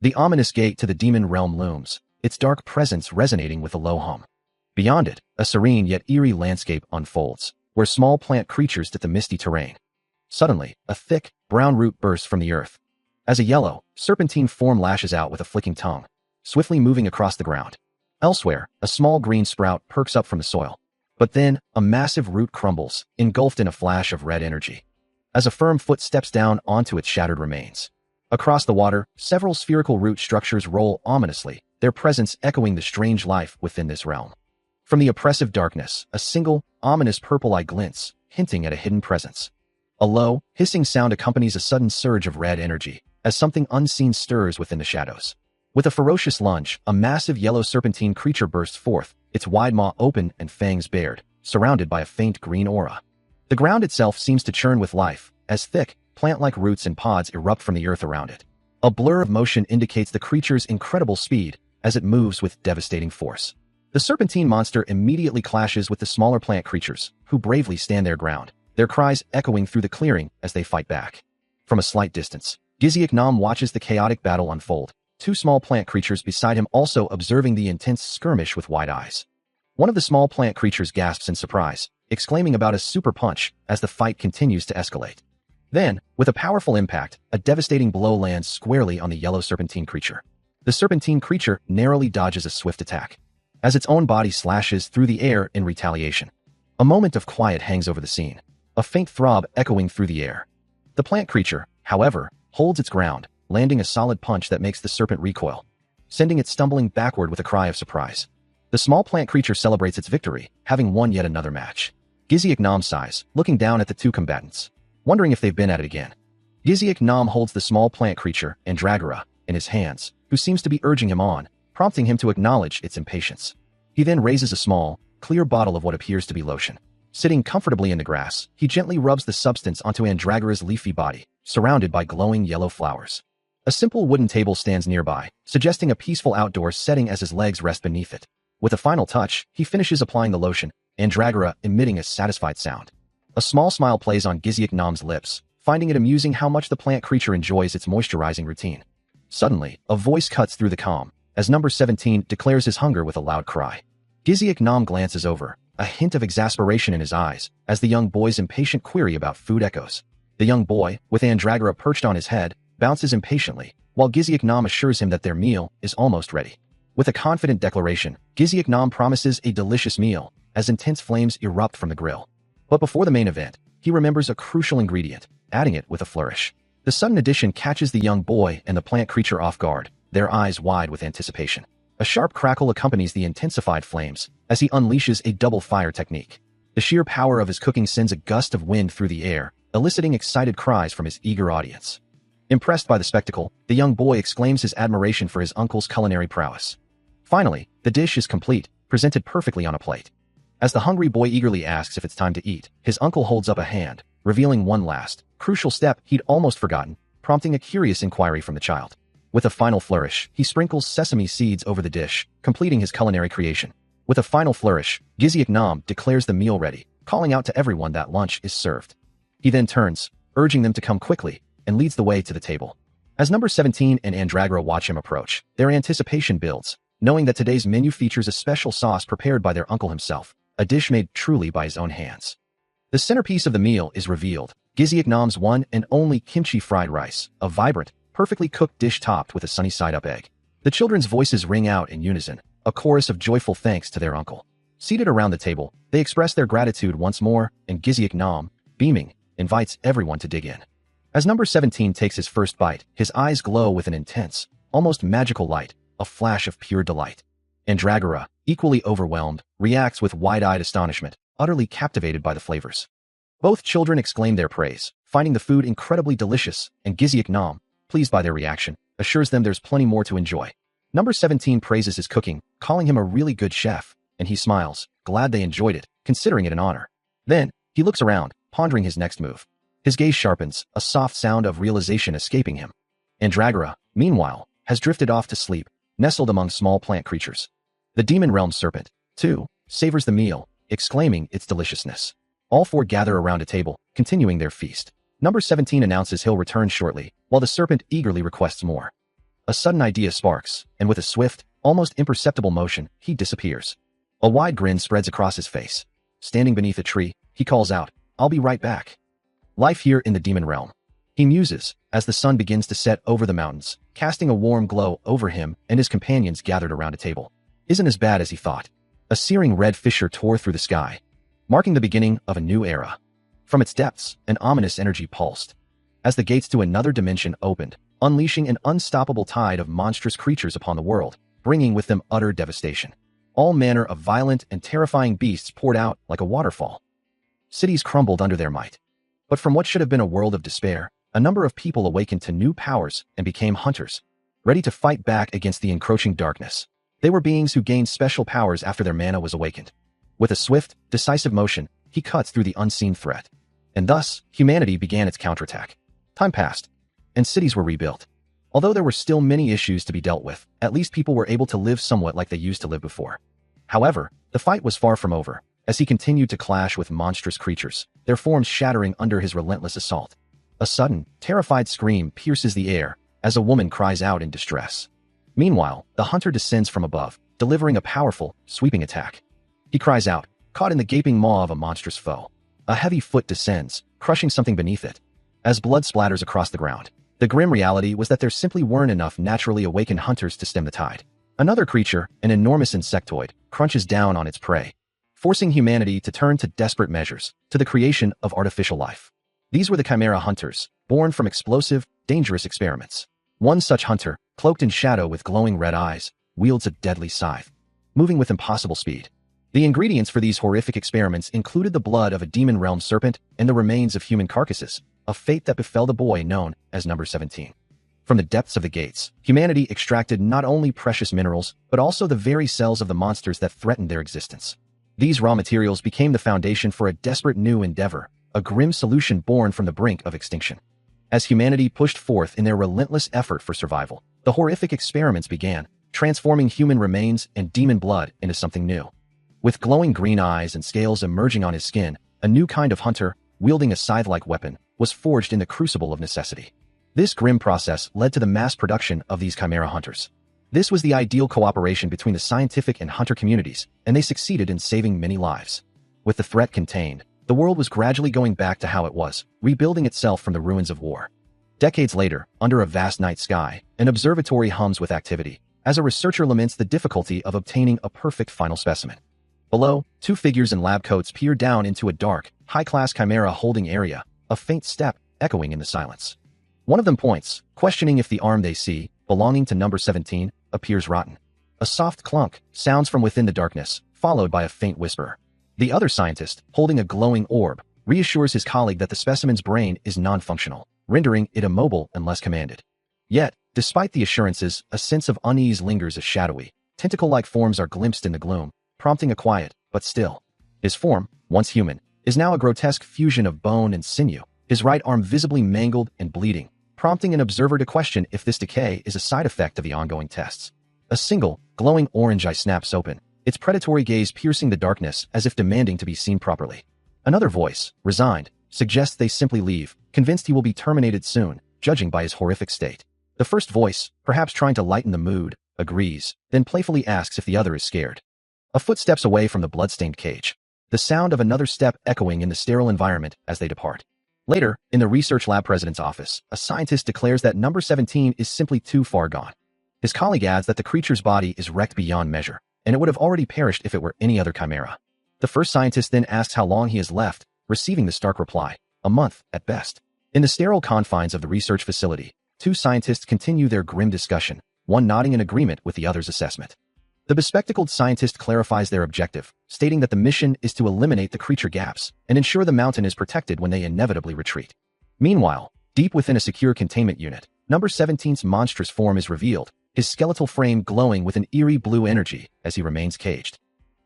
The ominous gate to the demon realm looms, its dark presence resonating with a low hum. Beyond it, a serene yet eerie landscape unfolds, where small plant creatures dip the misty terrain. Suddenly, a thick, brown root bursts from the earth. As a yellow, serpentine form lashes out with a flicking tongue, swiftly moving across the ground. Elsewhere, a small green sprout perks up from the soil. But then, a massive root crumbles, engulfed in a flash of red energy. As a firm foot steps down onto its shattered remains. Across the water, several spherical root structures roll ominously, their presence echoing the strange life within this realm. From the oppressive darkness, a single, ominous purple eye glints, hinting at a hidden presence. A low, hissing sound accompanies a sudden surge of red energy, as something unseen stirs within the shadows. With a ferocious lunge, a massive yellow serpentine creature bursts forth, its wide maw open and fangs bared, surrounded by a faint green aura. The ground itself seems to churn with life, as thick, plant-like roots and pods erupt from the earth around it. A blur of motion indicates the creature's incredible speed as it moves with devastating force. The serpentine monster immediately clashes with the smaller plant creatures, who bravely stand their ground, their cries echoing through the clearing as they fight back. From a slight distance, Giziak watches the chaotic battle unfold, two small plant creatures beside him also observing the intense skirmish with wide eyes. One of the small plant creatures gasps in surprise, exclaiming about a super punch as the fight continues to escalate. Then, with a powerful impact, a devastating blow lands squarely on the yellow serpentine creature. The serpentine creature narrowly dodges a swift attack, as its own body slashes through the air in retaliation. A moment of quiet hangs over the scene, a faint throb echoing through the air. The plant creature, however, holds its ground, landing a solid punch that makes the serpent recoil, sending it stumbling backward with a cry of surprise. The small plant creature celebrates its victory, having won yet another match. Giziak sighs, looking down at the two combatants, wondering if they've been at it again. Giziak holds the small plant creature, Andragora, in his hands, who seems to be urging him on, prompting him to acknowledge its impatience. He then raises a small, clear bottle of what appears to be lotion. Sitting comfortably in the grass, he gently rubs the substance onto Andragora's leafy body, surrounded by glowing yellow flowers. A simple wooden table stands nearby, suggesting a peaceful outdoor setting as his legs rest beneath it. With a final touch, he finishes applying the lotion, Andragora emitting a satisfied sound. A small smile plays on Giziak lips, finding it amusing how much the plant creature enjoys its moisturizing routine. Suddenly, a voice cuts through the calm, as number 17 declares his hunger with a loud cry. Giziak glances over, a hint of exasperation in his eyes, as the young boy's impatient query about food echoes. The young boy, with Andragora perched on his head, bounces impatiently, while Giziak assures him that their meal is almost ready. With a confident declaration, Giziak promises a delicious meal, as intense flames erupt from the grill. But before the main event, he remembers a crucial ingredient, adding it with a flourish. The sudden addition catches the young boy and the plant creature off guard, their eyes wide with anticipation. A sharp crackle accompanies the intensified flames, as he unleashes a double fire technique. The sheer power of his cooking sends a gust of wind through the air, eliciting excited cries from his eager audience. Impressed by the spectacle, the young boy exclaims his admiration for his uncle's culinary prowess. Finally, the dish is complete, presented perfectly on a plate. As the hungry boy eagerly asks if it's time to eat, his uncle holds up a hand, revealing one last, crucial step he'd almost forgotten, prompting a curious inquiry from the child. With a final flourish, he sprinkles sesame seeds over the dish, completing his culinary creation. With a final flourish, Giziak declares the meal ready, calling out to everyone that lunch is served. He then turns, urging them to come quickly, and leads the way to the table. As number 17 and Andragora watch him approach, their anticipation builds, knowing that today's menu features a special sauce prepared by their uncle himself, a dish made truly by his own hands. The centerpiece of the meal is revealed, Giziak one and only kimchi fried rice, a vibrant, perfectly cooked dish topped with a sunny side-up egg. The children's voices ring out in unison, a chorus of joyful thanks to their uncle. Seated around the table, they express their gratitude once more, and Giziak beaming, invites everyone to dig in. As number 17 takes his first bite, his eyes glow with an intense, almost magical light, a flash of pure delight. Andragora, equally overwhelmed, reacts with wide-eyed astonishment, utterly captivated by the flavors. Both children exclaim their praise, finding the food incredibly delicious, and Giziak, pleased by their reaction, assures them there's plenty more to enjoy. Number 17 praises his cooking, calling him a really good chef, and he smiles, glad they enjoyed it, considering it an honor. Then, he looks around, pondering his next move. His gaze sharpens, a soft sound of realization escaping him. Andragora, meanwhile, has drifted off to sleep, nestled among small plant creatures. The demon realm serpent, too, savors the meal, exclaiming its deliciousness. All four gather around a table, continuing their feast. Number 17 announces he'll return shortly, while the serpent eagerly requests more. A sudden idea sparks, and with a swift, almost imperceptible motion, he disappears. A wide grin spreads across his face. Standing beneath a tree, he calls out, "I'll be right back." Life here in the demon realm. He muses, as the sun begins to set over the mountains, casting a warm glow over him and his companions gathered around a table. Isn't as bad as he thought. A searing red fissure tore through the sky, marking the beginning of a new era. From its depths, an ominous energy pulsed. As the gates to another dimension opened, unleashing an unstoppable tide of monstrous creatures upon the world, bringing with them utter devastation. All manner of violent and terrifying beasts poured out like a waterfall. Cities crumbled under their might. But from what should have been a world of despair, a number of people awakened to new powers and became hunters, ready to fight back against the encroaching darkness. They were beings who gained special powers after their mana was awakened. With a swift, decisive motion, he cuts through the unseen threat. And thus, humanity began its counterattack. Time passed, and cities were rebuilt. Although there were still many issues to be dealt with, at least people were able to live somewhat like they used to live before. However, the fight was far from over, as he continued to clash with monstrous creatures, their forms shattering under his relentless assault. A sudden, terrified scream pierces the air as a woman cries out in distress. Meanwhile, the hunter descends from above, delivering a powerful, sweeping attack. He cries out, caught in the gaping maw of a monstrous foe. A heavy foot descends, crushing something beneath it. As blood splatters across the ground, the grim reality was that there simply weren't enough naturally awakened hunters to stem the tide. Another creature, an enormous insectoid, crunches down on its prey, forcing humanity to turn to desperate measures, to the creation of artificial life. These were the Chimera hunters, born from explosive, dangerous experiments. One such hunter, cloaked in shadow with glowing red eyes, wields a deadly scythe, moving with impossible speed. The ingredients for these horrific experiments included the blood of a demon realm serpent and the remains of human carcasses, a fate that befell the boy known as Number 17. From the depths of the gates, humanity extracted not only precious minerals, but also the very cells of the monsters that threatened their existence. These raw materials became the foundation for a desperate new endeavor, a grim solution born from the brink of extinction. As humanity pushed forth in their relentless effort for survival, the horrific experiments began, transforming human remains and demon blood into something new. With glowing green eyes and scales emerging on his skin, a new kind of hunter, wielding a scythe-like weapon, was forged in the crucible of necessity. This grim process led to the mass production of these Chimera hunters. This was the ideal cooperation between the scientific and hunter communities, and they succeeded in saving many lives. With the threat contained, the world was gradually going back to how it was, rebuilding itself from the ruins of war. Decades later, under a vast night sky, an observatory hums with activity, as a researcher laments the difficulty of obtaining a perfect final specimen. Below, two figures in lab coats peer down into a dark, high-class Chimera holding area, a faint step echoing in the silence. One of them points, questioning if the arm they see, belonging to Number 17, appears rotten. A soft clunk sounds from within the darkness, followed by a faint whisper. The other scientist, holding a glowing orb, reassures his colleague that the specimen's brain is non-functional, rendering it immobile unless commanded. Yet, despite the assurances, a sense of unease lingers as shadowy, tentacle-like forms are glimpsed in the gloom, prompting a quiet, but still. His form, once human, is now a grotesque fusion of bone and sinew, his right arm visibly mangled and bleeding, prompting an observer to question if this decay is a side effect of the ongoing tests. A single, glowing orange eye snaps open, its predatory gaze piercing the darkness as if demanding to be seen properly. Another voice, resigned, suggests they simply leave, convinced he will be terminated soon, judging by his horrific state. The first voice, perhaps trying to lighten the mood, agrees, then playfully asks if the other is scared. A foot steps away from the blood-stained cage, the sound of another step echoing in the sterile environment as they depart. Later, in the research lab president's office, a scientist declares that Number 17 is simply too far gone. His colleague adds that the creature's body is wrecked beyond measure, and it would have already perished if it were any other Chimera. The first scientist then asks how long he has left, receiving the stark reply, a month, at best. In the sterile confines of the research facility, two scientists continue their grim discussion, one nodding in agreement with the other's assessment. The bespectacled scientist clarifies their objective, stating that the mission is to eliminate the creature gaps and ensure the mountain is protected when they inevitably retreat. Meanwhile, deep within a secure containment unit, Number 17's monstrous form is revealed, his skeletal frame glowing with an eerie blue energy as he remains caged.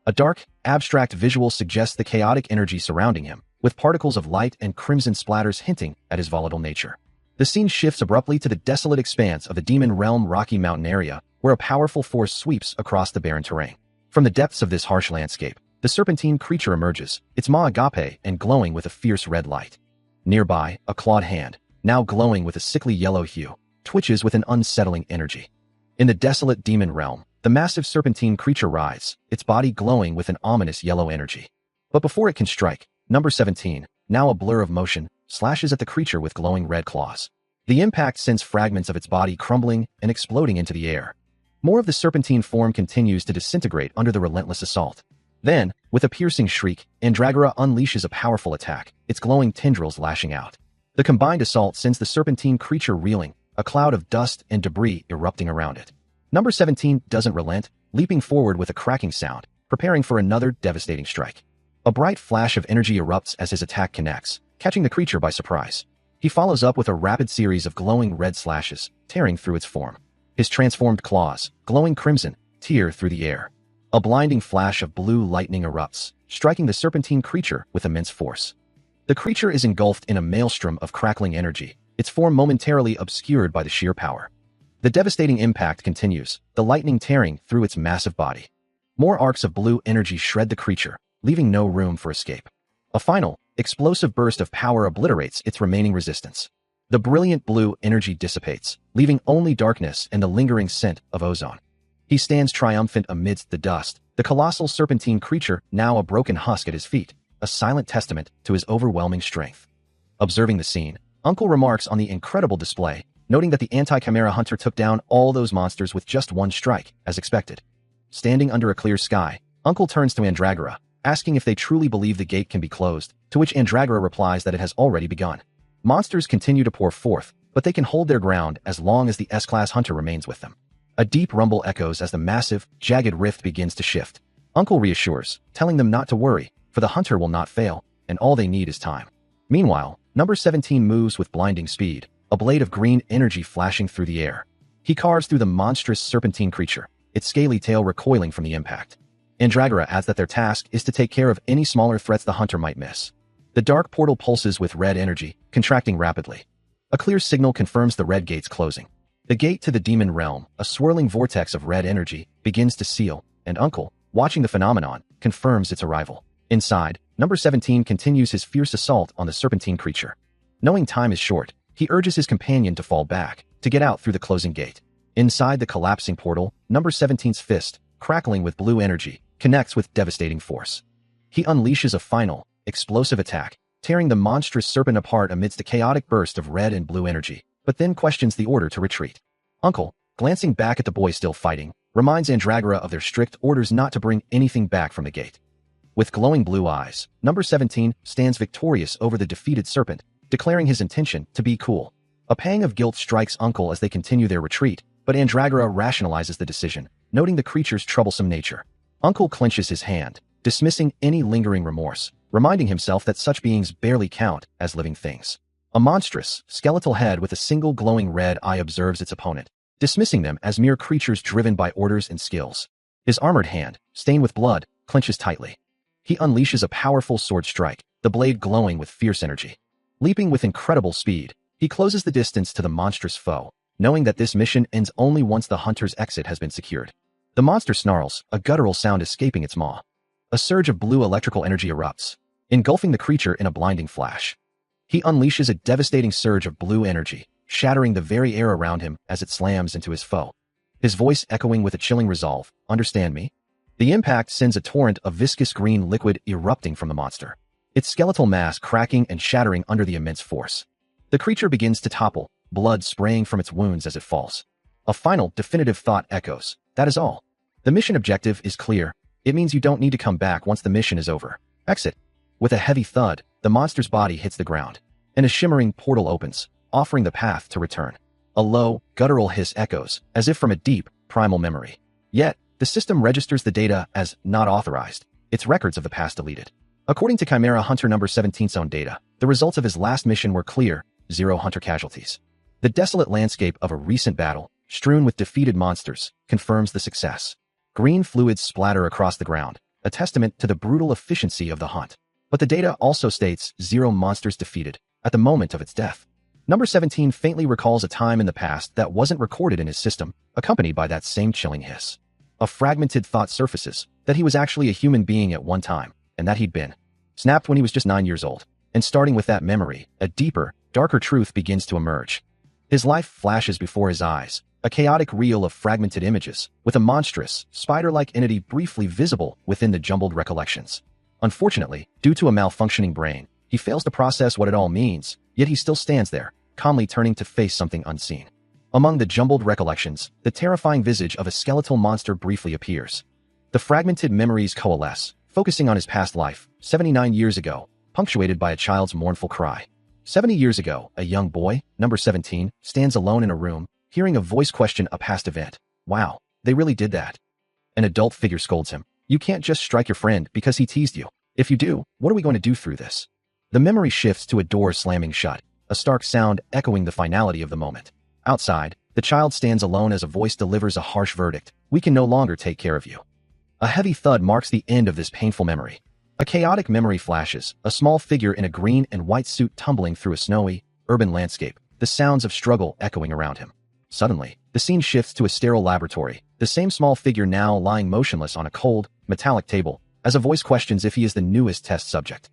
A dark, abstract visual suggests the chaotic energy surrounding him, with particles of light and crimson splatters hinting at his volatile nature. The scene shifts abruptly to the desolate expanse of the Demon Realm Rocky Mountain area, where a powerful force sweeps across the barren terrain. From the depths of this harsh landscape, the serpentine creature emerges, its maw agape and glowing with a fierce red light. Nearby, a clawed hand, now glowing with a sickly yellow hue, twitches with an unsettling energy. In the desolate demon realm, the massive serpentine creature writhes, its body glowing with an ominous yellow energy. But before it can strike, number 17, now a blur of motion, slashes at the creature with glowing red claws. The impact sends fragments of its body crumbling and exploding into the air. More of the serpentine form continues to disintegrate under the relentless assault. Then, with a piercing shriek, Andragora unleashes a powerful attack, its glowing tendrils lashing out. The combined assault sends the serpentine creature reeling, a cloud of dust and debris erupting around it. Number 17 doesn't relent, leaping forward with a cracking sound, preparing for another devastating strike. A bright flash of energy erupts as his attack connects, catching the creature by surprise. He follows up with a rapid series of glowing red slashes, tearing through its form. His transformed claws, glowing crimson, tear through the air. A blinding flash of blue lightning erupts, striking the serpentine creature with immense force. The creature is engulfed in a maelstrom of crackling energy, its form momentarily obscured by the sheer power. The devastating impact continues, the lightning tearing through its massive body. More arcs of blue energy shred the creature, leaving no room for escape. A final, explosive burst of power obliterates its remaining resistance. The brilliant blue energy dissipates, leaving only darkness and the lingering scent of ozone. He stands triumphant amidst the dust, the colossal serpentine creature now a broken husk at his feet, a silent testament to his overwhelming strength. Observing the scene, Uncle remarks on the incredible display, noting that the anti-Chimera hunter took down all those monsters with just one strike, as expected. Standing under a clear sky, Uncle turns to Andragora, asking if they truly believe the gate can be closed, to which Andragora replies that it has already begun. Monsters continue to pour forth, but they can hold their ground as long as the S-Class hunter remains with them. A deep rumble echoes as the massive, jagged rift begins to shift. Uncle reassures, telling them not to worry, for the hunter will not fail, and all they need is time. Meanwhile, number 17 moves with blinding speed, a blade of green energy flashing through the air. He carves through the monstrous serpentine creature, its scaly tail recoiling from the impact. Andragora adds that their task is to take care of any smaller threats the hunter might miss. The dark portal pulses with red energy, contracting rapidly. A clear signal confirms the red gate's closing. The gate to the demon realm, a swirling vortex of red energy, begins to seal, and Uncle, watching the phenomenon, confirms its arrival. Inside, number 17 continues his fierce assault on the serpentine creature. Knowing time is short, he urges his companion to fall back, to get out through the closing gate. Inside the collapsing portal, number 17's fist, crackling with blue energy, connects with devastating force. He unleashes a final, explosive attack, tearing the monstrous serpent apart amidst a chaotic burst of red and blue energy, but then questions the order to retreat. Uncle, glancing back at the boy still fighting, reminds Andragora of their strict orders not to bring anything back from the gate. With glowing blue eyes, number 17 stands victorious over the defeated serpent, declaring his intention to be cool. A pang of guilt strikes Uncle as they continue their retreat, but Andragora rationalizes the decision, noting the creature's troublesome nature. Uncle clenches his hand, dismissing any lingering remorse, reminding himself that such beings barely count as living things. A monstrous, skeletal head with a single glowing red eye observes its opponent, dismissing them as mere creatures driven by orders and skills. His armored hand, stained with blood, clenches tightly. He unleashes a powerful sword strike, the blade glowing with fierce energy. Leaping with incredible speed, he closes the distance to the monstrous foe, knowing that this mission ends only once the hunter's exit has been secured. The monster snarls, a guttural sound escaping its maw. A surge of blue electrical energy erupts, engulfing the creature in a blinding flash. He unleashes a devastating surge of blue energy, shattering the very air around him as it slams into his foe. His voice echoing with a chilling resolve, "Understand me?" The impact sends a torrent of viscous green liquid erupting from the monster, its skeletal mass cracking and shattering under the immense force. The creature begins to topple, blood spraying from its wounds as it falls. A final, definitive thought echoes, "That is all. The mission objective is clear. It means you don't need to come back once the mission is over. Exit." With a heavy thud, the monster's body hits the ground, and a shimmering portal opens, offering the path to return. A low, guttural hiss echoes, as if from a deep, primal memory. Yet, the system registers the data as not authorized, its records of the past deleted. According to Chimera Hunter number 17's own data, the results of his last mission were clear: 0 hunter casualties. The desolate landscape of a recent battle, strewn with defeated monsters, confirms the success. Green fluids splatter across the ground, a testament to the brutal efficiency of the hunt. But the data also states 0 monsters defeated at the moment of its death. Number 17 faintly recalls a time in the past that wasn't recorded in his system, accompanied by that same chilling hiss. A fragmented thought surfaces, that he was actually a human being at one time, and that he'd been snapped when he was just 9 years old. And starting with that memory, a deeper, darker truth begins to emerge. His life flashes before his eyes, a chaotic reel of fragmented images, with a monstrous, spider-like entity briefly visible within the jumbled recollections. Unfortunately, due to a malfunctioning brain, he fails to process what it all means, yet he still stands there, calmly turning to face something unseen. Among the jumbled recollections, the terrifying visage of a skeletal monster briefly appears. The fragmented memories coalesce, focusing on his past life, 79 years ago, punctuated by a child's mournful cry. 70 years ago, a young boy, number 17, stands alone in a room, hearing a voice question a past event. Wow, they really did that. An adult figure scolds him. You can't just strike your friend because he teased you. If you do, what are we going to do through this? The memory shifts to a door slamming shut, a stark sound echoing the finality of the moment. Outside, the child stands alone as a voice delivers a harsh verdict. We can no longer take care of you. A heavy thud marks the end of this painful memory. A chaotic memory flashes, a small figure in a green and white suit tumbling through a snowy, urban landscape, the sounds of struggle echoing around him. Suddenly, the scene shifts to a sterile laboratory, the same small figure now lying motionless on a cold, metallic table, as a voice questions if he is the newest test subject.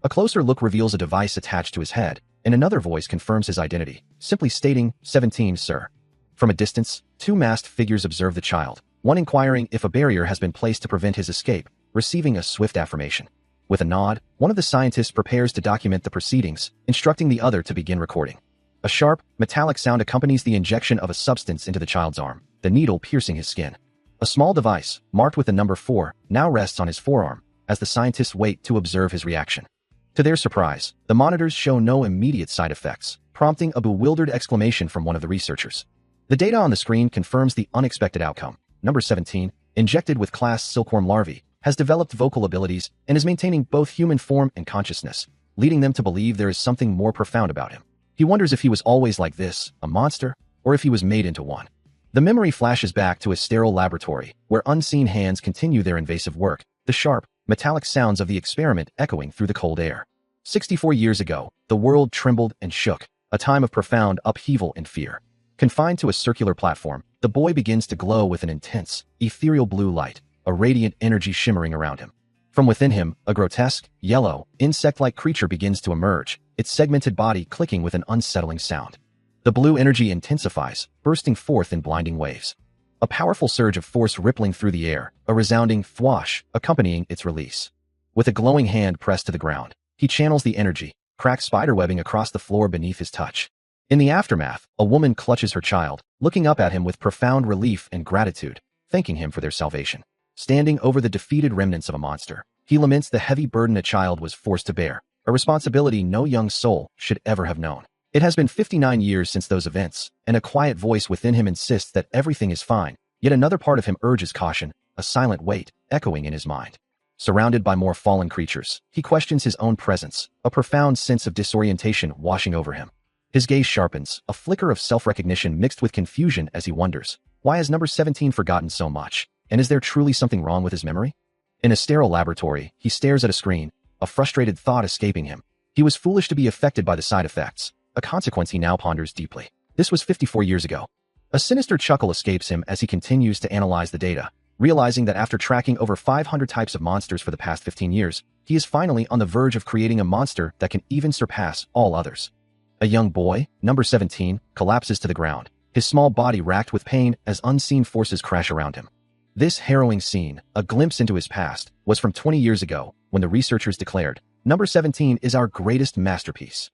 A closer look reveals a device attached to his head, and another voice confirms his identity, simply stating, 17, sir. From a distance, two masked figures observe the child, one inquiring if a barrier has been placed to prevent his escape, receiving a swift affirmation. With a nod, one of the scientists prepares to document the proceedings, instructing the other to begin recording. A sharp, metallic sound accompanies the injection of a substance into the child's arm, the needle piercing his skin. A small device, marked with the number 4, now rests on his forearm, as the scientists wait to observe his reaction. To their surprise, the monitors show no immediate side effects, prompting a bewildered exclamation from one of the researchers. The data on the screen confirms the unexpected outcome. Number 17, injected with class silkworm larvae, has developed vocal abilities and is maintaining both human form and consciousness, leading them to believe there is something more profound about him. He wonders if he was always like this, a monster, or if he was made into one. The memory flashes back to a sterile laboratory, where unseen hands continue their invasive work, the sharp, metallic sounds of the experiment echoing through the cold air. 64 years ago, the world trembled and shook, a time of profound upheaval and fear. Confined to a circular platform, the boy begins to glow with an intense, ethereal blue light, a radiant energy shimmering around him. From within him, a grotesque, yellow, insect-like creature begins to emerge, its segmented body clicking with an unsettling sound. The blue energy intensifies, bursting forth in blinding waves. A powerful surge of force rippling through the air, a resounding thwash accompanying its release. With a glowing hand pressed to the ground, he channels the energy, cracks spiderwebbing across the floor beneath his touch. In the aftermath, a woman clutches her child, looking up at him with profound relief and gratitude, thanking him for their salvation. Standing over the defeated remnants of a monster, he laments the heavy burden a child was forced to bear, a responsibility no young soul should ever have known. It has been 59 years since those events, and a quiet voice within him insists that everything is fine, yet another part of him urges caution, a silent weight echoing in his mind. Surrounded by more fallen creatures, he questions his own presence, a profound sense of disorientation washing over him. His gaze sharpens, a flicker of self-recognition mixed with confusion as he wonders, why has number 17 forgotten so much, and is there truly something wrong with his memory? In a sterile laboratory, he stares at a screen, a frustrated thought escaping him. He was foolish to be affected by the side effects, a consequence he now ponders deeply. This was 54 years ago. A sinister chuckle escapes him as he continues to analyze the data, realizing that after tracking over 500 types of monsters for the past 15 years, he is finally on the verge of creating a monster that can even surpass all others. A young boy, number 17, collapses to the ground, his small body racked with pain as unseen forces crash around him. This harrowing scene, a glimpse into his past, was from 20 years ago, when the researchers declared, number 17 is our greatest masterpiece.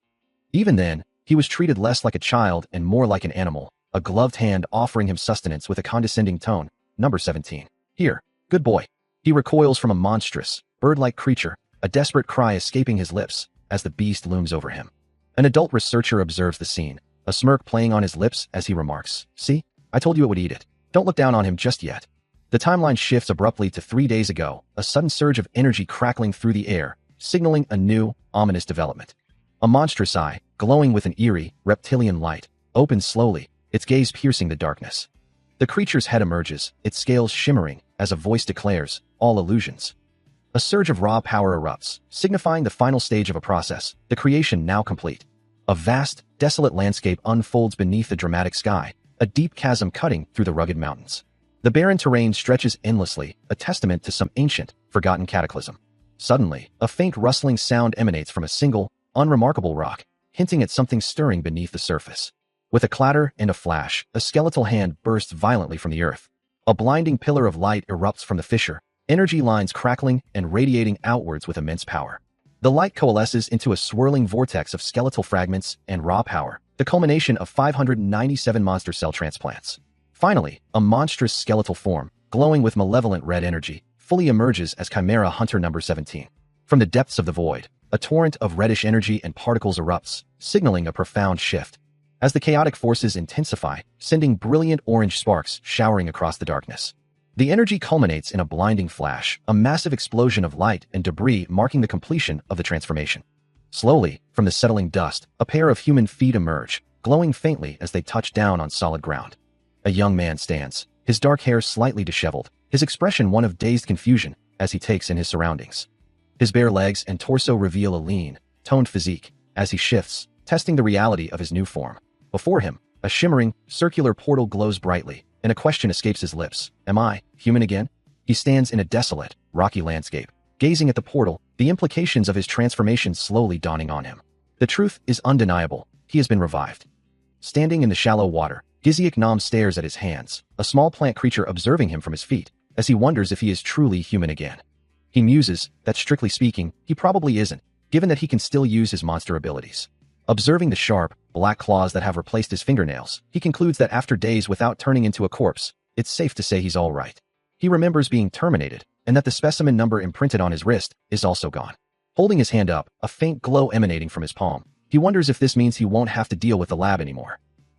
Even then, he was treated less like a child and more like an animal, a gloved hand offering him sustenance with a condescending tone. Number 17. Here, good boy. He recoils from a monstrous, bird-like creature, a desperate cry escaping his lips, as the beast looms over him. An adult researcher observes the scene, a smirk playing on his lips as he remarks, see, I told you it would eat it. Don't look down on him just yet. The timeline shifts abruptly to 3 days ago, a sudden surge of energy crackling through the air, signaling a new, ominous development. A monstrous eye, glowing with an eerie, reptilian light, opens slowly, its gaze piercing the darkness. The creature's head emerges, its scales shimmering, as a voice declares, all illusions. A surge of raw power erupts, signifying the final stage of a process, the creation now complete. A vast, desolate landscape unfolds beneath the dramatic sky, a deep chasm cutting through the rugged mountains. The barren terrain stretches endlessly, a testament to some ancient, forgotten cataclysm. Suddenly, a faint rustling sound emanates from a single, unremarkable rock, hinting at something stirring beneath the surface. With a clatter and a flash, a skeletal hand bursts violently from the earth. A blinding pillar of light erupts from the fissure, energy lines crackling and radiating outwards with immense power. The light coalesces into a swirling vortex of skeletal fragments and raw power, the culmination of 597 monster cell transplants. Finally, a monstrous skeletal form, glowing with malevolent red energy, fully emerges as Chimera Hunter number 17. From the depths of the void, a torrent of reddish energy and particles erupts, signaling a profound shift. As the chaotic forces intensify, sending brilliant orange sparks showering across the darkness. The energy culminates in a blinding flash, a massive explosion of light and debris marking the completion of the transformation. Slowly, from the settling dust, a pair of human feet emerge, glowing faintly as they touch down on solid ground. A young man stands, his dark hair slightly disheveled, his expression one of dazed confusion as he takes in his surroundings. His bare legs and torso reveal a lean, toned physique as he shifts, testing the reality of his new form. Before him, a shimmering, circular portal glows brightly, and a question escapes his lips. Am I human again? He stands in a desolate, rocky landscape, gazing at the portal, the implications of his transformation slowly dawning on him. The truth is undeniable. He has been revived. Standing in the shallow water, Giziak Nam stares at his hands, a small plant creature observing him from his feet, as he wonders if he is truly human again. He muses that, strictly speaking, he probably isn't, given that he can still use his monster abilities. Observing the sharp, black claws that have replaced his fingernails, he concludes that after days without turning into a corpse, it's safe to say he's all right. He remembers being terminated, and that the specimen number imprinted on his wrist is also gone. Holding his hand up, a faint glow emanating from his palm, he wonders if this means he won't have to deal with the lab anymore.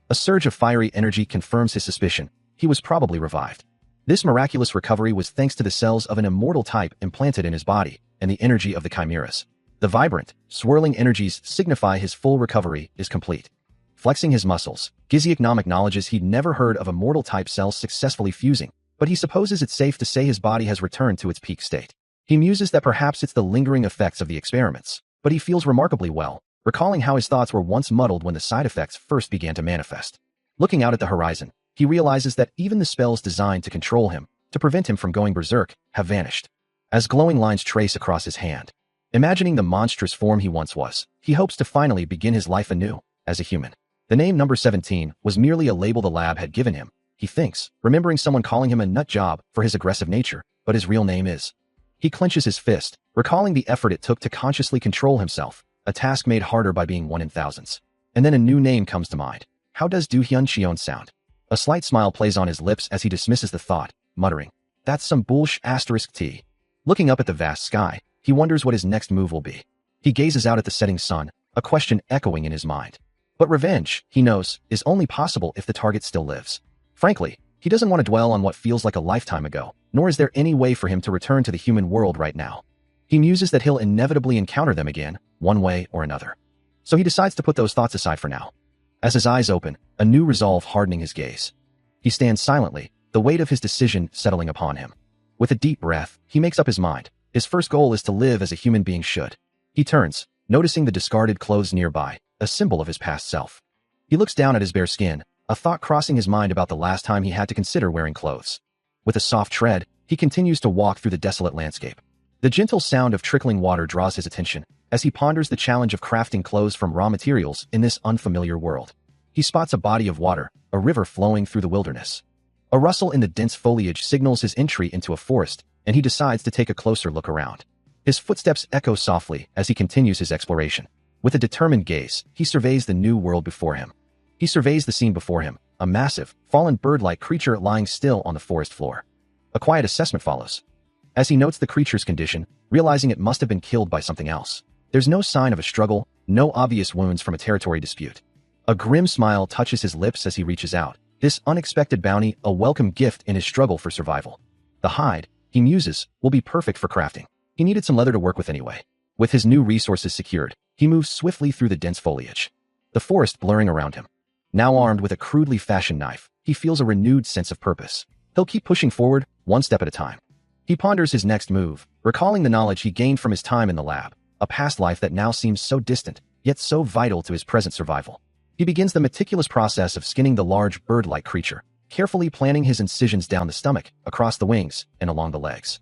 A surge of fiery energy confirms his suspicion. He was probably revived. This miraculous recovery was thanks to the cells of an immortal type implanted in his body, and the energy of the chimeras. The vibrant, swirling energies signify his full recovery is complete. Flexing his muscles, Giziak Nam acknowledges he'd never heard of immortal type cells successfully fusing, but he supposes it's safe to say his body has returned to its peak state. He muses that perhaps it's the lingering effects of the experiments, but he feels remarkably well, recalling how his thoughts were once muddled when the side effects first began to manifest. Looking out at the horizon, he realizes that even the spells designed to control him, to prevent him from going berserk, have vanished. As glowing lines trace across his hand, imagining the monstrous form he once was, he hopes to finally begin his life anew, as a human. The name number 17 was merely a label the lab had given him, he thinks, remembering someone calling him a nut job for his aggressive nature, but his real name is. He clenches his fist, recalling the effort it took to consciously control himself, a task made harder by being one in thousands. And then a new name comes to mind. How does Du Hyun Cheon sound? A slight smile plays on his lips as he dismisses the thought, muttering, "That's some bullsh asterisk T." Looking up at the vast sky, he wonders what his next move will be. He gazes out at the setting sun, a question echoing in his mind. But revenge, he knows, is only possible if the target still lives. Frankly, he doesn't want to dwell on what feels like a lifetime ago, nor is there any way for him to return to the human world right now. He muses that he'll inevitably encounter them again, one way or another. So he decides to put those thoughts aside for now. As his eyes open, a new resolve hardening his gaze. He stands silently, the weight of his decision settling upon him. With a deep breath, he makes up his mind. His first goal is to live as a human being should. He turns, noticing the discarded clothes nearby, a symbol of his past self. He looks down at his bare skin, a thought crossing his mind about the last time he had to consider wearing clothes. With a soft tread, he continues to walk through the desolate landscape. The gentle sound of trickling water draws his attention, as he ponders the challenge of crafting clothes from raw materials in this unfamiliar world. He spots a body of water, a river flowing through the wilderness. A rustle in the dense foliage signals his entry into a forest, and he decides to take a closer look around. His footsteps echo softly as he continues his exploration. With a determined gaze, he surveys the new world before him. He surveys the scene before him, a massive, fallen bird-like creature lying still on the forest floor. A quiet assessment follows. As he notes the creature's condition, realizing it must have been killed by something else. There's no sign of a struggle, no obvious wounds from a territory dispute. A grim smile touches his lips as he reaches out, this unexpected bounty a welcome gift in his struggle for survival. The hide, he muses, will be perfect for crafting. He needed some leather to work with anyway. With his new resources secured, he moves swiftly through the dense foliage. The forest blurring around him. Now armed with a crudely fashioned knife, he feels a renewed sense of purpose. He'll keep pushing forward, one step at a time. He ponders his next move, recalling the knowledge he gained from his time in the lab, a past life that now seems so distant, yet so vital to his present survival. He begins the meticulous process of skinning the large bird-like creature, carefully planning his incisions down the stomach, across the wings, and along the legs.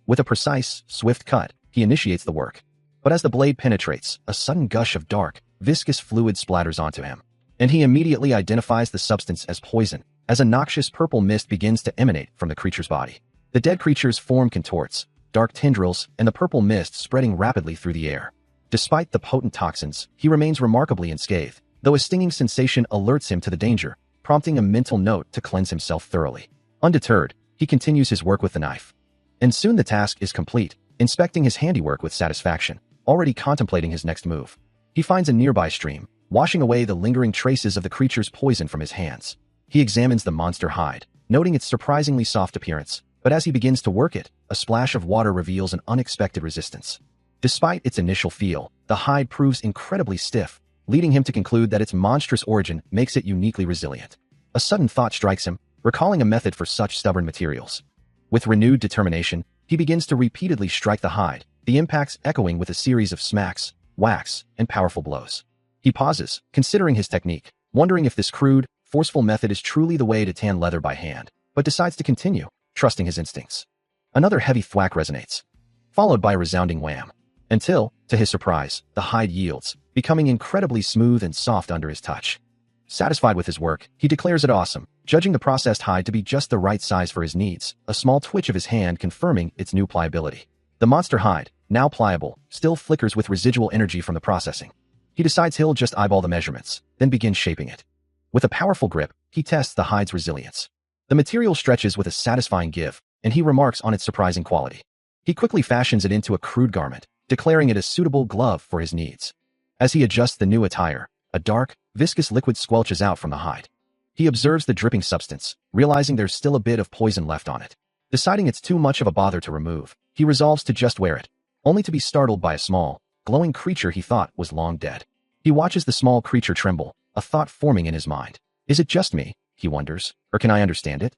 With a precise, swift cut, he initiates the work. But as the blade penetrates, a sudden gush of dark, viscous fluid splatters onto him. and he immediately identifies the substance as poison, as a noxious purple mist begins to emanate from the creature's body. The dead creature's form contorts, dark tendrils, and the purple mist spreading rapidly through the air. Despite the potent toxins, he remains remarkably unscathed, though a stinging sensation alerts him to the danger, prompting a mental note to cleanse himself thoroughly. Undeterred, he continues his work with the knife. And soon the task is complete, inspecting his handiwork with satisfaction, already contemplating his next move. He finds a nearby stream, washing away the lingering traces of the creature's poison from his hands. He examines the monster hide, noting its surprisingly soft appearance, but as he begins to work it, a splash of water reveals an unexpected resistance. Despite its initial feel, the hide proves incredibly stiff, leading him to conclude that its monstrous origin makes it uniquely resilient. A sudden thought strikes him, recalling a method for such stubborn materials. With renewed determination, he begins to repeatedly strike the hide, the impacts echoing with a series of smacks, whacks, and powerful blows. He pauses, considering his technique, wondering if this crude, forceful method is truly the way to tan leather by hand, but decides to continue, trusting his instincts. Another heavy thwack resonates, followed by a resounding wham, until, to his surprise, the hide yields, becoming incredibly smooth and soft under his touch. Satisfied with his work, he declares it awesome, judging the processed hide to be just the right size for his needs, a small twitch of his hand confirming its new pliability. The monster hide, now pliable, still flickers with residual energy from the processing. He decides he'll just eyeball the measurements, then begin shaping it. With a powerful grip, he tests the hide's resilience. The material stretches with a satisfying give, and he remarks on its surprising quality. He quickly fashions it into a crude garment, declaring it a suitable glove for his needs. As he adjusts the new attire, a dark, viscous liquid squelches out from the hide. He observes the dripping substance, realizing there's still a bit of poison left on it. Deciding it's too much of a bother to remove, he resolves to just wear it, only to be startled by a small, glowing creature he thought was long dead. He watches the small creature tremble, a thought forming in his mind. Is it just me, he wonders, or can I understand it?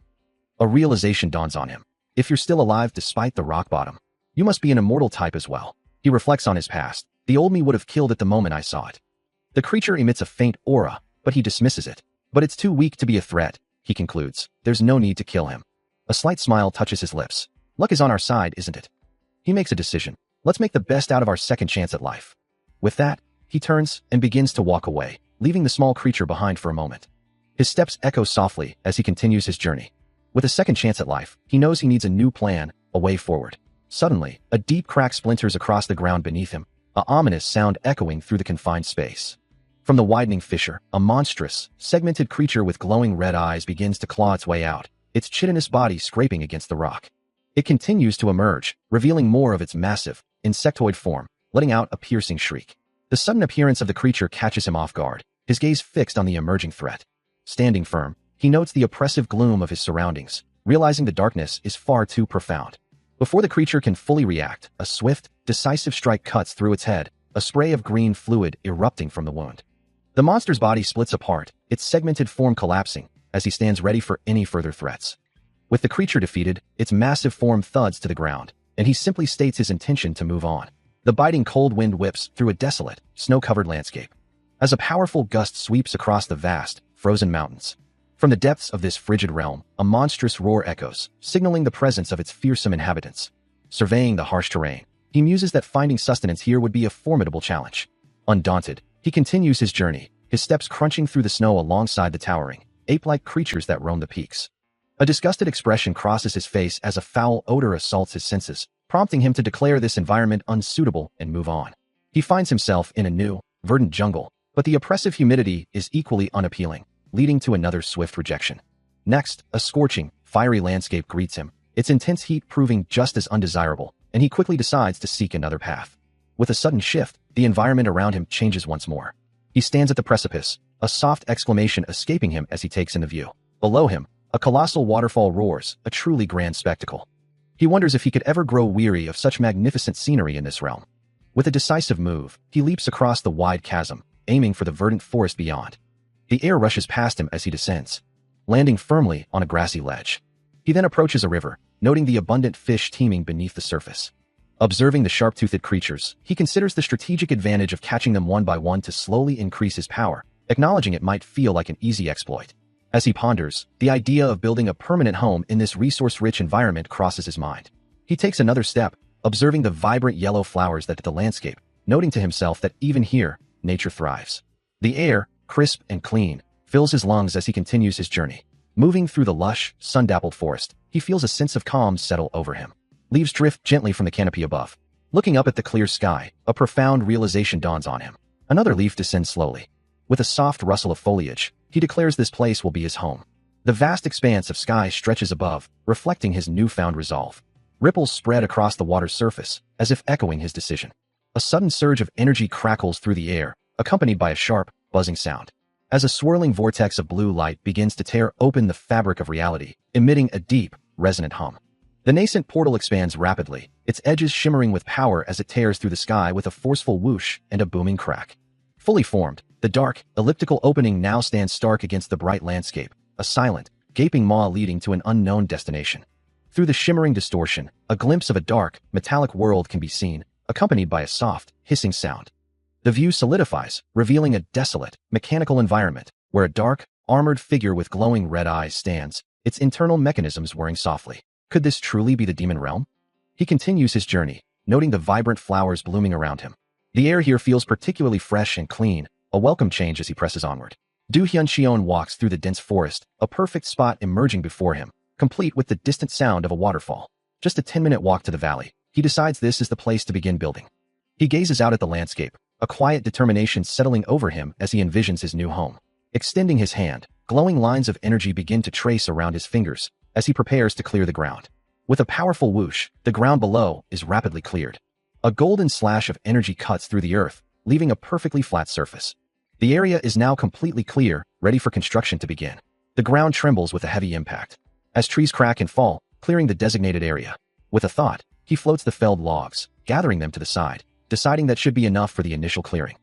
A realization dawns on him. If you're still alive despite the rock bottom, you must be an immortal type as well. He reflects on his past. The old me would have killed it the moment I saw it. The creature emits a faint aura, but he dismisses it. But it's too weak to be a threat, he concludes. There's no need to kill him. A slight smile touches his lips. Luck is on our side, isn't it? He makes a decision. Let's make the best out of our second chance at life. With that, he turns and begins to walk away, leaving the small creature behind for a moment. His steps echo softly as he continues his journey. With a second chance at life, he knows he needs a new plan, a way forward. Suddenly, a deep crack splinters across the ground beneath him, an ominous sound echoing through the confined space. From the widening fissure, a monstrous, segmented creature with glowing red eyes begins to claw its way out, its chitinous body scraping against the rock. It continues to emerge, revealing more of its massive, insectoid form, letting out a piercing shriek. The sudden appearance of the creature catches him off guard, his gaze fixed on the emerging threat. Standing firm, he notes the oppressive gloom of his surroundings, realizing the darkness is far too profound. Before the creature can fully react, a swift, decisive strike cuts through its head, a spray of green fluid erupting from the wound. The monster's body splits apart, its segmented form collapsing, as he stands ready for any further threats. With the creature defeated, its massive form thuds to the ground, and he simply states his intention to move on. The biting cold wind whips through a desolate, snow-covered landscape, as a powerful gust sweeps across the vast, frozen mountains. From the depths of this frigid realm, a monstrous roar echoes, signaling the presence of its fearsome inhabitants. Surveying the harsh terrain, he muses that finding sustenance here would be a formidable challenge. Undaunted, he continues his journey, his steps crunching through the snow alongside the towering, ape-like creatures that roam the peaks. A disgusted expression crosses his face as a foul odor assaults his senses, prompting him to declare this environment unsuitable and move on. He finds himself in a new, verdant jungle, but the oppressive humidity is equally unappealing, leading to another swift rejection. Next, a scorching, fiery landscape greets him, its intense heat proving just as undesirable, and he quickly decides to seek another path. With a sudden shift, the environment around him changes once more. He stands at the precipice, a soft exclamation escaping him as he takes in the view. Below him, a colossal waterfall roars, a truly grand spectacle. He wonders if he could ever grow weary of such magnificent scenery in this realm. With a decisive move, he leaps across the wide chasm, aiming for the verdant forest beyond. The air rushes past him as he descends, landing firmly on a grassy ledge. He then approaches a river, noting the abundant fish teeming beneath the surface. Observing the sharp-toothed creatures, he considers the strategic advantage of catching them one by one to slowly increase his power, acknowledging it might feel like an easy exploit. As he ponders, the idea of building a permanent home in this resource-rich environment crosses his mind. He takes another step, observing the vibrant yellow flowers that dot the landscape, noting to himself that even here, nature thrives. The air, crisp and clean, fills his lungs as he continues his journey. Moving through the lush, sun-dappled forest, he feels a sense of calm settle over him. Leaves drift gently from the canopy above. Looking up at the clear sky, a profound realization dawns on him. Another leaf descends slowly. With a soft rustle of foliage, he declares this place will be his home. The vast expanse of sky stretches above, reflecting his newfound resolve. Ripples spread across the water's surface, as if echoing his decision. A sudden surge of energy crackles through the air, accompanied by a sharp, buzzing sound. As a swirling vortex of blue light begins to tear open the fabric of reality, emitting a deep, resonant hum. The nascent portal expands rapidly, its edges shimmering with power as it tears through the sky with a forceful whoosh and a booming crack. Fully formed, the dark, elliptical opening now stands stark against the bright landscape, a silent, gaping maw leading to an unknown destination. Through the shimmering distortion, a glimpse of a dark, metallic world can be seen, accompanied by a soft, hissing sound. The view solidifies, revealing a desolate, mechanical environment, where a dark, armored figure with glowing red eyes stands, its internal mechanisms whirring softly. Could this truly be the demon realm? He continues his journey, noting the vibrant flowers blooming around him. The air here feels particularly fresh and clean, a welcome change as he presses onward. Du Hyuncheon walks through the dense forest, a perfect spot emerging before him, complete with the distant sound of a waterfall. Just a 10-minute walk to the valley, he decides this is the place to begin building. He gazes out at the landscape, a quiet determination settling over him as he envisions his new home. Extending his hand, glowing lines of energy begin to trace around his fingers as he prepares to clear the ground. With a powerful whoosh, the ground below is rapidly cleared. A golden slash of energy cuts through the earth, leaving a perfectly flat surface. The area is now completely clear, ready for construction to begin. The ground trembles with a heavy impact, as trees crack and fall, clearing the designated area. With a thought, he floats the felled logs, gathering them to the side, deciding that should be enough for the initial clearing.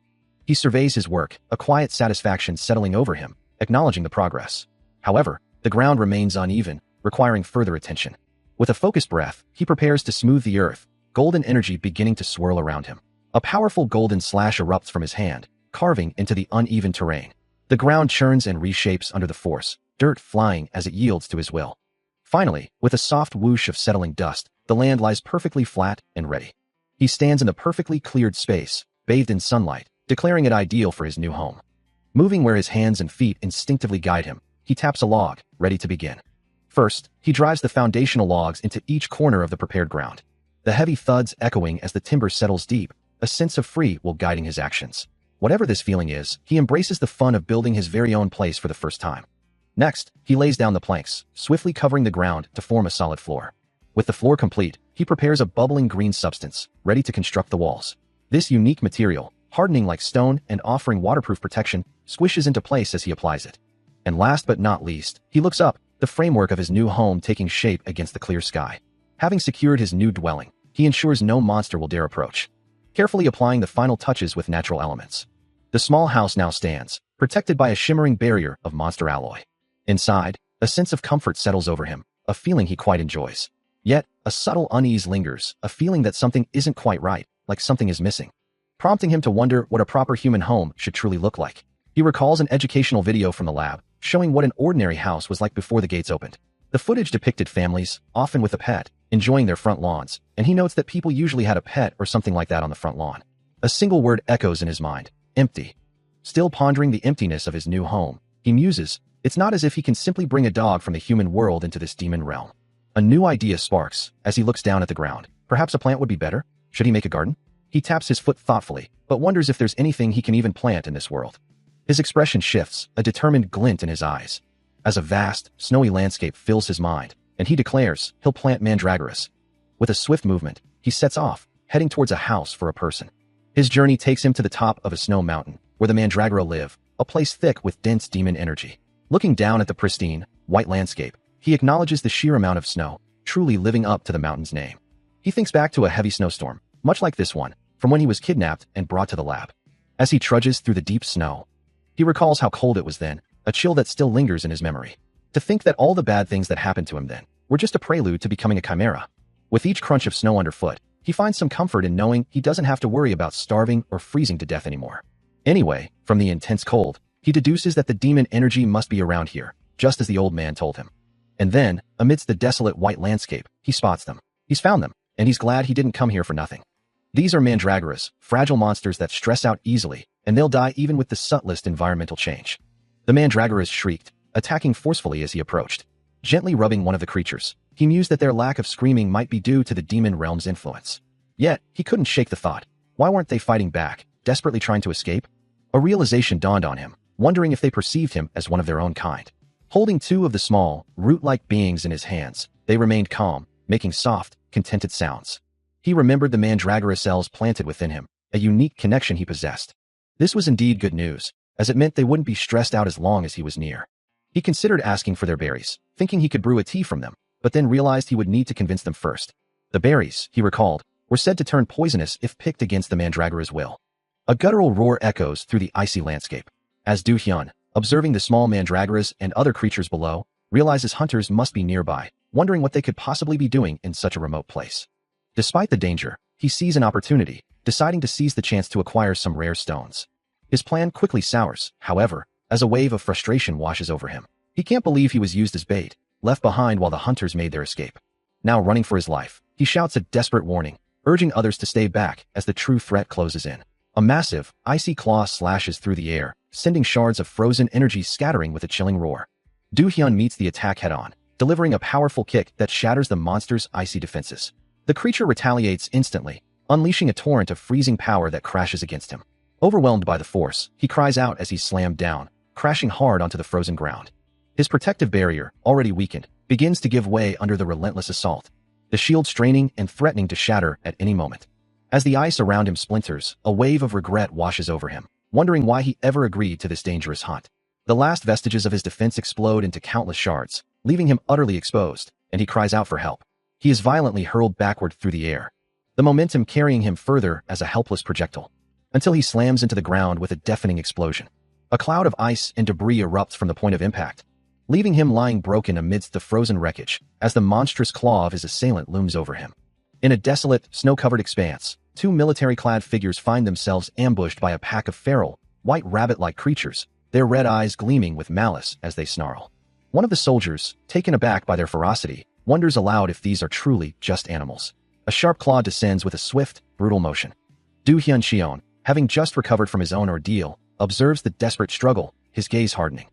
He surveys his work, a quiet satisfaction settling over him, acknowledging the progress. However, the ground remains uneven, requiring further attention. With a focused breath, he prepares to smooth the earth, golden energy beginning to swirl around him. A powerful golden slash erupts from his hand, carving into the uneven terrain. The ground churns and reshapes under the force, dirt flying as it yields to his will. Finally, with a soft whoosh of settling dust, the land lies perfectly flat and ready. He stands in the perfectly cleared space, bathed in sunlight, declaring it ideal for his new home. Moving where his hands and feet instinctively guide him, he taps a log, ready to begin. First, he drives the foundational logs into each corner of the prepared ground. The heavy thuds echoing as the timber settles deep, a sense of free will guiding his actions. Whatever this feeling is, he embraces the fun of building his very own place for the first time. Next, he lays down the planks, swiftly covering the ground to form a solid floor. With the floor complete, he prepares a bubbling green substance, ready to construct the walls. This unique material, hardening like stone and offering waterproof protection, squishes into place as he applies it. And last but not least, he looks up, the framework of his new home taking shape against the clear sky. Having secured his new dwelling, he ensures no monster will dare approach, carefully applying the final touches with natural elements. The small house now stands, protected by a shimmering barrier of monster alloy. Inside, a sense of comfort settles over him, a feeling he quite enjoys. Yet, a subtle unease lingers, a feeling that something isn't quite right, like something is missing, prompting him to wonder what a proper human home should truly look like. He recalls an educational video from the lab, showing what an ordinary house was like before the gates opened. The footage depicted families, often with a pet, enjoying their front lawns, and he notes that people usually had a pet or something like that on the front lawn. A single word echoes in his mind: empty. Still pondering the emptiness of his new home, he muses, it's not as if he can simply bring a dog from the human world into this demon realm. A new idea sparks as he looks down at the ground. Perhaps a plant would be better? Should he make a garden? He taps his foot thoughtfully, but wonders if there's anything he can even plant in this world. His expression shifts, a determined glint in his eyes, as a vast, snowy landscape fills his mind, and he declares he'll plant mandragoras. With a swift movement, he sets off, heading towards a house for a person. His journey takes him to the top of a snow mountain, where the mandragora live, a place thick with dense demon energy. Looking down at the pristine, white landscape, he acknowledges the sheer amount of snow, truly living up to the mountain's name. He thinks back to a heavy snowstorm, much like this one, from when he was kidnapped and brought to the lab. As he trudges through the deep snow, he recalls how cold it was then, a chill that still lingers in his memory. To think that all the bad things that happened to him then were just a prelude to becoming a chimera. With each crunch of snow underfoot, he finds some comfort in knowing he doesn't have to worry about starving or freezing to death anymore. Anyway, from the intense cold, he deduces that the demon energy must be around here, just as the old man told him. And then, amidst the desolate white landscape, he spots them. He's found them, and he's glad he didn't come here for nothing. These are mandragoras, fragile monsters that stress out easily, and they'll die even with the subtlest environmental change. The mandragoras shrieked, attacking forcefully as he approached. Gently rubbing one of the creatures, he mused that their lack of screaming might be due to the demon realm's influence. Yet, he couldn't shake the thought. Why weren't they fighting back, desperately trying to escape? A realization dawned on him, wondering if they perceived him as one of their own kind. Holding two of the small, root-like beings in his hands, they remained calm, making soft, contented sounds. He remembered the mandragora cells planted within him, a unique connection he possessed. This was indeed good news, as it meant they wouldn't be stressed out as long as he was near. He considered asking for their berries, thinking he could brew a tea from them, but then realized he would need to convince them first. The berries, he recalled, were said to turn poisonous if picked against the mandragora's will. A guttural roar echoes through the icy landscape. As Du Hyun, observing the small mandragoras and other creatures below, realizes hunters must be nearby, wondering what they could possibly be doing in such a remote place. Despite the danger, he sees an opportunity, deciding to seize the chance to acquire some rare stones. His plan quickly sours, however, as a wave of frustration washes over him. He can't believe he was used as bait, left behind while the hunters made their escape. Now running for his life, he shouts a desperate warning, urging others to stay back as the true threat closes in. A massive, icy claw slashes through the air, sending shards of frozen energy scattering with a chilling roar. Du Hyun meets the attack head-on, delivering a powerful kick that shatters the monster's icy defenses. The creature retaliates instantly, unleashing a torrent of freezing power that crashes against him. Overwhelmed by the force, he cries out as he's slammed down, crashing hard onto the frozen ground. His protective barrier, already weakened, begins to give way under the relentless assault, the shield straining and threatening to shatter at any moment. As the ice around him splinters, a wave of regret washes over him, wondering why he ever agreed to this dangerous hunt. The last vestiges of his defense explode into countless shards, leaving him utterly exposed, and he cries out for help. He is violently hurled backward through the air, the momentum carrying him further as a helpless projectile, until he slams into the ground with a deafening explosion. A cloud of ice and debris erupts from the point of impact, leaving him lying broken amidst the frozen wreckage as the monstrous claw of his assailant looms over him. In a desolate, snow-covered expanse, two military-clad figures find themselves ambushed by a pack of feral, white rabbit-like creatures, their red eyes gleaming with malice as they snarl. One of the soldiers, taken aback by their ferocity, wonders aloud if these are truly just animals. A sharp claw descends with a swift, brutal motion. Du Hyun Cheon, having just recovered from his own ordeal, observes the desperate struggle, his gaze hardening.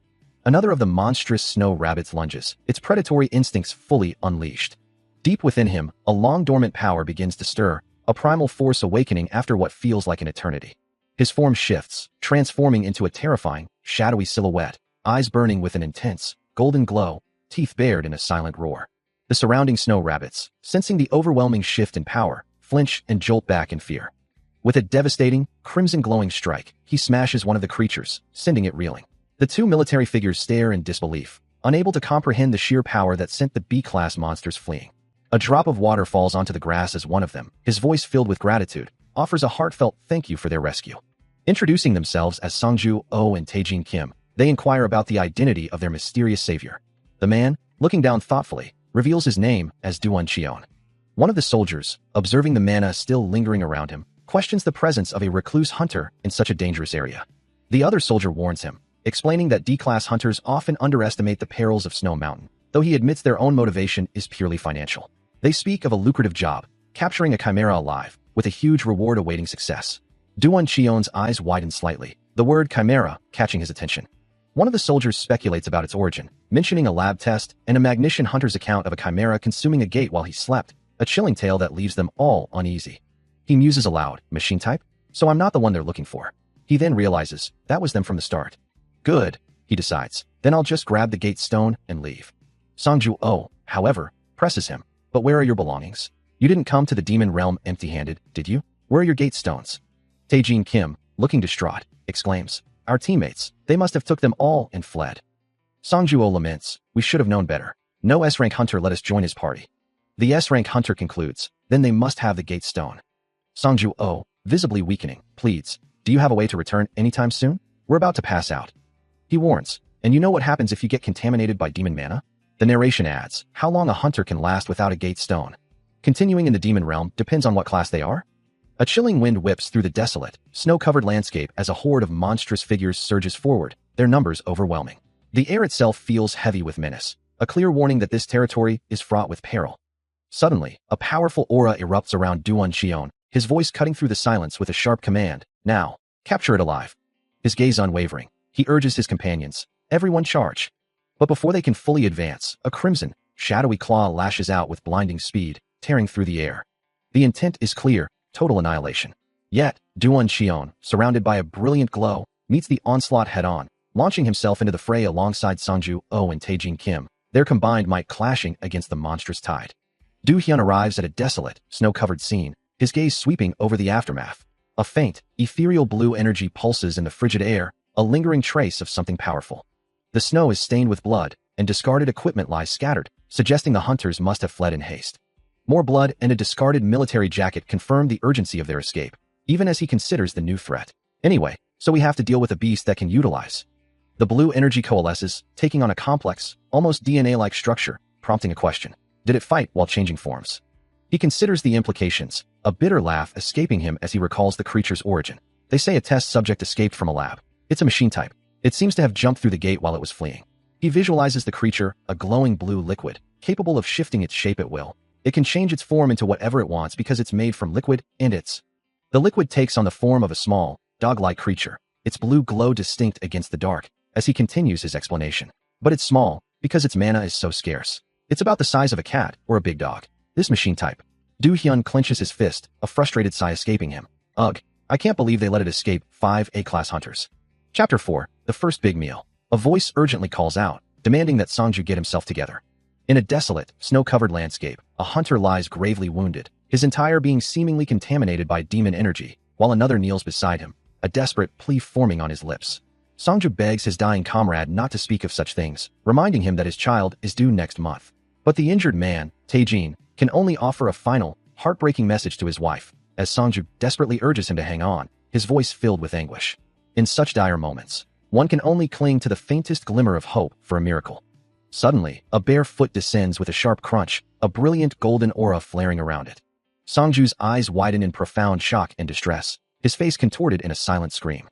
Another of the monstrous snow rabbits lunges, its predatory instincts fully unleashed. Deep within him, a long-dormant power begins to stir, a primal force awakening after what feels like an eternity. His form shifts, transforming into a terrifying, shadowy silhouette, eyes burning with an intense, golden glow, teeth bared in a silent roar. The surrounding snow rabbits, sensing the overwhelming shift in power, flinch and jolt back in fear. With a devastating, crimson-glowing strike, he smashes one of the creatures, sending it reeling. The two military figures stare in disbelief, unable to comprehend the sheer power that sent the B-class monsters fleeing. A drop of water falls onto the grass as one of them, his voice filled with gratitude, offers a heartfelt thank you for their rescue. Introducing themselves as Songju Oh and Taejin Kim, they inquire about the identity of their mysterious savior. The man, looking down thoughtfully, reveals his name as Duan Cheon. One of the soldiers, observing the mana still lingering around him, questions the presence of a recluse hunter in such a dangerous area. The other soldier warns him, explaining that D-class hunters often underestimate the perils of Snow Mountain, though he admits their own motivation is purely financial. They speak of a lucrative job, capturing a chimera alive, with a huge reward awaiting success. Duan Cheon's eyes widen slightly, the word chimera catching his attention. One of the soldiers speculates about its origin, mentioning a lab test and a Magnesian hunter's account of a chimera consuming a gate while he slept, a chilling tale that leaves them all uneasy. He muses aloud, machine type? So I'm not the one they're looking for. He then realizes, that was them from the start. Good, he decides, then I'll just grab the gate stone and leave. Songju Oh, however, presses him. But where are your belongings? You didn't come to the demon realm empty-handed, did you? Where are your gate stones? Taejin Kim, looking distraught, exclaims, our teammates, they must have took them all and fled. Songju Oh laments, we should have known better. No S-rank hunter let us join his party. The S-rank hunter concludes, then they must have the gate stone. Songju Oh, visibly weakening, pleads, do you have a way to return anytime soon? We're about to pass out. He warns, and you know what happens if you get contaminated by demon mana? The narration adds, how long a hunter can last without a gate stone. Continuing in the demon realm depends on what class they are. A chilling wind whips through the desolate, snow-covered landscape as a horde of monstrous figures surges forward, their numbers overwhelming. The air itself feels heavy with menace, a clear warning that this territory is fraught with peril. Suddenly, a powerful aura erupts around Duan Cheon, his voice cutting through the silence with a sharp command. Now, capture it alive. His gaze unwavering, he urges his companions. Everyone charge. But before they can fully advance, a crimson, shadowy claw lashes out with blinding speed, tearing through the air. The intent is clear, total annihilation. Yet, Duan Xion, surrounded by a brilliant glow, meets the onslaught head-on, launching himself into the fray alongside Sangju Oh and Taejin Kim, their combined might clashing against the monstrous tide. Du Hyun arrives at a desolate, snow-covered scene, his gaze sweeping over the aftermath. A faint, ethereal blue energy pulses in the frigid air, a lingering trace of something powerful. The snow is stained with blood, and discarded equipment lies scattered, suggesting the hunters must have fled in haste. More blood and a discarded military jacket confirm the urgency of their escape, even as he considers the new threat. Anyway, so we have to deal with a beast that can utilize. The blue energy coalesces, taking on a complex, almost DNA-like structure, prompting a question. Did it fight while changing forms? He considers the implications, a bitter laugh escaping him as he recalls the creature's origin. They say a test subject escaped from a lab. It's a machine type. It seems to have jumped through the gate while it was fleeing. He visualizes the creature, a glowing blue liquid, capable of shifting its shape at will. It can change its form into whatever it wants because it's made from liquid, and the liquid takes on the form of a small, dog-like creature, its blue glow distinct against the dark, as he continues his explanation. But it's small, because its mana is so scarce. It's about the size of a cat or a big dog. This machine type. Du Hyun clenches his fist, a frustrated sigh escaping him. Ugh, I can't believe they let it escape. 5 A-class hunters. Chapter 4, The First Big Meal. A voice urgently calls out, demanding that Sangju get himself together. In a desolate, snow-covered landscape, a hunter lies gravely wounded, his entire being seemingly contaminated by demon energy, while another kneels beside him, a desperate plea forming on his lips. Sangju begs his dying comrade not to speak of such things, reminding him that his child is due next month. But the injured man, Taejin, can only offer a final, heartbreaking message to his wife, as Sangju desperately urges him to hang on, his voice filled with anguish. In such dire moments, one can only cling to the faintest glimmer of hope for a miracle. Suddenly, a bare foot descends with a sharp crunch, a brilliant golden aura flaring around it. Sangju's eyes widen in profound shock and distress, his face contorted in a silent scream.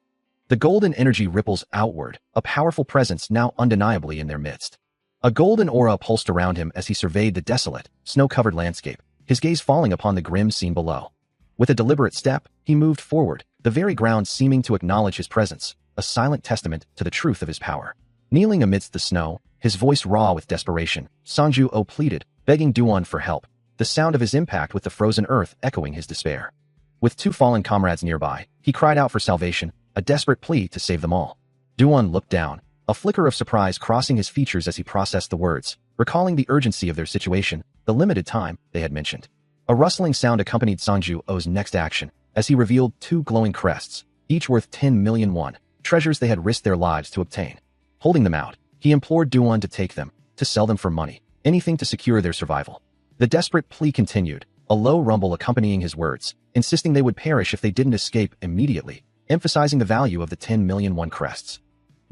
The golden energy ripples outward, a powerful presence now undeniably in their midst. A golden aura pulsed around him as he surveyed the desolate, snow-covered landscape, his gaze falling upon the grim scene below. With a deliberate step, he moved forward, the very ground seeming to acknowledge his presence, a silent testament to the truth of his power. Kneeling amidst the snow, his voice raw with desperation, Sangju Oh pleaded, begging Duan for help, the sound of his impact with the frozen earth echoing his despair. With 2 fallen comrades nearby, he cried out for salvation, a desperate plea to save them all. Duan looked down, a flicker of surprise crossing his features as he processed the words, recalling the urgency of their situation, the limited time they had mentioned. A rustling sound accompanied Sangju Oh's next action, as he revealed 2 glowing crests, each worth 10 million won, treasures they had risked their lives to obtain. Holding them out, he implored Duan to take them, to sell them for money, anything to secure their survival. The desperate plea continued, a low rumble accompanying his words, insisting they would perish if they didn't escape immediately, emphasizing the value of the 10 million won crests.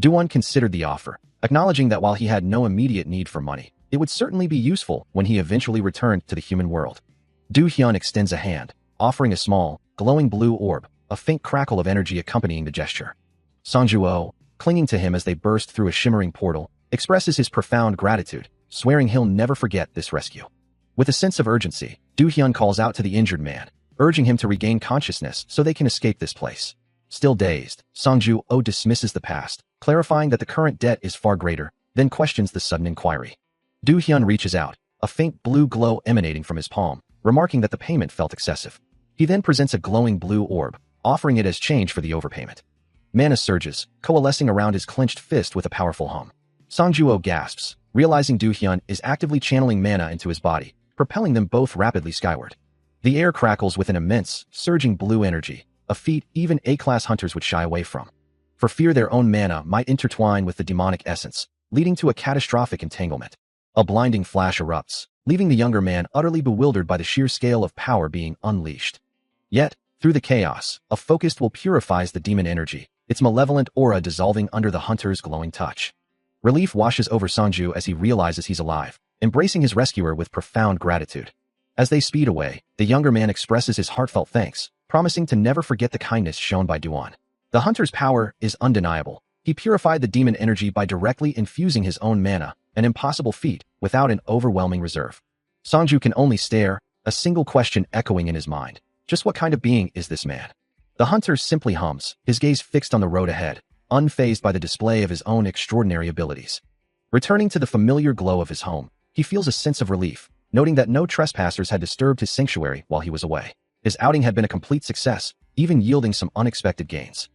Duan considered the offer, acknowledging that while he had no immediate need for money, it would certainly be useful when he eventually returned to the human world. Du Hyun extends a hand, offering a small, glowing blue orb, a faint crackle of energy accompanying the gesture. Sangju Oh, clinging to him as they burst through a shimmering portal, expresses his profound gratitude, swearing he'll never forget this rescue. With a sense of urgency, Du Hyun calls out to the injured man, urging him to regain consciousness so they can escape this place. Still dazed, Sangju Oh dismisses the past, clarifying that the current debt is far greater, then questions the sudden inquiry. Du Hyun reaches out, a faint blue glow emanating from his palm, remarking that the payment felt excessive. He then presents a glowing blue orb, offering it as change for the overpayment. Mana surges, coalescing around his clenched fist with a powerful hum. Sangju Oh gasps, realizing Du Hyun is actively channeling mana into his body, propelling them both rapidly skyward. The air crackles with an immense, surging blue energy, a feat even A-class hunters would shy away from. For fear their own mana might intertwine with the demonic essence, leading to a catastrophic entanglement. A blinding flash erupts, leaving the younger man utterly bewildered by the sheer scale of power being unleashed. Yet, through the chaos, a focused will purifies the demon energy, its malevolent aura dissolving under the hunter's glowing touch. Relief washes over Sangju as he realizes he's alive, embracing his rescuer with profound gratitude. As they speed away, the younger man expresses his heartfelt thanks, promising to never forget the kindness shown by Duan. The hunter's power is undeniable. He purified the demon energy by directly infusing his own mana, an impossible feat without an overwhelming reserve. Sangju can only stare, a single question echoing in his mind. Just what kind of being is this man? The hunter simply hums, his gaze fixed on the road ahead, unfazed by the display of his own extraordinary abilities. Returning to the familiar glow of his home, he feels a sense of relief, noting that no trespassers had disturbed his sanctuary while he was away. His outing had been a complete success, even yielding some unexpected gains.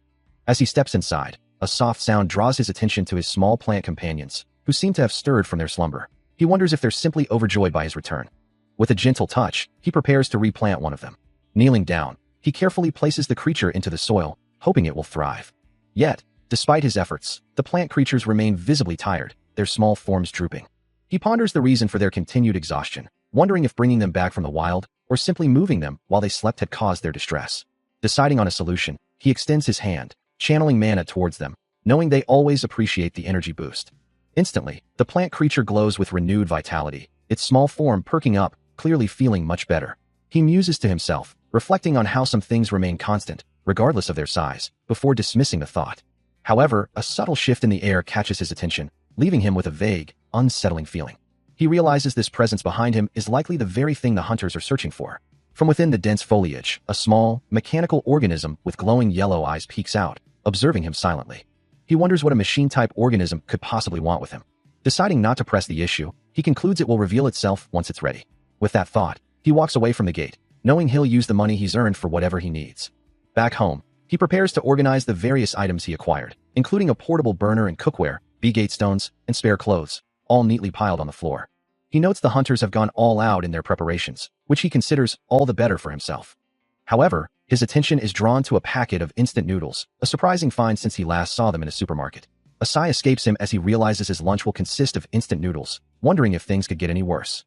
As he steps inside, a soft sound draws his attention to his small plant companions, who seem to have stirred from their slumber. He wonders if they're simply overjoyed by his return. With a gentle touch, he prepares to replant one of them. Kneeling down, he carefully places the creature into the soil, hoping it will thrive. Yet, despite his efforts, the plant creatures remain visibly tired, their small forms drooping. He ponders the reason for their continued exhaustion, wondering if bringing them back from the wild or simply moving them while they slept had caused their distress. Deciding on a solution, he extends his hand, channeling mana towards them, knowing they always appreciate the energy boost. Instantly, the plant creature glows with renewed vitality, its small form perking up, clearly feeling much better. He muses to himself, reflecting on how some things remain constant, regardless of their size, before dismissing the thought. However, a subtle shift in the air catches his attention, leaving him with a vague, unsettling feeling. He realizes this presence behind him is likely the very thing the hunters are searching for. From within the dense foliage, a small, mechanical organism with glowing yellow eyes peeks out, observing him silently. He wonders what a machine-type organism could possibly want with him. Deciding not to press the issue, he concludes it will reveal itself once it's ready. With that thought, he walks away from the gate, knowing he'll use the money he's earned for whatever he needs. Back home, he prepares to organize the various items he acquired, including a portable burner and cookware, B-gate stones, and spare clothes, all neatly piled on the floor. He notes the hunters have gone all out in their preparations, which he considers all the better for himself. However, his attention is drawn to a packet of instant noodles, a surprising find since he last saw them in a supermarket. A sigh escapes him as he realizes his lunch will consist of instant noodles, wondering if things could get any worse.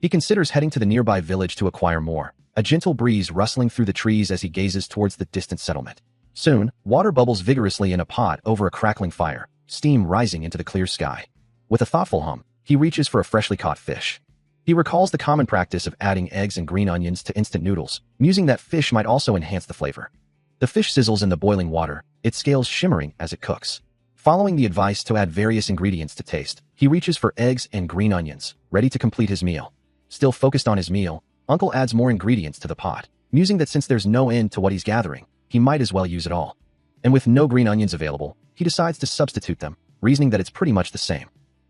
He considers heading to the nearby village to acquire more, a gentle breeze rustling through the trees as he gazes towards the distant settlement. Soon, water bubbles vigorously in a pot over a crackling fire, steam rising into the clear sky. With a thoughtful hum, he reaches for a freshly caught fish. He recalls the common practice of adding eggs and green onions to instant noodles, musing that fish might also enhance the flavor. The fish sizzles in the boiling water, its scales shimmering as it cooks. Following the advice to add various ingredients to taste, he reaches for eggs and green onions, ready to complete his meal. Still focused on his meal, Uncle adds more ingredients to the pot, musing that since there's no end to what he's gathering, he might as well use it all. And with no green onions available, he decides to substitute them, reasoning that it's pretty much the same.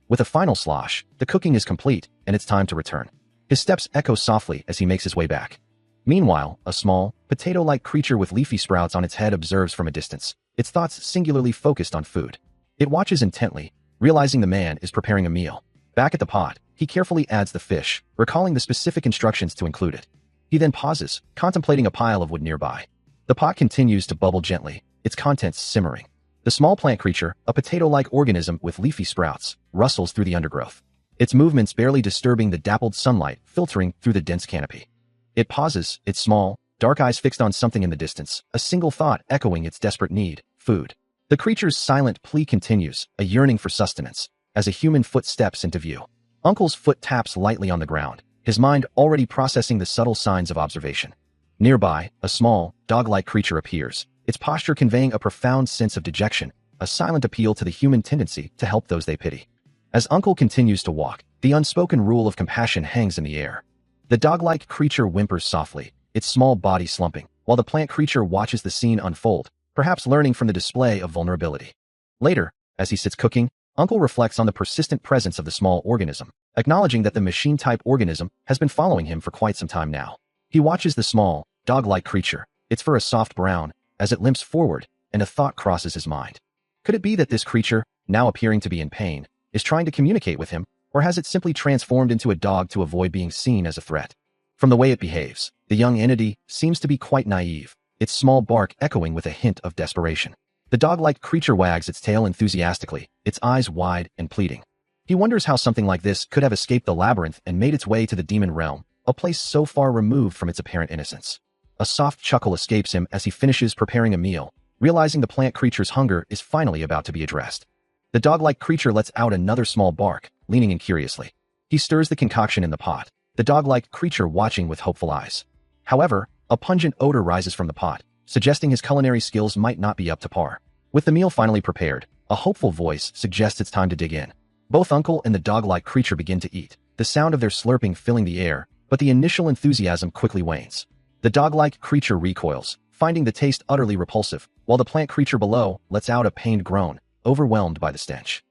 With a final slosh, the cooking is complete, and it's time to return. His steps echo softly as he makes his way back. Meanwhile, a small, potato-like creature with leafy sprouts on its head observes from a distance, its thoughts singularly focused on food. It watches intently, realizing the man is preparing a meal. Back at the pot, he carefully adds the fish, recalling the specific instructions to include it. He then pauses, contemplating a pile of wood nearby. The pot continues to bubble gently, its contents simmering. The small plant creature, a potato-like organism with leafy sprouts, rustles through the undergrowth, its movements barely disturbing the dappled sunlight filtering through the dense canopy. It pauses, its small, dark eyes fixed on something in the distance, a single thought echoing its desperate need: food. The creature's silent plea continues, a yearning for sustenance, as a human foot steps into view. Uncle's foot taps lightly on the ground, his mind already processing the subtle signs of observation. Nearby, a small, dog-like creature appears, its posture conveying a profound sense of dejection, a silent appeal to the human tendency to help those they pity. As Uncle continues to walk, the unspoken rule of compassion hangs in the air. The dog-like creature whimpers softly, its small body slumping, while the plant creature watches the scene unfold, perhaps learning from the display of vulnerability. Later, as he sits cooking, Uncle reflects on the persistent presence of the small organism, acknowledging that the machine-type organism has been following him for quite some time now. He watches the small, dog-like creature, its fur a soft brown, as it limps forward, and a thought crosses his mind. Could it be that this creature, now appearing to be in pain, is trying to communicate with him, or has it simply transformed into a dog to avoid being seen as a threat? From the way it behaves, the young entity seems to be quite naive, its small bark echoing with a hint of desperation. The dog-like creature wags its tail enthusiastically, its eyes wide and pleading. He wonders how something like this could have escaped the labyrinth and made its way to the demon realm, a place so far removed from its apparent innocence. A soft chuckle escapes him as he finishes preparing a meal, realizing the plant creature's hunger is finally about to be addressed. The dog-like creature lets out another small bark, leaning in curiously. He stirs the concoction in the pot, the dog-like creature watching with hopeful eyes. However, a pungent odor rises from the pot, suggesting his culinary skills might not be up to par. With the meal finally prepared, a hopeful voice suggests it's time to dig in. Both Uncle and the dog-like creature begin to eat, the sound of their slurping filling the air, but the initial enthusiasm quickly wanes. The dog-like creature recoils, finding the taste utterly repulsive, while the plant creature below lets out a pained groan, overwhelmed by the stench.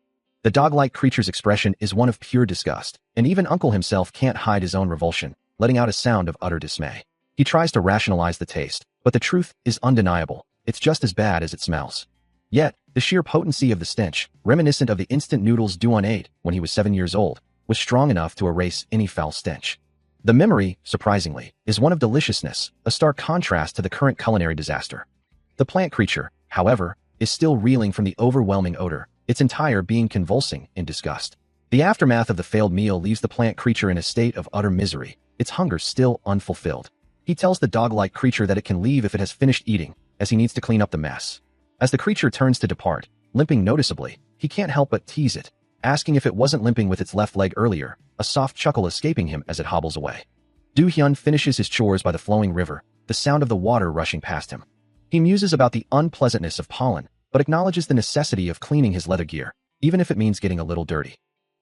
The dog-like creature's expression is one of pure disgust, and even Uncle himself can't hide his own revulsion, letting out a sound of utter dismay. He tries to rationalize the taste, but the truth is undeniable. It's just as bad as it smells. Yet, the sheer potency of the stench, reminiscent of the instant noodles Duan ate when he was 7 years old, was strong enough to erase any foul stench. The memory, surprisingly, is one of deliciousness, a stark contrast to the current culinary disaster. The plant creature, however, is still reeling from the overwhelming odor, its entire being convulsing in disgust. The aftermath of the failed meal leaves the plant creature in a state of utter misery, its hunger still unfulfilled. He tells the dog-like creature that it can leave if it has finished eating, as he needs to clean up the mess. As the creature turns to depart, limping noticeably, he can't help but tease it, asking if it wasn't limping with its left leg earlier, a soft chuckle escaping him as it hobbles away. Do-hyun finishes his chores by the flowing river, the sound of the water rushing past him. He muses about the unpleasantness of pollen, but acknowledges the necessity of cleaning his leather gear, even if it means getting a little dirty.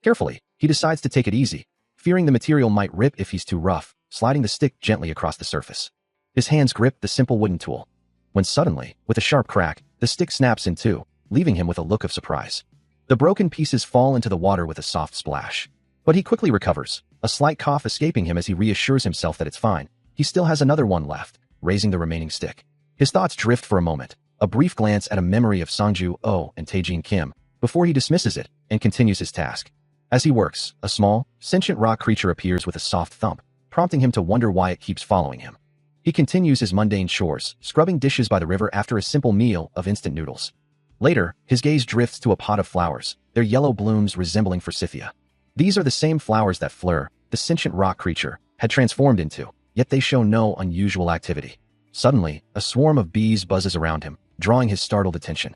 Carefully, he decides to take it easy, fearing the material might rip if he's too rough, sliding the stick gently across the surface. His hands grip the simple wooden tool, when suddenly, with a sharp crack, the stick snaps in two, leaving him with a look of surprise. The broken pieces fall into the water with a soft splash. But he quickly recovers, a slight cough escaping him as he reassures himself that it's fine. He still has another one left, raising the remaining stick. His thoughts drift for a moment, a brief glance at a memory of Songju Oh and Taejin Kim, before he dismisses it and continues his task. As he works, a small, sentient rock creature appears with a soft thump, prompting him to wonder why it keeps following him. He continues his mundane chores, scrubbing dishes by the river after a simple meal of instant noodles. Later, his gaze drifts to a pot of flowers, their yellow blooms resembling forsythia. These are the same flowers that Fleur, the sentient rock creature, had transformed into, yet they show no unusual activity. Suddenly, a swarm of bees buzzes around him, drawing his startled attention.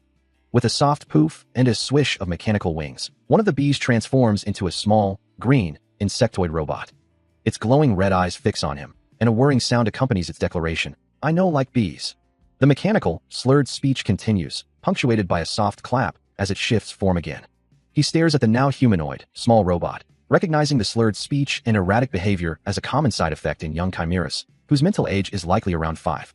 With a soft poof and a swish of mechanical wings, one of the bees transforms into a small, green, insectoid robot. Its glowing red eyes fix on him, and a whirring sound accompanies its declaration, "I know like bees." The mechanical, slurred speech continues, punctuated by a soft clap as it shifts form again. He stares at the now humanoid, small robot, recognizing the slurred speech and erratic behavior as a common side effect in young chimeras, whose mental age is likely around 5.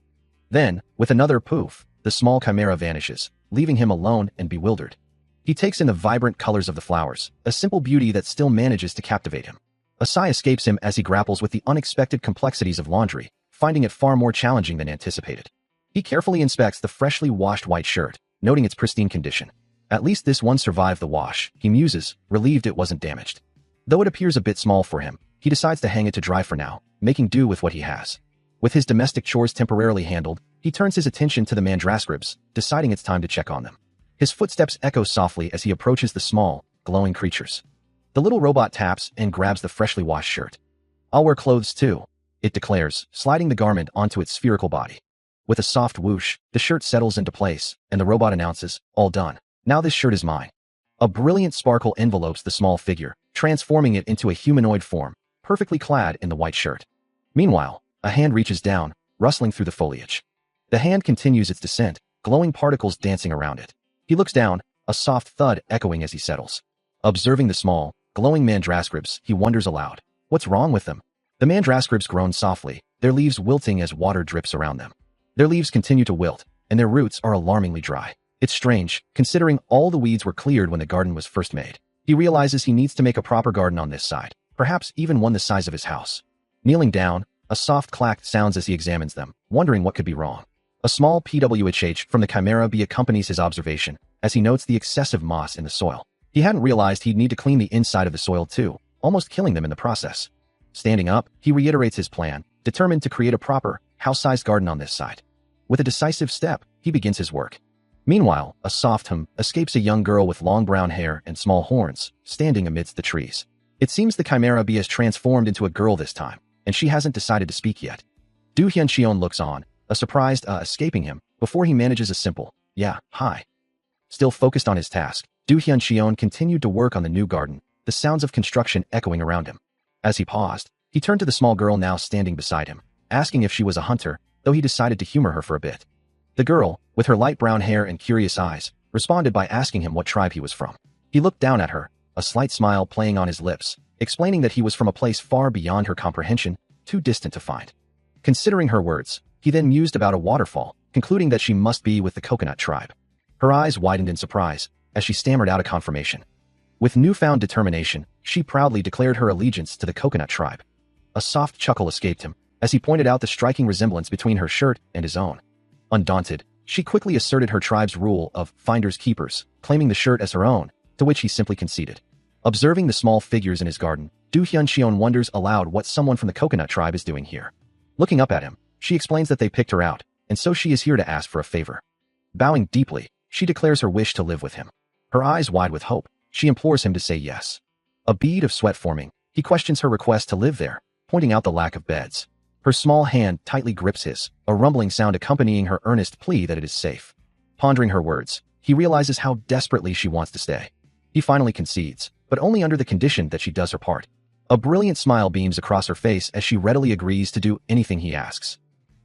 Then, with another poof, the small chimera vanishes, leaving him alone and bewildered. He takes in the vibrant colors of the flowers, a simple beauty that still manages to captivate him. A sigh escapes him as he grapples with the unexpected complexities of laundry, finding it far more challenging than anticipated. He carefully inspects the freshly washed white shirt, noting its pristine condition. At least this one survived the wash, he muses, relieved it wasn't damaged. Though it appears a bit small for him, he decides to hang it to dry for now, making do with what he has. With his domestic chores temporarily handled, he turns his attention to the mandrascribs, deciding it's time to check on them. His footsteps echo softly as he approaches the small, glowing creatures. The little robot taps and grabs the freshly washed shirt. "I'll wear clothes too," it declares, sliding the garment onto its spherical body. With a soft whoosh, the shirt settles into place, and the robot announces, "All done. Now this shirt is mine." A brilliant sparkle envelopes the small figure, transforming it into a humanoid form, perfectly clad in the white shirt. Meanwhile, a hand reaches down, rustling through the foliage. The hand continues its descent, glowing particles dancing around it. He looks down, a soft thud echoing as he settles. Observing the small, glowing mandrascribs, he wonders aloud, "What's wrong with them?" The mandrascribs groan softly, their leaves wilting as water drips around them. Their leaves continue to wilt, and their roots are alarmingly dry. It's strange, considering all the weeds were cleared when the garden was first made. He realizes he needs to make a proper garden on this side, perhaps even one the size of his house. Kneeling down, a soft clack sounds as he examines them, wondering what could be wrong. A small pwhh from the Chimera bee accompanies his observation, as he notes the excessive moss in the soil. He hadn't realized he'd need to clean the inside of the soil too, almost killing them in the process. Standing up, he reiterates his plan, determined to create a proper, house-sized garden on this side. With a decisive step, he begins his work. Meanwhile, a soft hum escapes a young girl with long brown hair and small horns, standing amidst the trees. It seems the Chimera bee has transformed into a girl this time, and she hasn't decided to speak yet. Do Hyun-cheon looks on, a surprised escaping him, before he manages a simple, "Yeah, hi." Still focused on his task, Do Hyun-cheon continued to work on the new garden, the sounds of construction echoing around him. As he paused, he turned to the small girl now standing beside him, asking if she was a hunter, though he decided to humor her for a bit. The girl, with her light brown hair and curious eyes, responded by asking him what tribe he was from. He looked down at her, a slight smile playing on his lips, explaining that he was from a place far beyond her comprehension, too distant to find. Considering her words, he then mused about a waterfall, concluding that she must be with the coconut tribe. Her eyes widened in surprise as she stammered out a confirmation. With newfound determination, she proudly declared her allegiance to the coconut tribe. A soft chuckle escaped him as he pointed out the striking resemblance between her shirt and his own. Undaunted, she quickly asserted her tribe's rule of finders keepers, claiming the shirt as her own, to which he simply conceded. Observing the small figures in his garden, Du Hyun-cheon wonders aloud what someone from the coconut tribe is doing here. Looking up at him, she explains that they picked her out, and so she is here to ask for a favor. Bowing deeply, she declares her wish to live with him. Her eyes wide with hope, she implores him to say yes. A bead of sweat forming, he questions her request to live there, pointing out the lack of beds. Her small hand tightly grips his, a rumbling sound accompanying her earnest plea that it is safe. Pondering her words, he realizes how desperately she wants to stay. He finally concedes, but only under the condition that she does her part. A brilliant smile beams across her face as she readily agrees to do anything he asks.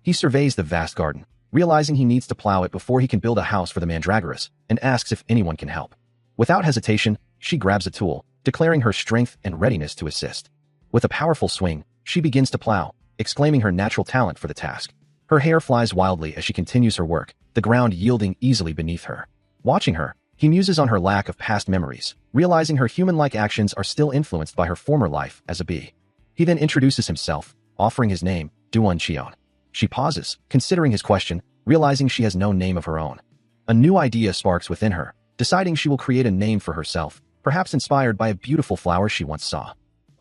He surveys the vast garden, realizing he needs to plow it before he can build a house for the mandragoras, and asks if anyone can help. Without hesitation, she grabs a tool, declaring her strength and readiness to assist. With a powerful swing, she begins to plow, exclaiming her natural talent for the task. Her hair flies wildly as she continues her work, the ground yielding easily beneath her. Watching her, he muses on her lack of past memories, realizing her human-like actions are still influenced by her former life as a bee. He then introduces himself, offering his name, Duan Cheon. She pauses, considering his question, realizing she has no name of her own. A new idea sparks within her, deciding she will create a name for herself, perhaps inspired by a beautiful flower she once saw.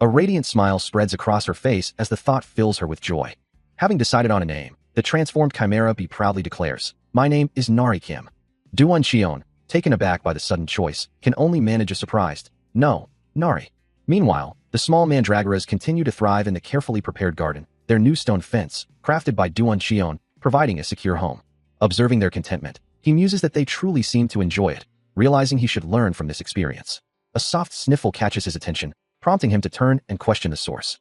A radiant smile spreads across her face as the thought fills her with joy. Having decided on a name, the transformed Chimera bee proudly declares, "My name is Nari-kim." Duan Cheon, taken aback by the sudden choice, can only manage a surprised, "No, Nari." Meanwhile, the small mandragoras continue to thrive in the carefully prepared garden, their new stone fence, crafted by Duan Cheon, providing a secure home. Observing their contentment, he muses that they truly seem to enjoy it, realizing he should learn from this experience. A soft sniffle catches his attention, prompting him to turn and question the source.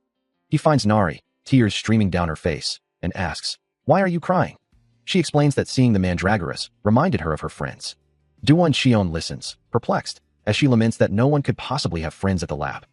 He finds Nari, tears streaming down her face, and asks, "Why are you crying?" She explains that seeing the mandragoras reminded her of her friends. Duan Cheon listens, perplexed, as she laments that no one could possibly have friends at the lab.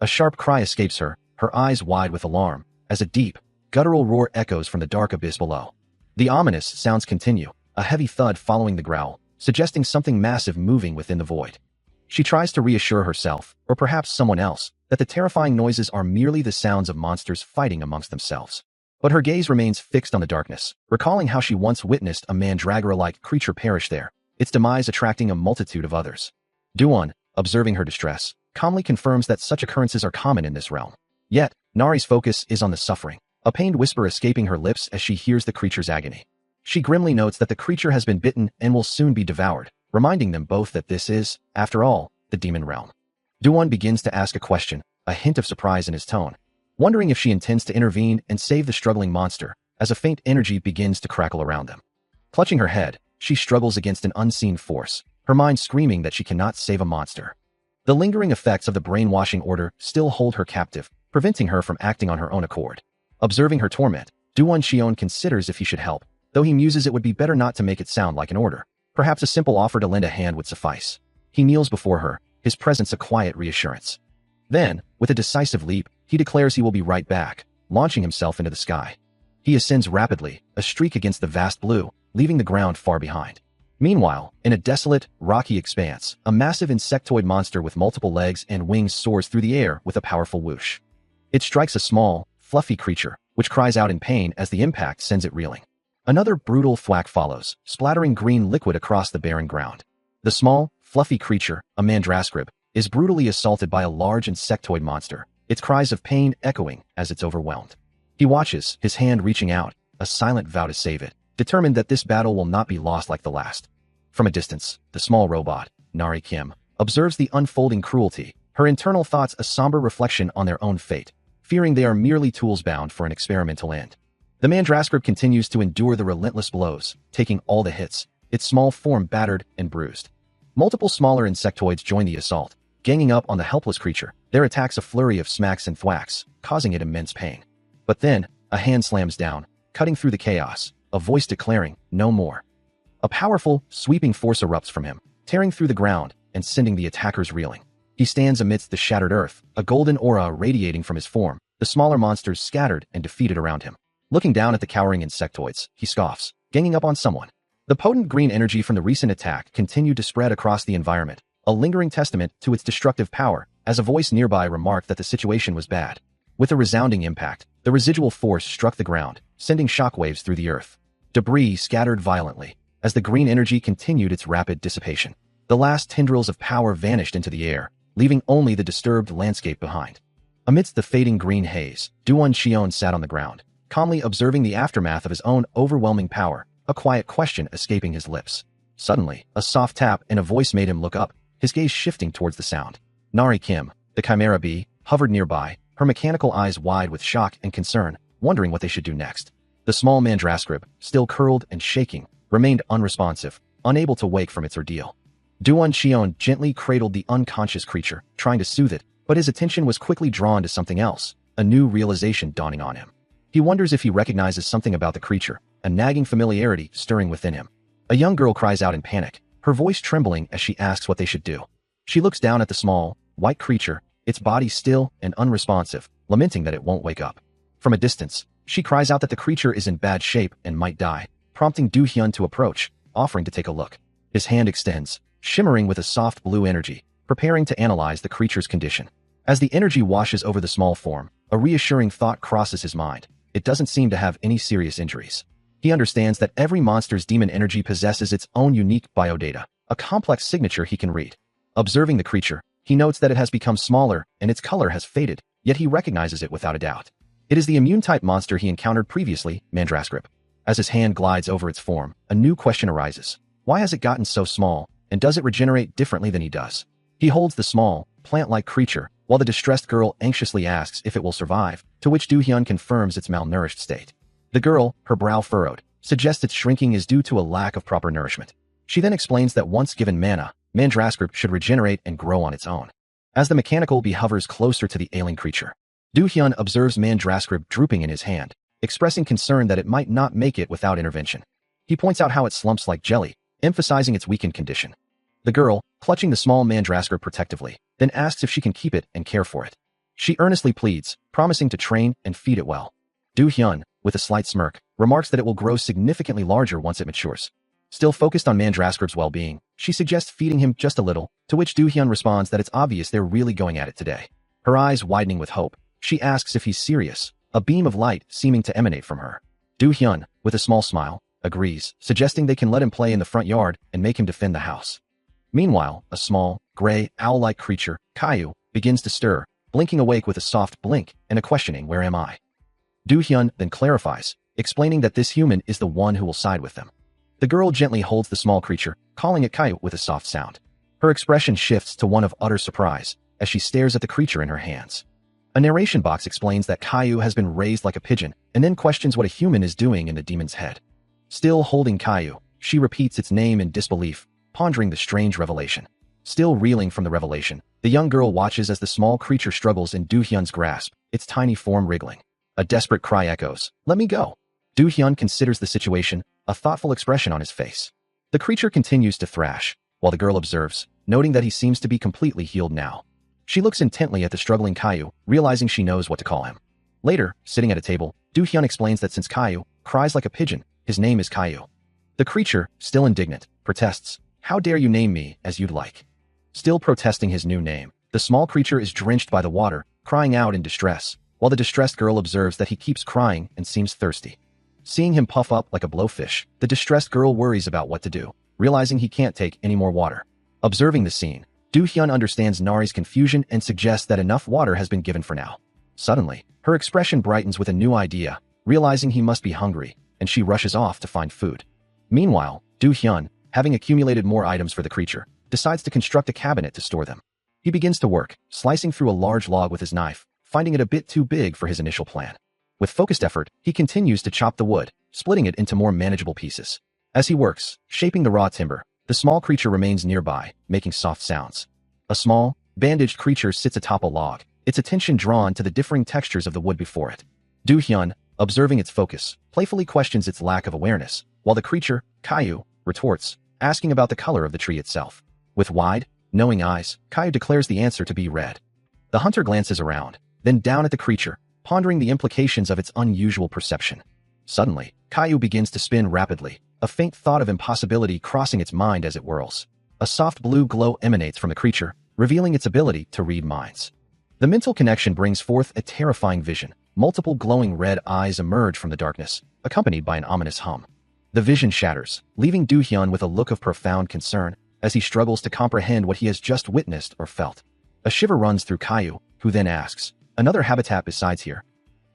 A sharp cry escapes her, her eyes wide with alarm, as a deep, guttural roar echoes from the dark abyss below. The ominous sounds continue, a heavy thud following the growl, suggesting something massive moving within the void. She tries to reassure herself, or perhaps someone else, that the terrifying noises are merely the sounds of monsters fighting amongst themselves. But her gaze remains fixed on the darkness, recalling how she once witnessed a mandragora-like creature perish there, its demise attracting a multitude of others. Duan, observing her distress, calmly confirms that such occurrences are common in this realm. Yet, Nari's focus is on the suffering, a pained whisper escaping her lips as she hears the creature's agony. She grimly notes that the creature has been bitten and will soon be devoured, reminding them both that this is, after all, the demon realm. Duan begins to ask a question, a hint of surprise in his tone, wondering if she intends to intervene and save the struggling monster, as a faint energy begins to crackle around them. Clutching her head, she struggles against an unseen force, her mind screaming that she cannot save a monster. The lingering effects of the brainwashing order still hold her captive, preventing her from acting on her own accord. Observing her torment, Duan Cheon considers if he should help, though he muses it would be better not to make it sound like an order. Perhaps a simple offer to lend a hand would suffice. He kneels before her, his presence a quiet reassurance. Then, with a decisive leap, he declares he will be right back, launching himself into the sky. He ascends rapidly, a streak against the vast blue, leaving the ground far behind. Meanwhile, in a desolate, rocky expanse, a massive insectoid monster with multiple legs and wings soars through the air with a powerful whoosh. It strikes a small, fluffy creature, which cries out in pain as the impact sends it reeling. Another brutal thwack follows, splattering green liquid across the barren ground. The small, fluffy creature, a mandrascrib, is brutally assaulted by a large insectoid monster, its cries of pain echoing as it's overwhelmed. He watches, his hand reaching out, a silent vow to save it, determined that this battle will not be lost like the last. From a distance, the small robot, Nari-kim, observes the unfolding cruelty, her internal thoughts a somber reflection on their own fate, fearing they are merely tools bound for an experimental end. The mandrascrib continues to endure the relentless blows, taking all the hits, its small form battered and bruised. Multiple smaller insectoids join the assault, ganging up on the helpless creature, their attacks a flurry of smacks and thwacks, causing it immense pain. But then, a hand slams down, cutting through the chaos, a voice declaring, "No more." A powerful, sweeping force erupts from him, tearing through the ground and sending the attackers reeling. He stands amidst the shattered earth, a golden aura radiating from his form, the smaller monsters scattered and defeated around him. Looking down at the cowering insectoids, he scoffs, ganging up on someone. The potent green energy from the recent attack continued to spread across the environment, a lingering testament to its destructive power, as a voice nearby remarked that the situation was bad. With a resounding impact, the residual force struck the ground, sending shockwaves through the earth. Debris scattered violently, as the green energy continued its rapid dissipation. The last tendrils of power vanished into the air, leaving only the disturbed landscape behind. Amidst the fading green haze, Duan Xion sat on the ground, calmly observing the aftermath of his own overwhelming power, a quiet question escaping his lips. Suddenly, a soft tap and a voice made him look up, his gaze shifting towards the sound. Nari Kim, the Chimera bee, hovered nearby, her mechanical eyes wide with shock and concern, wondering what they should do next. The small mandrascrib, still curled and shaking, remained unresponsive, unable to wake from its ordeal. Duan Xion gently cradled the unconscious creature, trying to soothe it, but his attention was quickly drawn to something else, a new realization dawning on him. He wonders if he recognizes something about the creature, a nagging familiarity stirring within him. A young girl cries out in panic, her voice trembling as she asks what they should do. She looks down at the small, white creature, its body still and unresponsive, lamenting that it won't wake up. From a distance, she cries out that the creature is in bad shape and might die, prompting Du Hyun to approach, offering to take a look. His hand extends, shimmering with a soft blue energy, preparing to analyze the creature's condition. As the energy washes over the small form, a reassuring thought crosses his mind. It doesn't seem to have any serious injuries. He understands that every monster's demon energy possesses its own unique biodata, a complex signature he can read. Observing the creature, he notes that it has become smaller and its color has faded, yet he recognizes it without a doubt. It is the immune-type monster he encountered previously, Mandrascrip. As his hand glides over its form, a new question arises. Why has it gotten so small, and does it regenerate differently than he does? He holds the small, plant-like creature, while the distressed girl anxiously asks if it will survive, to which Du Hyun confirms its malnourished state. The girl, her brow furrowed, suggests its shrinking is due to a lack of proper nourishment. She then explains that once given mana, Mandrascrip should regenerate and grow on its own. As the mechanical bee hovers closer to the ailing creature, Du Hyun observes Mandrascrip drooping in his hand, expressing concern that it might not make it without intervention. He points out how it slumps like jelly, emphasizing its weakened condition. The girl, clutching the small Mandrascrip protectively, then asks if she can keep it and care for it. She earnestly pleads, promising to train and feed it well. Du Hyun, with a slight smirk, remarks that it will grow significantly larger once it matures. Still focused on Mandrascrip's well-being, she suggests feeding him just a little, to which Du Hyun responds that it's obvious they're really going at it today. Her eyes widening with hope, she asks if he's serious, a beam of light seeming to emanate from her. Du Hyun, with a small smile, agrees, suggesting they can let him play in the front yard and make him defend the house. Meanwhile, a small, gray, owl-like creature, Caillou, begins to stir, blinking awake with a soft blink and a questioning "Where am I?" Du Hyun then clarifies, explaining that this human is the one who will side with them. The girl gently holds the small creature, calling it Caillou with a soft sound. Her expression shifts to one of utter surprise as she stares at the creature in her hands. A narration box explains that Caillou has been raised like a pigeon and then questions what a human is doing in the demon's head. Still holding Caillou, she repeats its name in disbelief, pondering the strange revelation. Still reeling from the revelation, the young girl watches as the small creature struggles in Du Hyun's grasp, its tiny form wriggling. A desperate cry echoes, "Let me go!" Du Hyun considers the situation, a thoughtful expression on his face. The creature continues to thrash, while the girl observes, noting that he seems to be completely healed now. She looks intently at the struggling Caillou, realizing she knows what to call him. Later, sitting at a table, Du Hyun explains that since Caillou cries like a pigeon, his name is Caillou. The creature, still indignant, protests, "How dare you name me as you'd like?" Still protesting his new name, the small creature is drenched by the water, crying out in distress, while the distressed girl observes that he keeps crying and seems thirsty. Seeing him puff up like a blowfish, the distressed girl worries about what to do, realizing he can't take any more water. Observing the scene, Du Hyun understands Nari's confusion and suggests that enough water has been given for now. Suddenly, her expression brightens with a new idea, realizing he must be hungry, and she rushes off to find food. Meanwhile, Du Hyun, having accumulated more items for the creature, decides to construct a cabinet to store them. He begins to work, slicing through a large log with his knife, finding it a bit too big for his initial plan. With focused effort, he continues to chop the wood, splitting it into more manageable pieces. As he works, shaping the raw timber, the small creature remains nearby, making soft sounds. A small, bandaged creature sits atop a log, its attention drawn to the differing textures of the wood before it. Du Hyun, observing its focus, playfully questions its lack of awareness, while the creature, Caillou, retorts, asking about the color of the tree itself. With wide, knowing eyes, Caillou declares the answer to be red. The hunter glances around, then down at the creature, pondering the implications of its unusual perception. Suddenly, Caillou begins to spin rapidly, a faint thought of impossibility crossing its mind as it whirls. A soft blue glow emanates from the creature, revealing its ability to read minds. The mental connection brings forth a terrifying vision. Multiple glowing red eyes emerge from the darkness, accompanied by an ominous hum. The vision shatters, leaving Do-hyun with a look of profound concern as he struggles to comprehend what he has just witnessed or felt. A shiver runs through Caillou, who then asks, "Another habitat besides here?"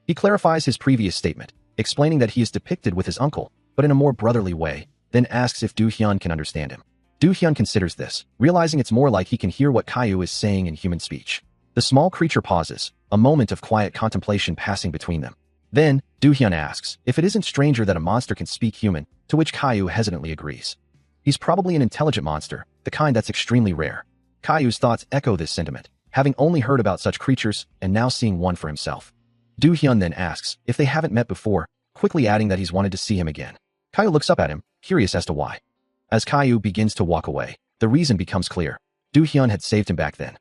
He clarifies his previous statement, explaining that he is depicted with his uncle, but in a more brotherly way, then asks if Do-hyun can understand him. Do-hyun considers this, realizing it's more like he can hear what Caillou is saying in human speech. The small creature pauses, a moment of quiet contemplation passing between them. Then, Do-hyun asks if it isn't stranger that a monster can speak human, to which Caillou hesitantly agrees. He's probably an intelligent monster, the kind that's extremely rare. Caillou's thoughts echo this sentiment, having only heard about such creatures and now seeing one for himself. Do-hyun then asks if they haven't met before, quickly adding that he's wanted to see him again. Caillou looks up at him, curious as to why. As Caillou begins to walk away, the reason becomes clear. Do-hyun had saved him back then.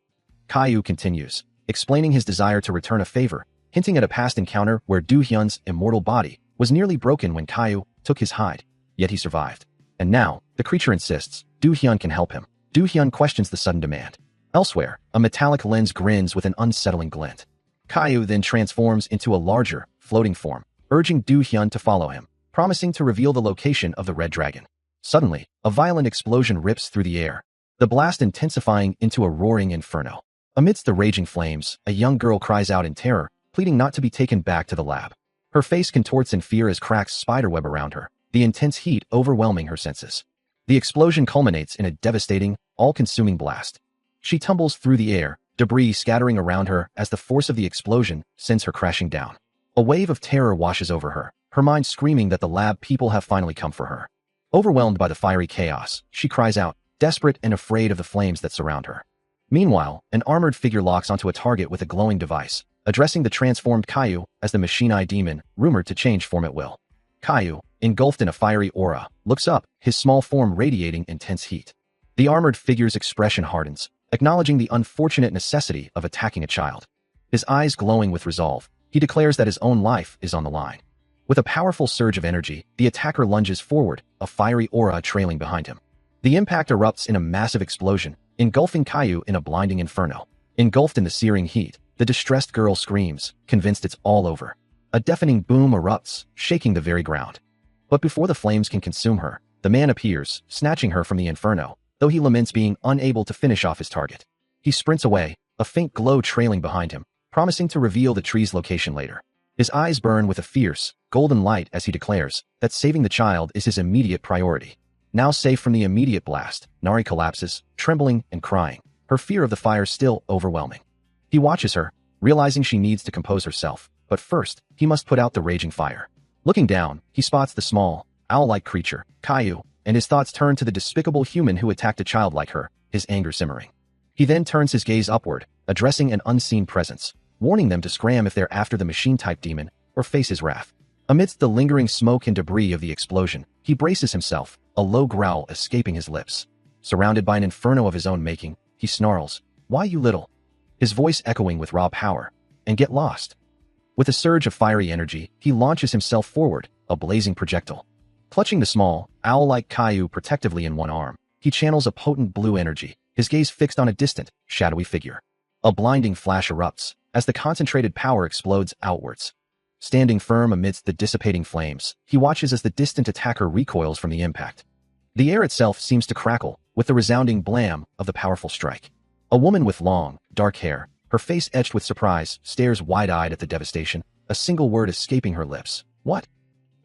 Caillou continues, explaining his desire to return a favor, hinting at a past encounter where Do-hyun's immortal body was nearly broken when Caillou took his hide, yet he survived. And now, the creature insists Do-hyun can help him. Do-hyun questions the sudden demand. Elsewhere, a metallic lens grins with an unsettling glint. Caillou then transforms into a larger, floating form, urging Do-hyun to follow him, promising to reveal the location of the red dragon. Suddenly, a violent explosion rips through the air, the blast intensifying into a roaring inferno. Amidst the raging flames, a young girl cries out in terror, pleading not to be taken back to the lab. Her face contorts in fear as cracks spiderweb around her, the intense heat overwhelming her senses. The explosion culminates in a devastating, all-consuming blast. She tumbles through the air, debris scattering around her as the force of the explosion sends her crashing down. A wave of terror washes over her, her mind screaming that the lab people have finally come for her. Overwhelmed by the fiery chaos, she cries out, desperate and afraid of the flames that surround her. Meanwhile, an armored figure locks onto a target with a glowing device, addressing the transformed Caillou as the machine-eye demon, rumored to change form at will. Caillou, engulfed in a fiery aura, looks up, his small form radiating intense heat. The armored figure's expression hardens, acknowledging the unfortunate necessity of attacking a child. His eyes glowing with resolve, he declares that his own life is on the line. With a powerful surge of energy, the attacker lunges forward, a fiery aura trailing behind him. The impact erupts in a massive explosion, engulfing Caillou in a blinding inferno. Engulfed in the searing heat, the distressed girl screams, convinced it's all over. A deafening boom erupts, shaking the very ground. But before the flames can consume her, the man appears, snatching her from the inferno, though he laments being unable to finish off his target. He sprints away, a faint glow trailing behind him, promising to reveal the tree's location later. His eyes burn with a fierce, golden light as he declares that saving the child is his immediate priority. Now safe from the immediate blast, Nari collapses, trembling and crying, her fear of the fire still overwhelming. He watches her, realizing she needs to compose herself, but first, he must put out the raging fire. Looking down, he spots the small, owl-like creature, Caillou, and his thoughts turn to the despicable human who attacked a child like her, his anger simmering. He then turns his gaze upward, addressing an unseen presence, warning them to scram if they're after the machine-type demon, or face his wrath. Amidst the lingering smoke and debris of the explosion, he braces himself, a low growl escaping his lips. Surrounded by an inferno of his own making, he snarls, "Why you little?" His voice echoing with raw power. "And get lost." With a surge of fiery energy, he launches himself forward, a blazing projectile. Clutching the small, owl-like Caillou protectively in one arm, he channels a potent blue energy, his gaze fixed on a distant, shadowy figure. A blinding flash erupts, as the concentrated power explodes outwards. Standing firm amidst the dissipating flames, he watches as the distant attacker recoils from the impact. The air itself seems to crackle, with the resounding blam of the powerful strike. A woman with long, dark hair, her face etched with surprise, stares wide-eyed at the devastation, a single word escaping her lips. "What?"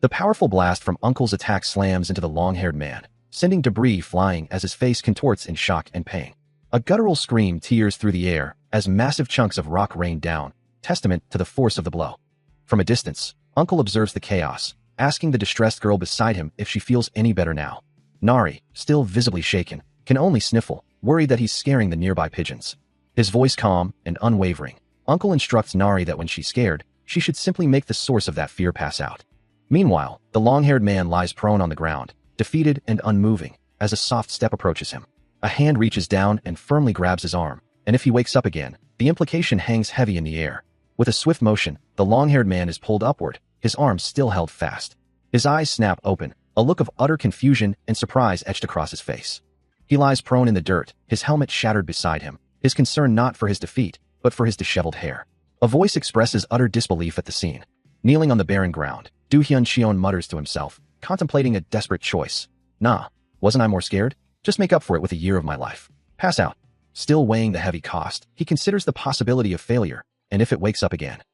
The powerful blast from Uncle's attack slams into the long-haired man, sending debris flying as his face contorts in shock and pain. A guttural scream tears through the air as massive chunks of rock rain down, testament to the force of the blow. From a distance, Uncle observes the chaos, asking the distressed girl beside him if she feels any better now. Nari, still visibly shaken, can only sniffle, worried that he's scaring the nearby pigeons. His voice calm and unwavering, Uncle instructs Nari that when she's scared, she should simply make the source of that fear pass out. Meanwhile, the long-haired man lies prone on the ground, defeated and unmoving, as a soft step approaches him. A hand reaches down and firmly grabs his arm, and if he wakes up again, the implication hangs heavy in the air. With a swift motion, the long-haired man is pulled upward, his arms still held fast. His eyes snap open, a look of utter confusion and surprise etched across his face. He lies prone in the dirt, his helmet shattered beside him, his concern not for his defeat, but for his disheveled hair. A voice expresses utter disbelief at the scene. Kneeling on the barren ground, Do-hyun mutters to himself, contemplating a desperate choice. Nah, wasn't I more scared? Just make up for it with a year of my life. Pass out. Still weighing the heavy cost, he considers the possibility of failure, and if it wakes up again.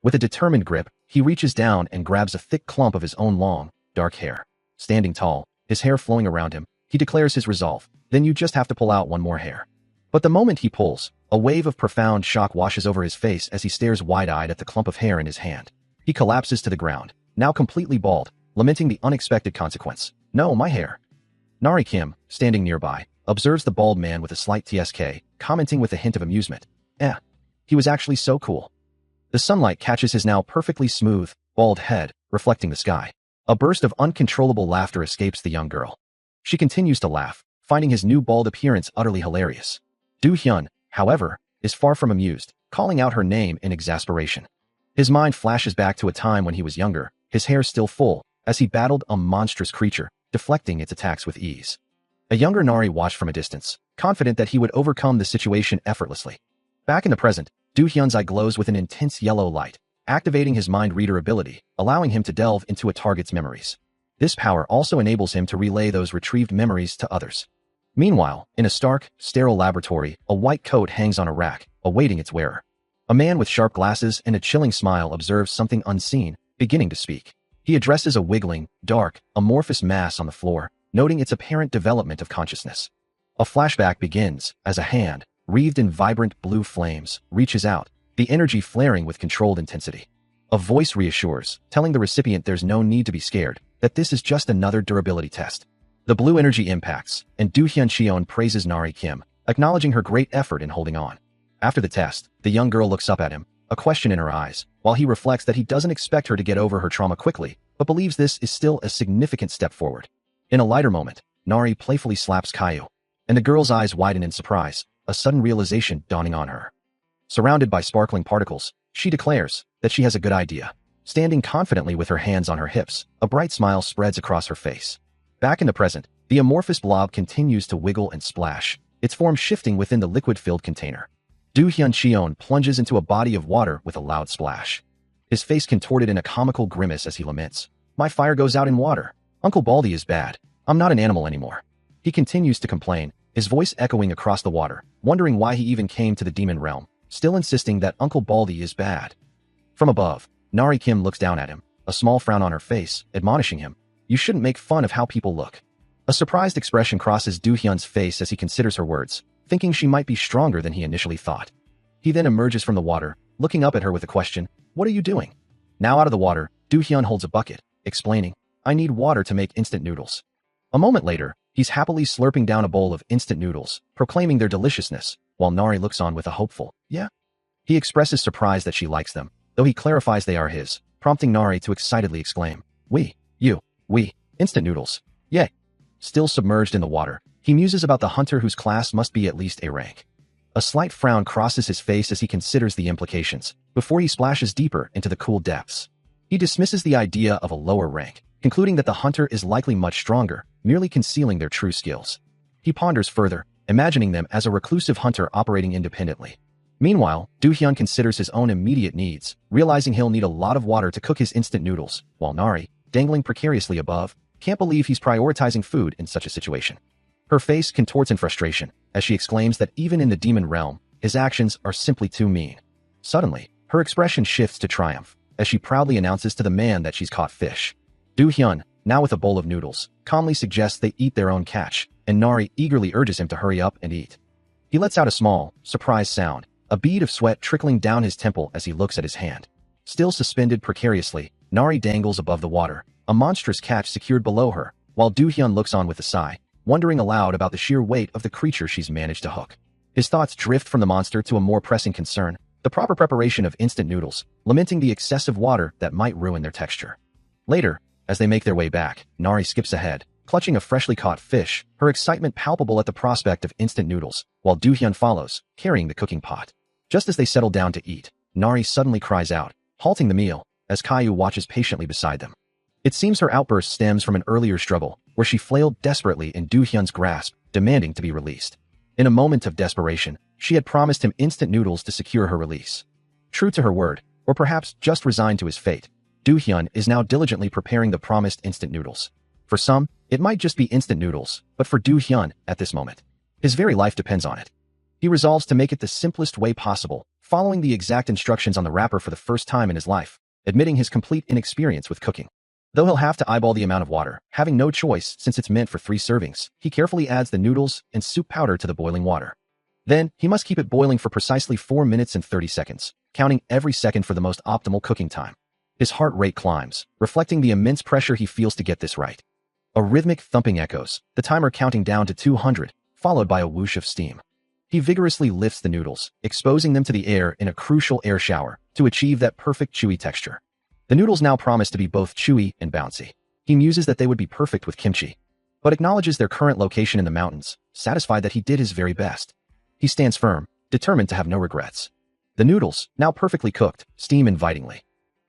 With a determined grip, he reaches down and grabs a thick clump of his own long, dark hair. Standing tall, his hair flowing around him, he declares his resolve. Then you just have to pull out one more hair. But the moment he pulls, a wave of profound shock washes over his face as he stares wide-eyed at the clump of hair in his hand. He collapses to the ground, now completely bald, lamenting the unexpected consequence. No, my hair. Nari Kim, standing nearby, observes the bald man with a slight TSK, commenting with a hint of amusement. He was actually so cool. The sunlight catches his now perfectly smooth, bald head, reflecting the sky. A burst of uncontrollable laughter escapes the young girl. She continues to laugh, finding his new bald appearance utterly hilarious. Do-hyun, however, is far from amused, calling out her name in exasperation. His mind flashes back to a time when he was younger, his hair still full, as he battled a monstrous creature, deflecting its attacks with ease. A younger Nari watched from a distance, confident that he would overcome the situation effortlessly. Back in the present, Do-hyun's eye glows with an intense yellow light, activating his mind reader ability, allowing him to delve into a target's memories. This power also enables him to relay those retrieved memories to others. Meanwhile, in a stark, sterile laboratory, a white coat hangs on a rack, awaiting its wearer. A man with sharp glasses and a chilling smile observes something unseen, beginning to speak. He addresses a wiggling, dark, amorphous mass on the floor, noting its apparent development of consciousness. A flashback begins as a hand, wreathed in vibrant blue flames, reaches out, the energy flaring with controlled intensity. A voice reassures, telling the recipient there's no need to be scared, that this is just another durability test. The blue energy impacts, and Do-hyun praises Nari Kim, acknowledging her great effort in holding on. After the test, the young girl looks up at him, a question in her eyes, while he reflects that he doesn't expect her to get over her trauma quickly, but believes this is still a significant step forward. In a lighter moment, Nari playfully slaps Caillou, and the girl's eyes widen in surprise, a sudden realization dawning on her. Surrounded by sparkling particles, she declares that she has a good idea. Standing confidently with her hands on her hips, a bright smile spreads across her face. Back in the present, the amorphous blob continues to wiggle and splash, its form shifting within the liquid-filled container. Do-hyun plunges into a body of water with a loud splash. His face contorted in a comical grimace as he laments. My fire goes out in water. Uncle Baldy is bad. I'm not an animal anymore. He continues to complain, his voice echoing across the water, wondering why he even came to the demon realm, still insisting that Uncle Baldy is bad. From above, Nari Kim looks down at him, a small frown on her face, admonishing him. You shouldn't make fun of how people look. A surprised expression crosses Do-hyun's face as he considers her words, thinking she might be stronger than he initially thought. He then emerges from the water, looking up at her with a question, what are you doing? Now out of the water, Do-hyun holds a bucket, explaining, I need water to make instant noodles. A moment later, he's happily slurping down a bowl of instant noodles, proclaiming their deliciousness, while Nari looks on with a hopeful, yeah? He expresses surprise that she likes them, though he clarifies they are his, prompting Nari to excitedly exclaim, we, instant noodles, yay. Still submerged in the water, he muses about the hunter whose class must be at least A rank. A slight frown crosses his face as he considers the implications, before he splashes deeper into the cool depths. He dismisses the idea of a lower rank, concluding that the hunter is likely much stronger, merely concealing their true skills. He ponders further, imagining them as a reclusive hunter operating independently. Meanwhile, Do-hyun considers his own immediate needs, realizing he'll need a lot of water to cook his instant noodles, while Nari, dangling precariously above, can't believe he's prioritizing food in such a situation. Her face contorts in frustration, as she exclaims that even in the demon realm, his actions are simply too mean. Suddenly, her expression shifts to triumph, as she proudly announces to the man that she's caught fish. Do-hyun, now with a bowl of noodles, calmly suggests they eat their own catch, and Nari eagerly urges him to hurry up and eat. He lets out a small, surprised sound, a bead of sweat trickling down his temple as he looks at his hand. Still suspended precariously, Nari dangles above the water, a monstrous catch secured below her, while Do-hyun looks on with a sigh, wondering aloud about the sheer weight of the creature she's managed to hook. His thoughts drift from the monster to a more pressing concern, the proper preparation of instant noodles, lamenting the excessive water that might ruin their texture. Later, as they make their way back, Nari skips ahead, clutching a freshly caught fish, her excitement palpable at the prospect of instant noodles, while Do-hyun follows, carrying the cooking pot. Just as they settle down to eat, Nari suddenly cries out, halting the meal, as Caillou watches patiently beside them. It seems her outburst stems from an earlier struggle, where she flailed desperately in Do-hyun's grasp, demanding to be released. In a moment of desperation, she had promised him instant noodles to secure her release. True to her word, or perhaps just resigned to his fate, Do-hyun is now diligently preparing the promised instant noodles. For some, it might just be instant noodles, but for Do-hyun, at this moment, his very life depends on it. He resolves to make it the simplest way possible, following the exact instructions on the wrapper for the first time in his life, admitting his complete inexperience with cooking. Though he'll have to eyeball the amount of water, having no choice since it's meant for 3 servings, he carefully adds the noodles and soup powder to the boiling water. Then, he must keep it boiling for precisely 4 minutes and 30 seconds, counting every second for the most optimal cooking time. His heart rate climbs, reflecting the immense pressure he feels to get this right. A rhythmic thumping echoes, the timer counting down to 200, followed by a whoosh of steam. He vigorously lifts the noodles, exposing them to the air in a crucial air shower, to achieve that perfect chewy texture. The noodles now promise to be both chewy and bouncy. He muses that they would be perfect with kimchi, but acknowledges their current location in the mountains, satisfied that he did his very best. He stands firm, determined to have no regrets. The noodles, now perfectly cooked, steam invitingly.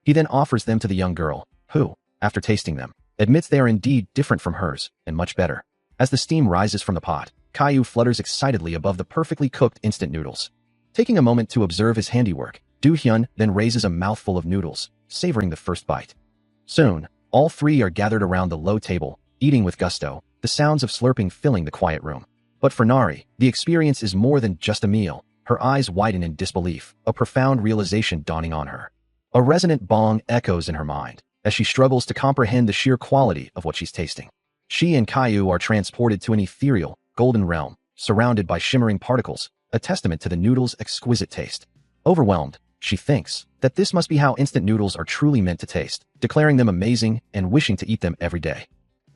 He then offers them to the young girl, who, after tasting them, admits they are indeed different from hers, and much better. As the steam rises from the pot, Caillou flutters excitedly above the perfectly cooked instant noodles. Taking a moment to observe his handiwork, Do-hyun then raises a mouthful of noodles, savoring the first bite. Soon, all 3 are gathered around the low table, eating with gusto, the sounds of slurping filling the quiet room. But for Nari, the experience is more than just a meal. Her eyes widen in disbelief, a profound realization dawning on her. A resonant bong echoes in her mind, as she struggles to comprehend the sheer quality of what she's tasting. She and Caillou are transported to an ethereal, golden realm, surrounded by shimmering particles, a testament to the noodles' exquisite taste. Overwhelmed, she thinks that this must be how instant noodles are truly meant to taste, declaring them amazing and wishing to eat them every day.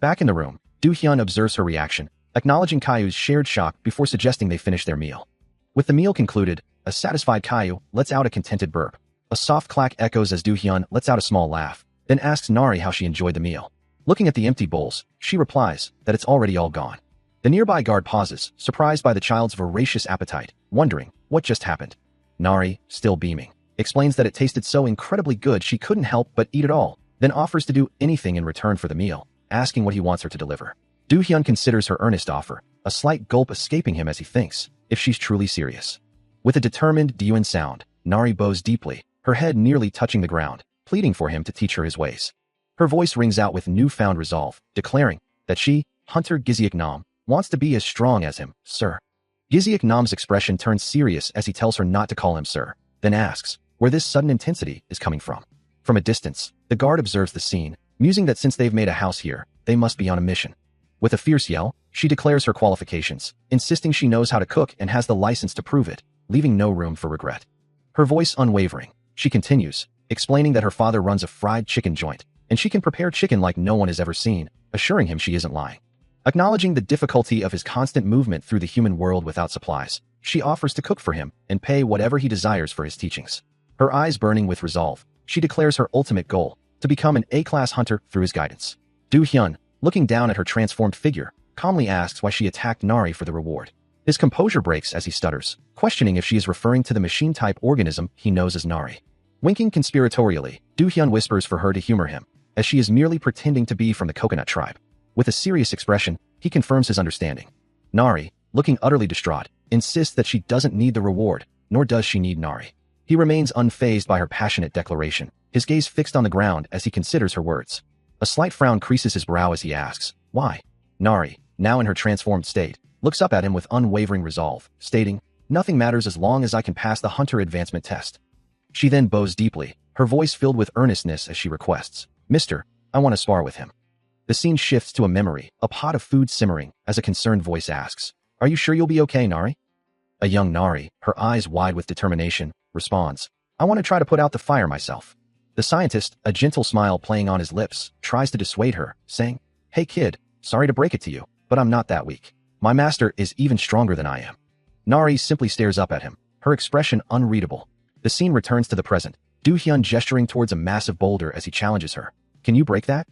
Back in the room, Do-hyun observes her reaction, acknowledging Caillou's shared shock before suggesting they finish their meal. With the meal concluded, a satisfied Caillou lets out a contented burp. A soft clack echoes as Do-hyun lets out a small laugh, then asks Nari how she enjoyed the meal. Looking at the empty bowls, she replies that it's already all gone. The nearby guard pauses, surprised by the child's voracious appetite, wondering what just happened. Nari, still beaming, explains that it tasted so incredibly good she couldn't help but eat it all, then offers to do anything in return for the meal, asking what he wants her to deliver. Do-hyun considers her earnest offer, a slight gulp escaping him as he thinks if she's truly serious. With a determined "do-yun" sound, Nari bows deeply, her head nearly touching the ground, pleading for him to teach her his ways. Her voice rings out with newfound resolve, declaring that she, Hunter Giziak Nam, wants to be as strong as him, sir. Giziak Nam's expression turns serious as he tells her not to call him sir, then asks where this sudden intensity is coming from. From a distance, the guard observes the scene, musing that since they've made a house here, they must be on a mission. With a fierce yell, she declares her qualifications, insisting she knows how to cook and has the license to prove it, leaving no room for regret. Her voice unwavering, she continues, explaining that her father runs a fried chicken joint, and she can prepare chicken like no one has ever seen, assuring him she isn't lying. Acknowledging the difficulty of his constant movement through the human world without supplies, she offers to cook for him and pay whatever he desires for his teachings. Her eyes burning with resolve, she declares her ultimate goal, to become an A-class hunter through his guidance. Do-hyun, looking down at her transformed figure, calmly asks why she attacked Nari for the reward. His composure breaks as he stutters, questioning if she is referring to the machine-type organism he knows as Nari. Winking conspiratorially, Do-hyun whispers for her to humor him, as she is merely pretending to be from the coconut tribe. With a serious expression, he confirms his understanding. Nari, looking utterly distraught, insists that she doesn't need the reward, nor does she need Nari. He remains unfazed by her passionate declaration, his gaze fixed on the ground as he considers her words. A slight frown creases his brow as he asks, why? Nari, now in her transformed state, looks up at him with unwavering resolve, stating, nothing matters as long as I can pass the hunter advancement test. She then bows deeply, her voice filled with earnestness as she requests, Mister, I want to spar with him. The scene shifts to a memory, a pot of food simmering, as a concerned voice asks, are you sure you'll be okay, Nari? A young Nari, her eyes wide with determination, responds, I want to try to put out the fire myself. The scientist, a gentle smile playing on his lips, tries to dissuade her, saying, hey kid, sorry to break it to you, but I'm not that weak. My master is even stronger than I am. Nari simply stares up at him, her expression unreadable. The scene returns to the present, Do-hyun gesturing towards a massive boulder as he challenges her. Can you break that?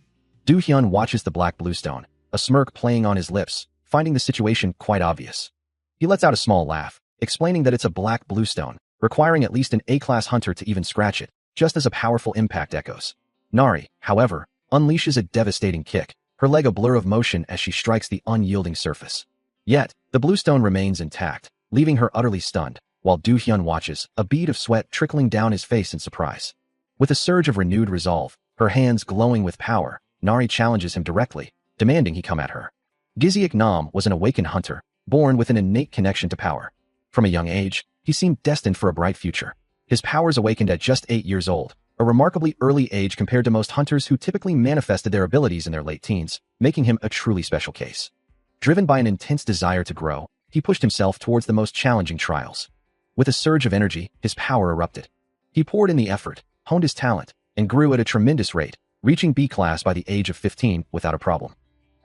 Do-hyun watches the black bluestone, a smirk playing on his lips, finding the situation quite obvious. He lets out a small laugh, explaining that it's a black bluestone, requiring at least an A-class hunter to even scratch it, just as a powerful impact echoes. Nari, however, unleashes a devastating kick, her leg a blur of motion as she strikes the unyielding surface. Yet, the bluestone remains intact, leaving her utterly stunned, while Do-hyun watches, a bead of sweat trickling down his face in surprise. With a surge of renewed resolve, her hands glowing with power, Nari challenges him directly, demanding he come at her. Giziak Nam was an awakened hunter, born with an innate connection to power. From a young age, he seemed destined for a bright future. His powers awakened at just 8 years old, a remarkably early age compared to most hunters who typically manifested their abilities in their late teens, making him a truly special case. Driven by an intense desire to grow, he pushed himself towards the most challenging trials. With a surge of energy, his power erupted. He poured in the effort, honed his talent, and grew at a tremendous rate, reaching B class by the age of 15 without a problem.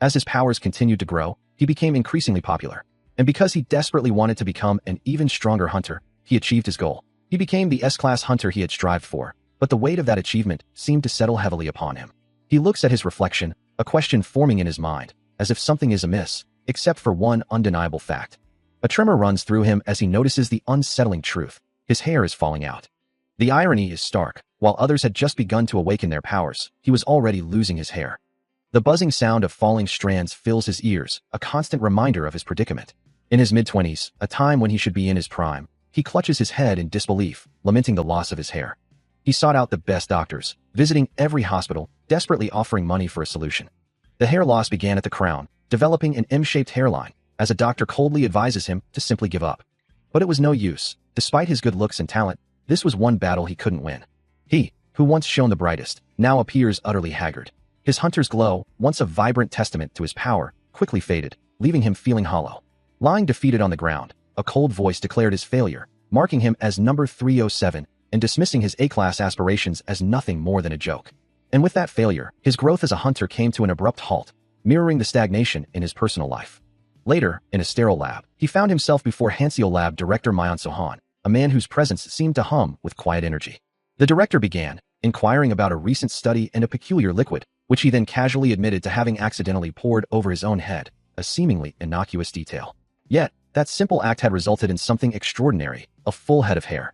As his powers continued to grow, he became increasingly popular. And because he desperately wanted to become an even stronger hunter, he achieved his goal. He became the S-class hunter he had strived for, but the weight of that achievement seemed to settle heavily upon him. He looks at his reflection, a question forming in his mind, as if something is amiss, except for one undeniable fact. A tremor runs through him as he notices the unsettling truth. His hair is falling out. The irony is stark. While others had just begun to awaken their powers, he was already losing his hair. The buzzing sound of falling strands fills his ears, a constant reminder of his predicament. In his mid-20s, a time when he should be in his prime, he clutches his head in disbelief, lamenting the loss of his hair. He sought out the best doctors, visiting every hospital, desperately offering money for a solution. The hair loss began at the crown, developing an M-shaped hairline, as a doctor coldly advises him to simply give up. But it was no use. Despite his good looks and talent, this was one battle he couldn't win. He, who once shone the brightest, now appears utterly haggard. His hunter's glow, once a vibrant testament to his power, quickly faded, leaving him feeling hollow. Lying defeated on the ground, a cold voice declared his failure, marking him as number 307 and dismissing his A-class aspirations as nothing more than a joke. And with that failure, his growth as a hunter came to an abrupt halt, mirroring the stagnation in his personal life. Later, in a sterile lab, he found himself before Hanseo Lab director Myon Sohan, a man whose presence seemed to hum with quiet energy. The director began, inquiring about a recent study and a peculiar liquid, which he then casually admitted to having accidentally poured over his own head, a seemingly innocuous detail. Yet, that simple act had resulted in something extraordinary, a full head of hair.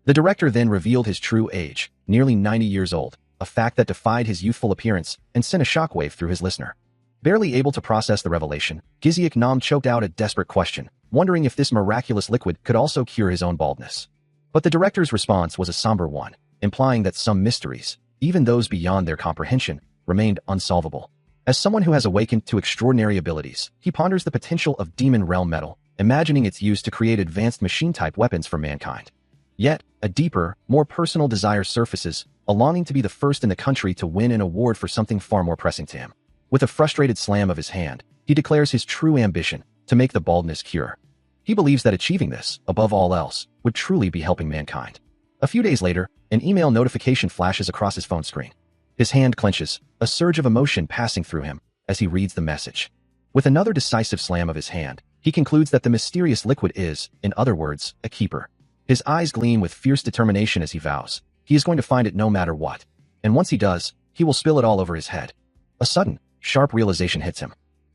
The director then revealed his true age, nearly 90 years old, a fact that defied his youthful appearance and sent a shockwave through his listener. Barely able to process the revelation, Giziak Nam choked out a desperate question, wondering if this miraculous liquid could also cure his own baldness. But the director's response was a somber one, implying that some mysteries, even those beyond their comprehension, remained unsolvable. As someone who has awakened to extraordinary abilities, he ponders the potential of demon realm metal, imagining its use to create advanced machine-type weapons for mankind. Yet, a deeper, more personal desire surfaces, a longing to be the first in the country to win an award for something far more pressing to him. With a frustrated slam of his hand, he declares his true ambition, to make the baldness cure. He believes that achieving this, above all else, would truly be helping mankind. A few days later, an email notification flashes across his phone screen. His hand clenches, a surge of emotion passing through him, as he reads the message. With another decisive slam of his hand, he concludes that the mysterious liquid is, in other words, a keeper. His eyes gleam with fierce determination as he vows, he is going to find it no matter what. And once he does, he will spill it all over his head. A sudden, sharp realization hits him.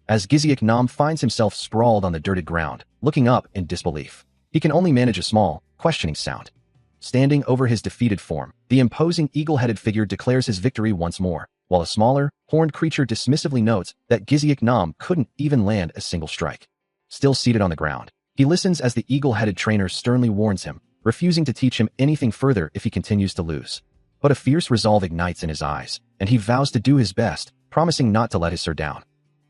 As Giziak Nam finds himself sprawled on the dirted ground, looking up in disbelief, he can only manage a small, questioning sound. Standing over his defeated form, the imposing eagle-headed figure declares his victory once more, while a smaller, horned creature dismissively notes that Giziak Nam couldn't even land a single strike. Still seated on the ground, he listens as the eagle-headed trainer sternly warns him, refusing to teach him anything further if he continues to lose. But a fierce resolve ignites in his eyes, and he vows to do his best, promising not to let his sir down.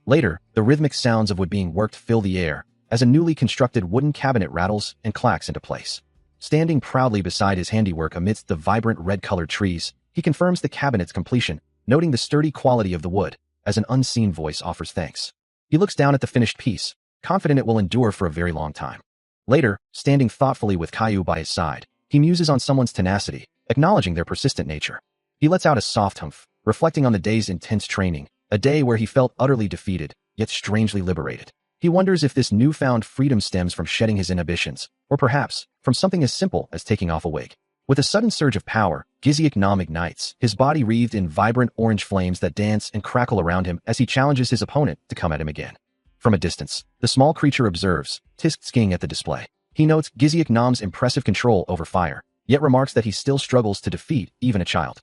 Later, the rhythmic sounds of wood being worked fill the air, as a newly constructed wooden cabinet rattles and clacks into place. Standing proudly beside his handiwork amidst the vibrant red-colored trees, he confirms the cabinet's completion, noting the sturdy quality of the wood, as an unseen voice offers thanks. He looks down at the finished piece, confident it will endure for a very long time. Later, standing thoughtfully with Caillou by his side, he muses on someone's tenacity, acknowledging their persistent nature. He lets out a soft humph, reflecting on the day's intense training, a day where he felt utterly defeated, yet strangely liberated. He wonders if this newfound freedom stems from shedding his inhibitions, or perhaps, from something as simple as taking off a wig. With a sudden surge of power, Giziak Nam ignites, his body wreathed in vibrant orange flames that dance and crackle around him as he challenges his opponent to come at him again. From a distance, the small creature observes, skiing at the display. He notes Giziak Nam's impressive control over fire, yet remarks that he still struggles to defeat even a child.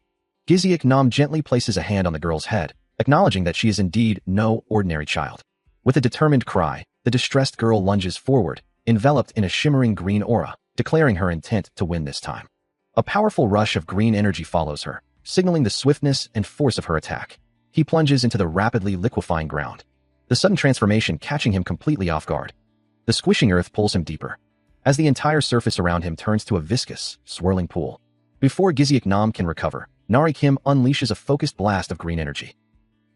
Giziak Nam gently places a hand on the girl's head, acknowledging that she is indeed no ordinary child. With a determined cry, the distressed girl lunges forward, enveloped in a shimmering green aura, declaring her intent to win this time. A powerful rush of green energy follows her, signaling the swiftness and force of her attack. He plunges into the rapidly liquefying ground, the sudden transformation catching him completely off guard. The squishing earth pulls him deeper, as the entire surface around him turns to a viscous, swirling pool. Before Giziak Nam can recover, Nari Kim unleashes a focused blast of green energy.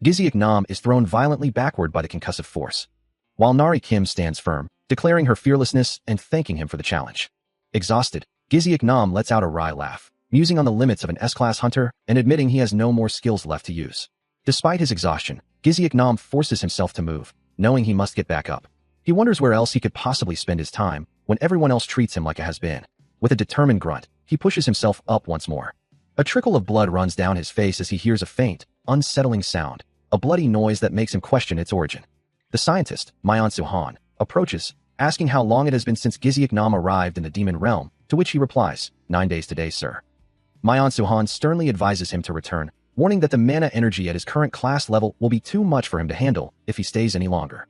Giziak Nam is thrown violently backward by the concussive force, while Nari Kim stands firm, declaring her fearlessness and thanking him for the challenge. Exhausted, Giziak Nam lets out a wry laugh, musing on the limits of an S-class hunter and admitting he has no more skills left to use. Despite his exhaustion, Giziak Nam forces himself to move, knowing he must get back up. He wonders where else he could possibly spend his time when everyone else treats him like a has-been. With a determined grunt, he pushes himself up once more. A trickle of blood runs down his face as he hears a faint, unsettling sound, a bloody noise that makes him question its origin. The scientist, Mayan Suhan, approaches, asking how long it has been since Giziak Nam arrived in the demon realm, to which he replies, 9 days today, sir. Mayan Suhan sternly advises him to return, warning that the mana energy at his current class level will be too much for him to handle if he stays any longer.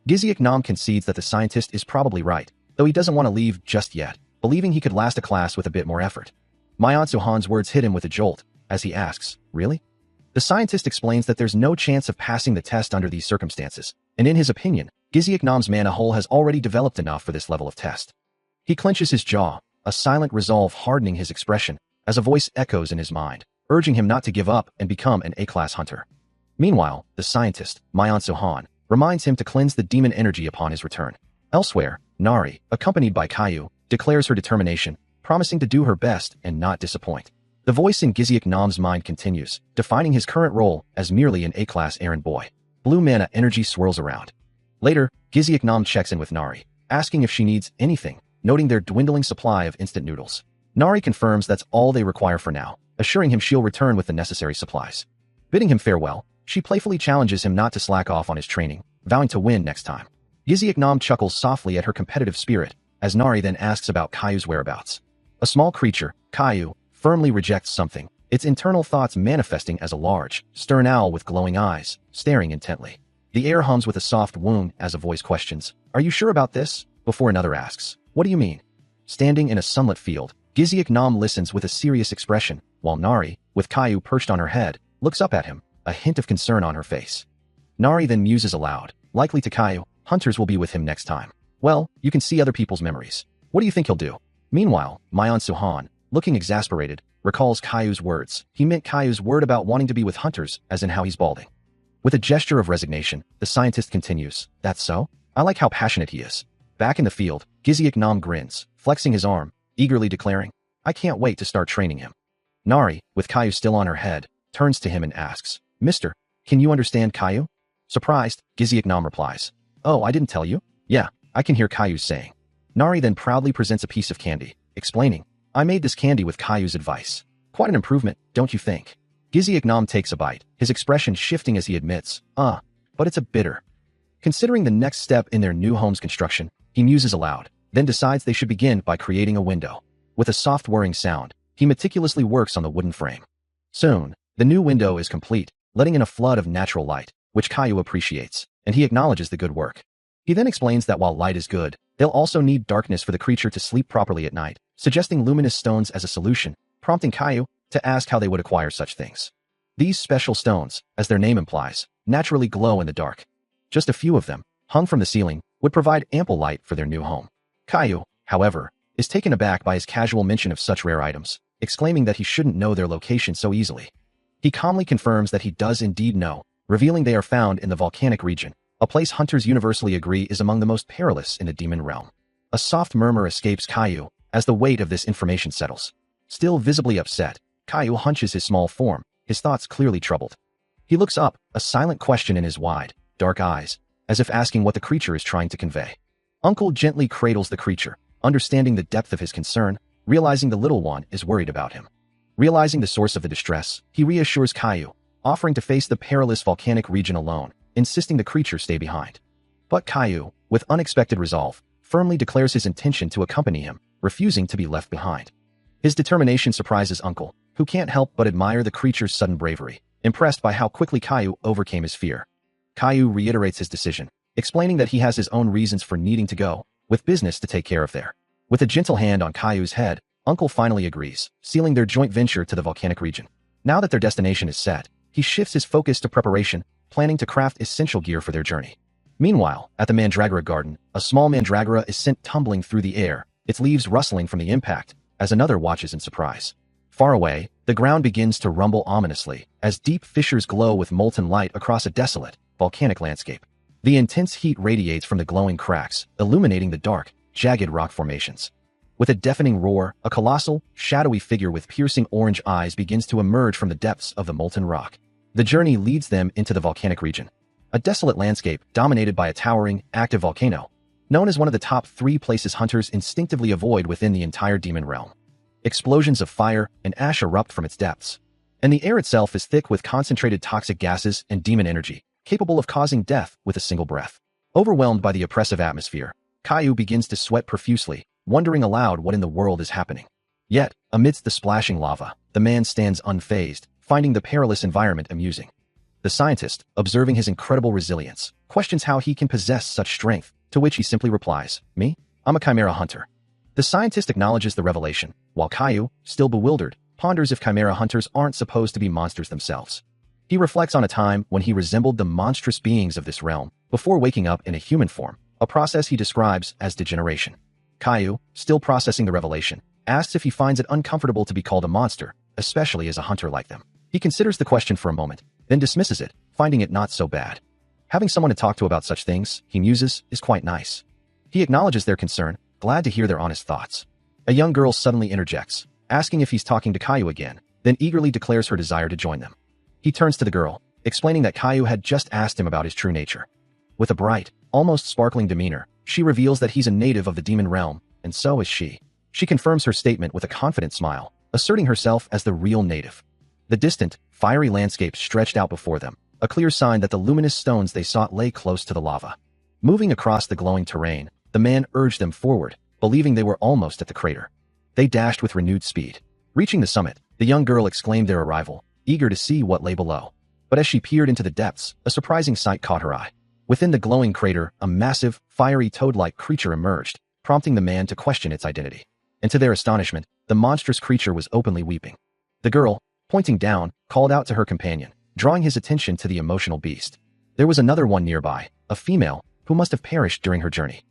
Giziak Nam concedes that the scientist is probably right, though he doesn't want to leave just yet, believing he could last a class with a bit more effort. Mayan Suhan's words hit him with a jolt, as he asks, really? The scientist explains that there's no chance of passing the test under these circumstances, and in his opinion, Giziak Nam's mana hole has already developed enough for this level of test. He clenches his jaw, a silent resolve hardening his expression, as a voice echoes in his mind, urging him not to give up and become an A-class hunter. Meanwhile, the scientist, Mayan Suhan, reminds him to cleanse the demon energy upon his return. Elsewhere, Nari, accompanied by Caillou, declares her determination, promising to do her best and not disappoint. The voice in Giziak Nam's mind continues, defining his current role as merely an A-class errand boy. Blue mana energy swirls around. Later, Giziak Nam checks in with Nari, asking if she needs anything, noting their dwindling supply of instant noodles. Nari confirms that's all they require for now, assuring him she'll return with the necessary supplies. Bidding him farewell, she playfully challenges him not to slack off on his training, vowing to win next time. Giziak Nam chuckles softly at her competitive spirit, as Nari then asks about Caillou's whereabouts. A small creature, Caillou, firmly rejects something, its internal thoughts manifesting as a large, stern owl with glowing eyes, staring intently. The air hums with a soft wound as a voice questions, "Are you sure about this?" before another asks, "What do you mean?" Standing in a sunlit field, Giziak Nam listens with a serious expression, while Nari, with Caillou perched on her head, looks up at him, a hint of concern on her face. Nari then muses aloud, likely to Caillou, "Hunters will be with him next time. Well, you can see other people's memories. What do you think he'll do?" Meanwhile, Mayan Suhan, looking exasperated, recalls Caillou's words. He meant Caillou's word about wanting to be with hunters, as in how he's balding. With a gesture of resignation, the scientist continues, "That's so? I like how passionate he is." Back in the field, Giziak Nam grins, flexing his arm, eagerly declaring, "I can't wait to start training him." Nari, with Caillou still on her head, turns to him and asks, "Mister, can you understand Caillou?" Surprised, Giziak Nam replies, "Oh, I didn't tell you?" "Yeah, I can hear Caillou saying." Nari then proudly presents a piece of candy, explaining, "I made this candy with Caillou's advice. Quite an improvement, don't you think?" Giziak Nam takes a bite, his expression shifting as he admits, but it's a bitter." Considering the next step in their new home's construction, he muses aloud, then decides they should begin by creating a window. With a soft whirring sound, he meticulously works on the wooden frame. Soon, the new window is complete, letting in a flood of natural light, which Caillou appreciates, and he acknowledges the good work. He then explains that while light is good, they'll also need darkness for the creature to sleep properly at night, suggesting luminous stones as a solution, prompting Caillou to ask how they would acquire such things. These special stones, as their name implies, naturally glow in the dark. Just a few of them, hung from the ceiling, would provide ample light for their new home. Caillou, however, is taken aback by his casual mention of such rare items, exclaiming that he shouldn't know their location so easily. He calmly confirms that he does indeed know, revealing they are found in the volcanic region, a place hunters universally agree is among the most perilous in the demon realm. A soft murmur escapes Caillou as the weight of this information settles. Still visibly upset, Caillou hunches his small form, his thoughts clearly troubled. He looks up, a silent question in his wide, dark eyes, as if asking what the creature is trying to convey. Uncle gently cradles the creature, understanding the depth of his concern, realizing the little one is worried about him. Realizing the source of the distress, he reassures Caillou, offering to face the perilous volcanic region alone, insisting the creature stay behind. But Caillou, with unexpected resolve, firmly declares his intention to accompany him, refusing to be left behind. His determination surprises Uncle, who can't help but admire the creature's sudden bravery, impressed by how quickly Caillou overcame his fear. Caillou reiterates his decision, explaining that he has his own reasons for needing to go, with business to take care of there. With a gentle hand on Caillou's head, Uncle finally agrees, sealing their joint venture to the volcanic region. Now that their destination is set, he shifts his focus to preparation, planning to craft essential gear for their journey. Meanwhile, at the Mandragora garden, a small mandragora is sent tumbling through the air, its leaves rustling from the impact, as another watches in surprise. Far away, the ground begins to rumble ominously, as deep fissures glow with molten light across a desolate, volcanic landscape. The intense heat radiates from the glowing cracks, illuminating the dark, jagged rock formations. With a deafening roar, a colossal, shadowy figure with piercing orange eyes begins to emerge from the depths of the molten rock. The journey leads them into the volcanic region, a desolate landscape dominated by a towering, active volcano, known as one of the top 3 places hunters instinctively avoid within the entire demon realm. Explosions of fire and ash erupt from its depths, and the air itself is thick with concentrated toxic gases and demon energy, capable of causing death with a single breath. Overwhelmed by the oppressive atmosphere, Caillou begins to sweat profusely, wondering aloud what in the world is happening. Yet, amidst the splashing lava, the man stands unfazed, finding the perilous environment amusing. The scientist, observing his incredible resilience, questions how he can possess such strength, to which he simply replies, "Me? I'm a Chimera hunter." The scientist acknowledges the revelation, while Caillou, still bewildered, ponders if Chimera hunters aren't supposed to be monsters themselves. He reflects on a time when he resembled the monstrous beings of this realm, before waking up in a human form, a process he describes as degeneration. Caillou, still processing the revelation, asks if he finds it uncomfortable to be called a monster, especially as a hunter like them. He considers the question for a moment, then dismisses it, finding it not so bad. Having someone to talk to about such things, he muses, is quite nice. He acknowledges their concern, glad to hear their honest thoughts. A young girl suddenly interjects, asking if he's talking to Caillou again, then eagerly declares her desire to join them. He turns to the girl, explaining that Caillou had just asked him about his true nature. With a bright, almost sparkling demeanor, she reveals that he's a native of the demon realm, and so is she. She confirms her statement with a confident smile, asserting herself as the real native. The distant, fiery landscape stretched out before them, a clear sign that the luminous stones they sought lay close to the lava. Moving across the glowing terrain, the man urged them forward, believing they were almost at the crater. They dashed with renewed speed. Reaching the summit, the young girl exclaimed their arrival, eager to see what lay below. But as she peered into the depths, a surprising sight caught her eye. Within the glowing crater, a massive, fiery toad-like creature emerged, prompting the man to question its identity. And to their astonishment, the monstrous creature was openly weeping. The girl, pointing down, called out to her companion, drawing his attention to the emotional beast. There was another one nearby, a female, who must have perished during her journey.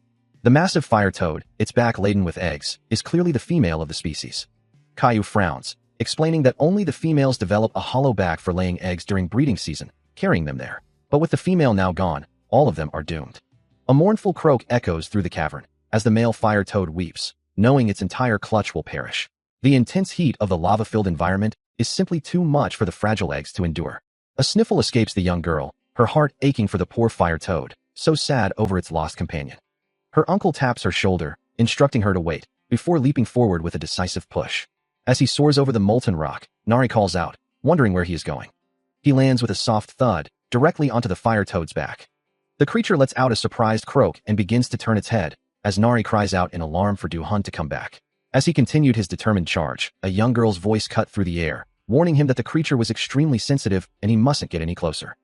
The massive fire toad, its back laden with eggs, is clearly the female of the species. Caillou frowns, explaining that only the females develop a hollow back for laying eggs during breeding season, carrying them there. But with the female now gone, all of them are doomed. A mournful croak echoes through the cavern, as the male fire toad weeps, knowing its entire clutch will perish. The intense heat of the lava-filled environment is simply too much for the fragile eggs to endure. A sniffle escapes the young girl, her heart aching for the poor fire toad, so sad over its lost companion. Her uncle taps her shoulder, instructing her to wait, before leaping forward with a decisive push. As he soars over the molten rock, Nari calls out, wondering where he is going. He lands with a soft thud, directly onto the fire toad's back. The creature lets out a surprised croak and begins to turn its head, as Nari cries out in alarm for Du-hun to come back. As he continued his determined charge, a young girl's voice cut through the air, warning him that the creature was extremely sensitive and he mustn't get any closer.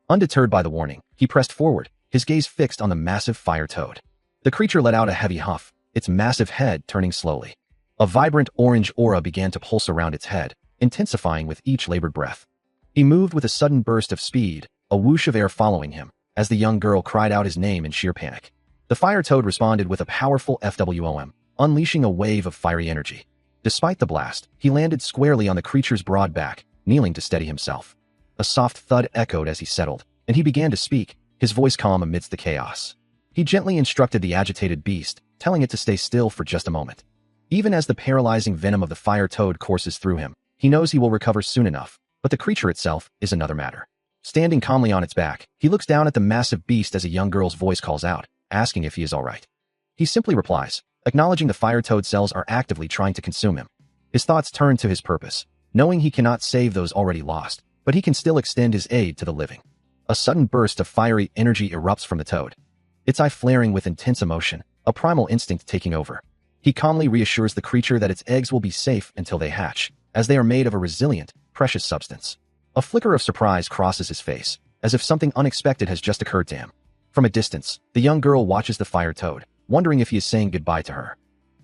Undeterred by the warning, he pressed forward, his gaze fixed on the massive fire toad. The creature let out a heavy huff, its massive head turning slowly. A vibrant orange aura began to pulse around its head, intensifying with each labored breath. He moved with a sudden burst of speed, a whoosh of air following him, as the young girl cried out his name in sheer panic. The fire toad responded with a powerful FWOM, unleashing a wave of fiery energy. Despite the blast, he landed squarely on the creature's broad back, kneeling to steady himself. A soft thud echoed as he settled, and he began to speak, his voice calm amidst the chaos. He gently instructed the agitated beast, telling it to stay still for just a moment. Even as the paralyzing venom of the fire toad courses through him, he knows he will recover soon enough, but the creature itself is another matter. Standing calmly on its back, he looks down at the massive beast as a young girl's voice calls out, asking if he is all right. He simply replies, acknowledging the fire toad cells are actively trying to consume him. His thoughts turn to his purpose, knowing he cannot save those already lost, but he can still extend his aid to the living. A sudden burst of fiery energy erupts from the toad, its eye flaring with intense emotion, a primal instinct taking over. He calmly reassures the creature that its eggs will be safe until they hatch, as they are made of a resilient, precious substance. A flicker of surprise crosses his face, as if something unexpected has just occurred to him. From a distance, the young girl watches the fire toad, wondering if he is saying goodbye to her.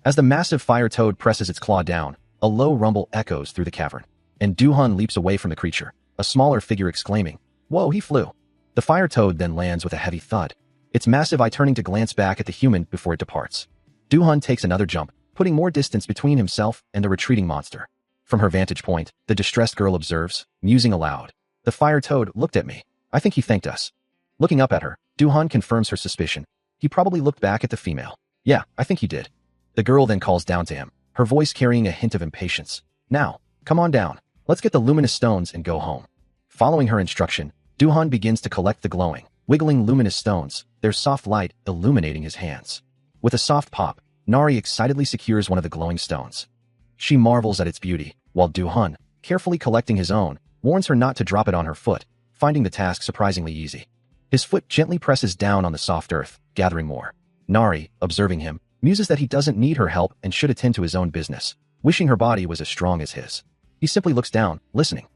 As the massive fire toad presses its claw down, a low rumble echoes through the cavern, and Du-hun leaps away from the creature, a smaller figure exclaiming, "Whoa, he flew." The fire toad then lands with a heavy thud, its massive eye turning to glance back at the human before it departs. Du-hun takes another jump, putting more distance between himself and the retreating monster. From her vantage point, the distressed girl observes, musing aloud, "The fire toad looked at me. I think he thanked us." Looking up at her, Du-hun confirms her suspicion. He probably looked back at the female. "Yeah, I think he did." The girl then calls down to him, her voice carrying a hint of impatience. "Now, come on down. Let's get the luminous stones and go home." Following her instruction, Du-hun begins to collect the glowing, wiggling luminous stones, their soft light illuminating his hands. With a soft pop, Nari excitedly secures one of the glowing stones. She marvels at its beauty, while Du-hun, carefully collecting his own, warns her not to drop it on her foot, finding the task surprisingly easy. His foot gently presses down on the soft earth, gathering more. Nari, observing him, muses that he doesn't need her help and should attend to his own business, wishing her body was as strong as his. He simply looks down, listening.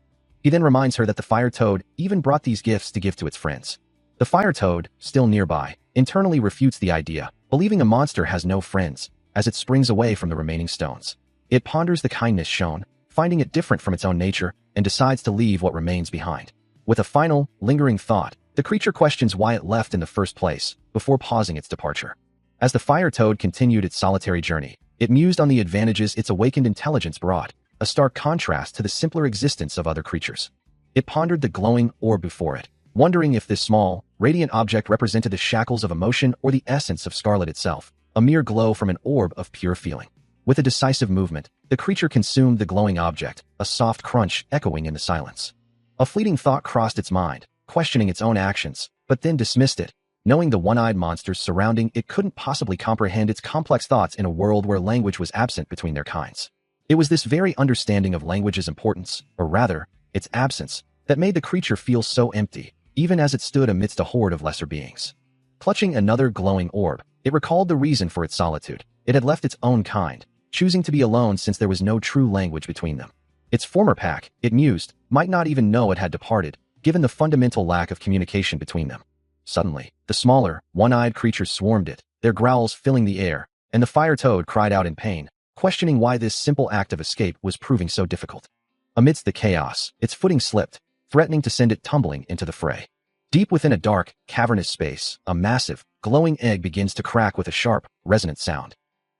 He then reminds her that the fire toad even brought these gifts to give to its friends. The fire toad, still nearby, internally refutes the idea, believing a monster has no friends, as it springs away from the remaining stones. It ponders the kindness shown, finding it different from its own nature, and decides to leave what remains behind. With a final, lingering thought, the creature questions why it left in the first place, before pausing its departure. As the fire toad continued its solitary journey, it mused on the advantages its awakened intelligence brought, a stark contrast to the simpler existence of other creatures. It pondered the glowing orb before it, wondering if this small, radiant object represented the shackles of emotion or the essence of scarlet itself, a mere glow from an orb of pure feeling. With a decisive movement, the creature consumed the glowing object, a soft crunch echoing in the silence. A fleeting thought crossed its mind, questioning its own actions, but then dismissed it, knowing the one-eyed monsters surrounding it couldn't possibly comprehend its complex thoughts in a world where language was absent between their kinds. It was this very understanding of language's importance, or rather, its absence, that made the creature feel so empty, even as it stood amidst a horde of lesser beings. Clutching another glowing orb, it recalled the reason for its solitude. It had left its own kind, choosing to be alone since there was no true language between them. Its former pack, it mused, might not even know it had departed, given the fundamental lack of communication between them. Suddenly, the smaller, one-eyed creatures swarmed it, their growls filling the air, and the fire toad cried out in pain, questioning why this simple act of escape was proving so difficult. Amidst the chaos, its footing slipped, threatening to send it tumbling into the fray. Deep within a dark, cavernous space, a massive, glowing egg begins to crack with a sharp, resonant sound.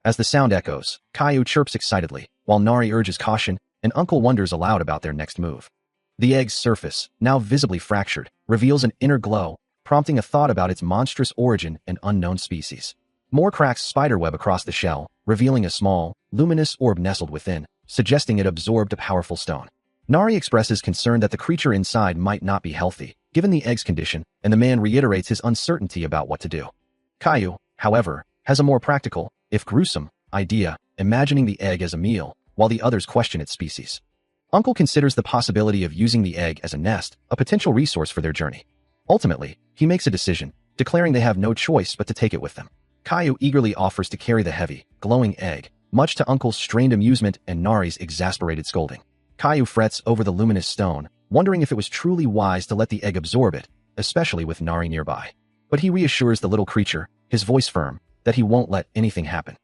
As the sound echoes, Caillou chirps excitedly, while Nari urges caution, and Uncle wonders aloud about their next move. The egg's surface, now visibly fractured, reveals an inner glow, prompting a thought about its monstrous origin and unknown species. More cracks spiderweb across the shell, revealing a small, luminous orb nestled within, suggesting it absorbed a powerful stone. Nari expresses concern that the creature inside might not be healthy, given the egg's condition, and the man reiterates his uncertainty about what to do. Caillou, however, has a more practical, if gruesome, idea, imagining the egg as a meal, while the others question its species. Uncle considers the possibility of using the egg as a nest, a potential resource for their journey. Ultimately, he makes a decision, declaring they have no choice but to take it with them. Caillou eagerly offers to carry the heavy, glowing egg, much to Uncle's strained amusement and Nari's exasperated scolding. Caillou frets over the luminous stone, wondering if it was truly wise to let the egg absorb it, especially with Nari nearby. But he reassures the little creature, his voice firm, that he won't let anything happen.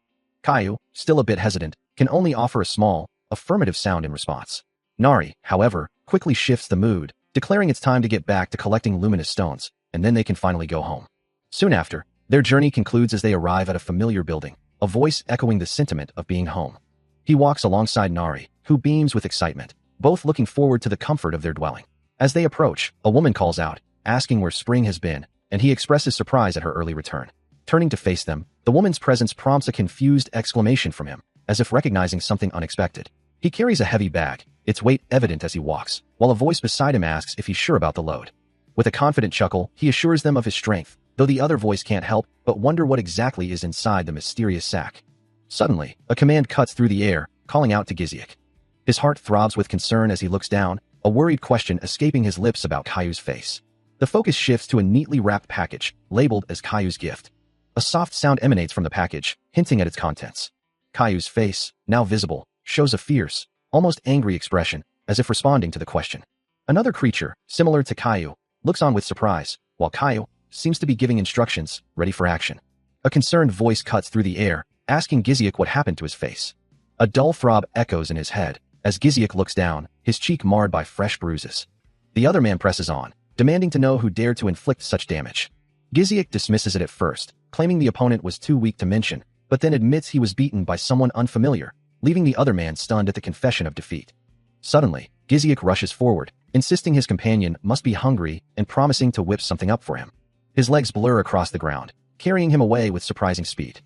Caillou, still a bit hesitant, can only offer a small, affirmative sound in response. Nari, however, quickly shifts the mood, declaring it's time to get back to collecting luminous stones, and then they can finally go home. Soon after, their journey concludes as they arrive at a familiar building, a voice echoing the sentiment of being home. He walks alongside Nari, who beams with excitement, both looking forward to the comfort of their dwelling. As they approach, a woman calls out, asking where Spring has been, and he expresses surprise at her early return. Turning to face them, the woman's presence prompts a confused exclamation from him, as if recognizing something unexpected. He carries a heavy bag, its weight evident as he walks, while a voice beside him asks if he's sure about the load. With a confident chuckle, he assures them of his strength, though the other voice can't help but wonder what exactly is inside the mysterious sack. Suddenly, a command cuts through the air, calling out to Giziak. His heart throbs with concern as he looks down, a worried question escaping his lips about Caillou's face. The focus shifts to a neatly wrapped package, labeled as Caillou's gift. A soft sound emanates from the package, hinting at its contents. Caillou's face, now visible, shows a fierce, almost angry expression, as if responding to the question. Another creature, similar to Caillou, looks on with surprise, while Caillou seems to be giving instructions, ready for action. A concerned voice cuts through the air, asking Giziak what happened to his face. A dull throb echoes in his head, as Giziak looks down, his cheek marred by fresh bruises. The other man presses on, demanding to know who dared to inflict such damage. Giziak dismisses it at first, claiming the opponent was too weak to mention, but then admits he was beaten by someone unfamiliar, leaving the other man stunned at the confession of defeat. Suddenly, Giziak rushes forward, insisting his companion must be hungry and promising to whip something up for him. His legs blur across the ground, carrying him away with surprising speed.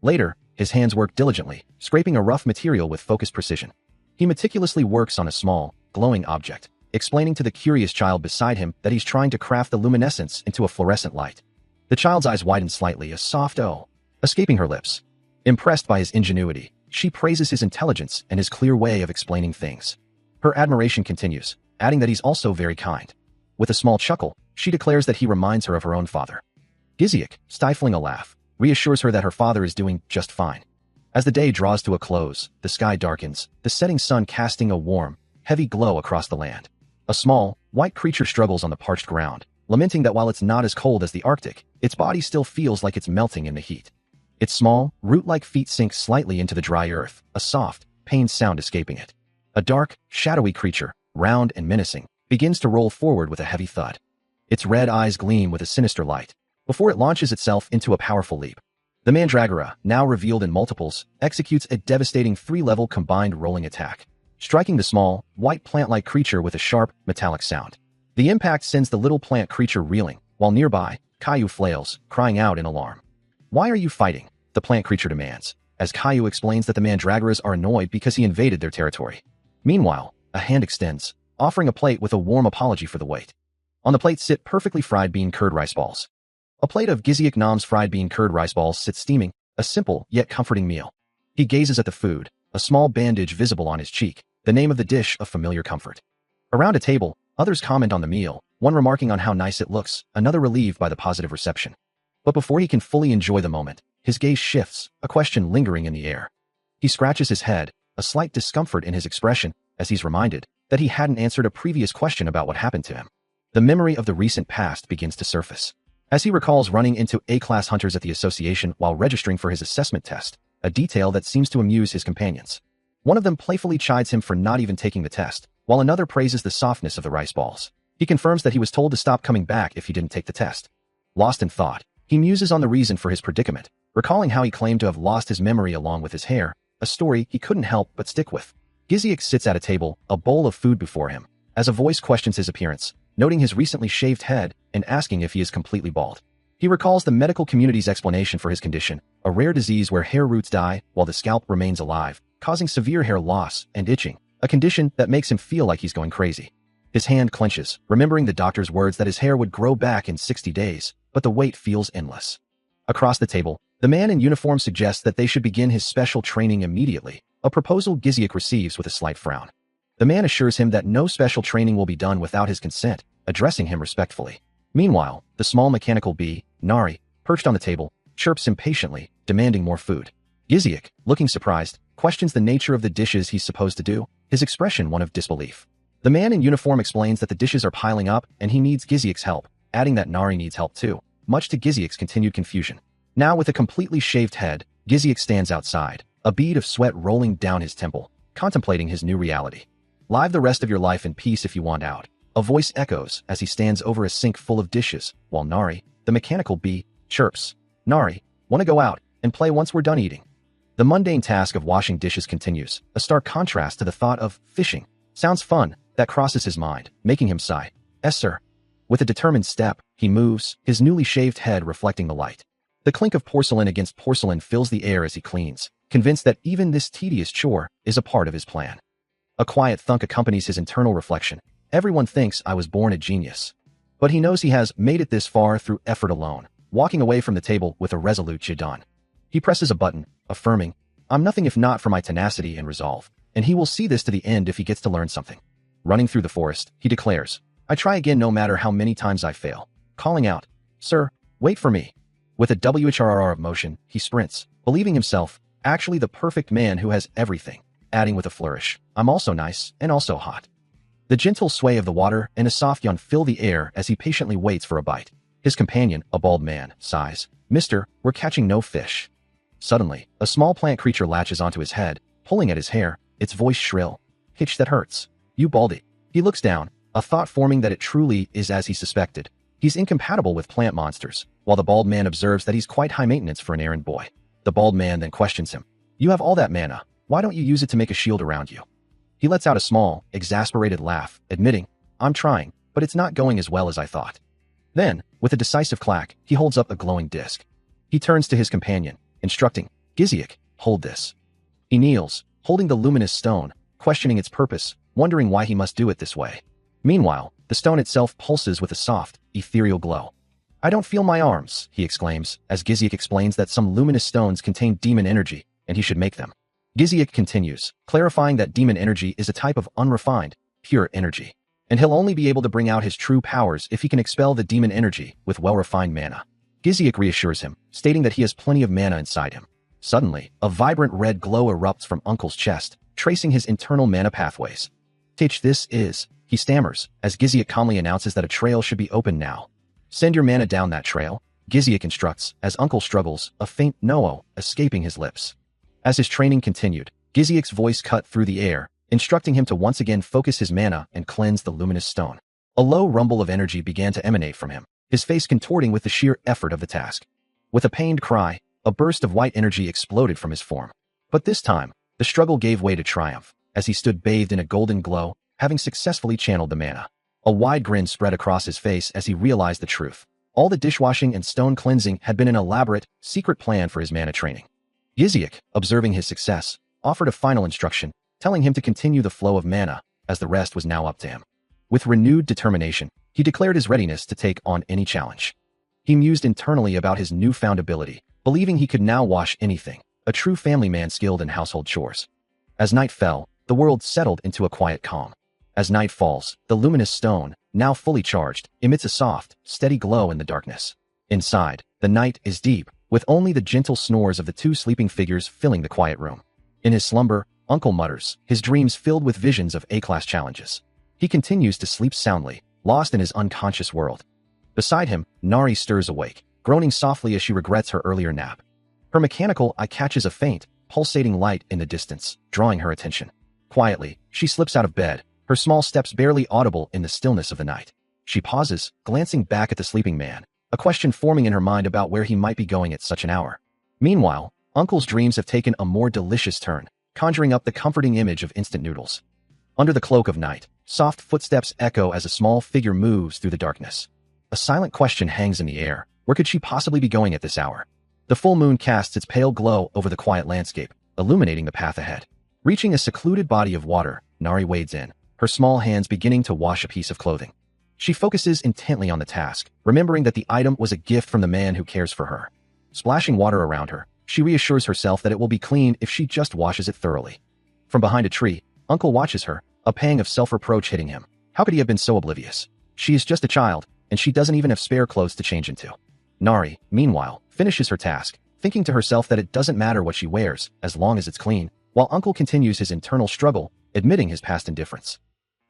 Later, his hands work diligently, scraping a rough material with focused precision. He meticulously works on a small, glowing object, explaining to the curious child beside him that he's trying to craft the luminescence into a fluorescent light. The child's eyes widen slightly, a soft "oh" escaping her lips. Impressed by his ingenuity, she praises his intelligence and his clear way of explaining things. Her admiration continues, adding that he's also very kind. With a small chuckle, she declares that he reminds her of her own father. Giziak, stifling a laugh, reassures her that her father is doing just fine. As the day draws to a close, the sky darkens, the setting sun casting a warm, heavy glow across the land. A small, white creature struggles on the parched ground, lamenting that while it's not as cold as the Arctic, its body still feels like it's melting in the heat. Its small, root-like feet sink slightly into the dry earth, a soft, pained sound escaping it. A dark, shadowy creature, round and menacing, begins to roll forward with a heavy thud. Its red eyes gleam with a sinister light, before it launches itself into a powerful leap. The Mandragora, now revealed in multiples, executes a devastating 3-level combined rolling attack, striking the small, white plant-like creature with a sharp, metallic sound. The impact sends the little plant creature reeling, while nearby, Caillou flails, crying out in alarm. "Why are you fighting?" the plant creature demands, as Caillou explains that the Mandragoras are annoyed because he invaded their territory. Meanwhile, a hand extends, offering a plate with a warm apology for the wait. On the plate sit perfectly fried bean curd rice balls. A plate of Giziak Nam's fried bean curd rice balls sits steaming, a simple yet comforting meal. He gazes at the food, a small bandage visible on his cheek, the name of the dish of familiar comfort. Around a table, others comment on the meal, one remarking on how nice it looks, another relieved by the positive reception. But before he can fully enjoy the moment, his gaze shifts, a question lingering in the air. He scratches his head, a slight discomfort in his expression, as he's reminded that he hadn't answered a previous question about what happened to him. The memory of the recent past begins to surface, as he recalls running into A-class hunters at the association while registering for his assessment test, a detail that seems to amuse his companions. One of them playfully chides him for not even taking the test, while another praises the softness of the rice balls. He confirms that he was told to stop coming back if he didn't take the test. Lost in thought, he muses on the reason for his predicament, recalling how he claimed to have lost his memory along with his hair, a story he couldn't help but stick with. Giziak sits at a table, a bowl of food before him, as a voice questions his appearance, noting his recently shaved head and asking if he is completely bald. He recalls the medical community's explanation for his condition, a rare disease where hair roots die while the scalp remains alive, causing severe hair loss and itching, a condition that makes him feel like he's going crazy. His hand clenches, remembering the doctor's words that his hair would grow back in 60 days, but the wait feels endless. Across the table, the man in uniform suggests that they should begin his special training immediately, a proposal Giziak receives with a slight frown. The man assures him that no special training will be done without his consent, addressing him respectfully. Meanwhile, the small mechanical bee, Nari, perched on the table, chirps impatiently, demanding more food. Giziak, looking surprised, questions the nature of the dishes he's supposed to do, his expression one of disbelief. The man in uniform explains that the dishes are piling up and he needs Giziak's help, adding that Nari needs help too, much to Giziak's continued confusion. Now with a completely shaved head, Giziak stands outside, a bead of sweat rolling down his temple, contemplating his new reality. "Live the rest of your life in peace if you want out," a voice echoes as he stands over a sink full of dishes, while Nari, the mechanical bee, chirps, "Nari, wanna go out and play once we're done eating?" The mundane task of washing dishes continues, a stark contrast to the thought of fishing. Sounds fun, that crosses his mind, making him sigh. "Yes, sir." With a determined step, he moves, his newly shaved head reflecting the light. The clink of porcelain against porcelain fills the air as he cleans, convinced that even this tedious chore is a part of his plan. A quiet thunk accompanies his internal reflection. "Everyone thinks I was born a genius." But he knows he has made it this far through effort alone, walking away from the table with a resolute jadon. He presses a button, affirming, "I'm nothing if not for my tenacity and resolve, and he will see this to the end if he gets to learn something." Running through the forest, he declares, "I try again no matter how many times I fail," calling out, "Sir, wait for me." With a WHRR of motion, he sprints, believing himself actually the perfect man who has everything. adding with a flourish, "I'm also nice and also hot." The gentle sway of the water and a soft yawn fill the air as he patiently waits for a bite. His companion, a bald man, sighs, "Mister, we're catching no fish." Suddenly, a small plant creature latches onto his head, pulling at his hair, its voice shrill. "Hitch, that hurts. You baldy." He looks down, a thought forming that it truly is as he suspected. He's incompatible with plant monsters, while the bald man observes that he's quite high maintenance for an errand boy. The bald man then questions him. "You have all that mana. Why don't you use it to make a shield around you?" He lets out a small, exasperated laugh, admitting, "I'm trying, but it's not going as well as I thought." Then, with a decisive clack, he holds up a glowing disc. He turns to his companion, instructing, "Giziak, hold this." He kneels, holding the luminous stone, questioning its purpose, wondering why he must do it this way. Meanwhile, the stone itself pulses with a soft, ethereal glow. "I don't feel my arms," he exclaims, as Giziak explains that some luminous stones contain demon energy, and he should make them. Giziak continues, clarifying that demon energy is a type of unrefined, pure energy, and he'll only be able to bring out his true powers if he can expel the demon energy with well-refined mana. Giziak reassures him, stating that he has plenty of mana inside him. Suddenly, a vibrant red glow erupts from Uncle's chest, tracing his internal mana pathways. "Teach, this is," he stammers, as Giziak calmly announces that a trail should be open now. "Send your mana down that trail," Giziak instructs, as Uncle struggles, a faint "no" escaping his lips. As his training continued, Giziak's voice cut through the air, instructing him to once again focus his mana and cleanse the luminous stone. A low rumble of energy began to emanate from him, his face contorting with the sheer effort of the task. With a pained cry, a burst of white energy exploded from his form. But this time, the struggle gave way to triumph, as he stood bathed in a golden glow, having successfully channeled the mana. A wide grin spread across his face as he realized the truth. All the dishwashing and stone cleansing had been an elaborate, secret plan for his mana training. Giziak, observing his success, offered a final instruction, telling him to continue the flow of mana, as the rest was now up to him. With renewed determination, he declared his readiness to take on any challenge. He mused internally about his newfound ability, believing he could now wash anything, a true family man skilled in household chores. As night fell, the world settled into a quiet calm. As night falls, the luminous stone, now fully charged, emits a soft, steady glow in the darkness. Inside, the night is deep, with only the gentle snores of the two sleeping figures filling the quiet room. In his slumber, Uncle mutters, his dreams filled with visions of A-class challenges. He continues to sleep soundly, lost in his unconscious world. Beside him, Nari stirs awake, groaning softly as she regrets her earlier nap. Her mechanical eye catches a faint, pulsating light in the distance, drawing her attention. Quietly, she slips out of bed, her small steps barely audible in the stillness of the night. She pauses, glancing back at the sleeping man, a question forming in her mind about where he might be going at such an hour. Meanwhile, Uncle's dreams have taken a more delicious turn, conjuring up the comforting image of instant noodles. Under the cloak of night, soft footsteps echo as a small figure moves through the darkness. A silent question hangs in the air. Where could she possibly be going at this hour? The full moon casts its pale glow over the quiet landscape, illuminating the path ahead. Reaching a secluded body of water, Nari wades in, her small hands beginning to wash a piece of clothing. She focuses intently on the task, remembering that the item was a gift from the man who cares for her. Splashing water around her, she reassures herself that it will be clean if she just washes it thoroughly. From behind a tree, Uncle watches her, a pang of self-reproach hitting him. How could he have been so oblivious? She is just a child, and she doesn't even have spare clothes to change into. Nari, meanwhile, finishes her task, thinking to herself that it doesn't matter what she wears, as long as it's clean, while Uncle continues his internal struggle, admitting his past indifference.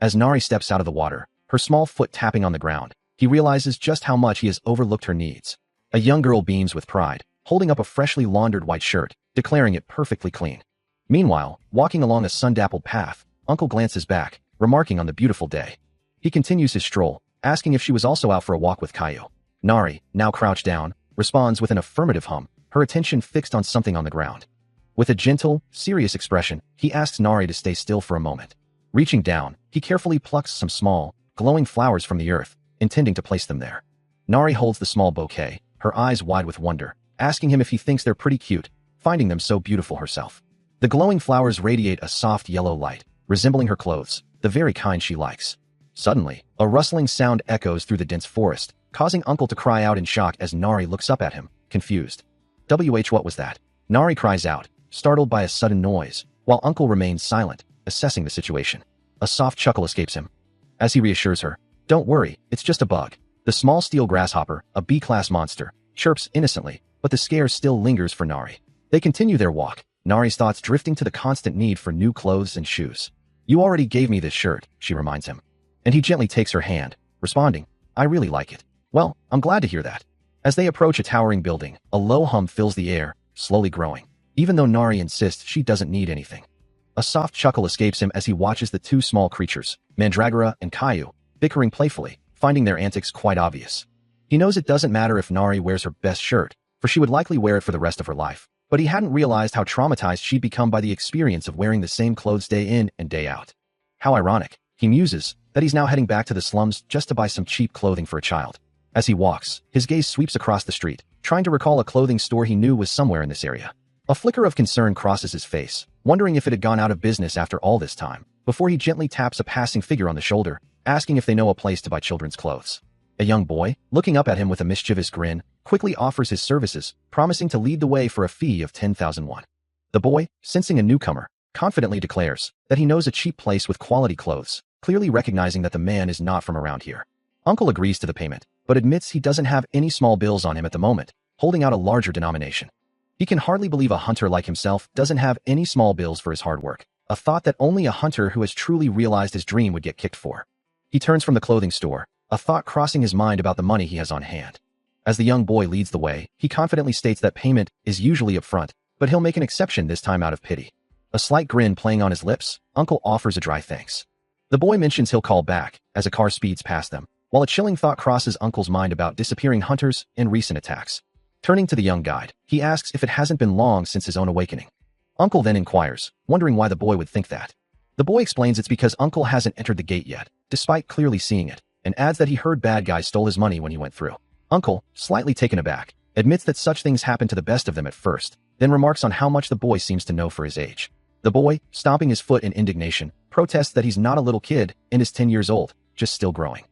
As Nari steps out of the water, her small foot tapping on the ground, he realizes just how much he has overlooked her needs. A young girl beams with pride, holding up a freshly laundered white shirt, declaring it perfectly clean. Meanwhile, walking along a sun-dappled path, Uncle glances back, remarking on the beautiful day. He continues his stroll, asking if she was also out for a walk with Caillou. Nari, now crouched down, responds with an affirmative hum, her attention fixed on something on the ground. With a gentle, serious expression, he asks Nari to stay still for a moment. Reaching down, he carefully plucks some small, glowing flowers from the earth, intending to place them there. Nari holds the small bouquet, her eyes wide with wonder, asking him if he thinks they're pretty cute, finding them so beautiful herself. The glowing flowers radiate a soft yellow light, resembling her clothes, the very kind she likes. Suddenly, a rustling sound echoes through the dense forest, causing Uncle to cry out in shock as Nari looks up at him, confused. What was that? Nari cries out, startled by a sudden noise, while Uncle remains silent, assessing the situation. A soft chuckle escapes him. As he reassures her, "Don't worry, it's just a bug." The small steel grasshopper, a B-class monster, chirps innocently, but the scare still lingers for Nari. They continue their walk, Nari's thoughts drifting to the constant need for new clothes and shoes. You already gave me this shirt, she reminds him. And he gently takes her hand, responding, I really like it. Well, I'm glad to hear that. As they approach a towering building, a low hum fills the air, slowly growing, even though Nari insists she doesn't need anything. A soft chuckle escapes him as he watches the two small creatures, Mandragora and Caillou, bickering playfully, finding their antics quite obvious. He knows it doesn't matter if Nari wears her best shirt, for she would likely wear it for the rest of her life, but he hadn't realized how traumatized she'd become by the experience of wearing the same clothes day in and day out. How ironic, he muses, that he's now heading back to the slums just to buy some cheap clothing for a child. As he walks, his gaze sweeps across the street, trying to recall a clothing store he knew was somewhere in this area. A flicker of concern crosses his face, wondering if it had gone out of business after all this time, before he gently taps a passing figure on the shoulder, asking if they know a place to buy children's clothes. A young boy, looking up at him with a mischievous grin, quickly offers his services, promising to lead the way for a fee of 10,000 won. The boy, sensing a newcomer, confidently declares that he knows a cheap place with quality clothes, clearly recognizing that the man is not from around here. Uncle agrees to the payment, but admits he doesn't have any small bills on him at the moment, holding out a larger denomination. He can hardly believe a hunter like himself doesn't have any small bills for his hard work, a thought that only a hunter who has truly realized his dream would get kicked for. He turns from the clothing store, a thought crossing his mind about the money he has on hand. As the young boy leads the way, he confidently states that payment is usually upfront, but he'll make an exception this time out of pity. A slight grin playing on his lips, Uncle offers a dry thanks. The boy mentions he'll call back as a car speeds past them, while a chilling thought crosses Uncle's mind about disappearing hunters and recent attacks. Turning to the young guide, he asks if it hasn't been long since his own awakening. Uncle then inquires, wondering why the boy would think that. The boy explains it's because Uncle hasn't entered the gate yet, despite clearly seeing it, and adds that he heard bad guys stole his money when he went through. Uncle, slightly taken aback, admits that such things happen to the best of them at first, then remarks on how much the boy seems to know for his age. The boy, stomping his foot in indignation, protests that he's not a little kid and is 10 years old, just still growing.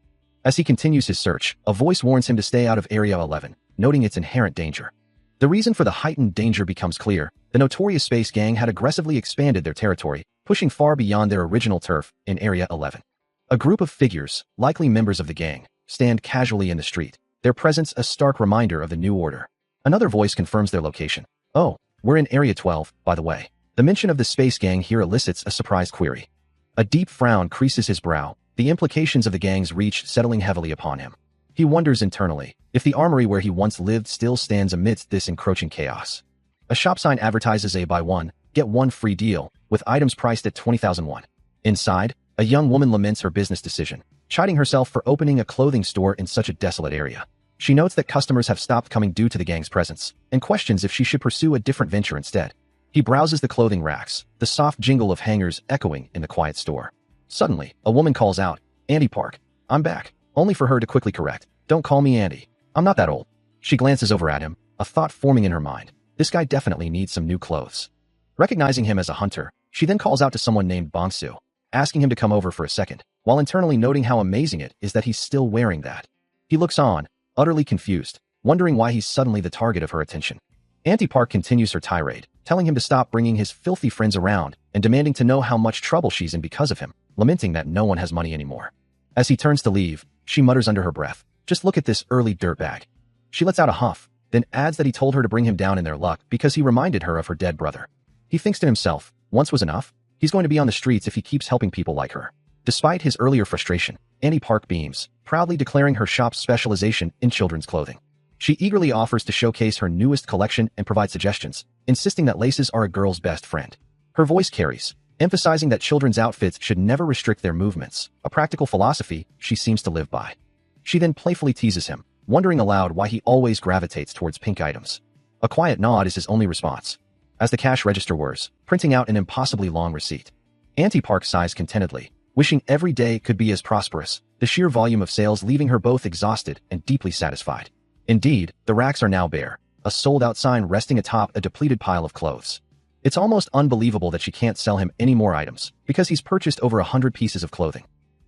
As he continues his search, a voice warns him to stay out of Area 11, noting its inherent danger. The reason for the heightened danger becomes clear. The notorious Space Gang had aggressively expanded their territory, pushing far beyond their original turf in Area 11. A group of figures, likely members of the gang, stand casually in the street, their presence a stark reminder of the new order. Another voice confirms their location. Oh, we're in Area 12, by the way. The mention of the Space Gang here elicits a surprised query. A deep frown creases his brow, the implications of the gang's reach settling heavily upon him. He wonders internally if the armory where he once lived still stands amidst this encroaching chaos. A shop sign advertises a buy one, get one free deal, with items priced at 20,000 won. Inside, a young woman laments her business decision, chiding herself for opening a clothing store in such a desolate area. She notes that customers have stopped coming due to the gang's presence, and questions if she should pursue a different venture instead. He browses the clothing racks, the soft jingle of hangers echoing in the quiet store. Suddenly, a woman calls out, Andy Park, I'm back, only for her to quickly correct, don't call me Andy. I'm not that old. She glances over at him, a thought forming in her mind. This guy definitely needs some new clothes. Recognizing him as a hunter, she then calls out to someone named Bongsu, asking him to come over for a second, while internally noting how amazing it is that he's still wearing that. He looks on, utterly confused, wondering why he's suddenly the target of her attention. Auntie Park continues her tirade, telling him to stop bringing his filthy friends around and demanding to know how much trouble she's in because of him, lamenting that no one has money anymore. As he turns to leave, she mutters under her breath, just look at this early dirtbag. She lets out a huff, then adds that he told her to bring him down in their luck because he reminded her of her dead brother. He thinks to himself, once was enough, he's going to be on the streets if he keeps helping people like her. Despite his earlier frustration, Annie Park beams, proudly declaring her shop's specialization in children's clothing. She eagerly offers to showcase her newest collection and provide suggestions, insisting that laces are a girl's best friend. Her voice carries, emphasizing that children's outfits should never restrict their movements, a practical philosophy she seems to live by. She then playfully teases him, wondering aloud why he always gravitates towards pink items. A quiet nod is his only response, as the cash register whirs, printing out an impossibly long receipt. Auntie Park sighs contentedly, wishing every day could be as prosperous, the sheer volume of sales leaving her both exhausted and deeply satisfied. Indeed, the racks are now bare, a sold-out sign resting atop a depleted pile of clothes. It's almost unbelievable that she can't sell him any more items, because he's purchased over 100 pieces of clothing.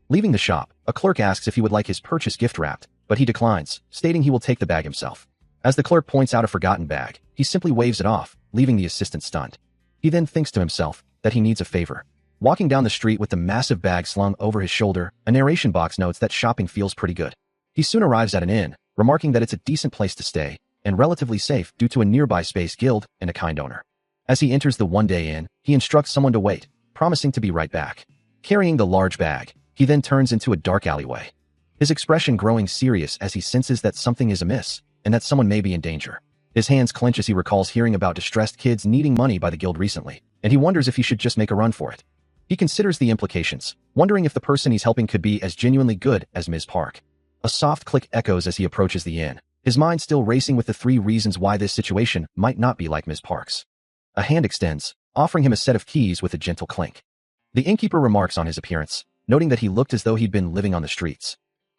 Leaving the shop, a clerk asks if he would like his purchase gift-wrapped, but he declines, stating he will take the bag himself. As the clerk points out a forgotten bag, he simply waves it off, leaving the assistant stunned. He then thinks to himself that he needs a favor. Walking down the street with the massive bag slung over his shoulder, a narration box notes that shopping feels pretty good. He soon arrives at an inn, remarking that it's a decent place to stay, and relatively safe due to a nearby space guild and a kind owner. As he enters the one-day inn, he instructs someone to wait, promising to be right back. Carrying the large bag, he then turns into a dark alleyway, his expression growing serious as he senses that something is amiss and that someone may be in danger. His hands clench as he recalls hearing about distressed kids needing money by the guild recently, and he wonders if he should just make a run for it. He considers the implications, wondering if the person he's helping could be as genuinely good as Ms. Park. A soft click echoes as he approaches the inn, his mind still racing with the 3 reasons why this situation might not be like Ms. Park's. A hand extends, offering him a set of keys with a gentle clink. The innkeeper remarks on his appearance, noting that he looked as though he'd been living on the streets.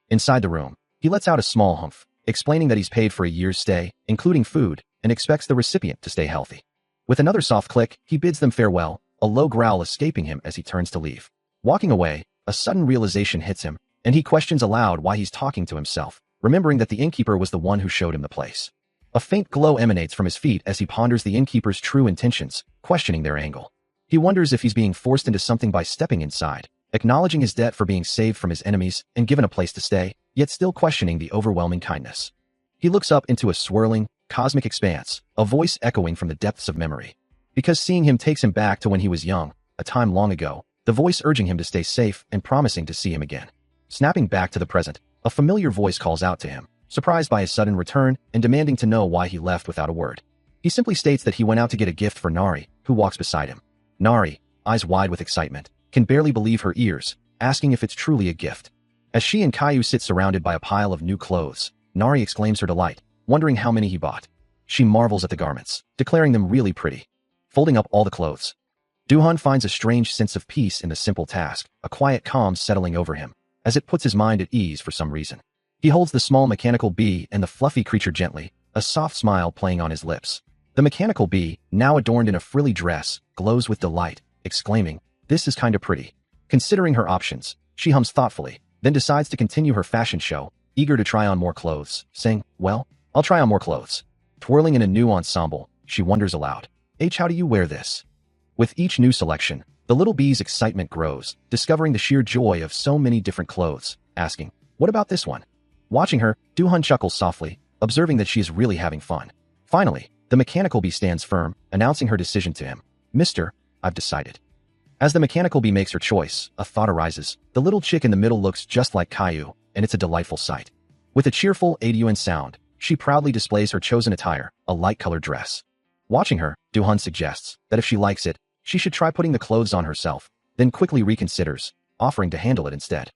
Inside the room, he lets out a small humph, explaining that he's paid for a year's stay, including food, and expects the recipient to stay healthy. With another soft click, he bids them farewell, a low growl escaping him as he turns to leave. Walking away, a sudden realization hits him, and he questions aloud why he's talking to himself, remembering that the innkeeper was the one who showed him the place. A faint glow emanates from his feet as he ponders the innkeeper's true intentions, questioning their angle. He wonders if he's being forced into something by stepping inside, acknowledging his debt for being saved from his enemies and given a place to stay, yet still questioning the overwhelming kindness. He looks up into a swirling, cosmic expanse, a voice echoing from the depths of memory. Because seeing him takes him back to when he was young, a time long ago, the voice urging him to stay safe and promising to see him again. Snapping back to the present, a familiar voice calls out to him, surprised by his sudden return and demanding to know why he left without a word. He simply states that he went out to get a gift for Nari, who walks beside him. Nari, eyes wide with excitement, can barely believe her ears, asking if it's truly a gift. As she and Caillou sit surrounded by a pile of new clothes, Nari exclaims her delight, wondering how many he bought. She marvels at the garments, declaring them really pretty. Folding up all the clothes, Duhan finds a strange sense of peace in the simple task, a quiet calm settling over him, as it puts his mind at ease for some reason. He holds the small mechanical bee and the fluffy creature gently, a soft smile playing on his lips. The mechanical bee, now adorned in a frilly dress, glows with delight, exclaiming, "This is kinda pretty." Considering her options, she hums thoughtfully, then decides to continue her fashion show, eager to try on more clothes, saying, "Well, I'll try on more clothes." Twirling in a new ensemble, she wonders aloud, "How do you wear this?" With each new selection, the little bee's excitement grows, discovering the sheer joy of so many different clothes, asking, "What about this one?" Watching her, Duhan chuckles softly, observing that she is really having fun. Finally, the mechanical bee stands firm, announcing her decision to him. "Mister, I've decided." As the mechanical bee makes her choice, a thought arises. The little chick in the middle looks just like Caillou, and it's a delightful sight. With a cheerful ADUN sound, she proudly displays her chosen attire, a light-colored dress. Watching her, Duhan suggests that if she likes it, she should try putting the clothes on herself, then quickly reconsiders, offering to handle it instead.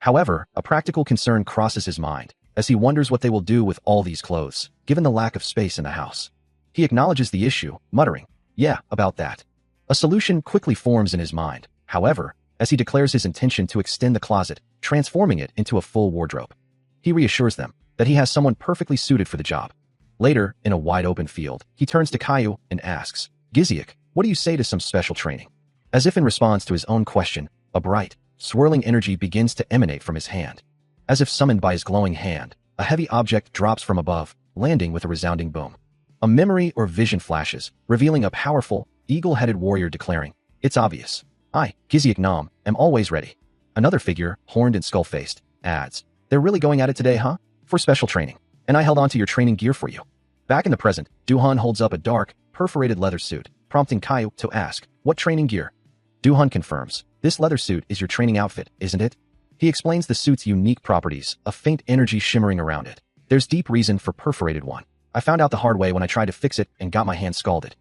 However, a practical concern crosses his mind, as he wonders what they will do with all these clothes, given the lack of space in the house. He acknowledges the issue, muttering, "Yeah, about that." A solution quickly forms in his mind, however, as he declares his intention to extend the closet, transforming it into a full wardrobe. He reassures them that he has someone perfectly suited for the job. Later, in a wide-open field, he turns to Caillou and asks, "Giziak, what do you say to some special training?" As if in response to his own question, a bright, swirling energy begins to emanate from his hand. As if summoned by his glowing hand, a heavy object drops from above, landing with a resounding boom. A memory or vision flashes, revealing a powerful, eagle-headed warrior declaring, "It's obvious. I, Giziak Nam, am always ready." Another figure, horned and skull-faced, adds, "They're really going at it today, huh? For special training. And I held on to your training gear for you." Back in the present, Duhan holds up a dark, perforated leather suit, prompting Caillou to ask, "What training gear?" Duhan confirms, "This leather suit is your training outfit, isn't it?" He explains the suit's unique properties, a faint energy shimmering around it. "There's deep reason for perforated one. I found out the hard way when I tried to fix it and got my hand scalded."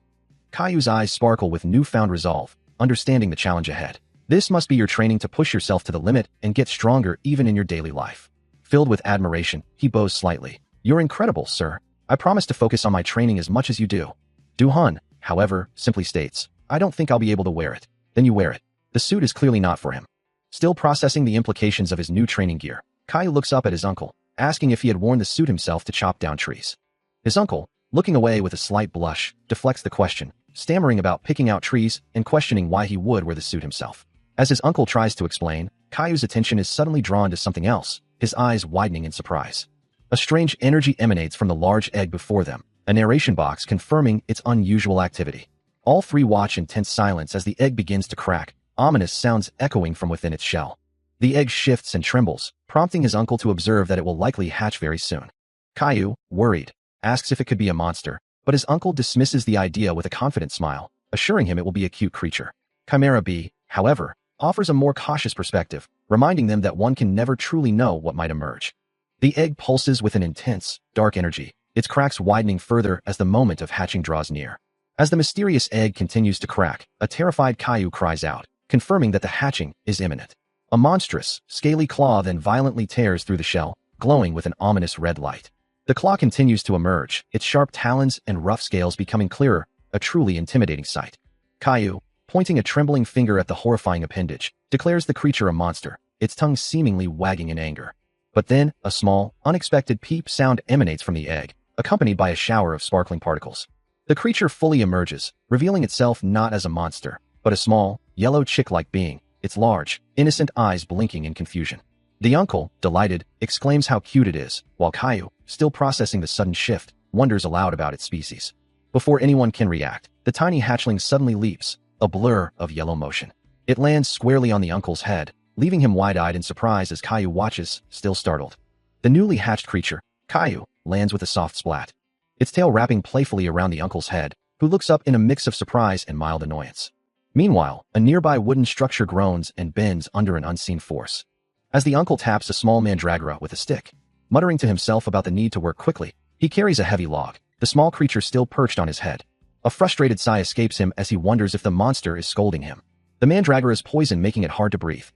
Caillou's eyes sparkle with newfound resolve, understanding the challenge ahead. "This must be your training to push yourself to the limit and get stronger even in your daily life." Filled with admiration, he bows slightly. "You're incredible, sir. I promise to focus on my training as much as you do." Duhan, however, simply states, "I don't think I'll be able to wear it." "Then you wear it." The suit is clearly not for him. Still processing the implications of his new training gear, Caillou looks up at his uncle, asking if he had worn the suit himself to chop down trees. His uncle, looking away with a slight blush, deflects the question, stammering about picking out trees and questioning why he would wear the suit himself. As his uncle tries to explain, Caillou's attention is suddenly drawn to something else, his eyes widening in surprise. A strange energy emanates from the large egg before them, a narration box confirming its unusual activity. All three watch in tense silence as the egg begins to crack, ominous sounds echoing from within its shell. The egg shifts and trembles, prompting his uncle to observe that it will likely hatch very soon. Caillou, worried, asks if it could be a monster, but his uncle dismisses the idea with a confident smile, assuring him it will be a cute creature. Chimera B, however, offers a more cautious perspective, reminding them that one can never truly know what might emerge. The egg pulses with an intense, dark energy, its cracks widening further as the moment of hatching draws near. As the mysterious egg continues to crack, a terrified Caillou cries out, confirming that the hatching is imminent. A monstrous, scaly claw then violently tears through the shell, glowing with an ominous red light. The claw continues to emerge, its sharp talons and rough scales becoming clearer, a truly intimidating sight. Caillou, pointing a trembling finger at the horrifying appendage, declares the creature a monster, its tongue seemingly wagging in anger. But then, a small, unexpected peep sound emanates from the egg, accompanied by a shower of sparkling particles. The creature fully emerges, revealing itself not as a monster, but a small, yellow chick-like being, its large, innocent eyes blinking in confusion. The uncle, delighted, exclaims how cute it is, while Caillou, still processing the sudden shift, wonders aloud about its species. Before anyone can react, the tiny hatchling suddenly leaps, a blur of yellow motion. It lands squarely on the uncle's head, leaving him wide-eyed in surprise as Caillou watches, still startled. The newly hatched creature, Caillou, lands with a soft splat, its tail wrapping playfully around the uncle's head, who looks up in a mix of surprise and mild annoyance. Meanwhile, a nearby wooden structure groans and bends under an unseen force. As the uncle taps a small mandragora with a stick, muttering to himself about the need to work quickly, he carries a heavy log, the small creature still perched on his head. A frustrated sigh escapes him as he wonders if the monster is scolding him. The mandragora's poison making it hard to breathe.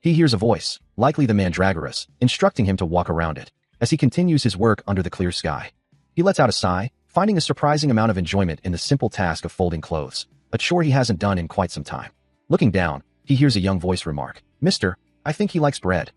He hears a voice, likely the mandragora's, instructing him to walk around it, as he continues his work under the clear sky. He lets out a sigh, finding a surprising amount of enjoyment in the simple task of folding clothes, a chore he hasn't done in quite some time. Looking down, he hears a young voice remark, "Mister, I think he likes bread."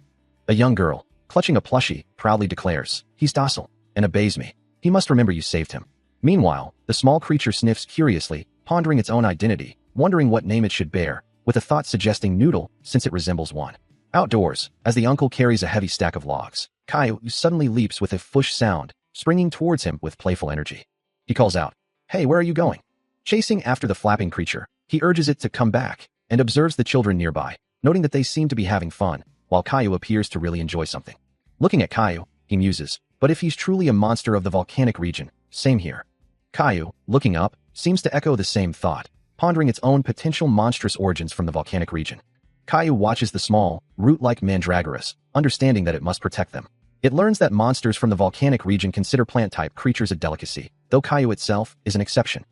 A young girl, clutching a plushie, proudly declares, "He's docile, and obeys me. He must remember you saved him." Meanwhile, the small creature sniffs curiously, pondering its own identity, wondering what name it should bear, with a thought suggesting Noodle, since it resembles one. Outdoors, as the uncle carries a heavy stack of logs, Caillou suddenly leaps with a fush sound, springing towards him with playful energy. He calls out, "Hey, where are you going?" Chasing after the flapping creature, he urges it to come back, and observes the children nearby, noting that they seem to be having fun, while Caillou appears to really enjoy something. Looking at Caillou, he muses, but if he's truly a monster of the volcanic region, same here. Caillou, looking up, seems to echo the same thought, pondering its own potential monstrous origins from the volcanic region. Caillou watches the small, root-like mandragoras, understanding that it must protect them. It learns that monsters from the volcanic region consider plant-type creatures a delicacy, though Caillou itself is an exception.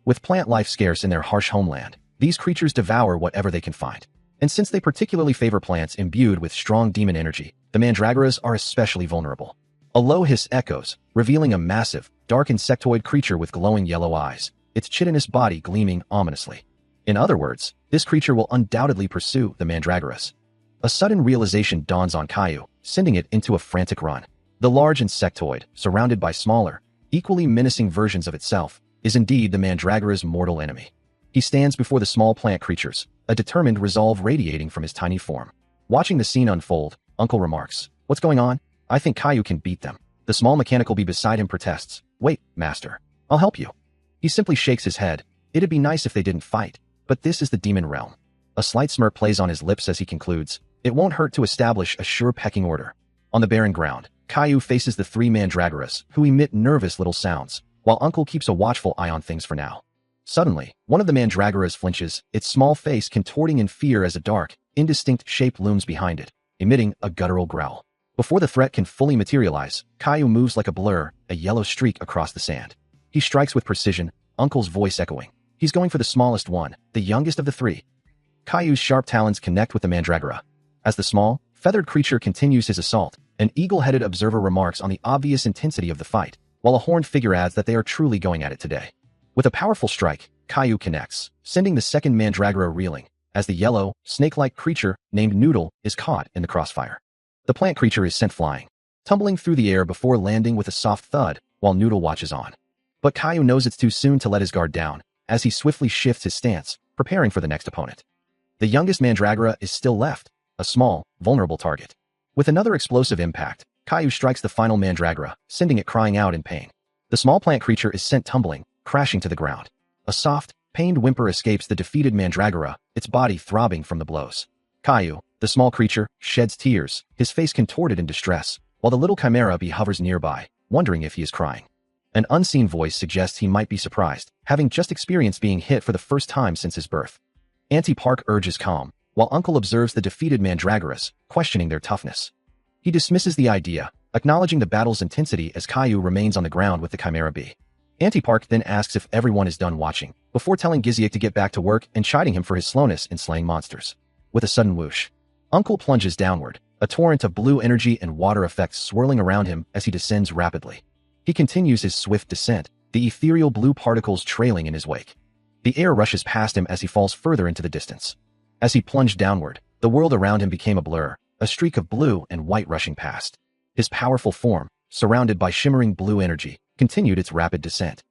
With plant life scarce in their harsh homeland, these creatures devour whatever they can find. And since they particularly favor plants imbued with strong demon energy, the mandragoras are especially vulnerable. A low hiss echoes, revealing a massive, dark insectoid creature with glowing yellow eyes, its chitinous body gleaming ominously. In other words, this creature will undoubtedly pursue the mandragoras. A sudden realization dawns on Caillou, sending it into a frantic run. The large insectoid, surrounded by smaller, equally menacing versions of itself, is indeed the mandragora's mortal enemy. He stands before the small plant creatures, a determined resolve radiating from his tiny form. Watching the scene unfold, Uncle remarks, "What's going on? I think Caillou can beat them." The small mechanical bee beside him protests, "Wait, master. I'll help you." He simply shakes his head. It'd be nice if they didn't fight, but this is the demon realm. A slight smirk plays on his lips as he concludes, "It won't hurt to establish a sure pecking order." On the barren ground, Caillou faces the three mandragoras, who emit nervous little sounds, while Uncle keeps a watchful eye on things for now. Suddenly, one of the mandragoras flinches, its small face contorting in fear as a dark, indistinct shape looms behind it, emitting a guttural growl. Before the threat can fully materialize, Caillou moves like a blur, a yellow streak across the sand. He strikes with precision, Uncle's voice echoing. He's going for the smallest one, the youngest of the three. Caillou's sharp talons connect with the mandragora. As the small, feathered creature continues his assault, an eagle-headed observer remarks on the obvious intensity of the fight, while a horned figure adds that they are truly going at it today. With a powerful strike, Caillou connects, sending the second mandragora reeling, as the yellow, snake-like creature, named Noodle, is caught in the crossfire. The plant creature is sent flying, tumbling through the air before landing with a soft thud, while Noodle watches on. But Caillou knows it's too soon to let his guard down, as he swiftly shifts his stance, preparing for the next opponent. The youngest mandragora is still left, a small, vulnerable target. With another explosive impact, Caillou strikes the final mandragora, sending it crying out in pain. The small plant creature is sent tumbling, crashing to the ground. A soft, pained whimper escapes the defeated mandragora, its body throbbing from the blows. Caillou, the small creature, sheds tears, his face contorted in distress, while the little chimera bee hovers nearby, wondering if he is crying. An unseen voice suggests he might be surprised, having just experienced being hit for the first time since his birth. Auntie Park urges calm, while Uncle observes the defeated mandragoras, questioning their toughness. He dismisses the idea, acknowledging the battle's intensity as Caillou remains on the ground with the Chimera bee. Auntie Park then asks if everyone is done watching, before telling Giziak to get back to work and chiding him for his slowness in slaying monsters. With a sudden whoosh, Uncle plunges downward, a torrent of blue energy and water effects swirling around him as he descends rapidly. He continues his swift descent, the ethereal blue particles trailing in his wake. The air rushes past him as he falls further into the distance. As he plunged downward, the world around him became a blur, a streak of blue and white rushing past. His powerful form, surrounded by shimmering blue energy, continued its rapid descent.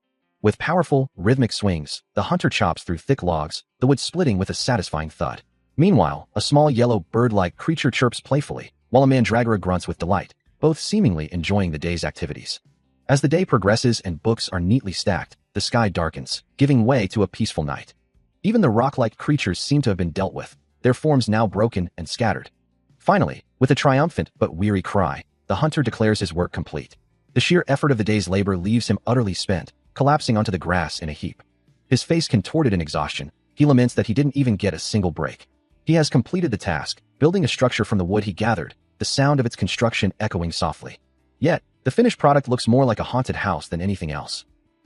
With powerful, rhythmic swings, the hunter chops through thick logs, the wood splitting with a satisfying thud. Meanwhile, a small yellow bird-like creature chirps playfully, while a mandragora grunts with delight, both seemingly enjoying the day's activities. As the day progresses and books are neatly stacked, the sky darkens, giving way to a peaceful night. Even the rock-like creatures seem to have been dealt with, their forms now broken and scattered. Finally, with a triumphant but weary cry, the hunter declares his work complete. The sheer effort of the day's labor leaves him utterly spent, collapsing onto the grass in a heap. His face contorted in exhaustion, he laments that he didn't even get a single break. He has completed the task, building a structure from the wood he gathered, the sound of its construction echoing softly. Yet, the finished product looks more like a haunted house than anything else.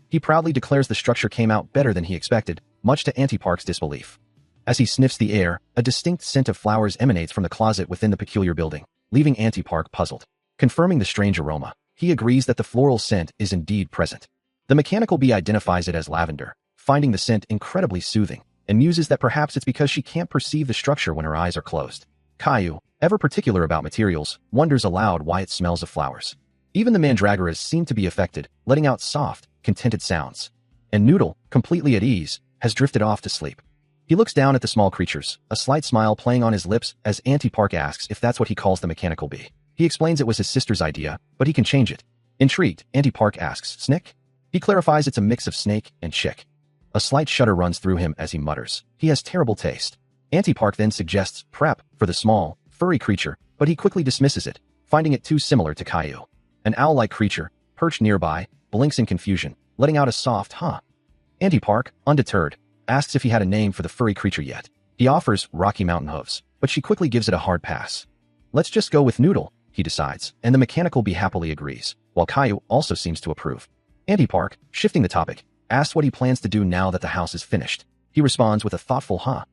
He proudly declares the structure came out better than he expected, much to Auntie Park's disbelief. As he sniffs the air, a distinct scent of flowers emanates from the closet within the peculiar building, leaving Auntie Park puzzled. Confirming the strange aroma, he agrees that the floral scent is indeed present. The mechanical bee identifies it as lavender, finding the scent incredibly soothing, and muses that perhaps it's because she can't perceive the structure when her eyes are closed. Caillou, ever particular about materials, wonders aloud why it smells of flowers. Even the mandragoras seem to be affected, letting out soft, contented sounds. And Noodle, completely at ease, has drifted off to sleep. He looks down at the small creatures, a slight smile playing on his lips as Auntie Park asks if that's what he calls the mechanical bee. He explains it was his sister's idea, but he can change it. Intrigued, Auntie Park asks, "Snick?" He clarifies it's a mix of snake and chick. A slight shudder runs through him as he mutters, "He has terrible taste." Auntie Park then suggests prep for the small, furry creature, but he quickly dismisses it, finding it too similar to Caillou. An owl-like creature, perched nearby, blinks in confusion, letting out a soft "huh." Auntie Park, undeterred, asks if he had a name for the furry creature yet. He offers Rocky Mountain Hooves, but she quickly gives it a hard pass. "Let's just go with Noodle," he decides, and the mechanical bee happily agrees, while Caillou also seems to approve. Auntie Park, shifting the topic, asks what he plans to do now that the house is finished. He responds with a thoughtful "huh."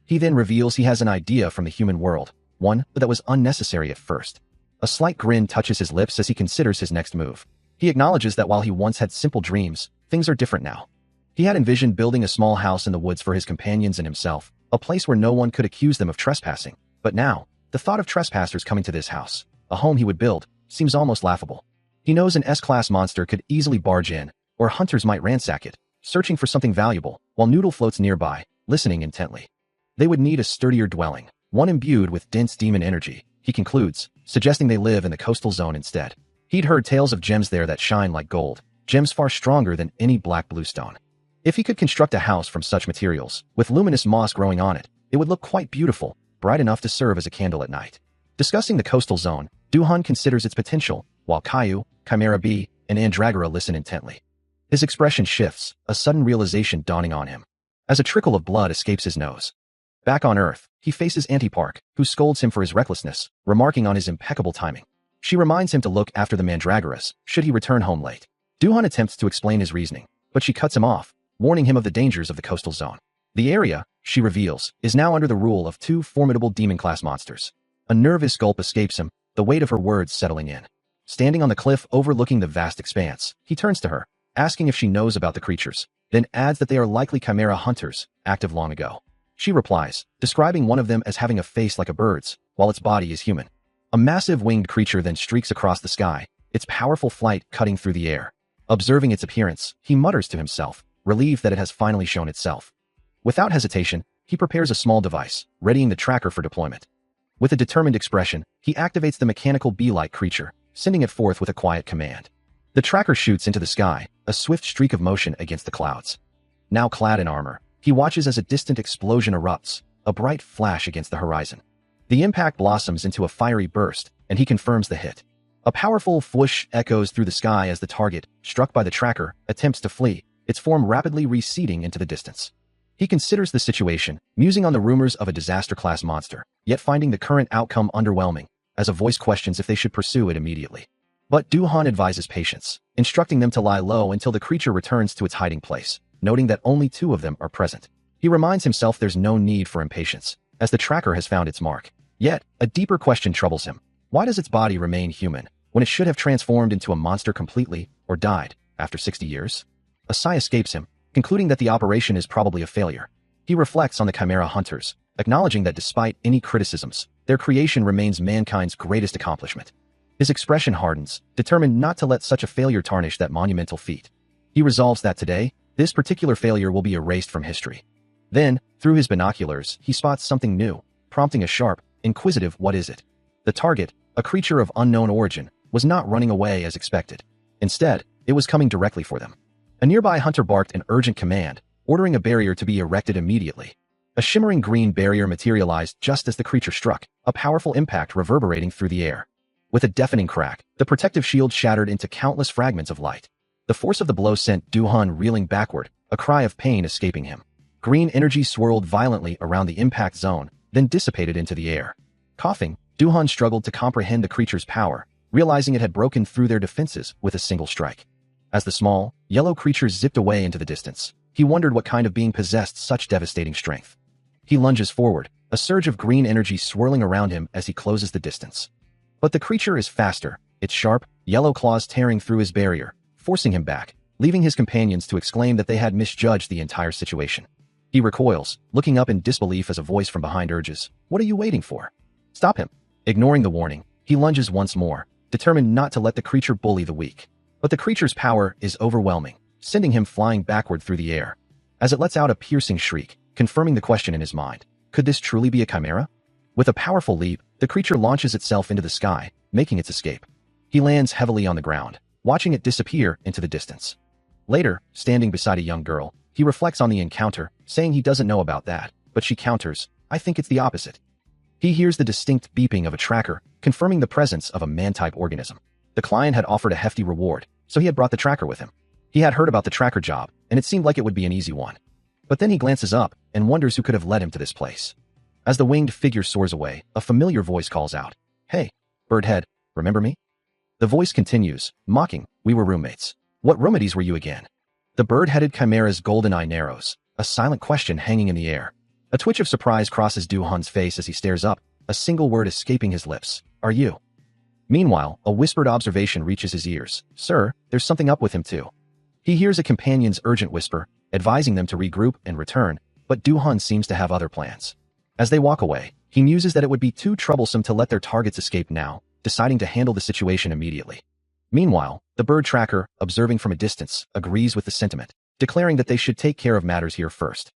He then reveals he has an idea from the human world, one that was unnecessary at first. A slight grin touches his lips as he considers his next move. He acknowledges that while he once had simple dreams, things are different now. He had envisioned building a small house in the woods for his companions and himself, a place where no one could accuse them of trespassing. But now, the thought of trespassers coming to this house, a home he would build, seems almost laughable. He knows an S-class monster could easily barge in, or hunters might ransack it, searching for something valuable, while Noodle floats nearby, listening intently. They would need a sturdier dwelling, one imbued with dense demon energy, he concludes, suggesting they live in the coastal zone instead. He'd heard tales of gems there that shine like gold, gems far stronger than any black bluestone. If he could construct a house from such materials, with luminous moss growing on it, it would look quite beautiful, bright enough to serve as a candle at night. Discussing the coastal zone, Duhan considers its potential, while Caillou, Chimera bee, and Andragora listen intently. His expression shifts, a sudden realization dawning on him. As a trickle of blood escapes his nose. Back on Earth, he faces Auntie Park, who scolds him for his recklessness, remarking on his impeccable timing. She reminds him to look after the mandragoras, should he return home late. Duhan attempts to explain his reasoning, but she cuts him off, warning him of the dangers of the coastal zone. The area, she reveals, is now under the rule of two formidable demon-class monsters. A nervous gulp escapes him, the weight of her words settling in. Standing on the cliff overlooking the vast expanse, he turns to her, asking if she knows about the creatures, then adds that they are likely chimera hunters, active long ago. She replies, describing one of them as having a face like a bird's, while its body is human. A massive winged creature then streaks across the sky, its powerful flight cutting through the air. Observing its appearance, he mutters to himself, relieved that it has finally shown itself. Without hesitation, he prepares a small device, readying the tracker for deployment. With a determined expression, he activates the mechanical bee-like creature, sending it forth with a quiet command. The tracker shoots into the sky, a swift streak of motion against the clouds. Now clad in armor, he watches as a distant explosion erupts, a bright flash against the horizon. The impact blossoms into a fiery burst, and he confirms the hit. A powerful whoosh echoes through the sky as the target, struck by the tracker, attempts to flee, its form rapidly receding into the distance. He considers the situation, musing on the rumors of a disaster-class monster, yet finding the current outcome underwhelming, as a voice questions if they should pursue it immediately. But Du-han advises patience, instructing them to lie low until the creature returns to its hiding place, noting that only 2 of them are present. He reminds himself there's no need for impatience, as the tracker has found its mark. Yet, a deeper question troubles him. Why does its body remain human, when it should have transformed into a monster completely, or died, after 60 years? A sigh escapes him, concluding that the operation is probably a failure. He reflects on the Chimera hunters, acknowledging that despite any criticisms, their creation remains mankind's greatest accomplishment. His expression hardens, determined not to let such a failure tarnish that monumental feat. He resolves that today, this particular failure will be erased from history. Then, through his binoculars, he spots something new, prompting a sharp, inquisitive "what is it?" The target, a creature of unknown origin, was not running away as expected. Instead, it was coming directly for them. A nearby hunter barked an urgent command, ordering a barrier to be erected immediately. A shimmering green barrier materialized just as the creature struck, a powerful impact reverberating through the air. With a deafening crack, the protective shield shattered into countless fragments of light. The force of the blow sent Du-han reeling backward, a cry of pain escaping him. Green energy swirled violently around the impact zone, then dissipated into the air. Coughing, Du-han struggled to comprehend the creature's power, realizing it had broken through their defenses with a single strike. As the small, yellow creature zipped away into the distance, he wondered what kind of being possessed such devastating strength. He lunges forward, a surge of green energy swirling around him as he closes the distance. But the creature is faster, its sharp, yellow claws tearing through his barrier, forcing him back, leaving his companions to exclaim that they had misjudged the entire situation. He recoils, looking up in disbelief as a voice from behind urges, "What are you waiting for? Stop him." Ignoring the warning, he lunges once more, determined not to let the creature bully the weak. But the creature's power is overwhelming, sending him flying backward through the air. As it lets out a piercing shriek, confirming the question in his mind, could this truly be a chimera? With a powerful leap, the creature launches itself into the sky, making its escape. He lands heavily on the ground, watching it disappear into the distance. Later, standing beside a young girl, he reflects on the encounter, saying he doesn't know about that, but she counters, "I think it's the opposite." He hears the distinct beeping of a tracker, confirming the presence of a man-type organism. The client had offered a hefty reward, so he had brought the tracker with him. He had heard about the tracker job, and it seemed like it would be an easy one. But then he glances up and wonders who could have led him to this place. As the winged figure soars away, a familiar voice calls out, "Hey, Birdhead, remember me?" The voice continues, mocking, "We were roommates. What remedies were you again?" The bird-headed chimera's golden eye narrows, a silent question hanging in the air. A twitch of surprise crosses Du-han's face as he stares up, a single word escaping his lips, "Are you?" Meanwhile, a whispered observation reaches his ears, "Sir, there's something up with him too." He hears a companion's urgent whisper, advising them to regroup and return, but Du-han seems to have other plans. As they walk away, he muses that it would be too troublesome to let their targets escape now, deciding to handle the situation immediately. Meanwhile, the bird tracker, observing from a distance, agrees with the sentiment, declaring that they should take care of matters here first.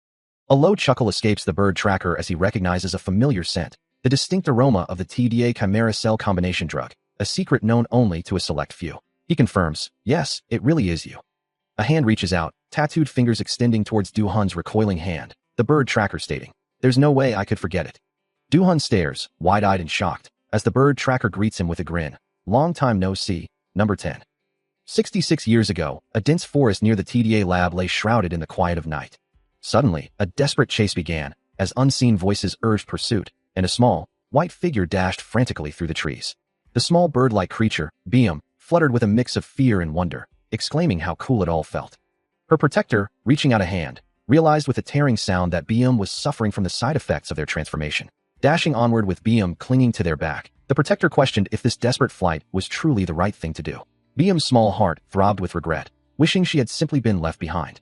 A low chuckle escapes the bird tracker as he recognizes a familiar scent, the distinct aroma of the TDA Chimera cell combination drug, a secret known only to a select few. He confirms, "Yes, it really is you." A hand reaches out, tattooed fingers extending towards Du-han's recoiling hand, the bird tracker stating, "There's no way I could forget it." Du-han stares, wide-eyed and shocked, as the bird tracker greets him with a grin. "Long time no see, number 10. 66 years ago, a dense forest near the TDA lab lay shrouded in the quiet of night. Suddenly, a desperate chase began, as unseen voices urged pursuit, and a small, white figure dashed frantically through the trees. The small bird-like creature, Biam, fluttered with a mix of fear and wonder, exclaiming how cool it all felt. Her protector, reaching out a hand, realized with a tearing sound that Biam was suffering from the side effects of their transformation. Dashing onward with Biam clinging to their back, the protector questioned if this desperate flight was truly the right thing to do. Biam's small heart throbbed with regret, wishing she had simply been left behind.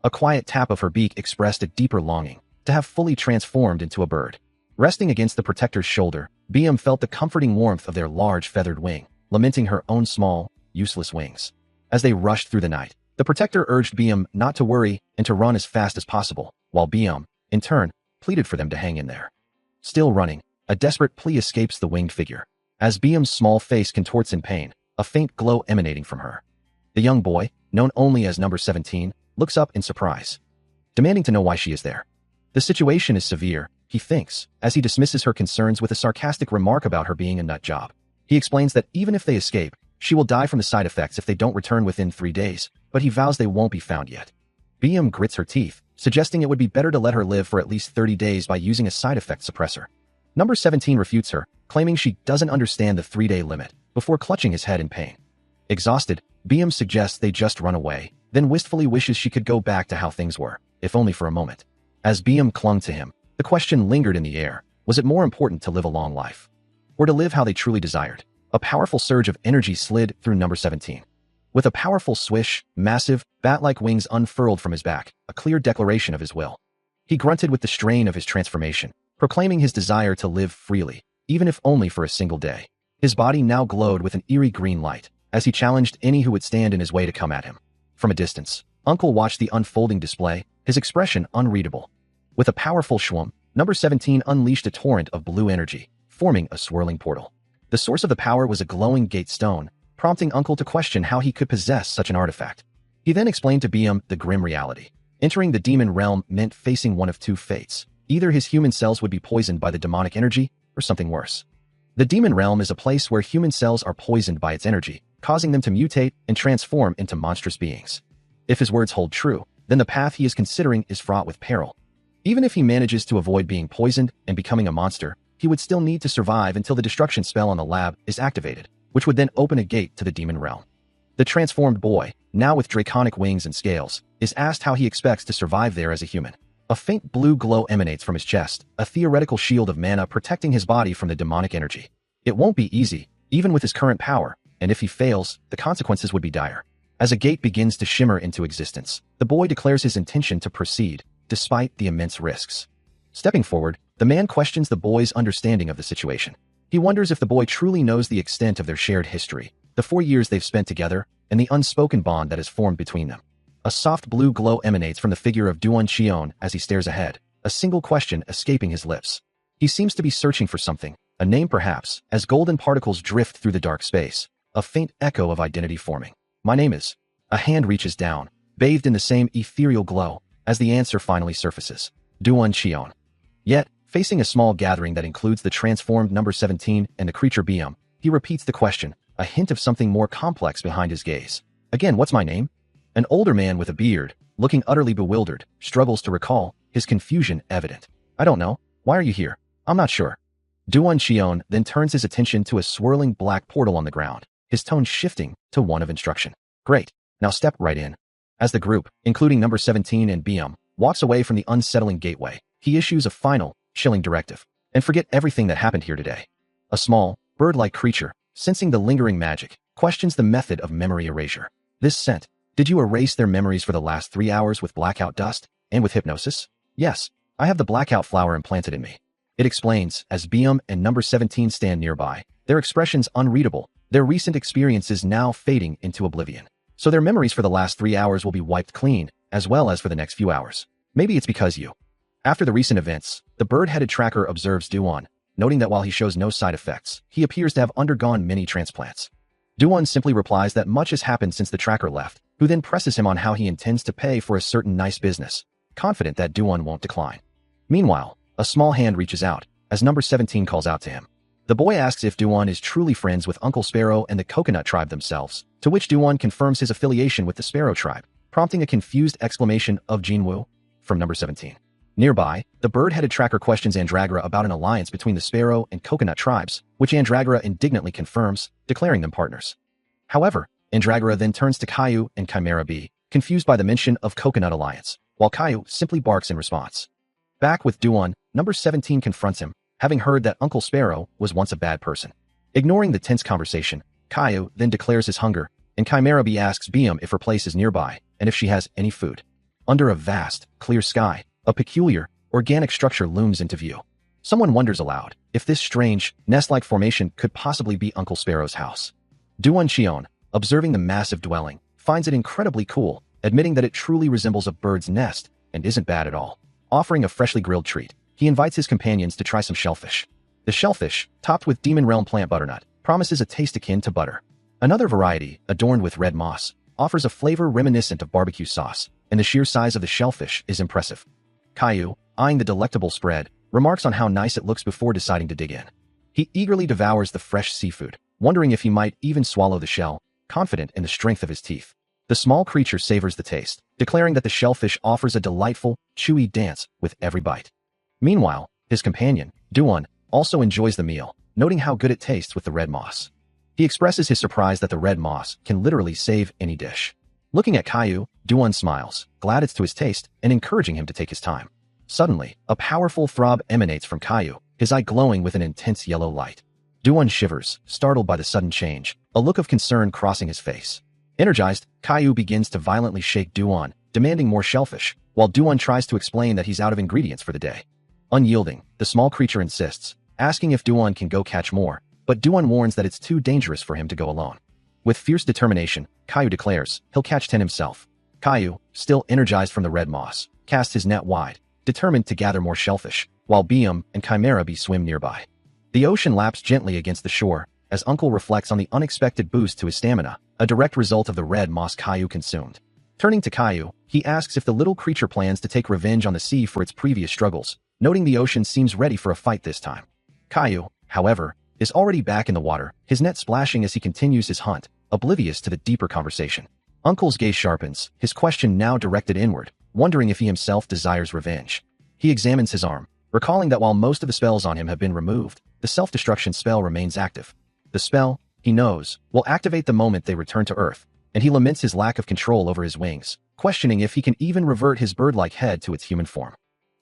A quiet tap of her beak expressed a deeper longing, to have fully transformed into a bird. Resting against the protector's shoulder, Biam felt the comforting warmth of their large feathered wing, lamenting her own small, useless wings. As they rushed through the night, the protector urged Biam not to worry and to run as fast as possible, while Biam, in turn, pleaded for them to hang in there. Still running, a desperate plea escapes the winged figure. As Biam's small face contorts in pain, a faint glow emanating from her. The young boy, known only as number 17, looks up in surprise, demanding to know why she is there. The situation is severe, he thinks, as he dismisses her concerns with a sarcastic remark about her being a nut job. He explains that even if they escape, she will die from the side effects if they don't return within 3 days, but he vows they won't be found yet. BM grits her teeth, suggesting it would be better to let her live for at least 30 days by using a side effect suppressor. Number 17 refutes her, claiming she doesn't understand the 3-day limit, before clutching his head in pain. Exhausted, BM suggests they just run away, then wistfully wishes she could go back to how things were, if only for a moment. As BM clung to him, the question lingered in the air: was it more important to live a long life, or to live how they truly desired? A powerful surge of energy slid through number 17. With a powerful swish, massive, bat-like wings unfurled from his back, a clear declaration of his will. He grunted with the strain of his transformation, proclaiming his desire to live freely, even if only for a single day. His body now glowed with an eerie green light, as he challenged any who would stand in his way to come at him. From a distance, Uncle watched the unfolding display, his expression unreadable. With a powerful shwum, number 17 unleashed a torrent of blue energy, forming a swirling portal. The source of the power was a glowing gate stone, prompting Uncle to question how he could possess such an artifact. He then explained to BM the grim reality. Entering the demon realm meant facing one of two fates. Either his human cells would be poisoned by the demonic energy, or something worse. The demon realm is a place where human cells are poisoned by its energy, causing them to mutate and transform into monstrous beings. If his words hold true, then the path he is considering is fraught with peril. Even if he manages to avoid being poisoned and becoming a monster, he would still need to survive until the destruction spell on the lab is activated, which would then open a gate to the demon realm. The transformed boy, now with draconic wings and scales, is asked how he expects to survive there as a human. A faint blue glow emanates from his chest, a theoretical shield of mana protecting his body from the demonic energy. It won't be easy, even with his current power, and if he fails, the consequences would be dire. As a gate begins to shimmer into existence, the boy declares his intention to proceed, despite the immense risks. Stepping forward, the man questions the boy's understanding of the situation. He wonders if the boy truly knows the extent of their shared history, the 4 years they've spent together, and the unspoken bond that has formed between them. A soft blue glow emanates from the figure of Duan Xion as he stares ahead, a single question escaping his lips. He seems to be searching for something, a name perhaps, as golden particles drift through the dark space, a faint echo of identity forming. My name is... A hand reaches down, bathed in the same ethereal glow, as the answer finally surfaces. Duan Xion. Yet, facing a small gathering that includes the transformed number 17 and the creature BM, he repeats the question, a hint of something more complex behind his gaze. Again, what's my name? An older man with a beard, looking utterly bewildered, struggles to recall, his confusion evident. I don't know. Why are you here? I'm not sure. Duan Xion then turns his attention to a swirling black portal on the ground, his tone shifting to one of instruction. Great. Now step right in. As the group, including number 17 and BM, walks away from the unsettling gateway, he issues a final, chilling directive. And forget everything that happened here today. A small, bird-like creature, sensing the lingering magic, questions the method of memory erasure. This scent. Did you erase their memories for the last 3 hours with blackout dust, and with hypnosis? Yes, I have the blackout flower implanted in me. It explains, as BM and number 17 stand nearby, their expressions unreadable, their recent experiences now fading into oblivion. So their memories for the last 3 hours will be wiped clean, as well as for the next few hours. Maybe it's because you. After the recent events, the bird-headed tracker observes Duan, noting that while he shows no side effects, he appears to have undergone many transplants. Duan simply replies that much has happened since the tracker left, who then presses him on how he intends to pay for a certain nice business, confident that Duan won't decline. Meanwhile, a small hand reaches out, as number 17 calls out to him. The boy asks if Duan is truly friends with Uncle Sparrow and the Coconut Tribe themselves, to which Duan confirms his affiliation with the Sparrow Tribe, prompting a confused exclamation of Jinwoo from number 17. Nearby, the bird-headed tracker questions Andragora about an alliance between the Sparrow and Coconut Tribes, which Andragora indignantly confirms, declaring them partners. However, Andragora then turns to Caillou and Chimera B, confused by the mention of Coconut Alliance, while Caillou simply barks in response. Back with Duan, number 17 confronts him, having heard that Uncle Sparrow was once a bad person. Ignoring the tense conversation, Caillou then declares his hunger, and Chimera B asks BM if her place is nearby, and if she has any food. Under a vast, clear sky, a peculiar, organic structure looms into view. Someone wonders aloud if this strange, nest-like formation could possibly be Uncle Sparrow's house. Duan Xion, observing the massive dwelling, finds it incredibly cool, admitting that it truly resembles a bird's nest, and isn't bad at all. Offering a freshly grilled treat, he invites his companions to try some shellfish. The shellfish, topped with Demon Realm plant butternut, promises a taste akin to butter. Another variety, adorned with red moss, offers a flavor reminiscent of barbecue sauce, and the sheer size of the shellfish is impressive. Caillou, eyeing the delectable spread, remarks on how nice it looks before deciding to dig in. He eagerly devours the fresh seafood, wondering if he might even swallow the shell, confident in the strength of his teeth. The small creature savors the taste, declaring that the shellfish offers a delightful, chewy dance with every bite. Meanwhile, his companion, Duan, also enjoys the meal, noting how good it tastes with the red moss. He expresses his surprise that the red moss can literally save any dish. Looking at Caillou, Duan smiles, glad it's to his taste, and encouraging him to take his time. Suddenly, a powerful throb emanates from Caillou, his eye glowing with an intense yellow light. Duan shivers, startled by the sudden change, a look of concern crossing his face. Energized, Caillou begins to violently shake Duan, demanding more shellfish, while Duan tries to explain that he's out of ingredients for the day. Unyielding, the small creature insists, asking if Duan can go catch more, but Duan warns that it's too dangerous for him to go alone. With fierce determination, Caillou declares he'll catch 10 himself. Caillou, still energized from the red moss, casts his net wide, determined to gather more shellfish, while Bium and Chimera swim nearby. The ocean laps gently against the shore, as Uncle reflects on the unexpected boost to his stamina, a direct result of the red moss Caillou consumed. Turning to Caillou, he asks if the little creature plans to take revenge on the sea for its previous struggles, noting the ocean seems ready for a fight this time. Caillou, however, is already back in the water, his net splashing as he continues his hunt, oblivious to the deeper conversation. Uncle's gaze sharpens, his question now directed inward, wondering if he himself desires revenge. He examines his arm, recalling that while most of the spells on him have been removed, the self-destruction spell remains active. The spell, he knows, will activate the moment they return to Earth, and he laments his lack of control over his wings, questioning if he can even revert his bird-like head to its human form.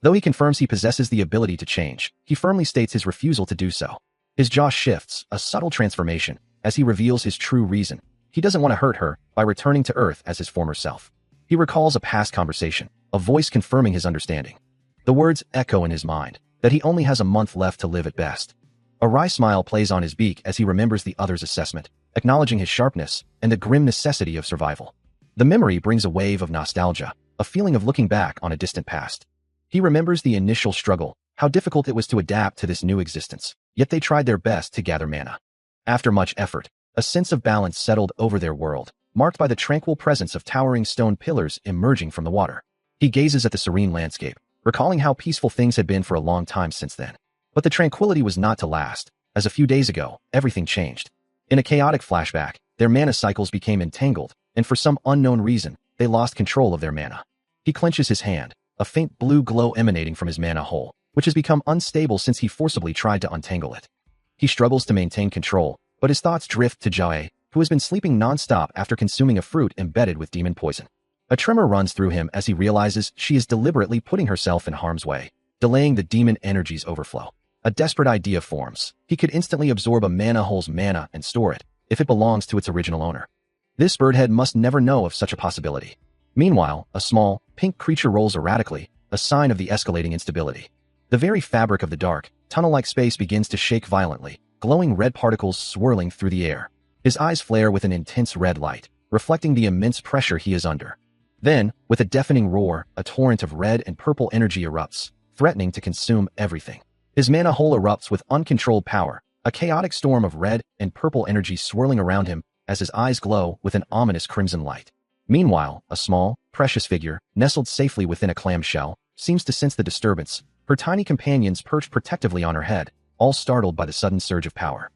Though he confirms he possesses the ability to change, he firmly states his refusal to do so. His jaw shifts, a subtle transformation, as he reveals his true reason. He doesn't want to hurt her by returning to Earth as his former self. He recalls a past conversation, a voice confirming his understanding. The words echo in his mind, that he only has a month left to live at best. A wry smile plays on his beak as he remembers the other's assessment, acknowledging his sharpness and the grim necessity of survival. The memory brings a wave of nostalgia, a feeling of looking back on a distant past. He remembers the initial struggle, how difficult it was to adapt to this new existence, yet they tried their best to gather mana. After much effort, a sense of balance settled over their world, marked by the tranquil presence of towering stone pillars emerging from the water. He gazes at the serene landscape, recalling how peaceful things had been for a long time since then. But the tranquility was not to last, as a few days ago, everything changed. In a chaotic flashback, their mana cycles became entangled, and for some unknown reason, they lost control of their mana. He clenches his hand, a faint blue glow emanating from his mana hole, which has become unstable since he forcibly tried to untangle it. He struggles to maintain control, but his thoughts drift to Jae, who has been sleeping non-stop after consuming a fruit embedded with demon poison. A tremor runs through him as he realizes she is deliberately putting herself in harm's way, delaying the demon energy's overflow. A desperate idea forms. He could instantly absorb a mana hole's mana and store it, if it belongs to its original owner. This birdhead must never know of such a possibility. Meanwhile, a small, pink creature rolls erratically, a sign of the escalating instability. The very fabric of the dark, tunnel-like space begins to shake violently, glowing red particles swirling through the air. His eyes flare with an intense red light, reflecting the immense pressure he is under. Then, with a deafening roar, a torrent of red and purple energy erupts, threatening to consume everything. His mana hole erupts with uncontrolled power, a chaotic storm of red and purple energy swirling around him as his eyes glow with an ominous crimson light. Meanwhile, a small, precious figure, nestled safely within a clamshell, seems to sense the disturbance, her tiny companions perched protectively on her head, all startled by the sudden surge of power.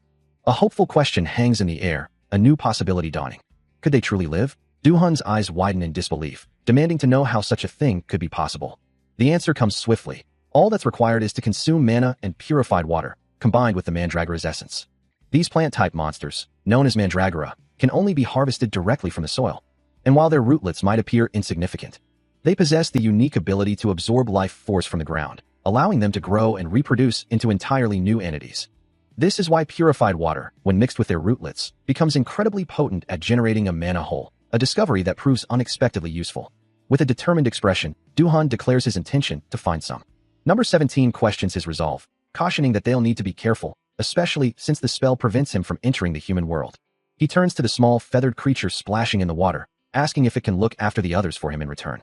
A hopeful question hangs in the air, a new possibility dawning. Could they truly live? Duhan's eyes widen in disbelief, demanding to know how such a thing could be possible. The answer comes swiftly. All that's required is to consume mana and purified water, combined with the mandragora's essence. These plant-type monsters, known as mandragora, can only be harvested directly from the soil. And while their rootlets might appear insignificant, they possess the unique ability to absorb life force from the ground, allowing them to grow and reproduce into entirely new entities. This is why purified water, when mixed with their rootlets, becomes incredibly potent at generating a mana hole, a discovery that proves unexpectedly useful. With a determined expression, Duhan declares his intention to find some. Number 17 questions his resolve, cautioning that they'll need to be careful, especially since the spell prevents him from entering the human world. He turns to the small, feathered creature splashing in the water, asking if it can look after the others for him in return.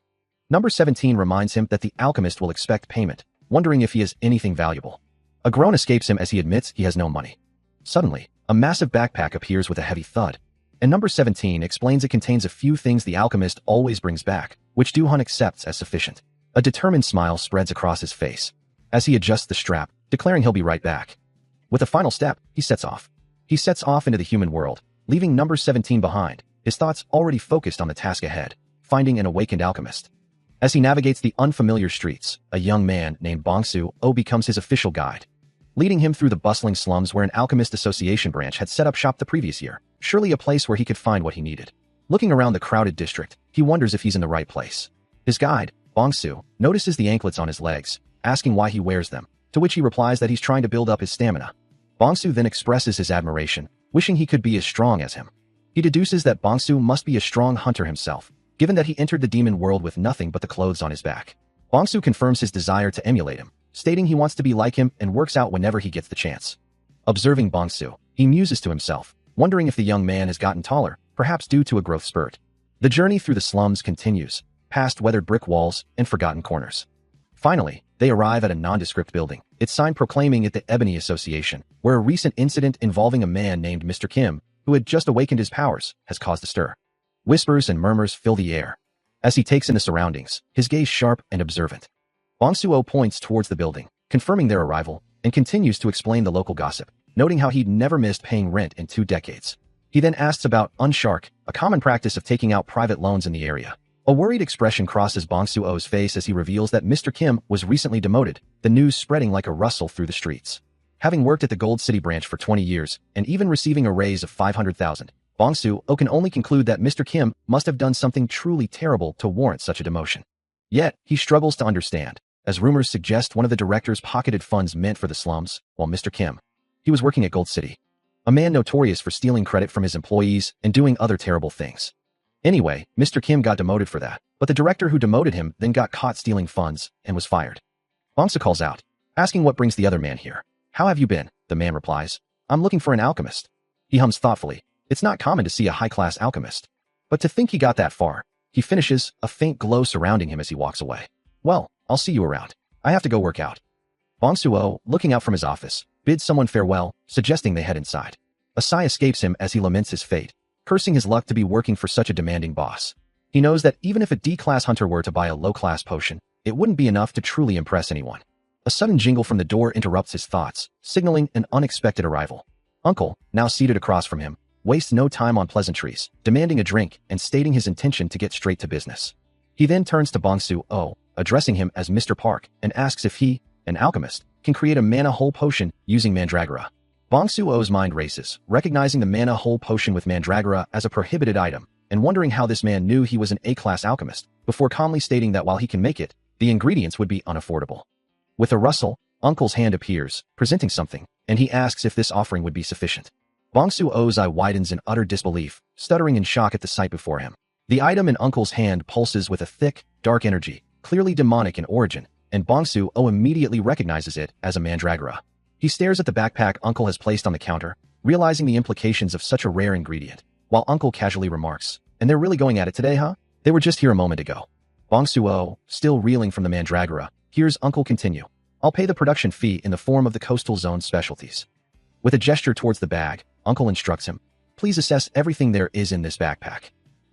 Number 17 reminds him that the alchemist will expect payment, wondering if he has anything valuable. A groan escapes him as he admits he has no money. Suddenly, a massive backpack appears with a heavy thud, and number 17 explains it contains a few things the alchemist always brings back, which Duhan accepts as sufficient. A determined smile spreads across his face as he adjusts the strap, declaring he'll be right back. With a final step, he sets off. He sets off into the human world, leaving number 17 behind, his thoughts already focused on the task ahead, finding an awakened alchemist. As he navigates the unfamiliar streets, a young man named Bongsu-oh becomes his official guide, leading him through the bustling slums where an alchemist association branch had set up shop the previous year, surely a place where he could find what he needed. Looking around the crowded district, he wonders if he's in the right place. His guide, Bongsu, notices the anklets on his legs, asking why he wears them, to which he replies that he's trying to build up his stamina. Bongsu then expresses his admiration, wishing he could be as strong as him. He deduces that Bongsu must be a strong hunter himself, given that he entered the demon world with nothing but the clothes on his back. Bongsu confirms his desire to emulate him, stating he wants to be like him and works out whenever he gets the chance. Observing Bongsu, he muses to himself, wondering if the young man has gotten taller, perhaps due to a growth spurt. The journey through the slums continues, past weathered brick walls and forgotten corners. Finally, they arrive at a nondescript building, its sign proclaiming it the Ebony Association, where a recent incident involving a man named Mr. Kim, who had just awakened his powers, has caused a stir. Whispers and murmurs fill the air. As he takes in the surroundings, his gaze sharp and observant. Bongsu-oh points towards the building, confirming their arrival, and continues to explain the local gossip, noting how he'd never missed paying rent in 2 decades. He then asks about unshark, a common practice of taking out private loans in the area. A worried expression crosses Bongsu-oh's face as he reveals that Mr. Kim was recently demoted, the news spreading like a rustle through the streets. Having worked at the Gold City branch for 20 years, and even receiving a raise of 500,000, Bongsu-oh can only conclude that Mr. Kim must have done something truly terrible to warrant such a demotion. Yet, he struggles to understand, as rumors suggest one of the directors pocketed funds meant for the slums, while Mr. Kim, he was working at Gold City. A man notorious for stealing credit from his employees and doing other terrible things. Anyway, Mr. Kim got demoted for that, but the director who demoted him then got caught stealing funds and was fired. Bongsu calls out, asking what brings the other man here. How have you been? The man replies, I'm looking for an alchemist. He hums thoughtfully. It's not common to see a high-class alchemist. But to think he got that far, he finishes, a faint glow surrounding him as he walks away. Well, I'll see you around. I have to go work out. Bongsu-oh, looking out from his office, bids someone farewell, suggesting they head inside. A sigh escapes him as he laments his fate, cursing his luck to be working for such a demanding boss. He knows that even if a D-class hunter were to buy a low-class potion, it wouldn't be enough to truly impress anyone. A sudden jingle from the door interrupts his thoughts, signaling an unexpected arrival. Uncle, now seated across from him, wastes no time on pleasantries, demanding a drink and stating his intention to get straight to business. He then turns to Bongsu-oh, addressing him as Mr. Park, and asks if he, an alchemist, can create a mana hole potion using mandragora. Bongsu-oh's mind races, recognizing the mana hole potion with mandragora as a prohibited item, and wondering how this man knew he was an A-class alchemist, before calmly stating that while he can make it, the ingredients would be unaffordable. With a rustle, Uncle's hand appears, presenting something, and he asks if this offering would be sufficient. Bongsu-oh's eye widens in utter disbelief, stuttering in shock at the sight before him. The item in Uncle's hand pulses with a thick, dark energy, clearly demonic in origin, and Bongsu-oh immediately recognizes it as a mandragora. He stares at the backpack Uncle has placed on the counter, realizing the implications of such a rare ingredient, while Uncle casually remarks, "And they're really going at it today, huh? They were just here a moment ago." Bongsu-oh, still reeling from the mandragora, hears Uncle continue, "I'll pay the production fee in the form of the coastal zone's specialties." With a gesture towards the bag, Uncle instructs him, "Please assess everything there is in this backpack."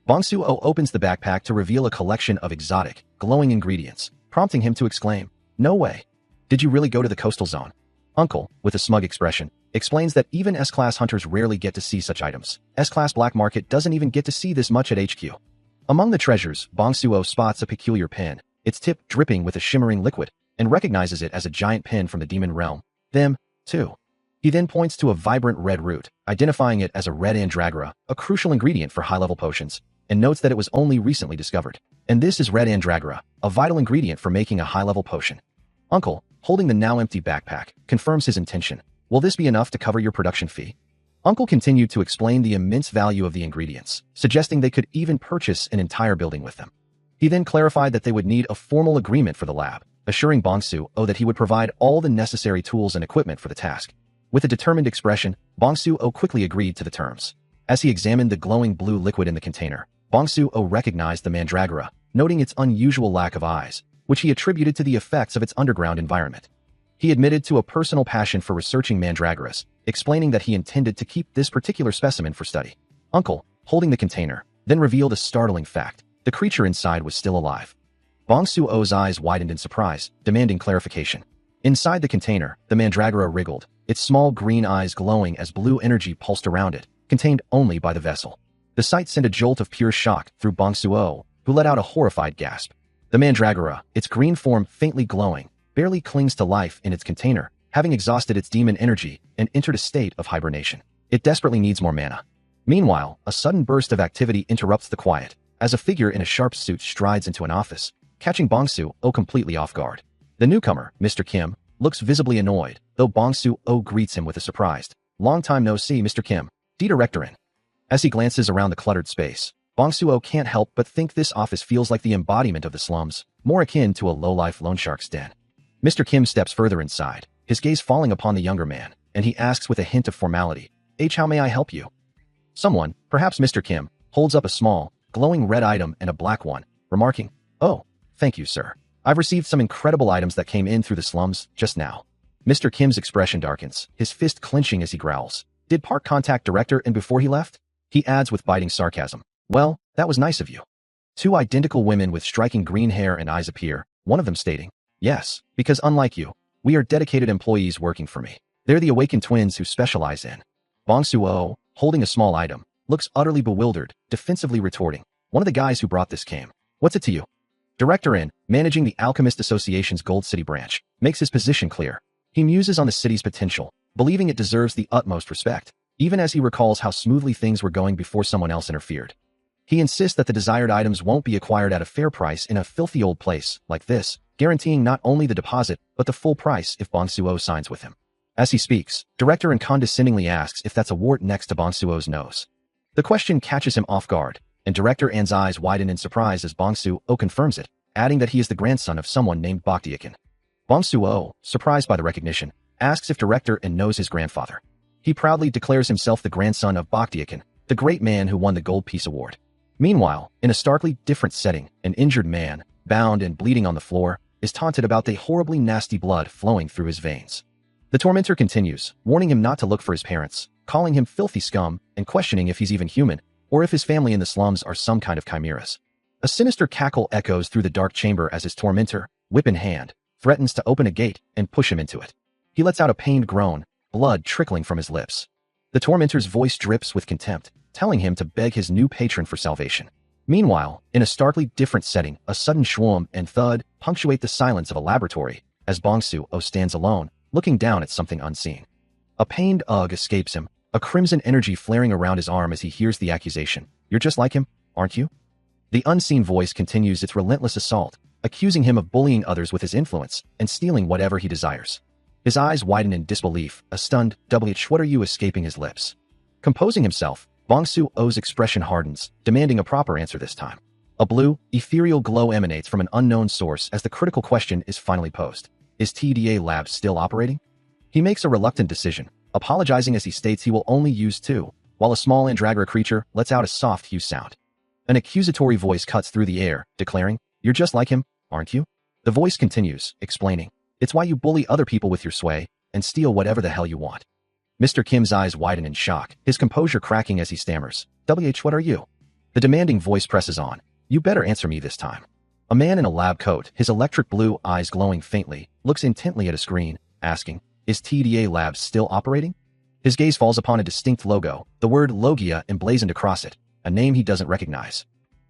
Bongsu-oh opens the backpack to reveal a collection of exotic, glowing ingredients, prompting him to exclaim, "No way! Did you really go to the coastal zone?" Uncle, with a smug expression, explains that even S-class hunters rarely get to see such items. S-class black market doesn't even get to see this much at HQ. Among the treasures, Bongsu-oh spots a peculiar pen, its tip dripping with a shimmering liquid, and recognizes it as a giant pen from the demon realm. Them, too. He then points to a vibrant red root, identifying it as a red andragora, a crucial ingredient for high-level potions, and notes that it was only recently discovered. And this is red andragora, a vital ingredient for making a high-level potion. Uncle, holding the now empty backpack, confirms his intention. "Will this be enough to cover your production fee?" Uncle continued to explain the immense value of the ingredients, suggesting they could even purchase an entire building with them. He then clarified that they would need a formal agreement for the lab, assuring Bongsu-oh that he would provide all the necessary tools and equipment for the task. With a determined expression, Bongsu-oh quickly agreed to the terms. As he examined the glowing blue liquid in the container, Bongsu-oh recognized the mandragora, noting its unusual lack of eyes, which he attributed to the effects of its underground environment. He admitted to a personal passion for researching mandragoras, explaining that he intended to keep this particular specimen for study. Uncle, holding the container, then revealed a startling fact. The creature inside was still alive. Bongsu-oh's eyes widened in surprise, demanding clarification. Inside the container, the mandragora wriggled, its small green eyes glowing as blue energy pulsed around it, contained only by the vessel. The sight sent a jolt of pure shock through Bong Suo, who let out a horrified gasp. The mandragora, its green form faintly glowing, barely clings to life in its container, having exhausted its demon energy and entered a state of hibernation. It desperately needs more mana. Meanwhile, a sudden burst of activity interrupts the quiet, as a figure in a sharp suit strides into an office, catching Bong Suo completely off guard. The newcomer, Mr. Kim, looks visibly annoyed, though Bong Suo greets him with a surprised, "Long time no see, Mr. Kim. Director in." As he glances around the cluttered space, Bong Suo can't help but think this office feels like the embodiment of the slums, more akin to a low-life loan shark's den. Mr. Kim steps further inside, his gaze falling upon the younger man, and he asks with a hint of formality, "How may I help you?" Someone, perhaps Mr. Kim, holds up a small, glowing red item and a black one, remarking, "Oh, thank you, sir. I've received some incredible items that came in through the slums just now." Mr. Kim's expression darkens, his fist clenching as he growls. "Did Park contact Director and before he left?" He adds with biting sarcasm, "Well, that was nice of you." Two identical women with striking green hair and eyes appear, one of them stating, "Yes, because unlike you, we are dedicated employees working for me. They're the awakened twins who specialize in." Bong Suo, holding a small item, looks utterly bewildered, defensively retorting, "One of the guys who brought this came. What's it to you?" Director in, managing the Alchemist Association's Gold City branch, makes his position clear. He muses on the city's potential, believing it deserves the utmost respect, even as he recalls how smoothly things were going before someone else interfered. He insists that the desired items won't be acquired at a fair price in a filthy old place like this, guaranteeing not only the deposit, but the full price if Bong Suo signs with him. As he speaks, Director in condescendingly asks if that's a wart next to Bong Suo's nose. The question catches him off guard, and Director An's eyes widen in surprise as Bong Suo confirms it, adding that he is the grandson of someone named Baekdiekin. Bong Suo, surprised by the recognition, asks if Director An knows his grandfather. He proudly declares himself the grandson of Baekdiekin, the great man who won the Gold Peace Award. Meanwhile, in a starkly different setting, an injured man, bound and bleeding on the floor, is taunted about the horribly nasty blood flowing through his veins. The tormentor continues, warning him not to look for his parents, calling him filthy scum, and questioning if he's even human, or if his family in the slums are some kind of chimeras. A sinister cackle echoes through the dark chamber as his tormentor, whip in hand, threatens to open a gate and push him into it. He lets out a pained groan, blood trickling from his lips. The tormentor's voice drips with contempt, telling him to beg his new patron for salvation. Meanwhile, in a starkly different setting, a sudden shwum and thud punctuate the silence of a laboratory, as Bong Suo stands alone, looking down at something unseen. A pained ugh escapes him, a crimson energy flaring around his arm as he hears the accusation, "You're just like him, aren't you?" The unseen voice continues its relentless assault, accusing him of bullying others with his influence and stealing whatever he desires. His eyes widen in disbelief, a stunned, "What are you?" escaping his lips. Composing himself, Bong Suo's expression hardens, demanding a proper answer this time. A blue, ethereal glow emanates from an unknown source as the critical question is finally posed. Is TDA Labs still operating? He makes a reluctant decision, apologizing as he states he will only use two, while a small Andragora creature lets out a soft hue sound. An accusatory voice cuts through the air, declaring, "You're just like him, aren't you?" The voice continues, explaining, "It's why you bully other people with your sway and steal whatever the hell you want." Mr. Kim's eyes widen in shock, his composure cracking as he stammers, What are you?" The demanding voice presses on, "You better answer me this time." A man in a lab coat, his electric blue eyes glowing faintly, looks intently at a screen, asking, "Is TDA Labs still operating?" His gaze falls upon a distinct logo, the word Logia emblazoned across it, a name he doesn't recognize.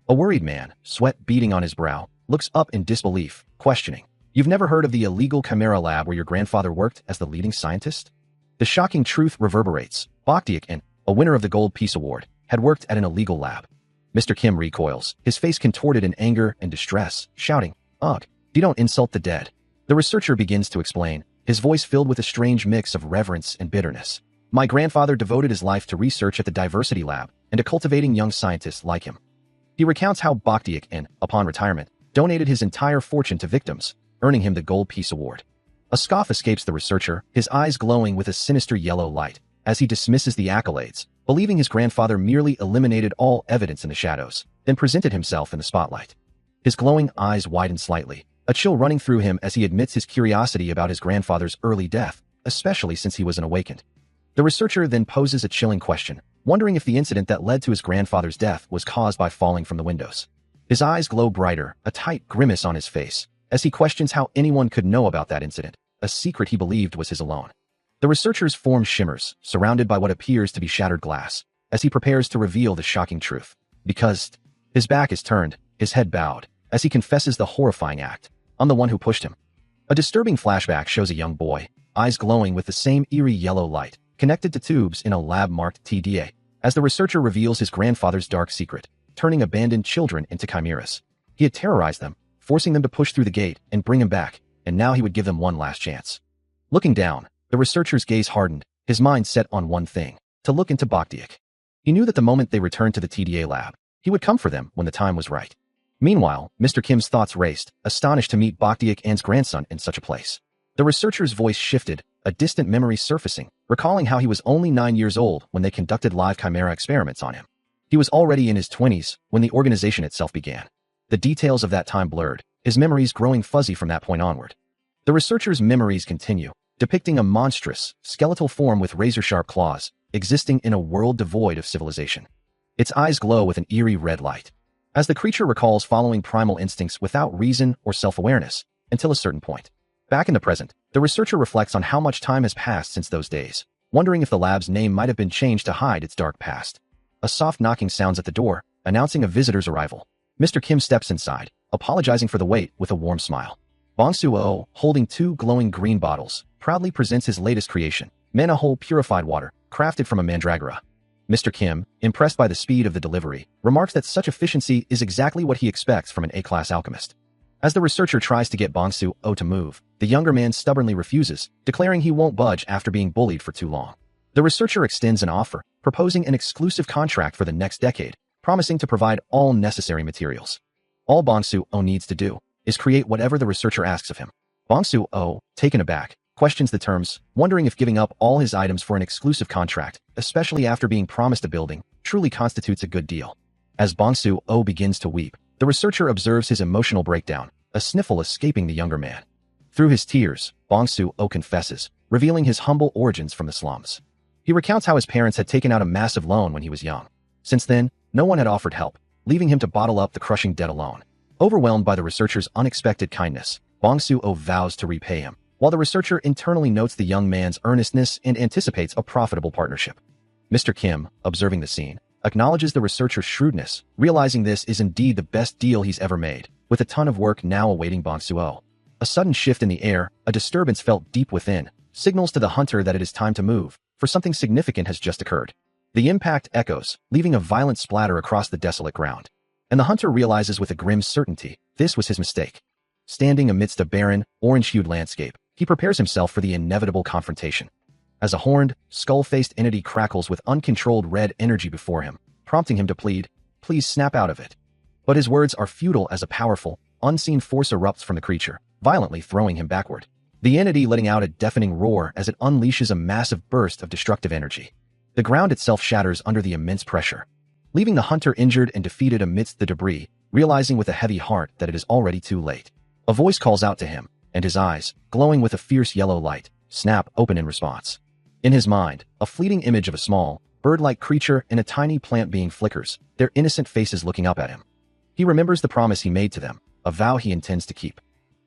A worried man, sweat beading on his brow, looks up in disbelief, questioning, "You've never heard of the illegal Chimera lab where your grandfather worked as the leading scientist?" The shocking truth reverberates. Baekdiekin, a winner of the Gold Peace Award, had worked at an illegal lab. Mr. Kim recoils, his face contorted in anger and distress, shouting, "Ugh, you don't insult the dead." The researcher begins to explain, his voice filled with a strange mix of reverence and bitterness. "My grandfather devoted his life to research at the Diversity Lab and to cultivating young scientists like him." He recounts how Baekdiekin, upon retirement, donated his entire fortune to victims, earning him the Gold Peace Award. A scoff escapes the researcher, his eyes glowing with a sinister yellow light, as he dismisses the accolades, believing his grandfather merely eliminated all evidence in the shadows, then presented himself in the spotlight. His glowing eyes widen slightly, a chill running through him as he admits his curiosity about his grandfather's early death, especially since he was an awakened. The researcher then poses a chilling question, wondering if the incident that led to his grandfather's death was caused by falling from the windows. His eyes glow brighter, a tight grimace on his face, as he questions how anyone could know about that incident, a secret he believed was his alone. The researcher's form shimmers, surrounded by what appears to be shattered glass, as he prepares to reveal the shocking truth. Because his back is turned, his head bowed, as he confesses the horrifying act. I'm the one who pushed him. A disturbing flashback shows a young boy, eyes glowing with the same eerie yellow light, connected to tubes in a lab marked TDA, as the researcher reveals his grandfather's dark secret, turning abandoned children into chimeras. He had terrorized them, forcing them to push through the gate and bring him back, and now he would give them one last chance. Looking down, the researcher's gaze hardened, his mind set on one thing: to look into Bokdiak. He knew that the moment they returned to the TDA lab, he would come for them when the time was right. Meanwhile, Mr. Kim's thoughts raced, astonished to meet Bokdiak An's grandson in such a place. The researcher's voice shifted, a distant memory surfacing, recalling how he was only 9 years old when they conducted live chimera experiments on him. He was already in his 20s when the organization itself began. The details of that time blurred, his memories growing fuzzy from that point onward. The researcher's memories continue, depicting a monstrous, skeletal form with razor-sharp claws, existing in a world devoid of civilization. Its eyes glow with an eerie red light, as the creature recalls following primal instincts without reason or self-awareness, until a certain point. Back in the present, the researcher reflects on how much time has passed since those days, wondering if the lab's name might have been changed to hide its dark past. A soft knocking sounds at the door, announcing a visitor's arrival. Mr. Kim steps inside, apologizing for the wait with a warm smile. Bong-Soo-Oh, holding 2 glowing green bottles, proudly presents his latest creation, Manhwa purified water, crafted from a mandragora. Mr. Kim, impressed by the speed of the delivery, remarks that such efficiency is exactly what he expects from an A-class alchemist. As the researcher tries to get Bong-Soo-Oh to move, the younger man stubbornly refuses, declaring he won't budge after being bullied for too long. The researcher extends an offer, proposing an exclusive contract for the next decade, promising to provide all necessary materials. All Bong-Soo-Oh needs to do is create whatever the researcher asks of him. Bong-Soo-Oh, taken aback, questions the terms, wondering if giving up all his items for an exclusive contract, especially after being promised a building, truly constitutes a good deal. As Bong-Soo-Oh begins to weep, the researcher observes his emotional breakdown, a sniffle escaping the younger man. Through his tears, Bong-Soo-Oh confesses, revealing his humble origins from the slums. He recounts how his parents had taken out a massive loan when he was young. Since then, no one had offered help, leaving him to bottle up the crushing debt alone. Overwhelmed by the researcher's unexpected kindness, Bong-Soo-Oh vows to repay him, while the researcher internally notes the young man's earnestness and anticipates a profitable partnership. Mr. Kim, observing the scene, acknowledges the researcher's shrewdness, realizing this is indeed the best deal he's ever made, with a ton of work now awaiting Bong-Soo-Oh. A sudden shift in the air, a disturbance felt deep within, signals to the hunter that it is time to move, for something significant has just occurred. The impact echoes, leaving a violent splatter across the desolate ground. And the hunter realizes with a grim certainty, this was his mistake. Standing amidst a barren, orange-hued landscape, he prepares himself for the inevitable confrontation. As a horned, skull-faced entity crackles with uncontrolled red energy before him, prompting him to plead, "Please snap out of it." But his words are futile as a powerful, unseen force erupts from the creature, violently throwing him backward. The entity letting out a deafening roar as it unleashes a massive burst of destructive energy. The ground itself shatters under the immense pressure, leaving the hunter injured and defeated amidst the debris, realizing with a heavy heart that it is already too late. A voice calls out to him, and his eyes, glowing with a fierce yellow light, snap open in response. In his mind, a fleeting image of a small, bird-like creature and a tiny plant being flickers, their innocent faces looking up at him. He remembers the promise he made to them, a vow he intends to keep.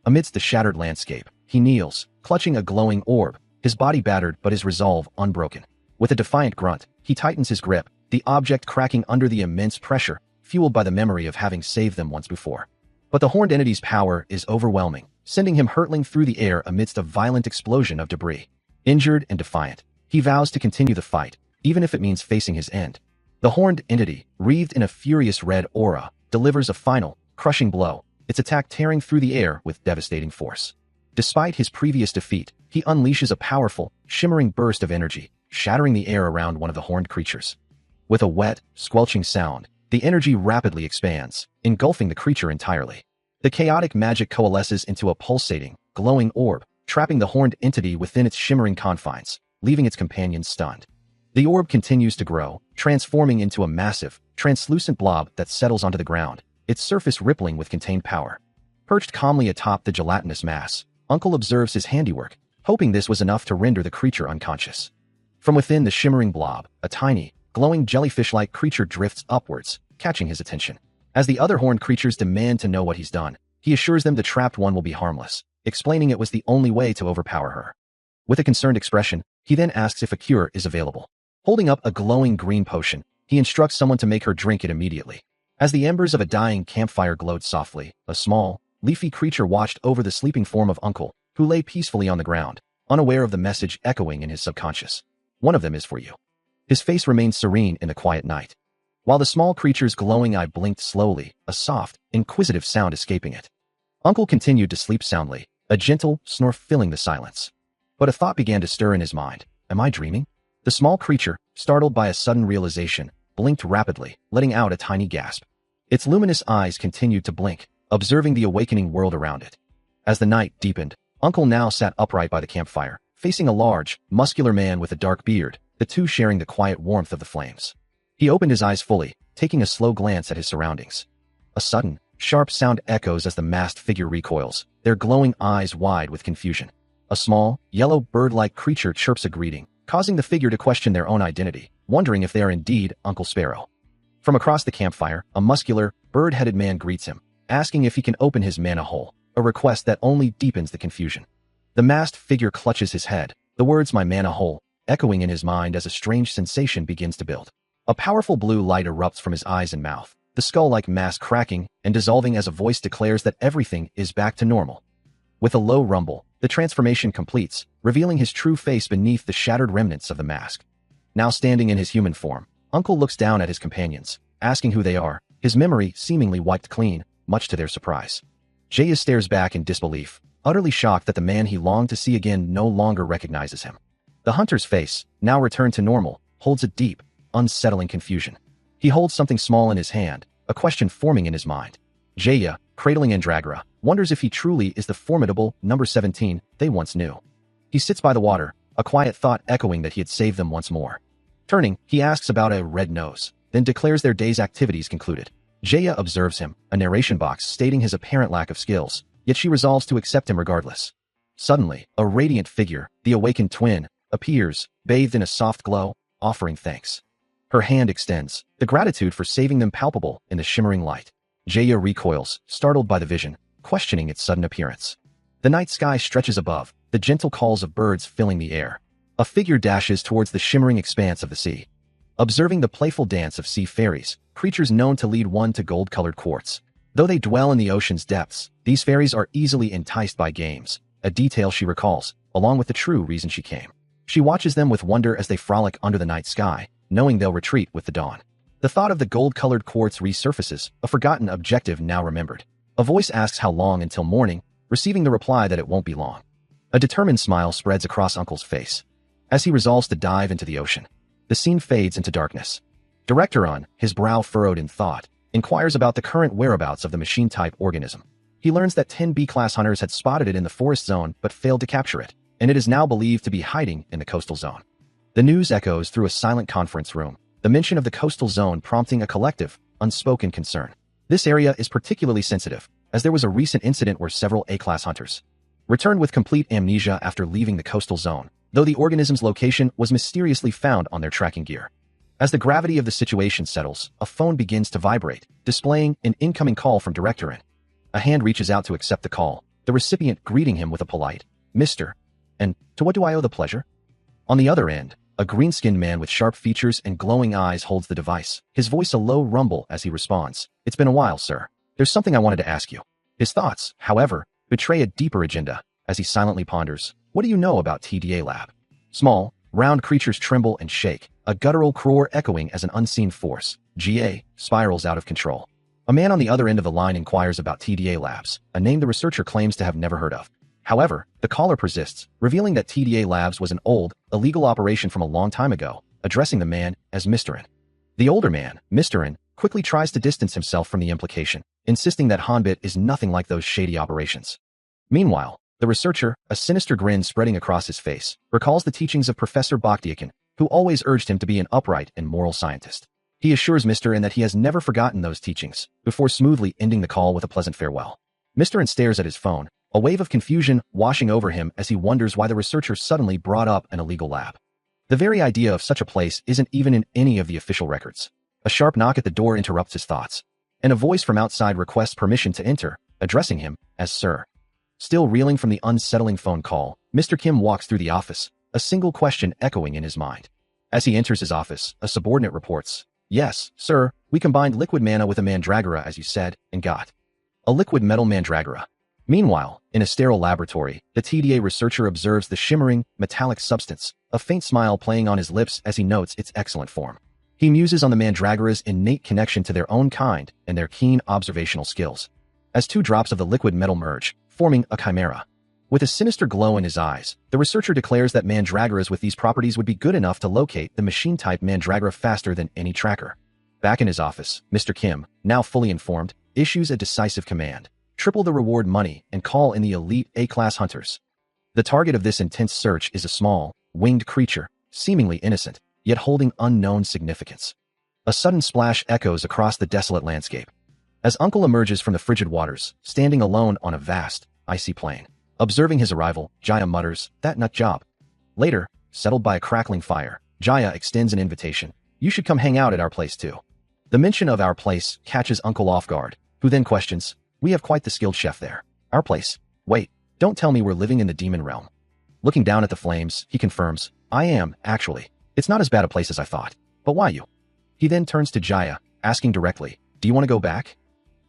Amidst the shattered landscape, he kneels, clutching a glowing orb, his body battered but his resolve unbroken. With a defiant grunt, he tightens his grip, the object cracking under the immense pressure, fueled by the memory of having saved them once before. But the horned entity's power is overwhelming, sending him hurtling through the air amidst a violent explosion of debris. Injured and defiant, he vows to continue the fight, even if it means facing his end. The horned entity, wreathed in a furious red aura, delivers a final, crushing blow, its attack tearing through the air with devastating force. Despite his previous defeat, he unleashes a powerful, shimmering burst of energy, shattering the air around one of the horned creatures. With a wet, squelching sound, the energy rapidly expands, engulfing the creature entirely. The chaotic magic coalesces into a pulsating, glowing orb, trapping the horned entity within its shimmering confines, leaving its companions stunned. The orb continues to grow, transforming into a massive, translucent blob that settles onto the ground, its surface rippling with contained power. Perched calmly atop the gelatinous mass, Uncle observes his handiwork, hoping this was enough to render the creature unconscious. From within the shimmering blob, a tiny, glowing jellyfish-like creature drifts upwards, catching his attention. As the other horned creatures demand to know what he's done, he assures them the trapped one will be harmless, explaining it was the only way to overpower her. With a concerned expression, He then asks if a cure is available. Holding up a glowing green potion, he instructs someone to make her drink it immediately. As the embers of a dying campfire glowed softly, a small, leafy creature watched over the sleeping form of Uncle, who lay peacefully on the ground, unaware of the message echoing in his subconscious. One of them is for you. His face remained serene in the quiet night. While the small creature's glowing eye blinked slowly, a soft, inquisitive sound escaping it. Uncle continued to sleep soundly, a gentle snore filling the silence. But a thought began to stir in his mind. Am I dreaming? The small creature, startled by a sudden realization, blinked rapidly, letting out a tiny gasp. Its luminous eyes continued to blink, observing the awakening world around it. As the night deepened, Uncle now sat upright by the campfire, facing a large, muscular man with a dark beard, the two sharing the quiet warmth of the flames. He opened his eyes fully, taking a slow glance at his surroundings. A sudden, sharp sound echoes as the masked figure recoils, their glowing eyes wide with confusion. A small, yellow bird-like creature chirps a greeting, causing the figure to question their own identity, wondering if they are indeed Uncle Sparrow. From across the campfire, a muscular, bird-headed man greets him, asking if he can open his mana hole, a request that only deepens the confusion. The masked figure clutches his head, the words "my mana hole" echoing in his mind as a strange sensation begins to build. A powerful blue light erupts from his eyes and mouth, the skull-like mask cracking and dissolving as a voice declares that everything is back to normal. With a low rumble, the transformation completes, revealing his true face beneath the shattered remnants of the mask. Now standing in his human form, Uncle looks down at his companions, asking who they are, his memory seemingly wiped clean, much to their surprise. Jaya stares back in disbelief, utterly shocked that the man he longed to see again no longer recognizes him. The hunter's face, now returned to normal, holds a deep, unsettling confusion. He holds something small in his hand, a question forming in his mind. Jaya, cradling Andragora, wonders if he truly is the formidable number 17 they once knew. He sits by the water, a quiet thought echoing that he had saved them once more. Turning, he asks about a red nose, then declares their day's activities concluded. Jaya observes him, a narration box stating his apparent lack of skills, yet she resolves to accept him regardless. Suddenly, a radiant figure, the awakened twin, appears, bathed in a soft glow, offering thanks. Her hand extends, the gratitude for saving them palpable in the shimmering light. Jaya recoils, startled by the vision, questioning its sudden appearance. The night sky stretches above, the gentle calls of birds filling the air. A figure dashes towards the shimmering expanse of the sea. Observing the playful dance of sea fairies, creatures known to lead one to gold-colored quartz. Though they dwell in the ocean's depths, these fairies are easily enticed by games, a detail she recalls, along with the true reason she came. She watches them with wonder as they frolic under the night sky, knowing they'll retreat with the dawn. The thought of the gold-colored quartz resurfaces, a forgotten objective now remembered. A voice asks how long until morning, receiving the reply that it won't be long. A determined smile spreads across Uncle's face. As he resolves to dive into the ocean, the scene fades into darkness. Director On, his brow furrowed in thought, inquires about the current whereabouts of the machine-type organism. He learns that 10 B-class hunters had spotted it in the forest zone but failed to capture it, and it is now believed to be hiding in the coastal zone. The news echoes through a silent conference room, the mention of the coastal zone prompting a collective, unspoken concern. This area is particularly sensitive, as there was a recent incident where several A-class hunters returned with complete amnesia after leaving the coastal zone, though the organism's location was mysteriously found on their tracking gear. As the gravity of the situation settles, a phone begins to vibrate, displaying an incoming call from Director N. A hand reaches out to accept the call, the recipient greeting him with a polite, "Mr. And to what do I owe the pleasure?" On the other end, a green-skinned man with sharp features and glowing eyes holds the device, his voice a low rumble as he responds, "It's been a while, sir. There's something I wanted to ask you." His thoughts, however, betray a deeper agenda, as he silently ponders, "What do you know about TDA Lab?" Small, round creatures tremble and shake, a guttural roar echoing as an unseen force, GA, spirals out of control. A man on the other end of the line inquires about TDA Labs, a name the researcher claims to have never heard of. However, the caller persists, revealing that TDA Labs was an old, illegal operation from a long time ago, addressing the man as Mr. N. The older man, Mr. N, quickly tries to distance himself from the implication, insisting that Hanbit is nothing like those shady operations. Meanwhile, the researcher, a sinister grin spreading across his face, recalls the teachings of Professor Bakhtiakin, who always urged him to be an upright and moral scientist. He assures Mr. N that he has never forgotten those teachings, before smoothly ending the call with a pleasant farewell. Mr. N stares at his phone, a wave of confusion washing over him as he wonders why the researcher suddenly brought up an illegal lab. The very idea of such a place isn't even in any of the official records. A sharp knock at the door interrupts his thoughts, and a voice from outside requests permission to enter, addressing him as Sir. Still reeling from the unsettling phone call, Mr. Kim walks through the office, a single question echoing in his mind. As he enters his office, a subordinate reports, "Yes, sir, we combined liquid mana with a mandragora as you said, and got a liquid metal mandragora." Meanwhile, in a sterile laboratory, the TDA researcher observes the shimmering, metallic substance, a faint smile playing on his lips as he notes its excellent form. He muses on the mandragora's innate connection to their own kind and their keen observational skills. As two drops of the liquid metal merge, forming a chimera. With a sinister glow in his eyes, the researcher declares that mandragoras with these properties would be good enough to locate the machine-type mandragora faster than any tracker. Back in his office, Mr. Kim, now fully informed, issues a decisive command. Triple the reward money and call in the elite A-class hunters. The target of this intense search is a small, winged creature, seemingly innocent, yet holding unknown significance. A sudden splash echoes across the desolate landscape. As Uncle emerges from the frigid waters, standing alone on a vast, icy plain. Observing his arrival, Jaya mutters, "That nut job." Later, settled by a crackling fire, Jaya extends an invitation. "You should come hang out at our place too." The mention of our place catches Uncle off guard, who then questions, "We have quite the skilled chef there. Our place? Wait, don't tell me we're living in the demon realm." Looking down at the flames, he confirms, "I am, actually. It's not as bad a place as I thought. But why you?" He then turns to Jaya, asking directly, "Do you want to go back?"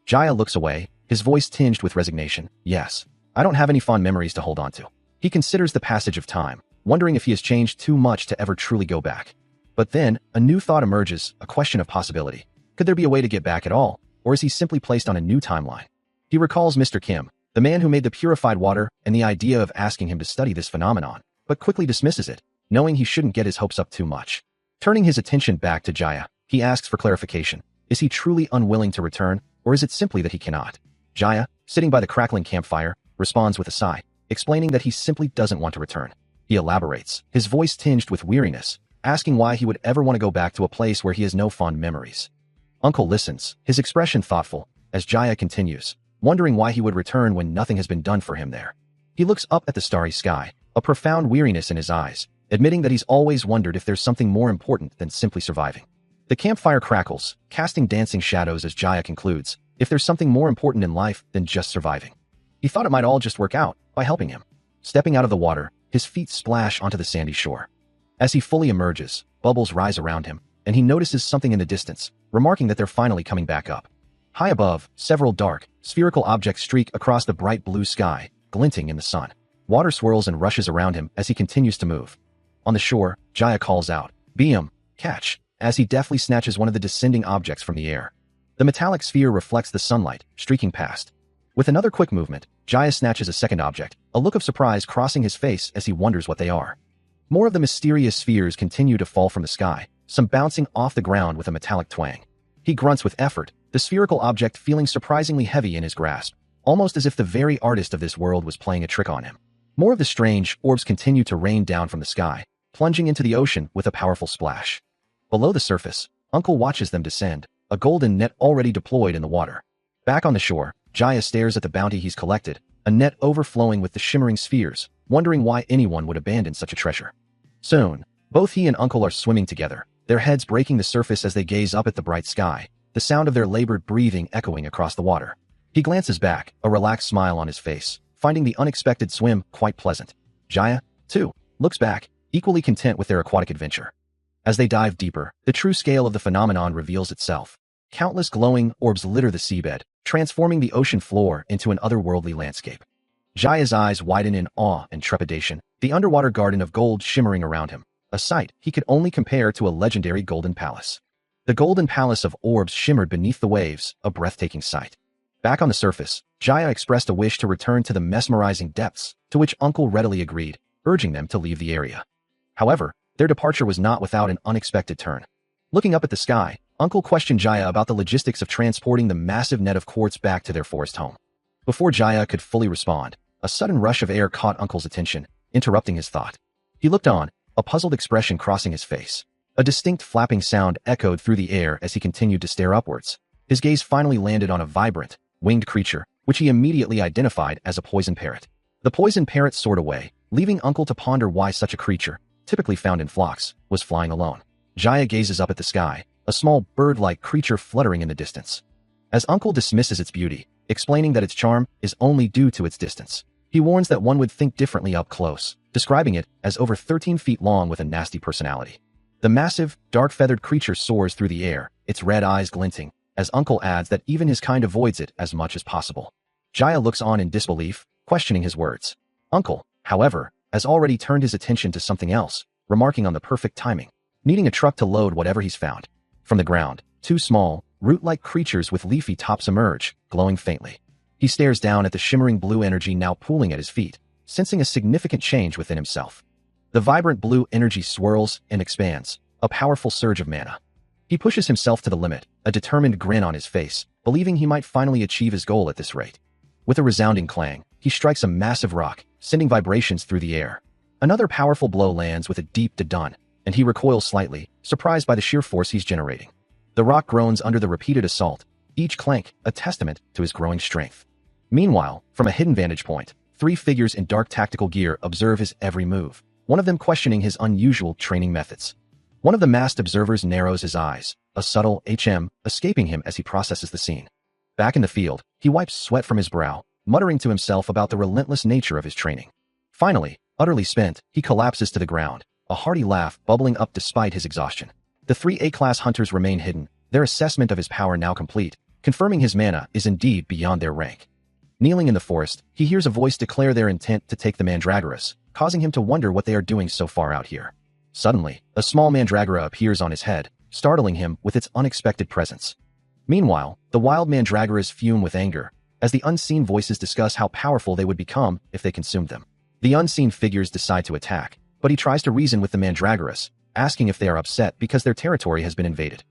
Jaya looks away, his voice tinged with resignation. "Yes. I don't have any fond memories to hold on to." He considers the passage of time, wondering if he has changed too much to ever truly go back. But then, a new thought emerges, a question of possibility. Could there be a way to get back at all, or is he simply placed on a new timeline? He recalls Mr. Kim, the man who made the purified water, and the idea of asking him to study this phenomenon, but quickly dismisses it, knowing he shouldn't get his hopes up too much. Turning his attention back to Jaya, he asks for clarification. Is he truly unwilling to return, or is it simply that he cannot? Jaya, sitting by the crackling campfire, responds with a sigh, explaining that he simply doesn't want to return. He elaborates, his voice tinged with weariness, asking why he would ever want to go back to a place where he has no fond memories. Uncle listens, his expression thoughtful, as Jaya continues, wondering why he would return when nothing has been done for him there. He looks up at the starry sky, a profound weariness in his eyes, admitting that he's always wondered if there's something more important than simply surviving. The campfire crackles, casting dancing shadows as Jaya concludes, if there's something more important in life than just surviving. He thought it might all just work out by helping him. Stepping out of the water, his feet splash onto the sandy shore. As he fully emerges, bubbles rise around him, and he notices something in the distance, remarking that they're finally coming back up. High above, several dark, spherical objects streak across the bright blue sky, glinting in the sun. Water swirls and rushes around him as he continues to move. On the shore, Jaya calls out, "Beam, catch," as he deftly snatches one of the descending objects from the air. The metallic sphere reflects the sunlight, streaking past. With another quick movement, Jaya snatches a second object, a look of surprise crossing his face as he wonders what they are. More of the mysterious spheres continue to fall from the sky, some bouncing off the ground with a metallic twang. He grunts with effort, the spherical object feeling surprisingly heavy in his grasp, almost as if the very artist of this world was playing a trick on him. More of the strange orbs continue to rain down from the sky, plunging into the ocean with a powerful splash. Below the surface, Uncle watches them descend, a golden net already deployed in the water. Back on the shore, Jaya stares at the bounty he's collected, a net overflowing with the shimmering spheres, wondering why anyone would abandon such a treasure. Soon, both he and Uncle are swimming together, their heads breaking the surface as they gaze up at the bright sky, the sound of their labored breathing echoing across the water. He glances back, a relaxed smile on his face, finding the unexpected swim quite pleasant. Jaya, too, looks back, equally content with their aquatic adventure. As they dive deeper, the true scale of the phenomenon reveals itself. Countless glowing orbs litter the seabed, transforming the ocean floor into an otherworldly landscape. Jaya's eyes widen in awe and trepidation, the underwater garden of gold shimmering around him, a sight he could only compare to a legendary golden palace. The golden palace of orbs shimmered beneath the waves, a breathtaking sight. Back on the surface, Jaya expressed a wish to return to the mesmerizing depths, to which Uncle readily agreed, urging them to leave the area. However, their departure was not without an unexpected turn. Looking up at the sky, Uncle questioned Jaya about the logistics of transporting the massive net of quartz back to their forest home. Before Jaya could fully respond, a sudden rush of air caught Uncle's attention, interrupting his thought. He looked on, a puzzled expression crossing his face. A distinct flapping sound echoed through the air as he continued to stare upwards. His gaze finally landed on a vibrant, winged creature, which he immediately identified as a poison parrot. The poison parrot soared away, leaving Uncle to ponder why such a creature, typically found in flocks, was flying alone. Jaya gazes up at the sky, a small bird-like creature fluttering in the distance. As Uncle dismisses its beauty, explaining that its charm is only due to its distance, he warns that one would think differently up close, describing it as over 13 feet long with a nasty personality. The massive, dark-feathered creature soars through the air, its red eyes glinting, as Uncle adds that even his kind avoids it as much as possible. Jaya looks on in disbelief, questioning his words. Uncle, however, has already turned his attention to something else, remarking on the perfect timing, needing a truck to load whatever he's found. From the ground, two small, root-like creatures with leafy tops emerge, glowing faintly. He stares down at the shimmering blue energy now pooling at his feet, sensing a significant change within himself. The vibrant blue energy swirls and expands, a powerful surge of mana. He pushes himself to the limit, a determined grin on his face, believing he might finally achieve his goal at this rate. With a resounding clang, he strikes a massive rock, sending vibrations through the air. Another powerful blow lands with a deep dun, and he recoils slightly, surprised by the sheer force he's generating. The rock groans under the repeated assault, each clank a testament to his growing strength. Meanwhile, from a hidden vantage point, three figures in dark tactical gear observe his every move, one of them questioning his unusual training methods. One of the masked observers narrows his eyes, a subtle escaping him as he processes the scene. Back in the field, he wipes sweat from his brow, muttering to himself about the relentless nature of his training. Finally, utterly spent, he collapses to the ground, a hearty laugh bubbling up despite his exhaustion. The three A-class hunters remain hidden, their assessment of his power now complete, confirming his mana is indeed beyond their rank. Kneeling in the forest, he hears a voice declare their intent to take the Mandragoras, causing him to wonder what they are doing so far out here. Suddenly, a small Mandragora appears on his head, startling him with its unexpected presence. Meanwhile, the wild Mandragoras fume with anger, as the unseen voices discuss how powerful they would become if they consumed them. The unseen figures decide to attack, but he tries to reason with the Mandragoras, asking if they are upset because their territory has been invaded.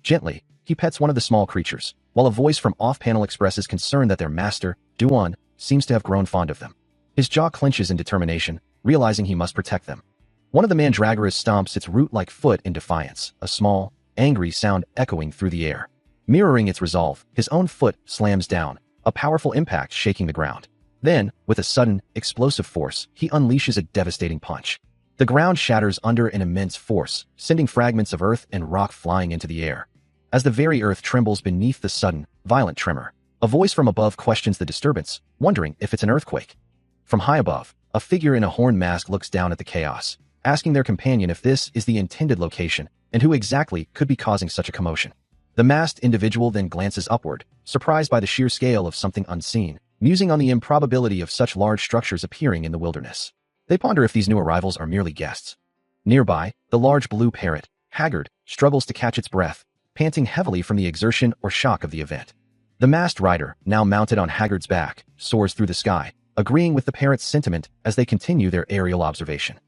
Gently, he pets one of the small creatures, while a voice from off-panel expresses concern that their master, Duan, seems to have grown fond of them. His jaw clenches in determination, realizing he must protect them. One of the Mandragoras stomps its root-like foot in defiance, a small, angry sound echoing through the air. Mirroring its resolve, his own foot slams down, a powerful impact shaking the ground. Then, with a sudden, explosive force, he unleashes a devastating punch. The ground shatters under an immense force, sending fragments of earth and rock flying into the air. As the very earth trembles beneath the sudden, violent tremor, a voice from above questions the disturbance, wondering if it's an earthquake. From high above, a figure in a horned mask looks down at the chaos, asking their companion if this is the intended location, and who exactly could be causing such a commotion. The masked individual then glances upward, surprised by the sheer scale of something unseen, musing on the improbability of such large structures appearing in the wilderness. They ponder if these new arrivals are merely guests. Nearby, the large blue parrot, haggard, struggles to catch its breath, panting heavily from the exertion or shock of the event. The masked rider, now mounted on Haggard's back, soars through the sky, agreeing with the parrot's sentiment as they continue their aerial observation.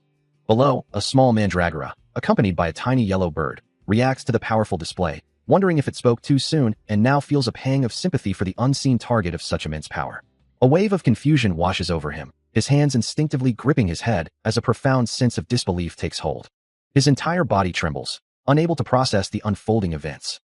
Below, a small mandragora, accompanied by a tiny yellow bird, reacts to the powerful display, wondering if it spoke too soon and now feels a pang of sympathy for the unseen target of such immense power. A wave of confusion washes over him, his hands instinctively gripping his head as a profound sense of disbelief takes hold. His entire body trembles, unable to process the unfolding events.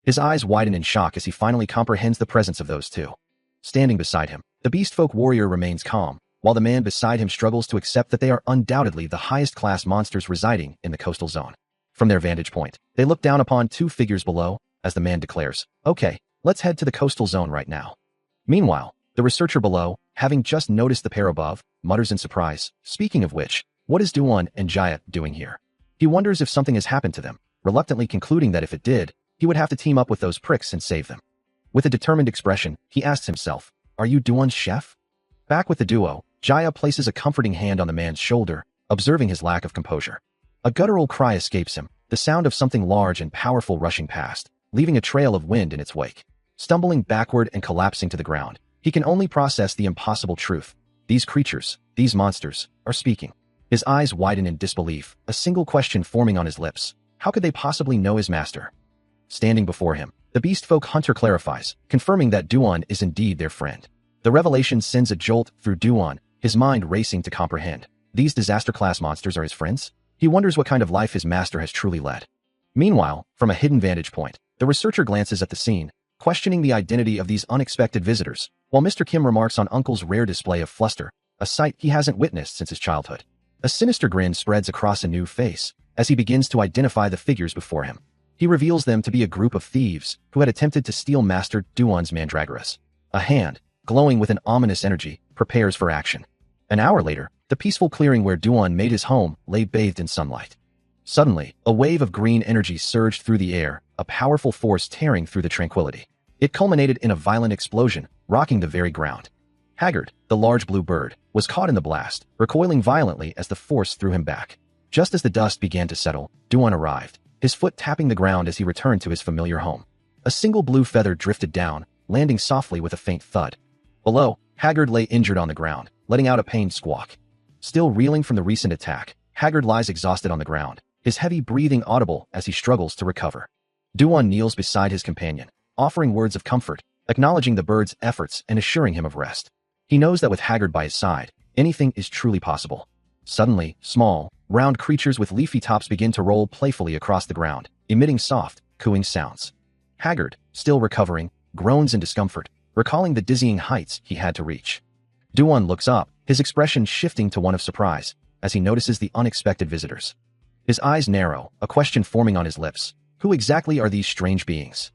His eyes widen in shock as he finally comprehends the presence of those two. Standing beside him, the beast-folk warrior remains calm, while the man beside him struggles to accept that they are undoubtedly the highest-class monsters residing in the coastal zone. From their vantage point, they look down upon two figures below, as the man declares, "Okay, let's head to the coastal zone right now." Meanwhile, the researcher below, having just noticed the pair above, mutters in surprise, "Speaking of which, what is Duan and Jaya doing here?" He wonders if something has happened to them, reluctantly concluding that if it did, he would have to team up with those pricks and save them. With a determined expression, he asks himself, "Are you Duan's chef?" Back with the duo, Jaya places a comforting hand on the man's shoulder, observing his lack of composure. A guttural cry escapes him, the sound of something large and powerful rushing past, leaving a trail of wind in its wake. Stumbling backward and collapsing to the ground, he can only process the impossible truth. These creatures, these monsters, are speaking. His eyes widen in disbelief, a single question forming on his lips. How could they possibly know his master? Standing before him, the beast-folk hunter clarifies, confirming that Duan is indeed their friend. The revelation sends a jolt through Duan, his mind racing to comprehend. These disaster-class monsters are his friends? He wonders what kind of life his master has truly led. Meanwhile, from a hidden vantage point, the researcher glances at the scene, questioning the identity of these unexpected visitors, while Mr. Kim remarks on Uncle's rare display of fluster, a sight he hasn't witnessed since his childhood. A sinister grin spreads across a new face, as he begins to identify the figures before him. He reveals them to be a group of thieves who had attempted to steal Master Duan's mandragoras. A hand, glowing with an ominous energy, prepares for action. An hour later, the peaceful clearing where Duan made his home lay bathed in sunlight. Suddenly, a wave of green energy surged through the air, a powerful force tearing through the tranquility. It culminated in a violent explosion, rocking the very ground. Haggard, the large blue bird, was caught in the blast, recoiling violently as the force threw him back. Just as the dust began to settle, Duan arrived, his foot tapping the ground as he returned to his familiar home. A single blue feather drifted down, landing softly with a faint thud. Below, Haggard lay injured on the ground, letting out a pained squawk. Still reeling from the recent attack, Haggard lies exhausted on the ground, his heavy breathing audible as he struggles to recover. Duan kneels beside his companion, offering words of comfort, acknowledging the bird's efforts and assuring him of rest. He knows that with Haggard by his side, anything is truly possible. Suddenly, small, round creatures with leafy tops begin to roll playfully across the ground, emitting soft, cooing sounds. Haggard, still recovering, groans in discomfort, recalling the dizzying heights he had to reach. Duan looks up, his expression shifting to one of surprise, as he notices the unexpected visitors. His eyes narrow, a question forming on his lips. Who exactly are these strange beings?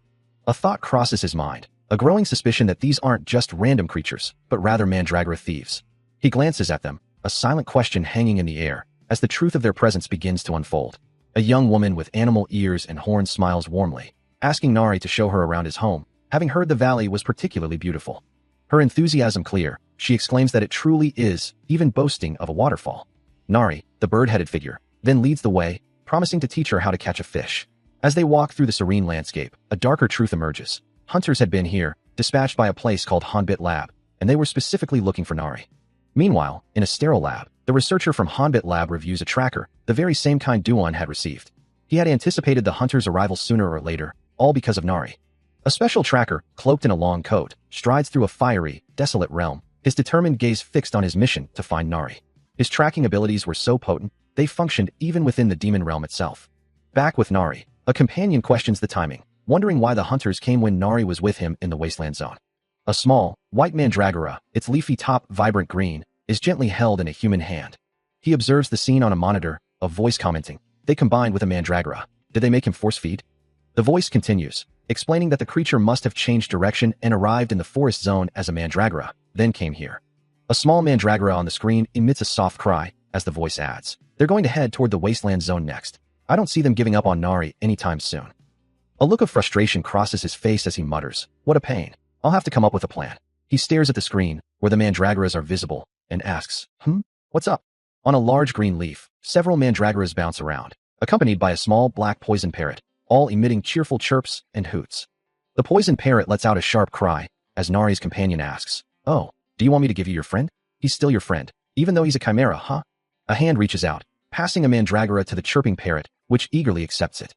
A thought crosses his mind, a growing suspicion that these aren't just random creatures, but rather mandragora thieves. He glances at them, a silent question hanging in the air, as the truth of their presence begins to unfold. A young woman with animal ears and horns smiles warmly, asking Nari to show her around his home, having heard the valley was particularly beautiful. Her enthusiasm clear, she exclaims that it truly is, even boasting of a waterfall. Nari, the bird-headed figure, then leads the way, promising to teach her how to catch a fish. As they walk through the serene landscape, a darker truth emerges. Hunters had been here, dispatched by a place called Hanbit Lab, and they were specifically looking for Nari. Meanwhile, in a sterile lab, the researcher from Hanbit Lab reviews a tracker, the very same kind Duan had received. He had anticipated the hunter's arrival sooner or later, all because of Nari. A special tracker, cloaked in a long coat, strides through a fiery, desolate realm, his determined gaze fixed on his mission to find Nari. His tracking abilities were so potent, they functioned even within the demon realm itself. Back with Nari, a companion questions the timing, wondering why the hunters came when Nari was with him in the wasteland zone. A small, white mandragora, its leafy top vibrant green, is gently held in a human hand. He observes the scene on a monitor, a voice commenting, "They combined with a mandragora. Did they make him force feed?" The voice continues, explaining that the creature must have changed direction and arrived in the forest zone as a mandragora, then came here. A small mandragora on the screen emits a soft cry, as the voice adds, "They're going to head toward the wasteland zone next. I don't see them giving up on Nari anytime soon." A look of frustration crosses his face as he mutters, "What a pain. I'll have to come up with a plan." He stares at the screen, where the mandragoras are visible, and asks, What's up?" On a large green leaf, several mandragoras bounce around, accompanied by a small black poison parrot, all emitting cheerful chirps and hoots. The poison parrot lets out a sharp cry, as Nari's companion asks, "Oh, do you want me to give you your friend? He's still your friend, even though he's a chimera, huh?" A hand reaches out, passing a mandragora to the chirping parrot, which eagerly accepts it.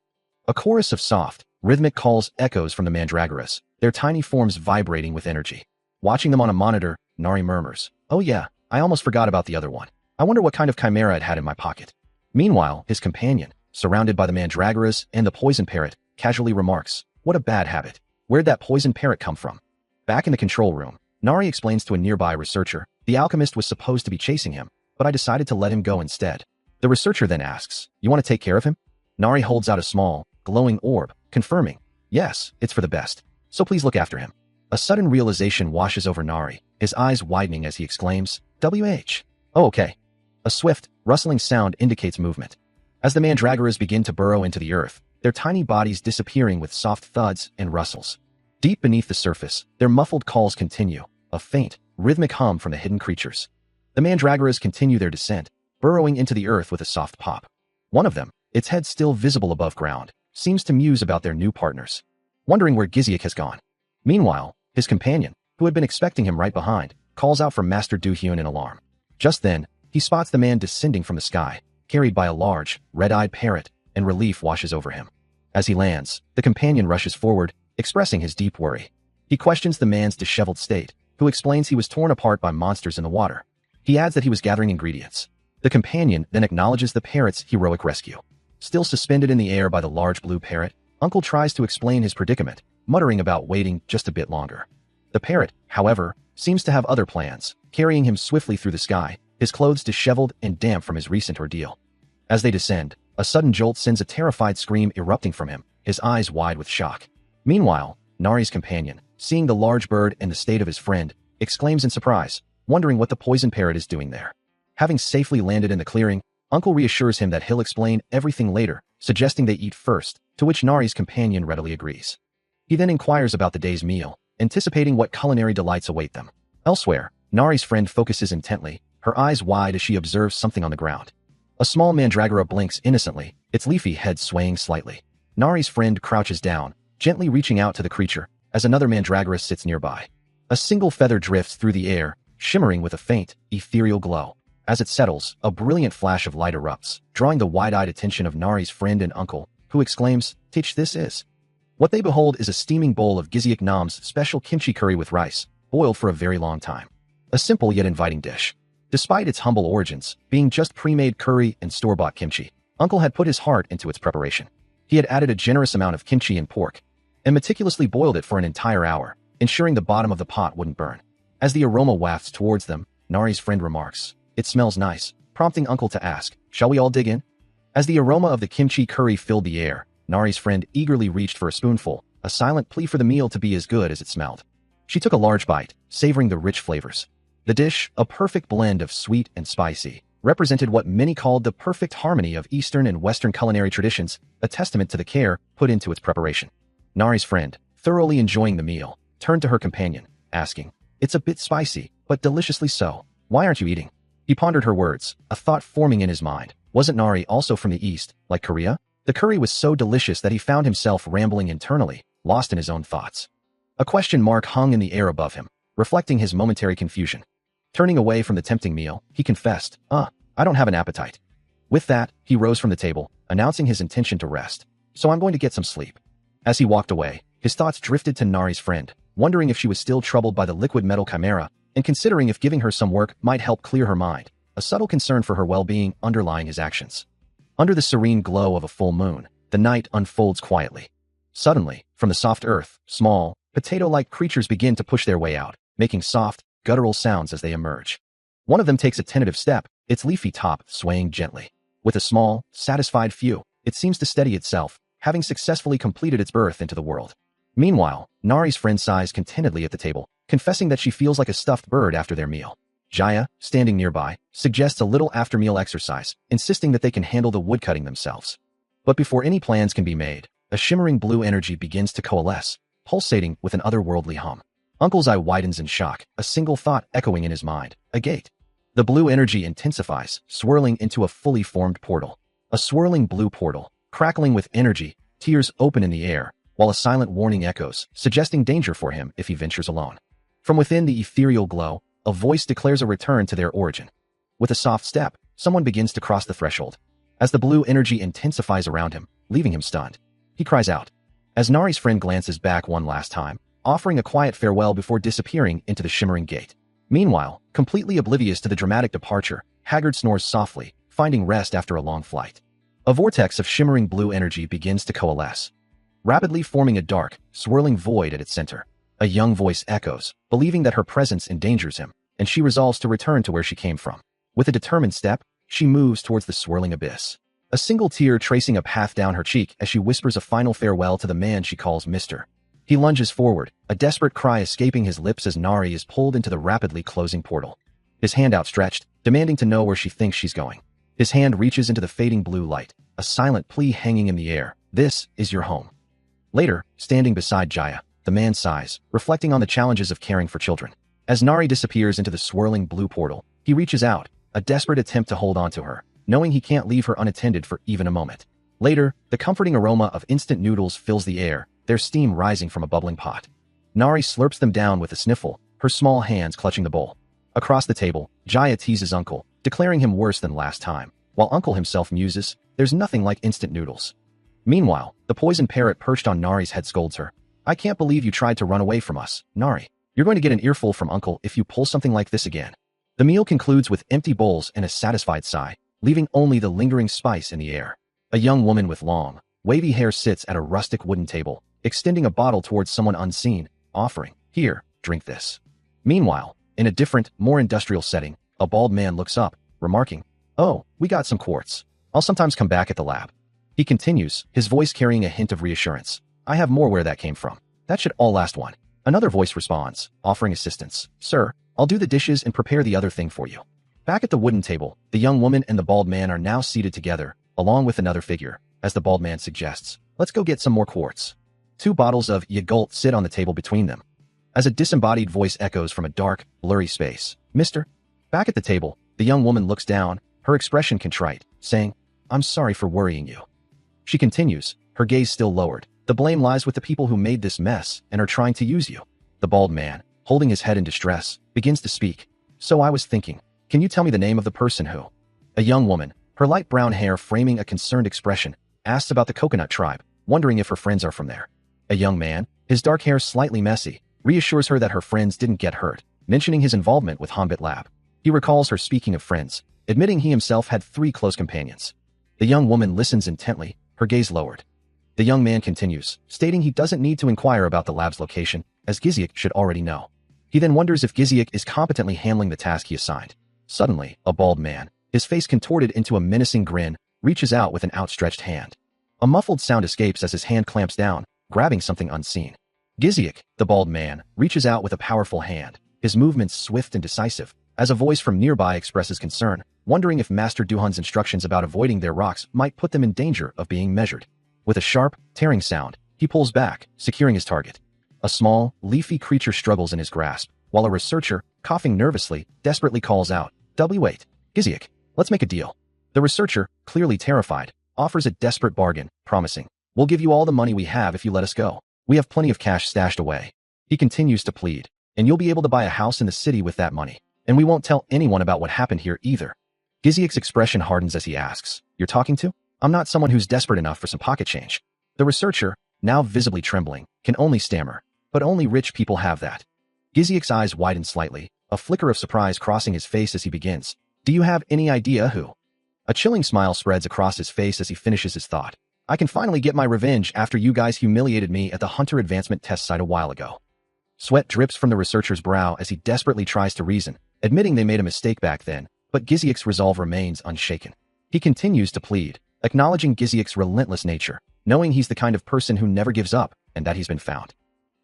A chorus of soft, rhythmic calls echoes from the mandragoras, their tiny forms vibrating with energy. Watching them on a monitor, Nari murmurs, "Oh yeah, I almost forgot about the other one. I wonder what kind of chimera it had in my pocket." Meanwhile, his companion, surrounded by the mandragoras and the poison parrot, casually remarks, "What a bad habit. Where'd that poison parrot come from?" Back in the control room, Nari explains to a nearby researcher, "The alchemist was supposed to be chasing him, but I decided to let him go instead." The researcher then asks, "You want to take care of him?" Nari holds out a small, glowing orb, confirming, "Yes, it's for the best. So please look after him." A sudden realization washes over Nari, his eyes widening as he exclaims, "WH. Oh, okay." A swift, rustling sound indicates movement. As the mandragoras begin to burrow into the earth, their tiny bodies disappearing with soft thuds and rustles. Deep beneath the surface, their muffled calls continue, a faint, rhythmic hum from the hidden creatures. The mandragoras continue their descent, burrowing into the earth with a soft pop. One of them, its head still visible above ground, seems to muse about their new partners, wondering where Giziak has gone. Meanwhile, his companion, who had been expecting him right behind, calls out for Master Du-hyun in alarm. Just then, he spots the man descending from the sky, carried by a large, red-eyed parrot, and relief washes over him. As he lands, the companion rushes forward, expressing his deep worry. He questions the man's disheveled state, who explains he was torn apart by monsters in the water. He adds that he was gathering ingredients. The companion then acknowledges the parrot's heroic rescue. Still suspended in the air by the large blue parrot, Uncle tries to explain his predicament, muttering about waiting just a bit longer. The parrot, however, seems to have other plans, carrying him swiftly through the sky, his clothes disheveled and damp from his recent ordeal. As they descend, a sudden jolt sends a terrified scream erupting from him, his eyes wide with shock. Meanwhile, Nari's companion, seeing the large bird and the state of his friend, exclaims in surprise, wondering what the poison parrot is doing there. Having safely landed in the clearing, Uncle reassures him that he'll explain everything later, suggesting they eat first, to which Nari's companion readily agrees. He then inquires about the day's meal, anticipating what culinary delights await them. Elsewhere, Nari's friend focuses intently, her eyes wide as she observes something on the ground. A small mandragora blinks innocently, its leafy head swaying slightly. Nari's friend crouches down, gently reaching out to the creature, as another mandragora sits nearby. A single feather drifts through the air, shimmering with a faint, ethereal glow. As it settles, a brilliant flash of light erupts, drawing the wide-eyed attention of Nari's friend and uncle, who exclaims, "Teach this is." What they behold is a steaming bowl of Giziak Nam's special kimchi curry with rice, boiled for a very long time. A simple yet inviting dish. Despite its humble origins, being just pre-made curry and store-bought kimchi, Uncle had put his heart into its preparation. He had added a generous amount of kimchi and pork, and meticulously boiled it for an entire hour, ensuring the bottom of the pot wouldn't burn. As the aroma wafts towards them, Nari's friend remarks, "It smells nice," prompting Uncle to ask, "Shall we all dig in?" As the aroma of the kimchi curry filled the air, Nari's friend eagerly reached for a spoonful, a silent plea for the meal to be as good as it smelled. She took a large bite, savoring the rich flavors. The dish, a perfect blend of sweet and spicy, represented what many called the perfect harmony of Eastern and Western culinary traditions, a testament to the care put into its preparation. Nari's friend, thoroughly enjoying the meal, turned to her companion, asking, "It's a bit spicy, but deliciously so. Why aren't you eating?" He pondered her words, a thought forming in his mind. Wasn't Nari also from the East, like Korea? The curry was so delicious that he found himself rambling internally, lost in his own thoughts. A question mark hung in the air above him, reflecting his momentary confusion. Turning away from the tempting meal, he confessed, I don't have an appetite." With that, he rose from the table, announcing his intention to rest. "So I'm going to get some sleep." As he walked away, his thoughts drifted to Nari's friend, wondering if she was still troubled by the liquid metal chimera, and considering if giving her some work might help clear her mind, a subtle concern for her well-being underlying his actions. Under the serene glow of a full moon, the night unfolds quietly. Suddenly, from the soft earth, small, potato-like creatures begin to push their way out, making soft, guttural sounds as they emerge. One of them takes a tentative step, its leafy top swaying gently. With a small, satisfied phew, it seems to steady itself, having successfully completed its birth into the world. Meanwhile, Nari's friend sighs contentedly at the table, confessing that she feels like a stuffed bird after their meal. Jaya, standing nearby, suggests a little after-meal exercise, insisting that they can handle the woodcutting themselves. But before any plans can be made, a shimmering blue energy begins to coalesce, pulsating with an otherworldly hum. Uncle's eye widens in shock, a single thought echoing in his mind, a gate. The blue energy intensifies, swirling into a fully formed portal. A swirling blue portal, crackling with energy, tears open in the air, while a silent warning echoes, suggesting danger for him if he ventures alone. From within the ethereal glow, a voice declares a return to their origin. With a soft step, someone begins to cross the threshold. As the blue energy intensifies around him, leaving him stunned, he cries out. As Nari's friend glances back one last time, offering a quiet farewell before disappearing into the shimmering gate. Meanwhile, completely oblivious to the dramatic departure, Haggard snores softly, finding rest after a long flight. A vortex of shimmering blue energy begins to coalesce, rapidly forming a dark, swirling void at its center. A young voice echoes, believing that her presence endangers him, and she resolves to return to where she came from. With a determined step, she moves towards the swirling abyss. A single tear tracing a path down her cheek as she whispers a final farewell to the man she calls Mr. He lunges forward, a desperate cry escaping his lips as Nari is pulled into the rapidly closing portal. His hand outstretched, demanding to know where she thinks she's going. His hand reaches into the fading blue light, a silent plea hanging in the air. "This is your home." Later, standing beside Jaya, the man sighs, reflecting on the challenges of caring for children. As Nari disappears into the swirling blue portal, he reaches out, a desperate attempt to hold on to her, knowing he can't leave her unattended for even a moment. Later, the comforting aroma of instant noodles fills the air, their steam rising from a bubbling pot. Nari slurps them down with a sniffle, her small hands clutching the bowl. Across the table, Jaya teases Uncle, declaring him worse than last time, while Uncle himself muses, "There's nothing like instant noodles." Meanwhile, the poison parrot perched on Nari's head scolds her. "I can't believe you tried to run away from us, Nari. You're going to get an earful from Uncle if you pull something like this again." The meal concludes with empty bowls and a satisfied sigh, leaving only the lingering spice in the air. A young woman with long, wavy hair sits at a rustic wooden table, extending a bottle towards someone unseen, offering, "Here, drink this." Meanwhile, in a different, more industrial setting, a bald man looks up, remarking, "Oh, we got some quartz. I'll sometimes come back at the lab." He continues, his voice carrying a hint of reassurance. "I have more where that came from. That should all last one." Another voice responds, offering assistance. "Sir, I'll do the dishes and prepare the other thing for you. Back at the wooden table, the young woman and the bald man are now seated together, along with another figure, as the bald man suggests, let's go get some more quartz. 2 bottles of Yakult sit on the table between them. As a disembodied voice echoes from a dark, blurry space, Mister? Back at the table, the young woman looks down, her expression contrite, saying, I'm sorry for worrying you. She continues, her gaze still lowered. The blame lies with the people who made this mess and are trying to use you. The bald man, holding his head in distress, begins to speak. So I was thinking, can you tell me the name of the person who? A young woman, her light brown hair framing a concerned expression, asks about the coconut tribe, wondering if her friends are from there. A young man, his dark hair slightly messy, reassures her that her friends didn't get hurt, mentioning his involvement with Hanbit Lab. He recalls her speaking of friends, admitting he himself had 3 close companions. The young woman listens intently, her gaze lowered. The young man continues, stating he doesn't need to inquire about the lab's location, as Giziak should already know. He then wonders if Giziak is competently handling the task he assigned. Suddenly, a bald man, his face contorted into a menacing grin, reaches out with an outstretched hand. A muffled sound escapes as his hand clamps down, grabbing something unseen. Giziak, the bald man, reaches out with a powerful hand, his movements swift and decisive, as a voice from nearby expresses concern, wondering if Master Duhan's instructions about avoiding their rocks might put them in danger of being measured. With a sharp, tearing sound, he pulls back, securing his target. A small, leafy creature struggles in his grasp, while a researcher, coughing nervously, desperately calls out, Wait, Giziak, let's make a deal. The researcher, clearly terrified, offers a desperate bargain, promising, we'll give you all the money we have if you let us go. We have plenty of cash stashed away. He continues to plead, and you'll be able to buy a house in the city with that money. And we won't tell anyone about what happened here either. Giziak's expression hardens as he asks, you're talking to? I'm not someone who's desperate enough for some pocket change. The researcher, now visibly trembling, can only stammer, but only rich people have that. Giziak's eyes widen slightly, a flicker of surprise crossing his face as he begins. Do you have any idea who? A chilling smile spreads across his face as he finishes his thought. I can finally get my revenge after you guys humiliated me at the Hunter Advancement Test site a while ago. Sweat drips from the researcher's brow as he desperately tries to reason, admitting they made a mistake back then, but Giziak's resolve remains unshaken. He continues to plead, acknowledging Giziak's relentless nature, knowing he's the kind of person who never gives up, and that he's been found.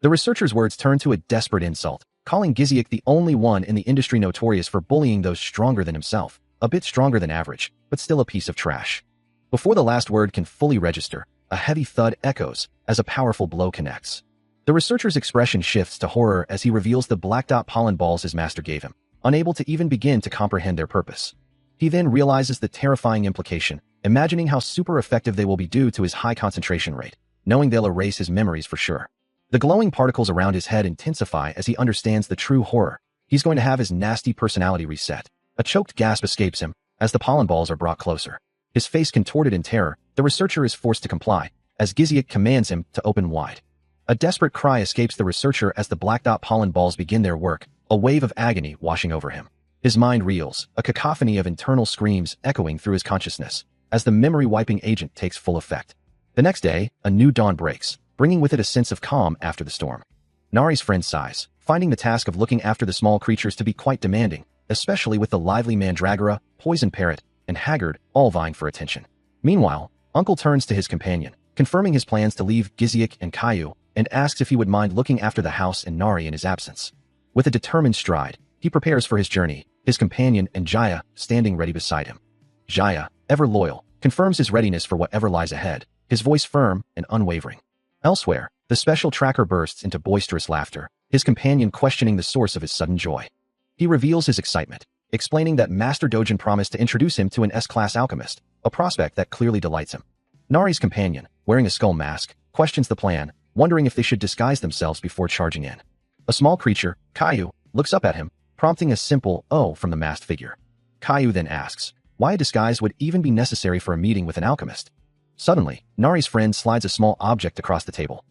The researcher's words turn to a desperate insult, calling Giziak the only one in the industry notorious for bullying those stronger than himself, a bit stronger than average, but still a piece of trash. Before the last word can fully register, a heavy thud echoes as a powerful blow connects. The researcher's expression shifts to horror as he reveals the black dot pollen balls his master gave him, unable to even begin to comprehend their purpose. He then realizes the terrifying implication, imagining how super effective they will be due to his high concentration rate, knowing they'll erase his memories for sure. The glowing particles around his head intensify as he understands the true horror. He's going to have his nasty personality reset. A choked gasp escapes him as the pollen balls are brought closer. His face contorted in terror, the researcher is forced to comply, as Giziak commands him to open wide. A desperate cry escapes the researcher as the black dot pollen balls begin their work, a wave of agony washing over him. His mind reels, a cacophony of internal screams echoing through his consciousness, as the memory-wiping agent takes full effect. The next day, a new dawn breaks, bringing with it a sense of calm after the storm. Nari's friend sighs, finding the task of looking after the small creatures to be quite demanding, especially with the lively mandragora, poison parrot, and haggard all vying for attention. Meanwhile, Uncle turns to his companion, confirming his plans to leave Giziak and Caillou, and asks if he would mind looking after the house and Nari in his absence. With a determined stride, he prepares for his journey, his companion and Jaya standing ready beside him. Jaya, ever loyal, confirms his readiness for whatever lies ahead, his voice firm and unwavering. Elsewhere, the special tracker bursts into boisterous laughter, his companion questioning the source of his sudden joy. He reveals his excitement, explaining that Master Dojin promised to introduce him to an S-class alchemist, a prospect that clearly delights him. Nari's companion, wearing a skull mask, questions the plan, wondering if they should disguise themselves before charging in. A small creature, Caillou, looks up at him, prompting a simple "oh" from the masked figure. Caillou then asks why a disguise would even be necessary for a meeting with an alchemist. Suddenly, Nari's friend slides a small object across the table,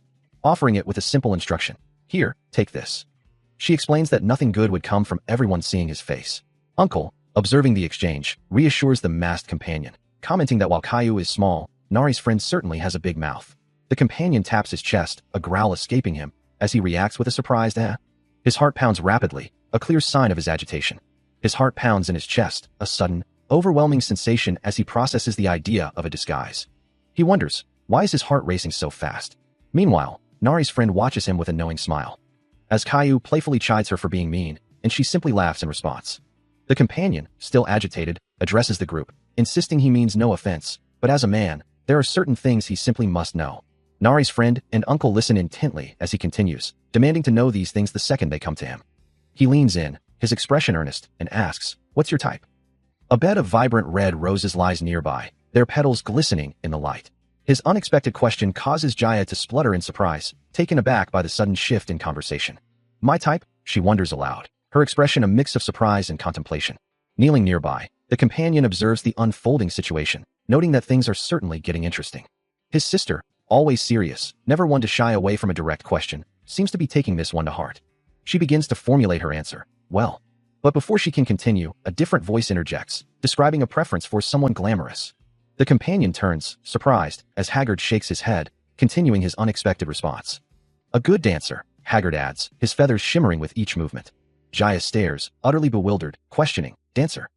offering it with a simple instruction. Here, take this. She explains that nothing good would come from everyone seeing his face. Uncle, observing the exchange, reassures the masked companion, commenting that while Caillou is small, Nari's friend certainly has a big mouth. The companion taps his chest, a growl escaping him, as he reacts with a surprised eh. His heart pounds rapidly, a clear sign of his agitation. His heart pounds in his chest, a sudden, overwhelming sensation as he processes the idea of a disguise. He wonders, why is his heart racing so fast? Meanwhile, Nari's friend watches him with a knowing smile. As Caillou playfully chides her for being mean, and she simply laughs in response. The companion, still agitated, addresses the group, insisting he means no offense, but as a man, there are certain things he simply must know. Nari's friend and uncle listen intently as he continues, demanding to know these things the second they come to him. He leans in, his expression earnest, and asks, "What's your type?" A bed of vibrant red roses lies nearby, their petals glistening in the light. His unexpected question causes Jaya to splutter in surprise, taken aback by the sudden shift in conversation. "My type?" she wonders aloud, her expression a mix of surprise and contemplation. Kneeling nearby, the companion observes the unfolding situation, noting that things are certainly getting interesting. His sister, always serious, never one to shy away from a direct question, seems to be taking this one to heart. She begins to formulate her answer, "Well." But before she can continue, a different voice interjects, describing a preference for someone glamorous. The companion turns, surprised, as Haggard shakes his head, continuing his unexpected response. "A good dancer," Haggard adds, his feathers shimmering with each movement. Jaya stares, utterly bewildered, questioning, "Dancer?"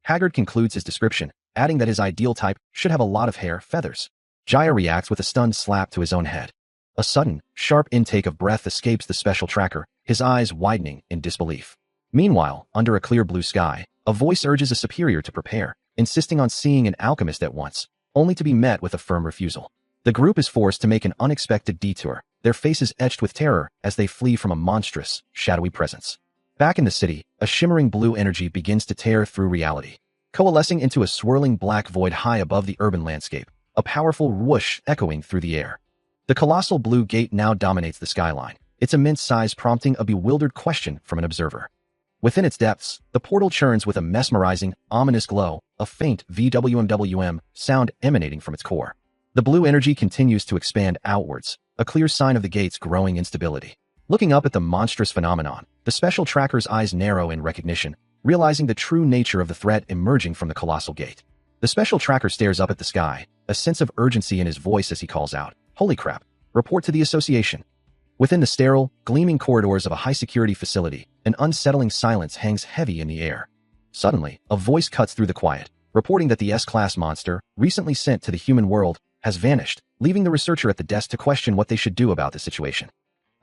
Haggard concludes his description, adding that his ideal type should have a lot of hair, feathers. Jaya reacts with a stunned slap to his own head. A sudden, sharp intake of breath escapes the special tracker, his eyes widening in disbelief. Meanwhile, under a clear blue sky, a voice urges a superior to prepare, insisting on seeing an alchemist at once, only to be met with a firm refusal. The group is forced to make an unexpected detour, their faces etched with terror as they flee from a monstrous, shadowy presence. Back in the city, a shimmering blue energy begins to tear through reality, coalescing into a swirling black void high above the urban landscape, a powerful whoosh echoing through the air. The colossal blue gate now dominates the skyline, its immense size prompting a bewildered question from an observer. Within its depths, the portal churns with a mesmerizing, ominous glow, a faint VWMWM sound emanating from its core. The blue energy continues to expand outwards, a clear sign of the gate's growing instability. Looking up at the monstrous phenomenon, the special tracker's eyes narrow in recognition, realizing the true nature of the threat emerging from the colossal gate. The special tracker stares up at the sky, a sense of urgency in his voice as he calls out, "Holy crap, report to the association." Within the sterile, gleaming corridors of a high-security facility, an unsettling silence hangs heavy in the air. Suddenly, a voice cuts through the quiet, reporting that the S-class monster, recently sent to the human world, has vanished, leaving the researcher at the desk to question what they should do about the situation.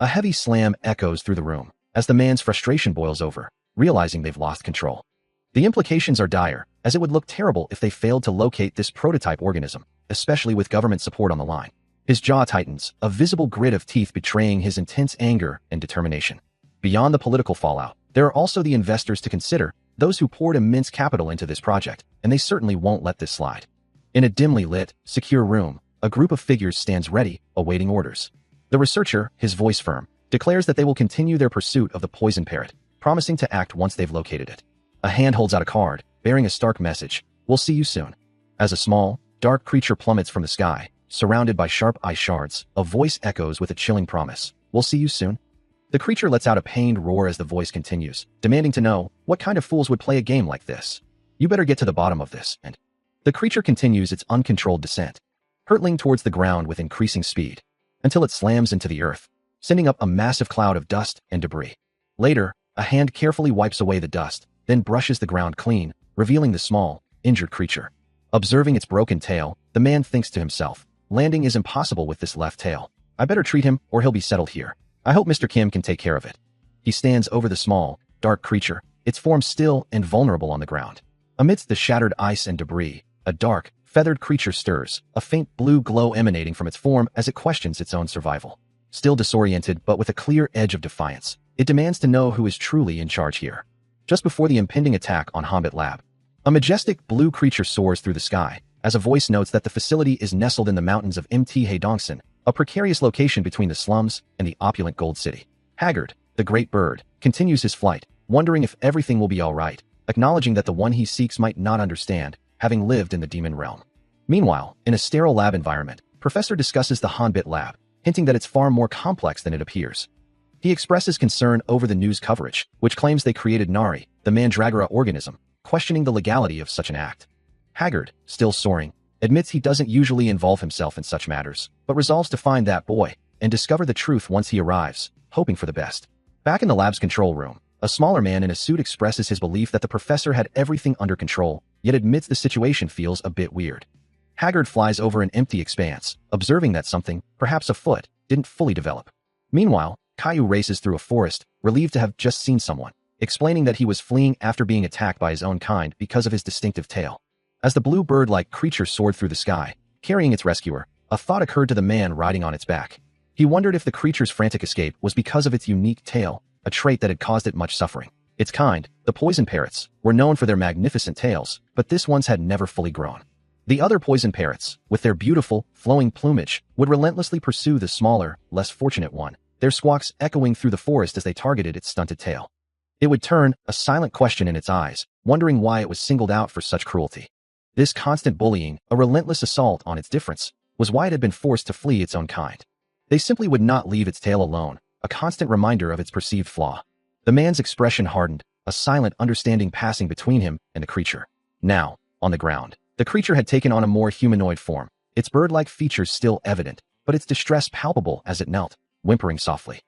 A heavy slam echoes through the room, as the man's frustration boils over, realizing they've lost control. The implications are dire, as it would look terrible if they failed to locate this prototype organism, especially with government support on the line. His jaw tightens, a visible grit of teeth betraying his intense anger and determination. Beyond the political fallout, there are also the investors to consider, those who poured immense capital into this project, and they certainly won't let this slide. In a dimly lit, secure room, a group of figures stands ready, awaiting orders. The researcher, his voice firm, declares that they will continue their pursuit of the poison parrot, promising to act once they've located it. A hand holds out a card, bearing a stark message, "We'll see you soon." As a small, dark creature plummets from the sky, surrounded by sharp eye shards, a voice echoes with a chilling promise, "We'll see you soon." The creature lets out a pained roar as the voice continues, demanding to know, what kind of fools would play a game like this? You better get to the bottom of this, and the creature continues its uncontrolled descent, hurtling towards the ground with increasing speed, until it slams into the earth, sending up a massive cloud of dust and debris. Later, a hand carefully wipes away the dust, then brushes the ground clean, revealing the small, injured creature. Observing its broken tail, the man thinks to himself, landing is impossible with this left tail. I better treat him, or he'll be settled here. I hope Mr. Kim can take care of it. He stands over the small, dark creature, its form still and vulnerable on the ground. Amidst the shattered ice and debris, a dark, feathered creature stirs, a faint blue glow emanating from its form as it questions its own survival. Still disoriented but with a clear edge of defiance, it demands to know who is truly in charge here. Just before the impending attack on Hobbit Lab, a majestic blue creature soars through the sky, as a voice notes that the facility is nestled in the mountains of Mt. Haedongsan, a precarious location between the slums and the opulent Gold City. Haggard, the great bird, continues his flight, wondering if everything will be all right, acknowledging that the one he seeks might not understand, having lived in the demon realm. Meanwhile, in a sterile lab environment, Professor discusses the Hobbit Lab, hinting that it's far more complex than it appears. He expresses concern over the news coverage, which claims they created Nari, the Mandragora organism, questioning the legality of such an act. Haggard, still soaring, admits he doesn't usually involve himself in such matters, but resolves to find that boy and discover the truth once he arrives, hoping for the best. Back in the lab's control room, a smaller man in a suit expresses his belief that the professor had everything under control, yet admits the situation feels a bit weird. Haggard flies over an empty expanse, observing that something, perhaps a foot, didn't fully develop. Meanwhile, Caillou races through a forest, relieved to have just seen someone. explaining that he was fleeing after being attacked by his own kind because of his distinctive tail. As the blue bird-like creature soared through the sky, carrying its rescuer, a thought occurred to the man riding on its back. He wondered if the creature's frantic escape was because of its unique tail, a trait that had caused it much suffering. Its kind, the poison parrots, were known for their magnificent tails, but this one's had never fully grown. The other poison parrots, with their beautiful, flowing plumage, would relentlessly pursue the smaller, less fortunate one, their squawks echoing through the forest as they targeted its stunted tail. It would turn, a silent question in its eyes, wondering why it was singled out for such cruelty. This constant bullying, a relentless assault on its difference, was why it had been forced to flee its own kind. They simply would not leave its tail alone, a constant reminder of its perceived flaw. The man's expression hardened, a silent understanding passing between him and the creature. Now, on the ground, the creature had taken on a more humanoid form, its bird-like features still evident, but its distress palpable as it knelt, whimpering softly.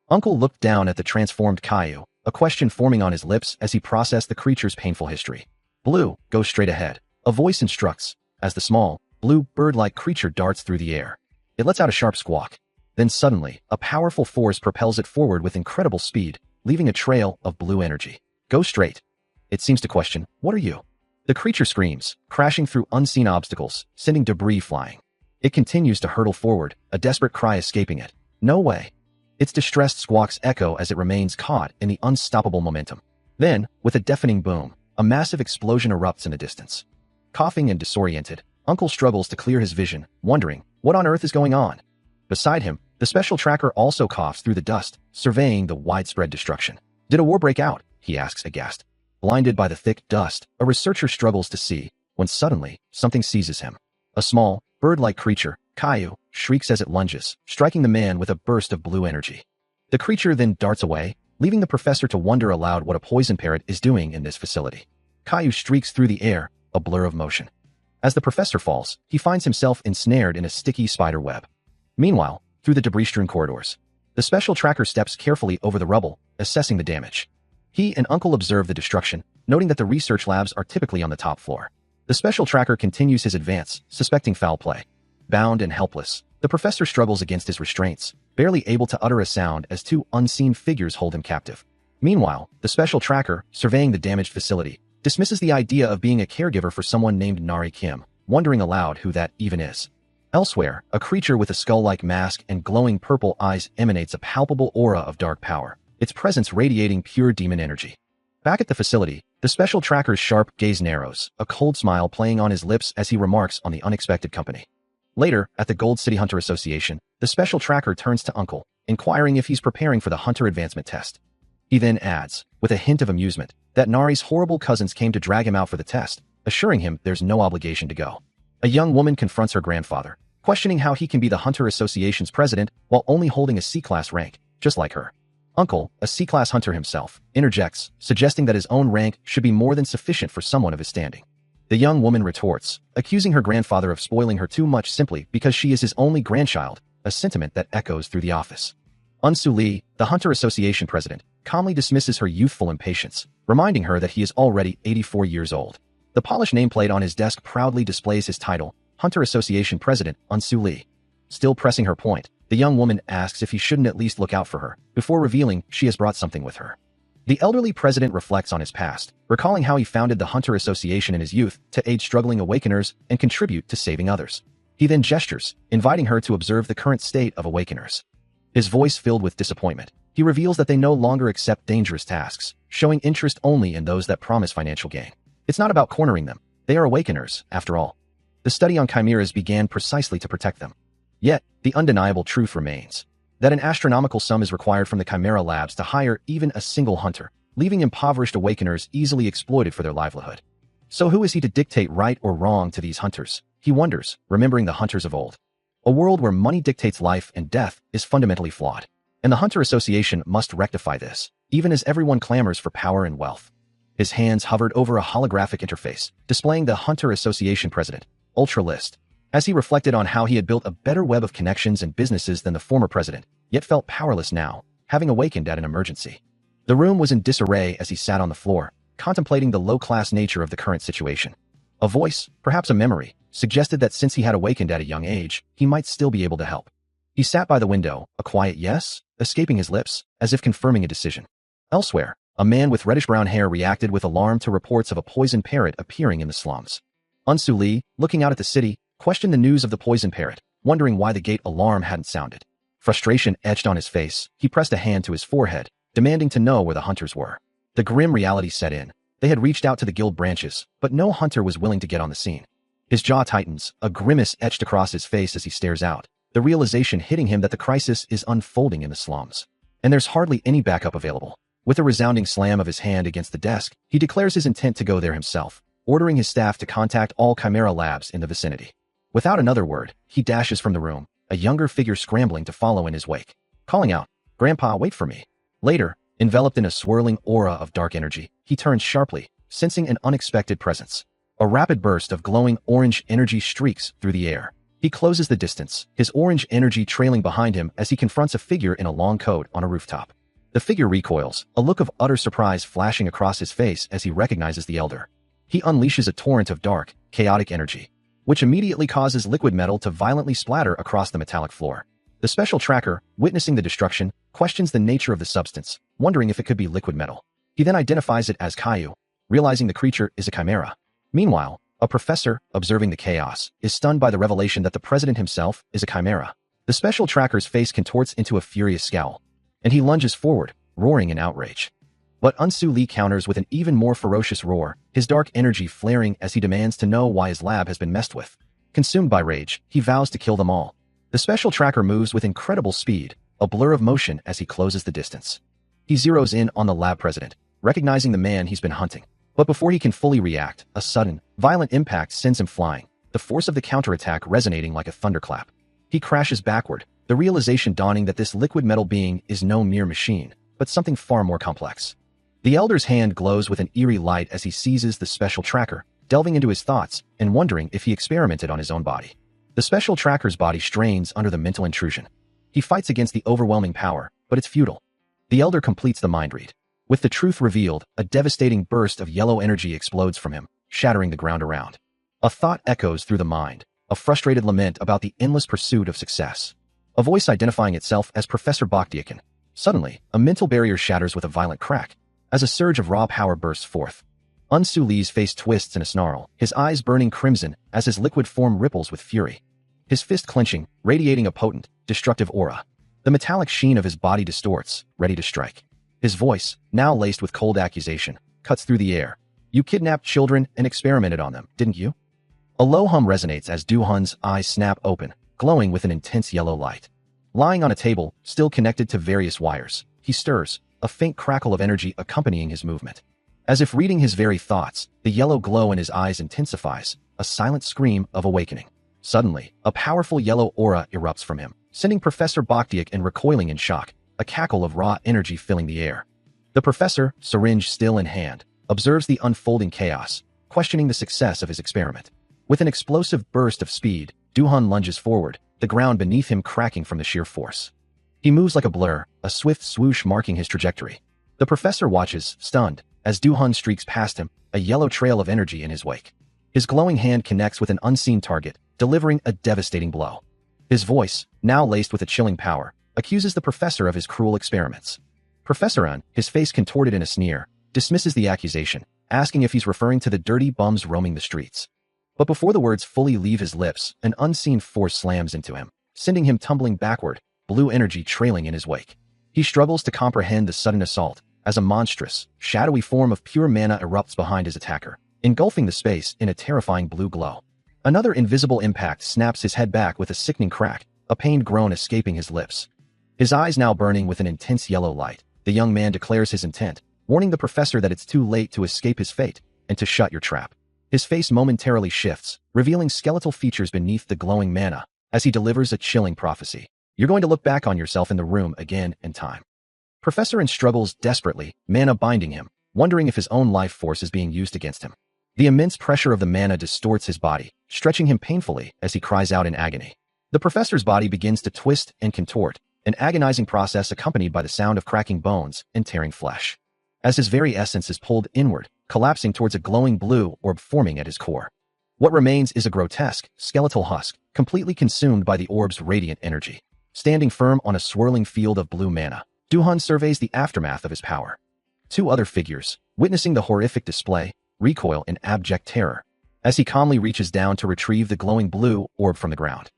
Uncle looked down at the transformed Caillou, a question forming on his lips as he processed the creature's painful history. Blue, go straight ahead. A voice instructs, as the small, blue, bird-like creature darts through the air. It lets out a sharp squawk. Then suddenly, a powerful force propels it forward with incredible speed, leaving a trail of blue energy. Go straight. It seems to question, what are you? The creature screams, crashing through unseen obstacles, sending debris flying. It continues to hurtle forward, a desperate cry escaping it. No way. Its distressed squawks echo as it remains caught in the unstoppable momentum. Then, with a deafening boom, a massive explosion erupts in the distance. Coughing and disoriented, Uncle struggles to clear his vision, wondering, what on earth is going on? Beside him, the special tracker also coughs through the dust, surveying the widespread destruction. Did a war break out? He asks aghast. Blinded by the thick dust, a researcher struggles to see, when suddenly, something seizes him. A small, bird-like creature, Caillou, shrieks as it lunges, striking the man with a burst of blue energy. The creature then darts away, leaving the professor to wonder aloud what a poison parrot is doing in this facility. Caillou streaks through the air, a blur of motion. As the professor falls, he finds himself ensnared in a sticky spider web. Meanwhile, through the debris-strewn corridors, the special tracker steps carefully over the rubble, assessing the damage. He and Uncle observe the destruction, noting that the research labs are typically on the top floor. The special tracker continues his advance, suspecting foul play. Bound and helpless, the professor struggles against his restraints, barely able to utter a sound as two unseen figures hold him captive. Meanwhile, the special tracker, surveying the damaged facility, dismisses the idea of being a caregiver for someone named Nari Kim, wondering aloud who that even is. Elsewhere, a creature with a skull-like mask and glowing purple eyes emanates a palpable aura of dark power, its presence radiating pure demon energy. Back at the facility, the special tracker's sharp gaze narrows, a cold smile playing on his lips as he remarks on the unexpected company. Later, at the Gold City Hunter Association, the special tracker turns to Uncle, inquiring if he's preparing for the Hunter Advancement Test. He then adds, with a hint of amusement, that Nari's horrible cousins came to drag him out for the test, assuring him there's no obligation to go. A young woman confronts her grandfather, questioning how he can be the Hunter Association's president while only holding a C-class rank, just like her. Uncle, a C-class hunter himself, interjects, suggesting that his own rank should be more than sufficient for someone of his standing. The young woman retorts, accusing her grandfather of spoiling her too much simply because she is his only grandchild, a sentiment that echoes through the office. Unsu Lee, the Hunter Association president, calmly dismisses her youthful impatience, reminding her that he is already 84 years old. The polished nameplate on his desk proudly displays his title, Hunter Association President Unsu Lee. Still pressing her point, the young woman asks if he shouldn't at least look out for her, before revealing she has brought something with her. The elderly president reflects on his past, recalling how he founded the Hunter Association in his youth to aid struggling awakeners and contribute to saving others. He then gestures, inviting her to observe the current state of awakeners. His voice filled with disappointment, he reveals that they no longer accept dangerous tasks, showing interest only in those that promise financial gain. It's not about cornering them. They are awakeners, after all. The study on chimeras began precisely to protect them. Yet, the undeniable truth remains that an astronomical sum is required from the Chimera labs to hire even a single hunter, leaving impoverished awakeners easily exploited for their livelihood. So who is he to dictate right or wrong to these hunters? He wonders, remembering the hunters of old. A world where money dictates life and death is fundamentally flawed. And the Hunter Association must rectify this, even as everyone clamors for power and wealth. His hands hovered over a holographic interface, displaying the Hunter Association president, Ultra List. As he reflected on how he had built a better web of connections and businesses than the former president, yet felt powerless now, having awakened at an emergency. The room was in disarray as he sat on the floor, contemplating the low-class nature of the current situation. A voice, perhaps a memory, suggested that since he had awakened at a young age, he might still be able to help. He sat by the window, a quiet yes, escaping his lips, as if confirming a decision. Elsewhere, A man with reddish-brown hair reacted with alarm to reports of a poison parrot appearing in the slums. Unsu Lee, looking out at the city, questioned the news of the poison parrot, wondering why the gate alarm hadn't sounded. Frustration etched on his face. He pressed a hand to his forehead, demanding to know where the hunters were. The grim reality set in. They had reached out to the guild branches, but no hunter was willing to get on the scene. His jaw tightens, a grimace etched across his face as he stares out, the realization hitting him that the crisis is unfolding in the slums. And there's hardly any backup available. With a resounding slam of his hand against the desk, he declares his intent to go there himself, ordering his staff to contact all Chimera labs in the vicinity. Without another word, he dashes from the room, a younger figure scrambling to follow in his wake, calling out, "Grandpa, wait for me." Later, enveloped in a swirling aura of dark energy, he turns sharply, sensing an unexpected presence. A rapid burst of glowing orange energy streaks through the air. He closes the distance, his orange energy trailing behind him as he confronts a figure in a long coat on a rooftop. The figure recoils, a look of utter surprise flashing across his face as he recognizes the elder. He unleashes a torrent of dark, chaotic energy, which immediately causes liquid metal to violently splatter across the metallic floor. The special tracker, witnessing the destruction, questions the nature of the substance, wondering if it could be liquid metal. He then identifies it as Caillou, realizing the creature is a chimera. Meanwhile, a professor, observing the chaos, is stunned by the revelation that the president himself is a chimera. The special tracker's face contorts into a furious scowl, and he lunges forward, roaring in outrage. But Unsu Lee counters with an even more ferocious roar, his dark energy flaring as he demands to know why his lab has been messed with. Consumed by rage, he vows to kill them all. The special tracker moves with incredible speed, a blur of motion as he closes the distance. He zeroes in on the lab president, recognizing the man he's been hunting. But before he can fully react, a sudden, violent impact sends him flying, the force of the counterattack resonating like a thunderclap. He crashes backward, the realization dawning that this liquid metal being is no mere machine, but something far more complex. The elder's hand glows with an eerie light as he seizes the special tracker, delving into his thoughts and wondering if he experimented on his own body. The special tracker's body strains under the mental intrusion. He fights against the overwhelming power, but it's futile. The elder completes the mind read. With the truth revealed, a devastating burst of yellow energy explodes from him, shattering the ground around. A thought echoes through the mind, a frustrated lament about the endless pursuit of success. A voice identifying itself as Professor Bokdiakin. Suddenly, a mental barrier shatters with a violent crack, as a surge of raw power bursts forth. Unsu Lee's face twists in a snarl, his eyes burning crimson as his liquid form ripples with fury. His fist clenching, radiating a potent, destructive aura. The metallic sheen of his body distorts, ready to strike. His voice, now laced with cold accusation, cuts through the air. "You kidnapped children and experimented on them, didn't you?" A low hum resonates as Du-hun's eyes snap open, glowing with an intense yellow light. Lying on a table, still connected to various wires, he stirs, a faint crackle of energy accompanying his movement. As if reading his very thoughts, the yellow glow in his eyes intensifies, a silent scream of awakening. Suddenly, a powerful yellow aura erupts from him, sending Professor Bokdiak recoiling in shock, a cackle of raw energy filling the air. The professor, syringe still in hand, observes the unfolding chaos, questioning the success of his experiment. With an explosive burst of speed, Du-hun lunges forward, the ground beneath him cracking from the sheer force. He moves like a blur, a swift swoosh marking his trajectory. The professor watches, stunned, as Du-hun streaks past him, a yellow trail of energy in his wake. His glowing hand connects with an unseen target, delivering a devastating blow. His voice, now laced with a chilling power, accuses the professor of his cruel experiments. Professor Un, his face contorted in a sneer, dismisses the accusation, asking if he's referring to the dirty bums roaming the streets. But before the words fully leave his lips, an unseen force slams into him, sending him tumbling backward, blue energy trailing in his wake. He struggles to comprehend the sudden assault, as a monstrous, shadowy form of pure mana erupts behind his attacker, engulfing the space in a terrifying blue glow. Another invisible impact snaps his head back with a sickening crack, a pained groan escaping his lips. His eyes now burning with an intense yellow light, the young man declares his intent, warning the professor that it's too late to escape his fate and to shut your trap. His face momentarily shifts, revealing skeletal features beneath the glowing mana, as he delivers a chilling prophecy. "You're going to look back on yourself in the room again in time." Professor Un struggles desperately, mana binding him, wondering if his own life force is being used against him. The immense pressure of the mana distorts his body, stretching him painfully as he cries out in agony. The professor's body begins to twist and contort, an agonizing process accompanied by the sound of cracking bones and tearing flesh. As his very essence is pulled inward, collapsing towards a glowing blue orb forming at his core. What remains is a grotesque, skeletal husk, completely consumed by the orb's radiant energy. Standing firm on a swirling field of blue mana, Du-hun surveys the aftermath of his power. Two other figures, witnessing the horrific display, recoil in abject terror as he calmly reaches down to retrieve the glowing blue orb from the ground.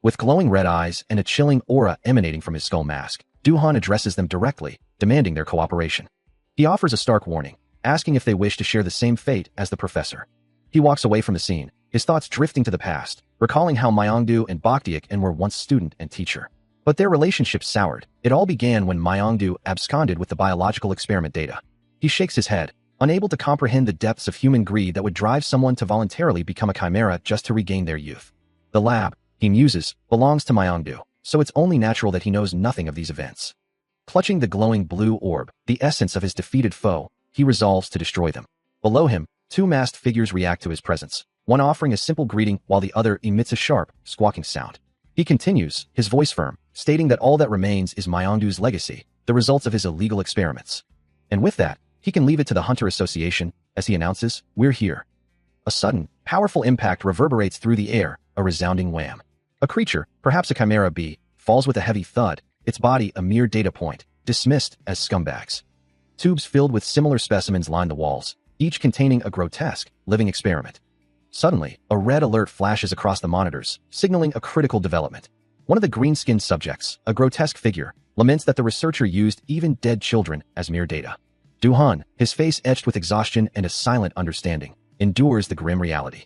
With glowing red eyes and a chilling aura emanating from his skull mask, Du-han addresses them directly, demanding their cooperation. He offers a stark warning, asking if they wish to share the same fate as the professor. He walks away from the scene, his thoughts drifting to the past, recalling how Myeongdu and Baktiak were once student and teacher. But their relationship soured. It all began when Myeongdu absconded with the biological experiment data. He shakes his head, unable to comprehend the depths of human greed that would drive someone to voluntarily become a chimera just to regain their youth. The lab, he muses, belongs to Myeongdu, so it's only natural that he knows nothing of these events. Clutching the glowing blue orb, the essence of his defeated foe, he resolves to destroy them. Below him, two masked figures react to his presence, one offering a simple greeting while the other emits a sharp, squawking sound. He continues, his voice firm, stating that all that remains is Myeongdu's legacy, the results of his illegal experiments. And with that, he can leave it to the Hunter Association, as he announces, "We're here." A sudden, powerful impact reverberates through the air, a resounding wham. A creature, perhaps a chimera bee, falls with a heavy thud, its body a mere data point, dismissed as scumbags. Tubes filled with similar specimens line the walls, each containing a grotesque, living experiment. Suddenly, a red alert flashes across the monitors, signaling a critical development. One of the green-skinned subjects, a grotesque figure, laments that the researcher used even dead children as mere data. Du-han, his face etched with exhaustion and a silent understanding, endures the grim reality.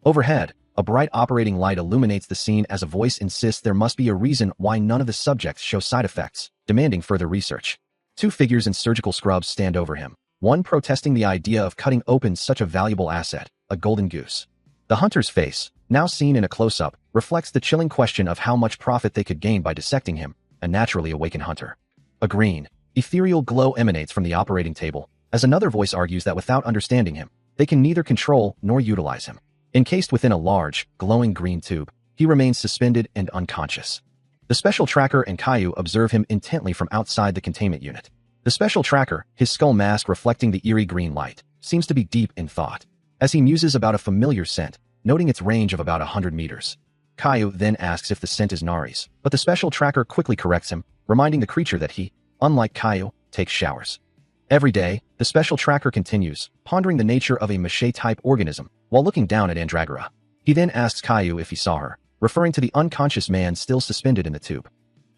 Overhead, a bright operating light illuminates the scene as a voice insists there must be a reason why none of the subjects show side effects, demanding further research. Two figures in surgical scrubs stand over him, one protesting the idea of cutting open such a valuable asset, a golden goose. The hunter's face, now seen in a close-up, reflects the chilling question of how much profit they could gain by dissecting him, a naturally awakened hunter. A green, ethereal glow emanates from the operating table, as another voice argues that without understanding him, they can neither control nor utilize him. Encased within a large, glowing green tube, he remains suspended and unconscious. The special tracker and Caillou observe him intently from outside the containment unit. The special tracker, his skull mask reflecting the eerie green light, seems to be deep in thought, as he muses about a familiar scent, noting its range of about 100 meters. Caillou then asks if the scent is Nari's, but the special tracker quickly corrects him, reminding the creature that he, unlike Caillou, takes showers. Every day, the special tracker continues, pondering the nature of a mache-type organism, while looking down at Andragora. He then asks Caillou if he saw her, referring to the unconscious man still suspended in the tube.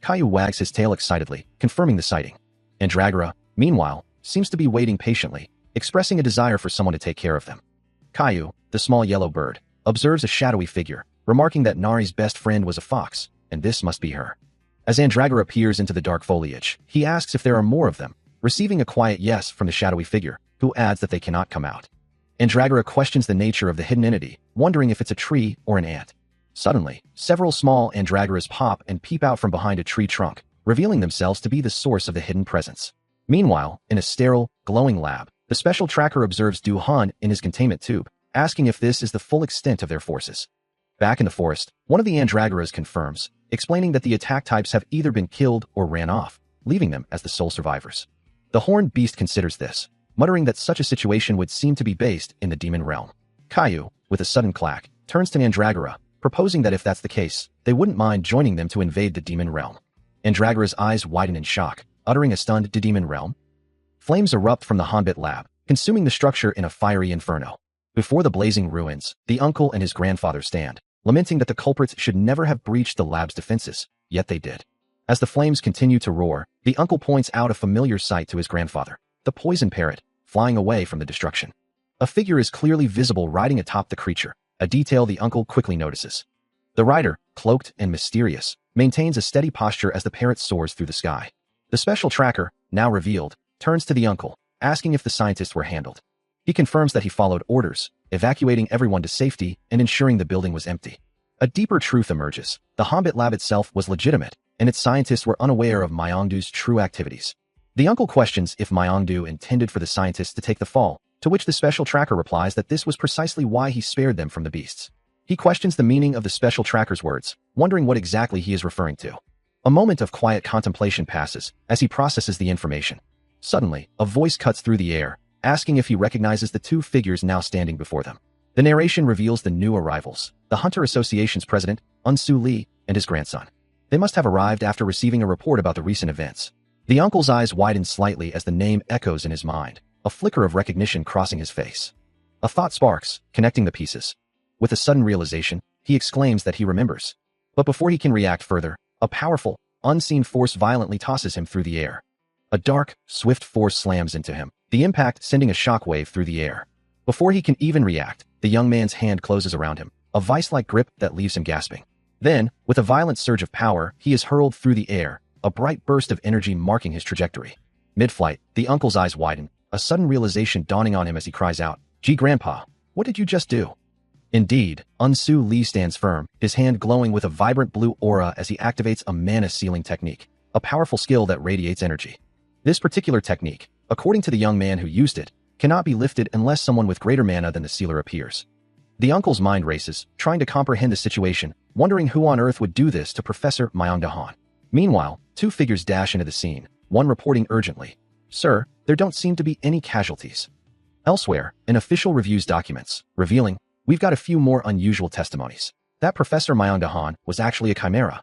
Caillou wags his tail excitedly, confirming the sighting. Andragora, meanwhile, seems to be waiting patiently, expressing a desire for someone to take care of them. Caillou, the small yellow bird, observes a shadowy figure, remarking that Nari's best friend was a fox, and this must be her. As Andragora peers into the dark foliage, he asks if there are more of them, receiving a quiet yes from the shadowy figure, who adds that they cannot come out. Andragora questions the nature of the hidden entity, wondering if it's a tree or an ant. Suddenly, several small Andragoras pop and peep out from behind a tree trunk, revealing themselves to be the source of the hidden presence. Meanwhile, in a sterile, glowing lab, the special tracker observes Du-han in his containment tube, asking if this is the full extent of their forces. Back in the forest, one of the Andragoras confirms, explaining that the attack types have either been killed or ran off, leaving them as the sole survivors. The horned beast considers this, muttering that such a situation would seem to be based in the demon realm. Caillou, with a sudden clack, turns to Andragora, proposing that if that's the case, they wouldn't mind joining them to invade the demon realm. Andragora's eyes widen in shock, uttering a stunned "The demon realm?" Flames erupt from the Hanbit lab, consuming the structure in a fiery inferno. Before the blazing ruins, the uncle and his grandfather stand, lamenting that the culprits should never have breached the lab's defenses, yet they did. As the flames continue to roar, the uncle points out a familiar sight to his grandfather, the poison parrot, flying away from the destruction. A figure is clearly visible riding atop the creature, a detail the uncle quickly notices. The rider, cloaked and mysterious, maintains a steady posture as the parrot soars through the sky. The special tracker, now revealed, turns to the uncle, asking if the scientists were handled. He confirms that he followed orders, evacuating everyone to safety and ensuring the building was empty. A deeper truth emerges. The Hanbit lab itself was legitimate, and its scientists were unaware of Myeongdu's true activities. The uncle questions if Myeongdu intended for the scientists to take the fall, to which the special tracker replies that this was precisely why he spared them from the beasts. He questions the meaning of the special tracker's words, wondering what exactly he is referring to. A moment of quiet contemplation passes as he processes the information. Suddenly, a voice cuts through the air, asking if he recognizes the two figures now standing before them. The narration reveals the new arrivals, the Hunter Association's president, Unsu Lee, and his grandson. They must have arrived after receiving a report about the recent events. The uncle's eyes widen slightly as the name echoes in his mind, a flicker of recognition crossing his face. A thought sparks, connecting the pieces. With a sudden realization, he exclaims that he remembers. But before he can react further, a powerful, unseen force violently tosses him through the air. A dark, swift force slams into him, the impact sending a shockwave through the air. Before he can even react, the young man's hand closes around him, a vice-like grip that leaves him gasping. Then, with a violent surge of power, he is hurled through the air, a bright burst of energy marking his trajectory. Mid-flight, the uncle's eyes widen, a sudden realization dawning on him as he cries out, "Gee, Grandpa, what did you just do?" Indeed, Unsu Lee stands firm, his hand glowing with a vibrant blue aura as he activates a mana sealing technique, a powerful skill that radiates energy. This particular technique, according to the young man who used it, cannot be lifted unless someone with greater mana than the sealer appears. The uncle's mind races, trying to comprehend the situation, wondering who on earth would do this to Professor Myung-dahan. Meanwhile, two figures dash into the scene, one reporting urgently, "Sir, there don't seem to be any casualties." Elsewhere, an official reviews documents, revealing, "We've got a few more unusual testimonies. That Professor Myung-dahan was actually a chimera."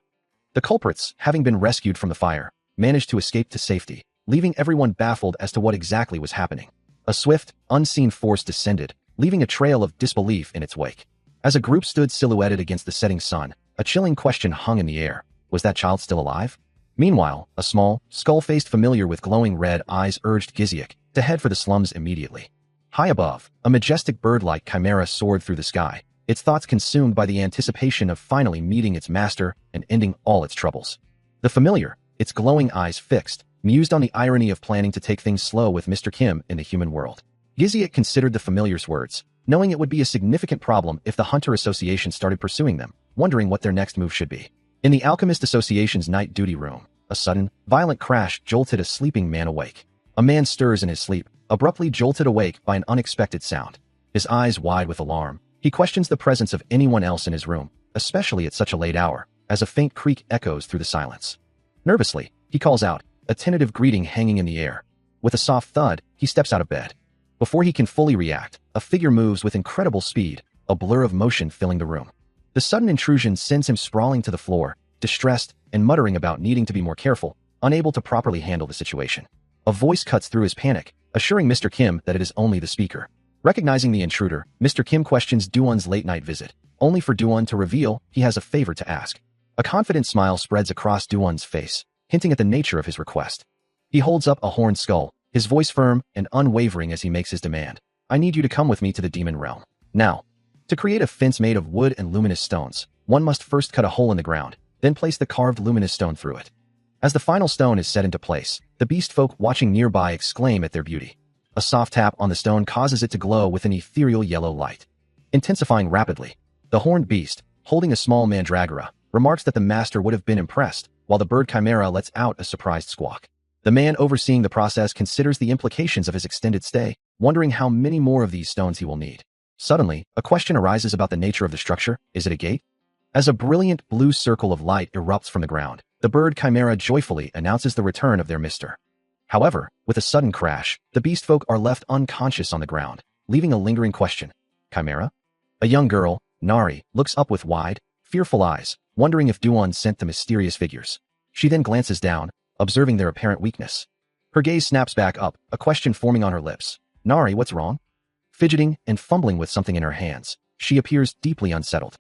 The culprits, having been rescued from the fire, managed to escape to safety, leaving everyone baffled as to what exactly was happening. A swift, unseen force descended, leaving a trail of disbelief in its wake. As a group stood silhouetted against the setting sun, a chilling question hung in the air. Was that child still alive? Meanwhile, a small, skull-faced familiar with glowing red eyes urged Giziak to head for the slums immediately. High above, a majestic bird-like chimera soared through the sky, its thoughts consumed by the anticipation of finally meeting its master and ending all its troubles. The familiar, its glowing eyes fixed, mused on the irony of planning to take things slow with Mr. Kim in the human world. Giziak considered the familiar's words, knowing it would be a significant problem if the Hunter Association started pursuing them, wondering what their next move should be. In the Alchemist Association's night duty room, a sudden, violent crash jolted a sleeping man awake. A man stirs in his sleep, abruptly jolted awake by an unexpected sound. His eyes wide with alarm, he questions the presence of anyone else in his room, especially at such a late hour, as a faint creak echoes through the silence. Nervously, he calls out, a tentative greeting hanging in the air. With a soft thud, he steps out of bed. Before he can fully react, a figure moves with incredible speed, a blur of motion filling the room. The sudden intrusion sends him sprawling to the floor, distressed and muttering about needing to be more careful, unable to properly handle the situation. A voice cuts through his panic, assuring Mr. Kim that it is only the speaker. Recognizing the intruder, Mr. Kim questions Duwon's late-night visit, only for Duwon to reveal he has a favor to ask. A confident smile spreads across Duwon's face, hinting at the nature of his request. He holds up a horned skull, his voice firm and unwavering as he makes his demand. "I need you to come with me to the demon realm. Now." To create a fence made of wood and luminous stones, one must first cut a hole in the ground, then place the carved luminous stone through it. As the final stone is set into place, the beast folk watching nearby exclaim at their beauty. A soft tap on the stone causes it to glow with an ethereal yellow light. Intensifying rapidly, the horned beast, holding a small mandragora, remarks that the master would have been impressed, while the bird chimera lets out a surprised squawk. The man overseeing the process considers the implications of his extended stay, wondering how many more of these stones he will need. Suddenly, a question arises about the nature of the structure. Is it a gate? As a brilliant blue circle of light erupts from the ground, the bird chimera joyfully announces the return of their mister. However, with a sudden crash, the beast folk are left unconscious on the ground, leaving a lingering question. Chimera? A young girl, Nari, looks up with wide, fearful eyes, wondering if Duwon sent the mysterious figures. She then glances down, observing their apparent weakness. Her gaze snaps back up, a question forming on her lips. "Nari, what's wrong?" Fidgeting and fumbling with something in her hands, she appears deeply unsettled.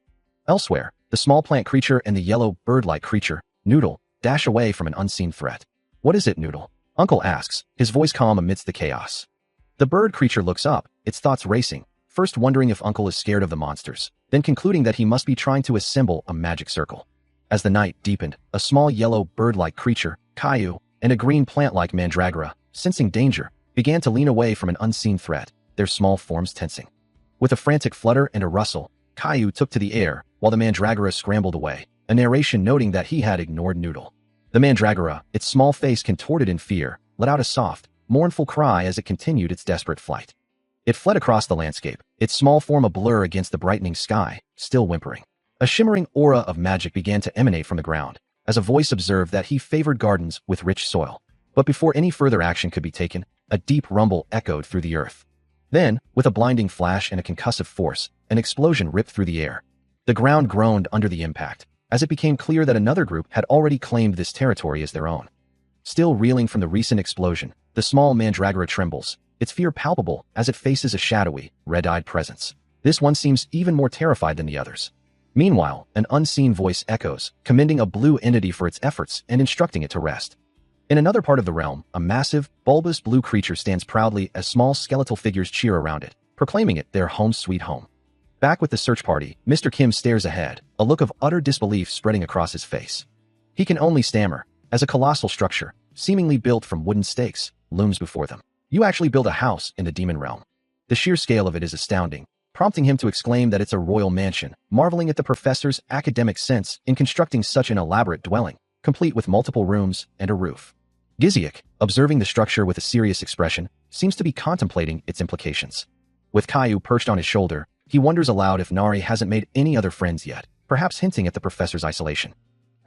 Elsewhere, the small plant creature and the yellow bird-like creature, Noodle, dash away from an unseen threat. "What is it, Noodle?" Uncle asks, his voice calm amidst the chaos. The bird creature looks up, its thoughts racing, first wondering if Uncle is scared of the monsters, then concluding that he must be trying to assemble a magic circle. As the night deepened, a small yellow bird-like creature, Caillou, and a green plant-like mandragora, sensing danger, began to lean away from an unseen threat, their small forms tensing. With a frantic flutter and a rustle, Caillou took to the air, while the mandragora scrambled away, a narration noting that he had ignored Noodle. The mandragora, its small face contorted in fear, let out a soft, mournful cry as it continued its desperate flight. It fled across the landscape, its small form a blur against the brightening sky, still whimpering. A shimmering aura of magic began to emanate from the ground, as a voice observed that he favored gardens with rich soil. But before any further action could be taken, a deep rumble echoed through the earth. Then, with a blinding flash and a concussive force, an explosion ripped through the air. The ground groaned under the impact, as it became clear that another group had already claimed this territory as their own. Still reeling from the recent explosion, the small mandragora trembles, its fear palpable as it faces a shadowy, red-eyed presence. This one seems even more terrified than the others. Meanwhile, an unseen voice echoes, commending a blue entity for its efforts and instructing it to rest. In another part of the realm, a massive, bulbous blue creature stands proudly as small skeletal figures cheer around it, proclaiming it their home sweet home. Back with the search party, Mr. Kim stares ahead, a look of utter disbelief spreading across his face. He can only stammer, as a colossal structure, seemingly built from wooden stakes, looms before them. You actually build a house in the demon realm. The sheer scale of it is astounding, prompting him to exclaim that it's a royal mansion, marveling at the professor's academic sense in constructing such an elaborate dwelling, complete with multiple rooms and a roof. Giziak, observing the structure with a serious expression, seems to be contemplating its implications. With Caillou perched on his shoulder, he wonders aloud if Nari hasn't made any other friends yet, perhaps hinting at the professor's isolation.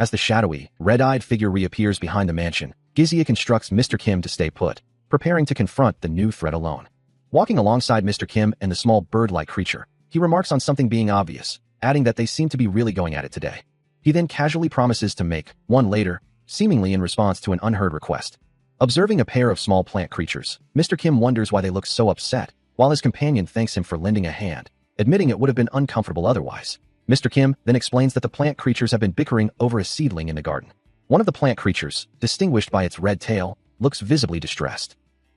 As the shadowy, red-eyed figure reappears behind the mansion, Giziak instructs Mr. Kim to stay put, preparing to confront the new threat alone. Walking alongside Mr. Kim and the small bird-like creature, he remarks on something being obvious, adding that they seem to be really going at it today. He then casually promises to make one later, seemingly in response to an unheard request. Observing a pair of small plant creatures, Mr. Kim wonders why they look so upset, while his companion thanks him for lending a hand, admitting it would have been uncomfortable otherwise. Mr. Kim then explains that the plant creatures have been bickering over a seedling in the garden. One of the plant creatures, distinguished by its red tail, looks visibly distressed.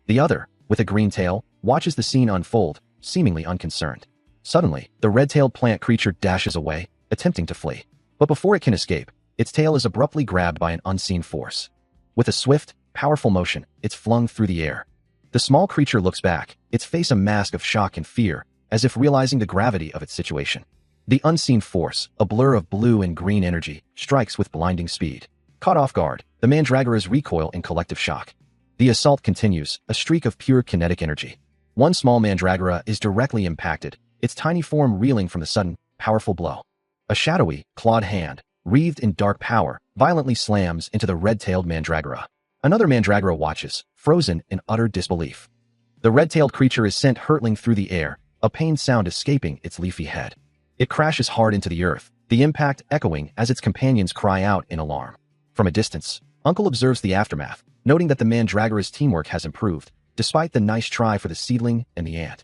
The other, with a green tail, watches the scene unfold, seemingly unconcerned. Suddenly, the red-tailed plant creature dashes away, attempting to flee. But before it can escape, its tail is abruptly grabbed by an unseen force. With a swift, powerful motion, it's flung through the air. The small creature looks back, its face a mask of shock and fear, as if realizing the gravity of its situation. The unseen force, a blur of blue and green energy, strikes with blinding speed. Caught off guard, the mandragoras recoil in collective shock. The assault continues, a streak of pure kinetic energy. One small mandragora is directly impacted, its tiny form reeling from the sudden, powerful blow. A shadowy, clawed hand, wreathed in dark power, violently slams into the red-tailed mandragora. Another mandragora watches, frozen in utter disbelief. The red-tailed creature is sent hurtling through the air, a pained sound escaping its leafy head. It crashes hard into the earth, the impact echoing as its companions cry out in alarm. From a distance, Uncle observes the aftermath, noting that the mandragora's teamwork has improved, despite the nice try for the seedling and the ant.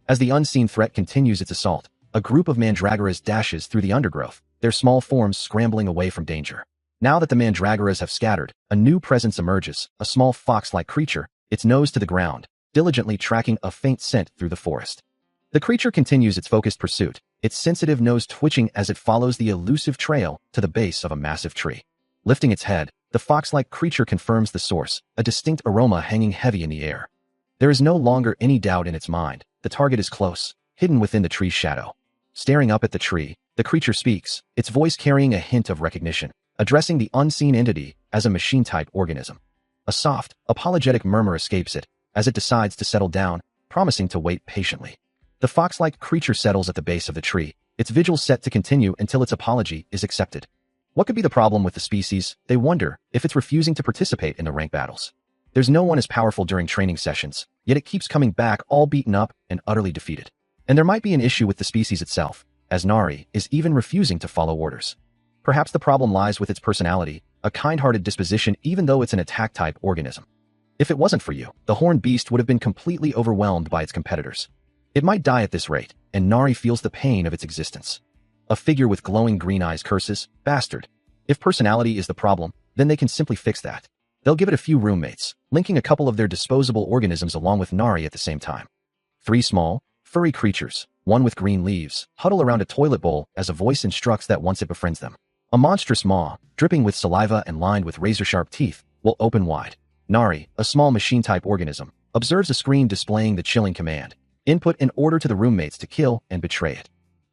As the unseen threat continues its assault, a group of mandragoras dashes through the undergrowth, their small forms scrambling away from danger. Now that the mandragoras have scattered, a new presence emerges, a small fox-like creature, its nose to the ground, diligently tracking a faint scent through the forest. The creature continues its focused pursuit, its sensitive nose twitching as it follows the elusive trail to the base of a massive tree. Lifting its head, the fox-like creature confirms the source, a distinct aroma hanging heavy in the air. There is no longer any doubt in its mind, the target is close, hidden within the tree's shadow. Staring up at the tree, the creature speaks, its voice carrying a hint of recognition, addressing the unseen entity as a machine-type organism. A soft, apologetic murmur escapes it, as it decides to settle down, promising to wait patiently. The fox-like creature settles at the base of the tree, its vigil set to continue until its apology is accepted. What could be the problem with the species, they wonder, if it's refusing to participate in the rank battles? There's no one as powerful during training sessions, yet it keeps coming back all beaten up and utterly defeated. And there might be an issue with the species itself, as Nari is even refusing to follow orders. Perhaps the problem lies with its personality, a kind-hearted disposition even though it's an attack-type organism. If it wasn't for you, the horned beast would have been completely overwhelmed by its competitors. It might die at this rate, and Nari feels the pain of its existence. A figure with glowing green eyes curses, "Bastard." If personality is the problem, then they can simply fix that. They'll give it a few roommates, linking a couple of their disposable organisms along with Nari at the same time. 3 small, furry creatures, one with green leaves, huddle around a toilet bowl as a voice instructs that once it befriends them. A monstrous maw, dripping with saliva and lined with razor-sharp teeth, will open wide. Nari, a small machine-type organism, observes a screen displaying the chilling command, input in order to the roommates to kill and betray it.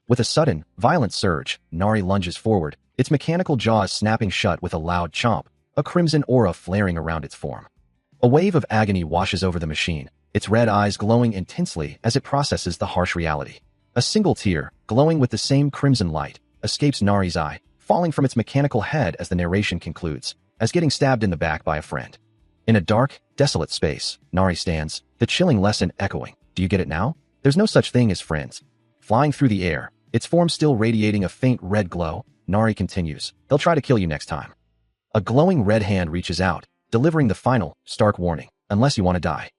With a sudden, violent surge, Nari lunges forward, its mechanical jaws snapping shut with a loud chomp, a crimson aura flaring around its form. A wave of agony washes over the machine, its red eyes glowing intensely as it processes the harsh reality. A single tear, glowing with the same crimson light, escapes Nari's eye, falling from its mechanical head as the narration concludes, as getting stabbed in the back by a friend. In a dark, desolate space, Nari stands, the chilling lesson echoing. Do you get it now? There's no such thing as friends. Flying through the air, its form still radiating a faint red glow, Nari continues. They'll try to kill you next time. A glowing red hand reaches out, delivering the final, stark warning, unless you want to die.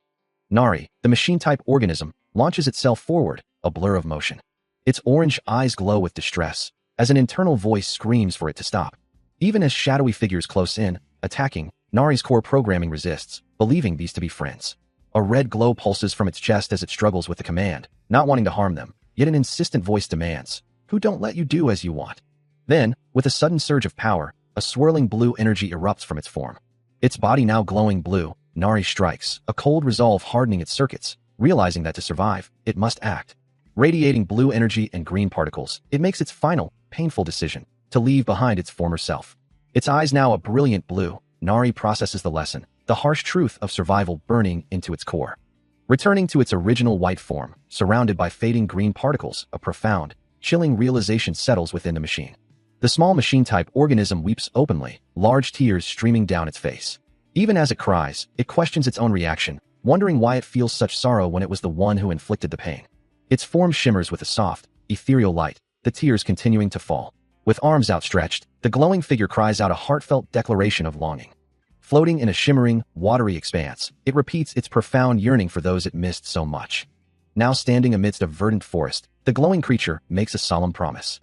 Nari, the machine-type organism, launches itself forward, a blur of motion. Its orange eyes glow with distress, as an internal voice screams for it to stop. Even as shadowy figures close in, attacking, Nari's core programming resists, believing these to be friends. A red glow pulses from its chest as it struggles with the command, not wanting to harm them, yet an insistent voice demands, "Who don't let you do as you want?" Then, with a sudden surge of power, a swirling blue energy erupts from its form. Its body now glowing blue, Nari strikes, a cold resolve hardening its circuits, realizing that to survive, it must act. Radiating blue energy and green particles, it makes its final, painful decision, to leave behind its former self. Its eyes now a brilliant blue, Nari processes the lesson, the harsh truth of survival burning into its core. Returning to its original white form, surrounded by fading green particles, a profound, chilling realization settles within the machine. The small machine-type organism weeps openly, large tears streaming down its face. Even as it cries, it questions its own reaction, wondering why it feels such sorrow when it was the one who inflicted the pain. Its form shimmers with a soft, ethereal light, the tears continuing to fall. With arms outstretched, the glowing figure cries out a heartfelt declaration of longing. Floating in a shimmering, watery expanse, it repeats its profound yearning for those it missed so much. Now standing amidst a verdant forest, the glowing creature makes a solemn promise.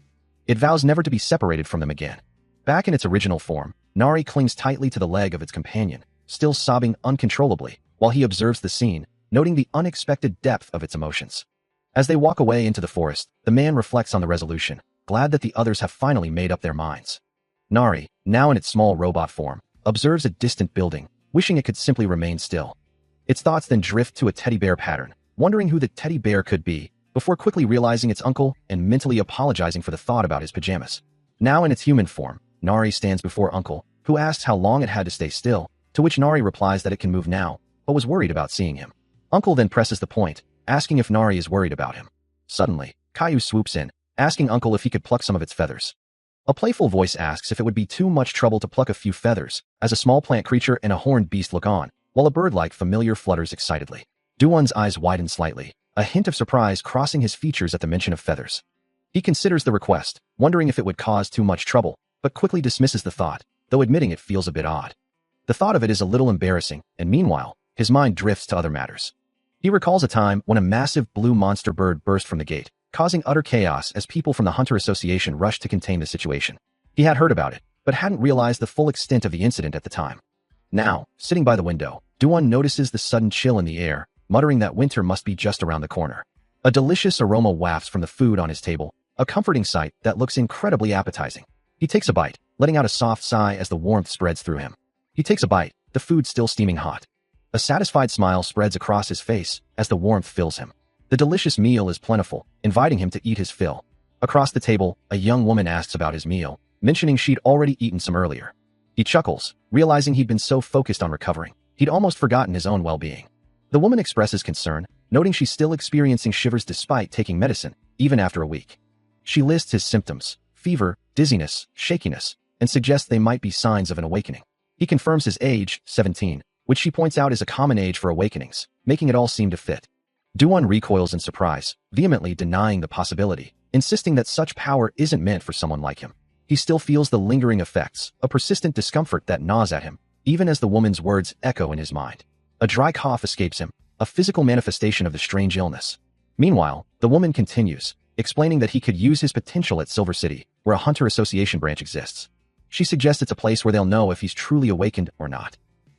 It vows never to be separated from them again. Back in its original form, Nari clings tightly to the leg of its companion, still sobbing uncontrollably, while he observes the scene, noting the unexpected depth of its emotions. As they walk away into the forest, the man reflects on the resolution, glad that the others have finally made up their minds. Nari, now in its small robot form, observes a distant building, wishing it could simply remain still. Its thoughts then drift to a teddy bear pattern, wondering who the teddy bear could be, before quickly realizing it's uncle and mentally apologizing for the thought about his pajamas. Now in its human form, Nari stands before uncle, who asks how long it had to stay still, to which Nari replies that it can move now, but was worried about seeing him. Uncle then presses the point, asking if Nari is worried about him. Suddenly, Caillou swoops in, asking uncle if he could pluck some of its feathers. A playful voice asks if it would be too much trouble to pluck a few feathers, as a small plant creature and a horned beast look on, while a bird-like familiar flutters excitedly. Duan's eyes widen slightly, a hint of surprise crossing his features at the mention of feathers. He considers the request, wondering if it would cause too much trouble, but quickly dismisses the thought, though admitting it feels a bit odd. The thought of it is a little embarrassing, and meanwhile, his mind drifts to other matters. He recalls a time when a massive blue monster bird burst from the gate, causing utter chaos as people from the Hunter Association rushed to contain the situation. He had heard about it, but hadn't realized the full extent of the incident at the time. Now, sitting by the window, Duan notices the sudden chill in the air, muttering that winter must be just around the corner. A delicious aroma wafts from the food on his table, a comforting sight that looks incredibly appetizing. He takes a bite, letting out a soft sigh as the warmth spreads through him. He takes a bite, the food still steaming hot. A satisfied smile spreads across his face as the warmth fills him. The delicious meal is plentiful, inviting him to eat his fill. Across the table, a young woman asks about his meal, mentioning she'd already eaten some earlier. He chuckles, realizing he'd been so focused on recovering, he'd almost forgotten his own well-being. The woman expresses concern, noting she's still experiencing shivers despite taking medicine, even after a week. She lists his symptoms, fever, dizziness, shakiness, and suggests they might be signs of an awakening. He confirms his age, 17, which she points out is a common age for awakenings, making it all seem to fit. Duan recoils in surprise, vehemently denying the possibility, insisting that such power isn't meant for someone like him. He still feels the lingering effects, a persistent discomfort that gnaws at him, even as the woman's words echo in his mind. A dry cough escapes him, a physical manifestation of the strange illness. Meanwhile, the woman continues, explaining that he could use his potential at Silver City, where a Hunter Association branch exists. She suggests it's a place where they'll know if he's truly awakened or not.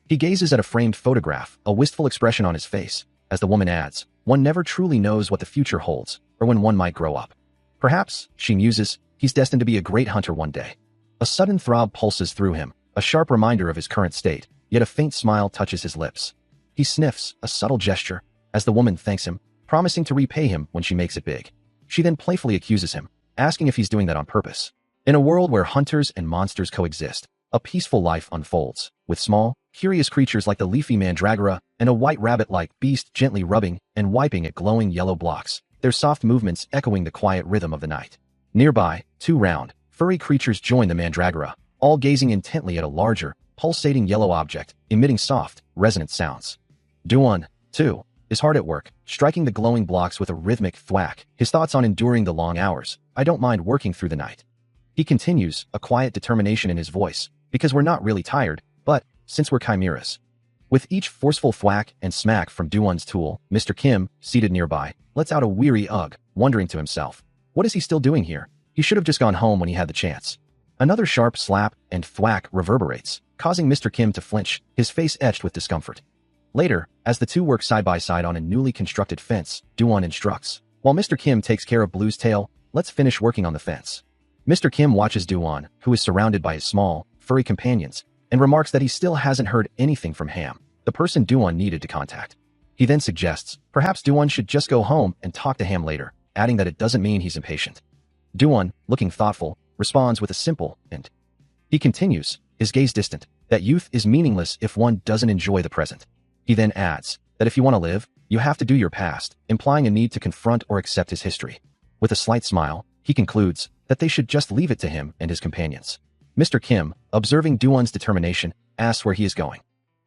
He gazes at a framed photograph, a wistful expression on his face, as the woman adds, one never truly knows what the future holds, or when one might grow up. Perhaps, she muses, he's destined to be a great hunter one day. A sudden throb pulses through him, a sharp reminder of his current state, yet a faint smile touches his lips. He sniffs, a subtle gesture, as the woman thanks him, promising to repay him when she makes it big. She then playfully accuses him, asking if he's doing that on purpose. In a world where hunters and monsters coexist, a peaceful life unfolds, with small, curious creatures like the leafy mandragora and a white rabbit-like beast gently rubbing and wiping at glowing yellow blocks, their soft movements echoing the quiet rhythm of the night. Nearby, two round, furry creatures join the mandragora, all gazing intently at a larger, pulsating yellow object, emitting soft, resonant sounds. Duan, too, is hard at work, striking the glowing blocks with a rhythmic thwack, his thoughts on enduring the long hours. I don't mind working through the night. He continues, a quiet determination in his voice, because we're not really tired, but since we're chimeras. With each forceful thwack and smack from Dooon's tool, Mr. Kim, seated nearby, lets out a weary ugh, wondering to himself, what is he still doing here? He should have just gone home when he had the chance. Another sharp slap and thwack reverberates, causing Mr. Kim to flinch, his face etched with discomfort. Later, as the two work side by side on a newly constructed fence, Dooon instructs, while Mr. Kim takes care of Blue's tail, let's finish working on the fence. Mr. Kim watches Dooon, who is surrounded by his small, furry companions, and remarks that he still hasn't heard anything from Ham, the person Dooon needed to contact. He then suggests, perhaps Dooon should just go home and talk to Ham later, adding that it doesn't mean he's impatient. Dooon, looking thoughtful, responds with a simple "and." He continues, his gaze distant, that youth is meaningless if one doesn't enjoy the present. He then adds that if you want to live, you have to do your past, implying a need to confront or accept his history. With a slight smile, he concludes that they should just leave it to him and his companions. Mr. Kim, observing Dooon's determination, asks where he is going.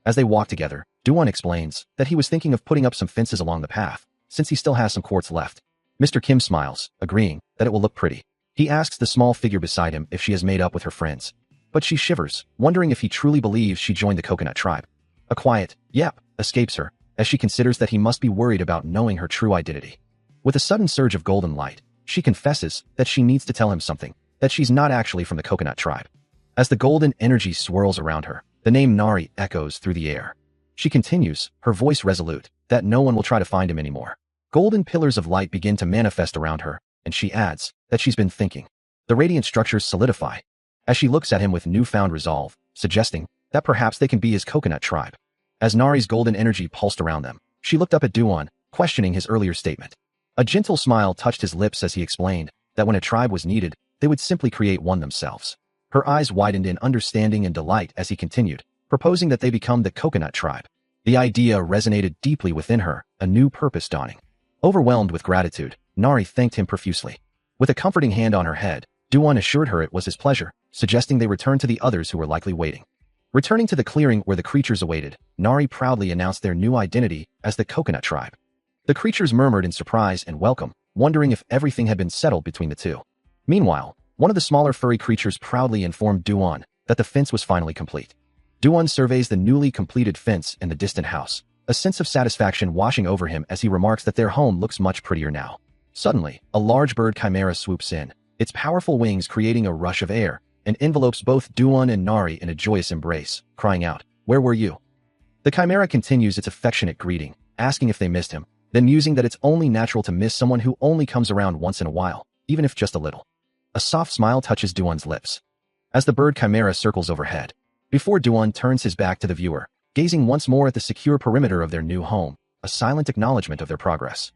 As they walk together, Dooon explains that he was thinking of putting up some fences along the path, since he still has some quartz left. Mr. Kim smiles, agreeing that it will look pretty. He asks the small figure beside him if she has made up with her friends. But she shivers, wondering if he truly believes she joined the coconut tribe. A quiet, yep, escapes her, as she considers that he must be worried about knowing her true identity. With a sudden surge of golden light, she confesses that she needs to tell him something, that she's not actually from the coconut tribe. As the golden energy swirls around her, the name Nari echoes through the air. She continues, her voice resolute, that no one will try to find him anymore. Golden pillars of light begin to manifest around her, and she adds that she's been thinking. The radiant structures solidify, as she looks at him with newfound resolve, suggesting that perhaps they can be his coconut tribe. As Nari's golden energy pulsed around them, she looked up at Dooon, questioning his earlier statement. A gentle smile touched his lips as he explained that when a tribe was needed, they would simply create one themselves. Her eyes widened in understanding and delight as he continued, proposing that they become the coconut tribe. The idea resonated deeply within her, a new purpose dawning. Overwhelmed with gratitude, Nari thanked him profusely. With a comforting hand on her head, Dooon assured her it was his pleasure, suggesting they return to the others who were likely waiting. Returning to the clearing where the creatures awaited, Nari proudly announced their new identity as the coconut tribe. The creatures murmured in surprise and welcome, wondering if everything had been settled between the two. Meanwhile, one of the smaller furry creatures proudly informed Dooon that the fence was finally complete. Dooon surveys the newly completed fence in the distant house, a sense of satisfaction washing over him as he remarks that their home looks much prettier now. Suddenly, a large bird chimera swoops in, its powerful wings creating a rush of air, and envelopes both Dooon and Nari in a joyous embrace, crying out, "Where were you?" The chimera continues its affectionate greeting, asking if they missed him, then musing that it's only natural to miss someone who only comes around once in a while, even if just a little. A soft smile touches Dooon's lips as the bird chimera circles overhead, before Dooon turns his back to the viewer, gazing once more at the secure perimeter of their new home, a silent acknowledgement of their progress.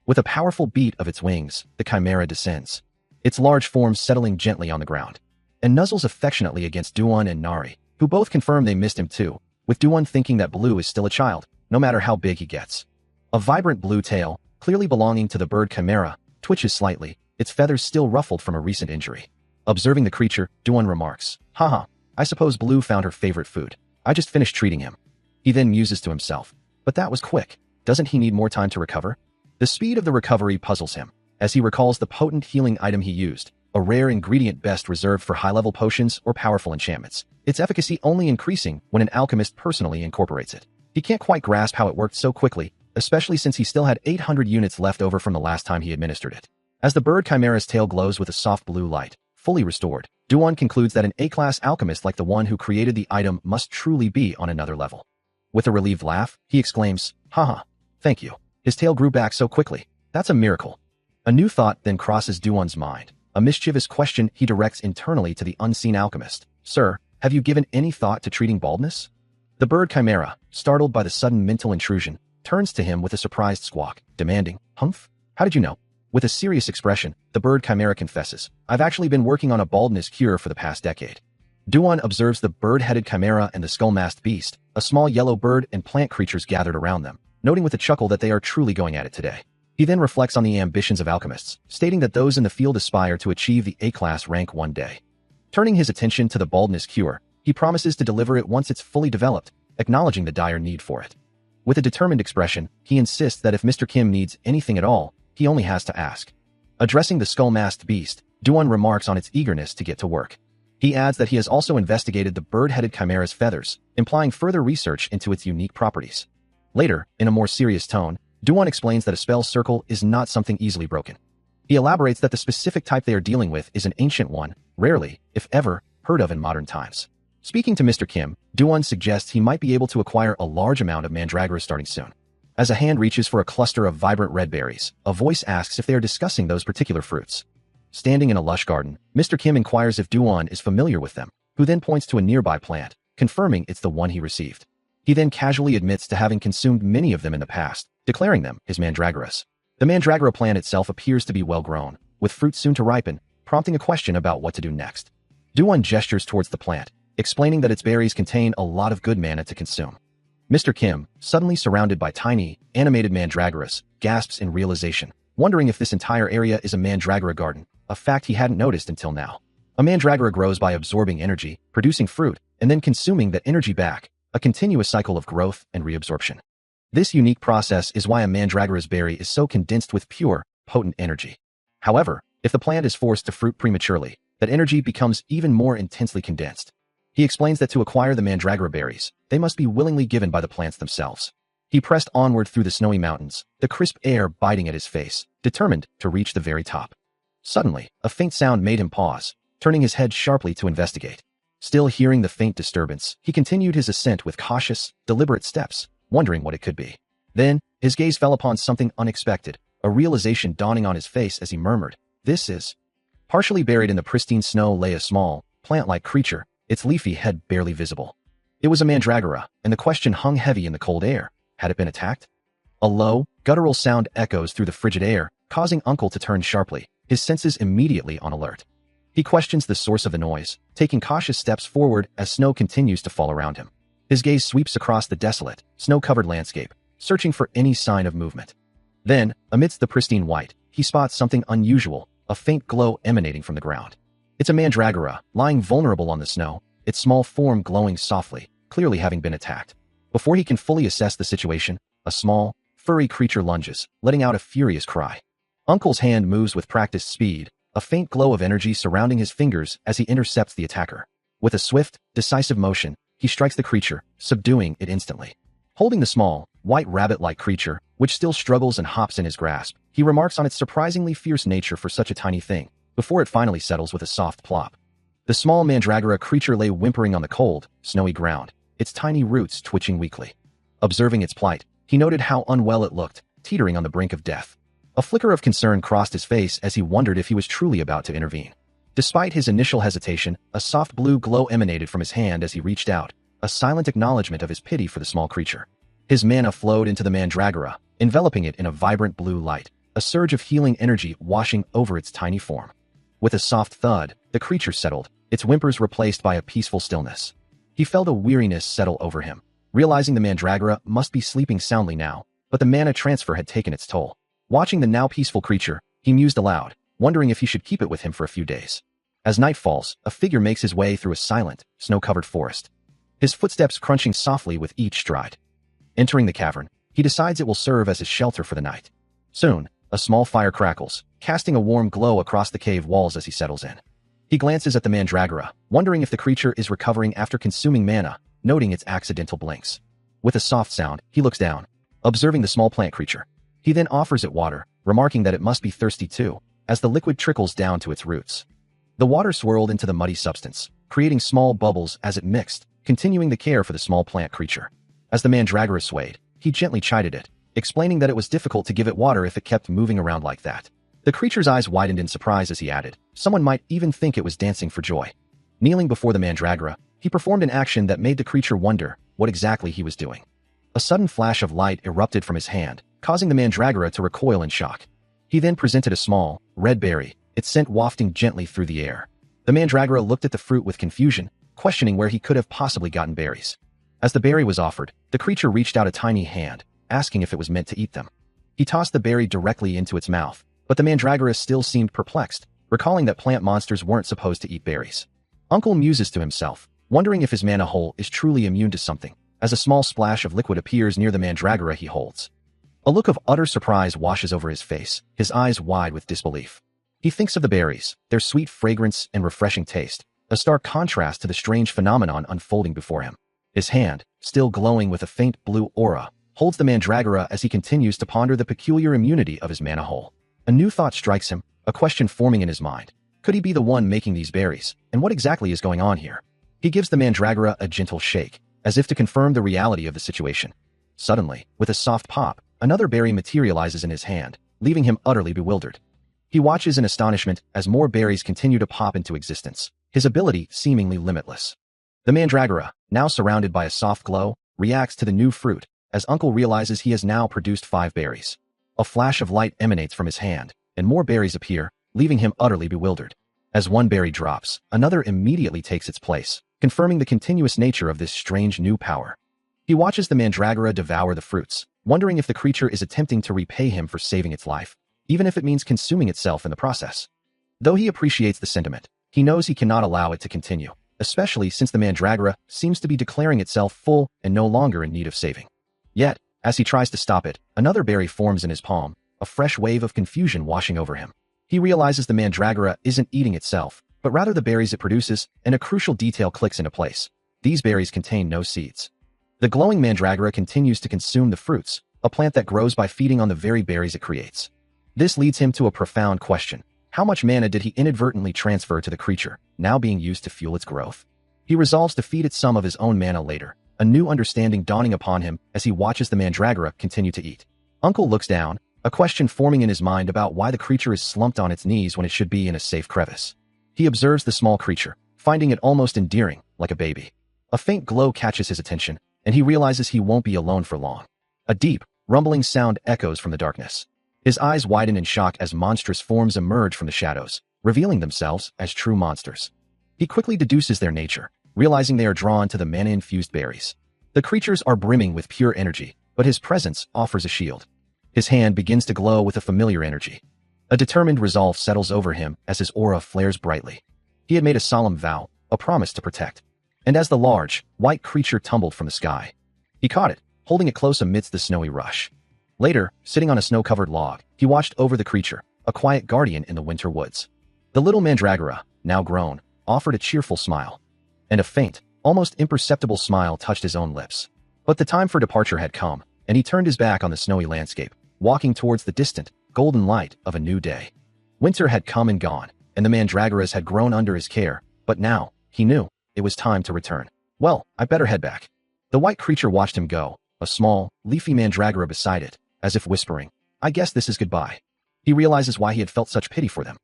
With a powerful beat of its wings, the chimera descends, its large form settling gently on the ground, and nuzzles affectionately against Dooon and Nari, who both confirm they missed him too, with Dooon thinking that Blue is still a child, no matter how big he gets. A vibrant blue tail, clearly belonging to the bird chimera, twitches slightly, its feathers still ruffled from a recent injury. Observing the creature, Dooon remarks, "Haha, I suppose Blue found her favorite food. I just finished treating him." He then muses to himself, "But that was quick. Doesn't he need more time to recover?" The speed of the recovery puzzles him, as he recalls the potent healing item he used, a rare ingredient best reserved for high-level potions or powerful enchantments, its efficacy only increasing when an alchemist personally incorporates it. He can't quite grasp how it worked so quickly, especially since he still had 800 units left over from the last time he administered it. As the bird chimera's tail glows with a soft blue light, fully restored, Dooon concludes that an A-class alchemist like the one who created the item must truly be on another level. With a relieved laugh, he exclaims, "Haha, thank you. His tail grew back so quickly. That's a miracle." A new thought then crosses Dooon's mind, a mischievous question he directs internally to the unseen alchemist. "Sir, have you given any thought to treating baldness?" The bird chimera, startled by the sudden mental intrusion, turns to him with a surprised squawk, demanding, "Humph? How did you know?" With a serious expression, the bird chimera confesses, "I've actually been working on a baldness cure for the past decade." Dooon observes the bird-headed chimera and the skull-masked beast, a small yellow bird and plant creatures gathered around them, noting with a chuckle that they are truly going at it today. He then reflects on the ambitions of alchemists, stating that those in the field aspire to achieve the A-class rank one day. Turning his attention to the baldness cure, he promises to deliver it once it's fully developed, acknowledging the dire need for it. With a determined expression, he insists that if Mr. Kim needs anything at all, he only has to ask. Addressing the skull-masked beast, Dooon remarks on its eagerness to get to work. He adds that he has also investigated the bird-headed chimera's feathers, implying further research into its unique properties. Later, in a more serious tone, Duan explains that a spell circle is not something easily broken. He elaborates that the specific type they are dealing with is an ancient one, rarely, if ever, heard of in modern times. Speaking to Mr. Kim, Duan suggests he might be able to acquire a large amount of mandragora starting soon. As a hand reaches for a cluster of vibrant red berries, a voice asks if they are discussing those particular fruits. Standing in a lush garden, Mr. Kim inquires if Duan is familiar with them, who then points to a nearby plant, confirming it's the one he received. He then casually admits to having consumed many of them in the past, declaring them his mandragoras. The mandragora plant itself appears to be well grown, with fruit soon to ripen, prompting a question about what to do next. Duan gestures towards the plant, explaining that its berries contain a lot of good mana to consume. Mr. Kim, suddenly surrounded by tiny, animated mandragoras, gasps in realization, wondering if this entire area is a mandragora garden, a fact he hadn't noticed until now. A mandragora grows by absorbing energy, producing fruit, and then consuming that energy back, a continuous cycle of growth and reabsorption. This unique process is why a mandragora's berry is so condensed with pure, potent energy. However, if the plant is forced to fruit prematurely, that energy becomes even more intensely condensed. He explains that to acquire the mandragora berries, they must be willingly given by the plants themselves. He pressed onward through the snowy mountains, the crisp air biting at his face, determined to reach the very top. Suddenly, a faint sound made him pause, turning his head sharply to investigate. Still hearing the faint disturbance, he continued his ascent with cautious, deliberate steps, wondering what it could be. Then, his gaze fell upon something unexpected, a realization dawning on his face as he murmured, "This is..." Partially buried in the pristine snow lay a small, plant-like creature, its leafy head barely visible. It was a mandragora, and the question hung heavy in the cold air. Had it been attacked? A low, guttural sound echoes through the frigid air, causing Uncle to turn sharply, his senses immediately on alert. He questions the source of the noise, taking cautious steps forward as snow continues to fall around him. His gaze sweeps across the desolate, snow-covered landscape, searching for any sign of movement. Then, amidst the pristine white, he spots something unusual, a faint glow emanating from the ground. It's a mandragora, lying vulnerable on the snow, its small form glowing softly, clearly having been attacked. Before he can fully assess the situation, a small, furry creature lunges, letting out a furious cry. Uncle's hand moves with practiced speed, a faint glow of energy surrounding his fingers as he intercepts the attacker. With a swift, decisive motion, he strikes the creature, subduing it instantly. Holding the small, white rabbit-like creature, which still struggles and hops in his grasp, he remarks on its surprisingly fierce nature for such a tiny thing, before it finally settles with a soft plop. The small mandragora creature lay whimpering on the cold, snowy ground, its tiny roots twitching weakly. Observing its plight, he noted how unwell it looked, teetering on the brink of death. A flicker of concern crossed his face as he wondered if he was truly about to intervene. Despite his initial hesitation, a soft blue glow emanated from his hand as he reached out, a silent acknowledgement of his pity for the small creature. His mana flowed into the mandragora, enveloping it in a vibrant blue light, a surge of healing energy washing over its tiny form. With a soft thud, the creature settled, its whimpers replaced by a peaceful stillness. He felt a weariness settle over him, realizing the mandragora must be sleeping soundly now, but the mana transfer had taken its toll. Watching the now peaceful creature, he mused aloud, wondering if he should keep it with him for a few days. As night falls, a figure makes his way through a silent, snow-covered forest, his footsteps crunching softly with each stride. Entering the cavern, he decides it will serve as his shelter for the night. Soon, a small fire crackles, casting a warm glow across the cave walls as he settles in. He glances at the mandragora, wondering if the creature is recovering after consuming mana, noting its accidental blinks. With a soft sound, he looks down, observing the small plant creature. He then offers it water, remarking that it must be thirsty too, as the liquid trickles down to its roots. The water swirled into the muddy substance, creating small bubbles as it mixed, continuing the care for the small plant creature. As the mandragora swayed, he gently chided it, explaining that it was difficult to give it water if it kept moving around like that. The creature's eyes widened in surprise as he added, "Someone might even think it was dancing for joy." Kneeling before the mandragora, he performed an action that made the creature wonder what exactly he was doing. A sudden flash of light erupted from his hand, causing the mandragora to recoil in shock. He then presented a small, red berry, its scent wafting gently through the air. The mandragora looked at the fruit with confusion, questioning where he could have possibly gotten berries. As the berry was offered, the creature reached out a tiny hand, asking if it was meant to eat them. He tossed the berry directly into its mouth, but the mandragora still seemed perplexed, recalling that plant monsters weren't supposed to eat berries. Uncle muses to himself, wondering if his mana hole is truly immune to something, as a small splash of liquid appears near the mandragora he holds. A look of utter surprise washes over his face, his eyes wide with disbelief. He thinks of the berries, their sweet fragrance and refreshing taste, a stark contrast to the strange phenomenon unfolding before him. His hand, still glowing with a faint blue aura, holds the mandragora as he continues to ponder the peculiar immunity of his mana hole. A new thought strikes him, a question forming in his mind. Could he be the one making these berries, and what exactly is going on here? He gives the mandragora a gentle shake, as if to confirm the reality of the situation. Suddenly, with a soft pop, another berry materializes in his hand, leaving him utterly bewildered. He watches in astonishment as more berries continue to pop into existence, his ability seemingly limitless. The mandragora, now surrounded by a soft glow, reacts to the new fruit, as Uncle realizes he has now produced 5 berries. A flash of light emanates from his hand, and more berries appear, leaving him utterly bewildered. As one berry drops, another immediately takes its place, confirming the continuous nature of this strange new power. He watches the mandragora devour the fruits, wondering if the creature is attempting to repay him for saving its life, even if it means consuming itself in the process. Though he appreciates the sentiment, he knows he cannot allow it to continue, especially since the mandragora seems to be declaring itself full and no longer in need of saving. Yet, as he tries to stop it, another berry forms in his palm, a fresh wave of confusion washing over him. He realizes the mandragora isn't eating itself, but rather the berries it produces, and a crucial detail clicks into place. These berries contain no seeds. The glowing mandragora continues to consume the fruits, a plant that grows by feeding on the very berries it creates. This leads him to a profound question. How much mana did he inadvertently transfer to the creature, now being used to fuel its growth? He resolves to feed it some of his own mana later, a new understanding dawning upon him as he watches the mandragora continue to eat. Uncle looks down, a question forming in his mind about why the creature is slumped on its knees when it should be in a safe crevice. He observes the small creature, finding it almost endearing, like a baby. A faint glow catches his attention, and he realizes he won't be alone for long. A deep, rumbling sound echoes from the darkness. His eyes widen in shock as monstrous forms emerge from the shadows, revealing themselves as true monsters. He quickly deduces their nature, realizing they are drawn to the mana-infused berries. The creatures are brimming with pure energy, but his presence offers a shield. His hand begins to glow with a familiar energy. A determined resolve settles over him as his aura flares brightly. He had made a solemn vow, a promise to protect. And as the large, white creature tumbled from the sky, he caught it, holding it close amidst the snowy rush. Later, sitting on a snow-covered log, he watched over the creature, a quiet guardian in the winter woods. The little mandragora, now grown, offered a cheerful smile. And a faint, almost imperceptible smile touched his own lips. But the time for departure had come, and he turned his back on the snowy landscape, walking towards the distant, golden light of a new day. Winter had come and gone, and the mandragoras had grown under his care, but now, he knew, it was time to return. Well, I better head back. The white creature watched him go, a small, leafy mandragora beside it, as if whispering, I guess this is goodbye. He realizes why he had felt such pity for them.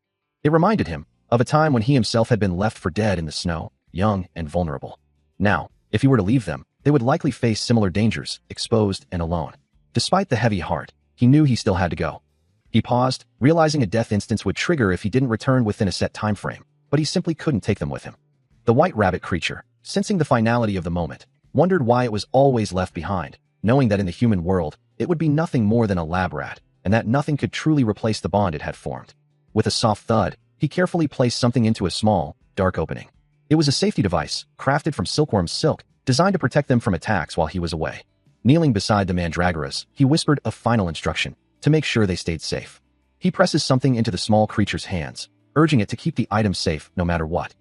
It reminded him of a time when he himself had been left for dead in the snow, young and vulnerable. Now, if he were to leave them, they would likely face similar dangers, exposed and alone. Despite the heavy heart, he knew he still had to go. He paused, realizing a death instance would trigger if he didn't return within a set time frame, but he simply couldn't take them with him. The white rabbit creature, sensing the finality of the moment, wondered why it was always left behind, knowing that in the human world, it would be nothing more than a lab rat, and that nothing could truly replace the bond it had formed. With a soft thud, he carefully placed something into a small, dark opening. It was a safety device, crafted from silkworm's silk, designed to protect them from attacks while he was away. Kneeling beside the mandragoras, he whispered a final instruction, to make sure they stayed safe. He presses something into the small creature's hands, urging it to keep the item safe no matter what.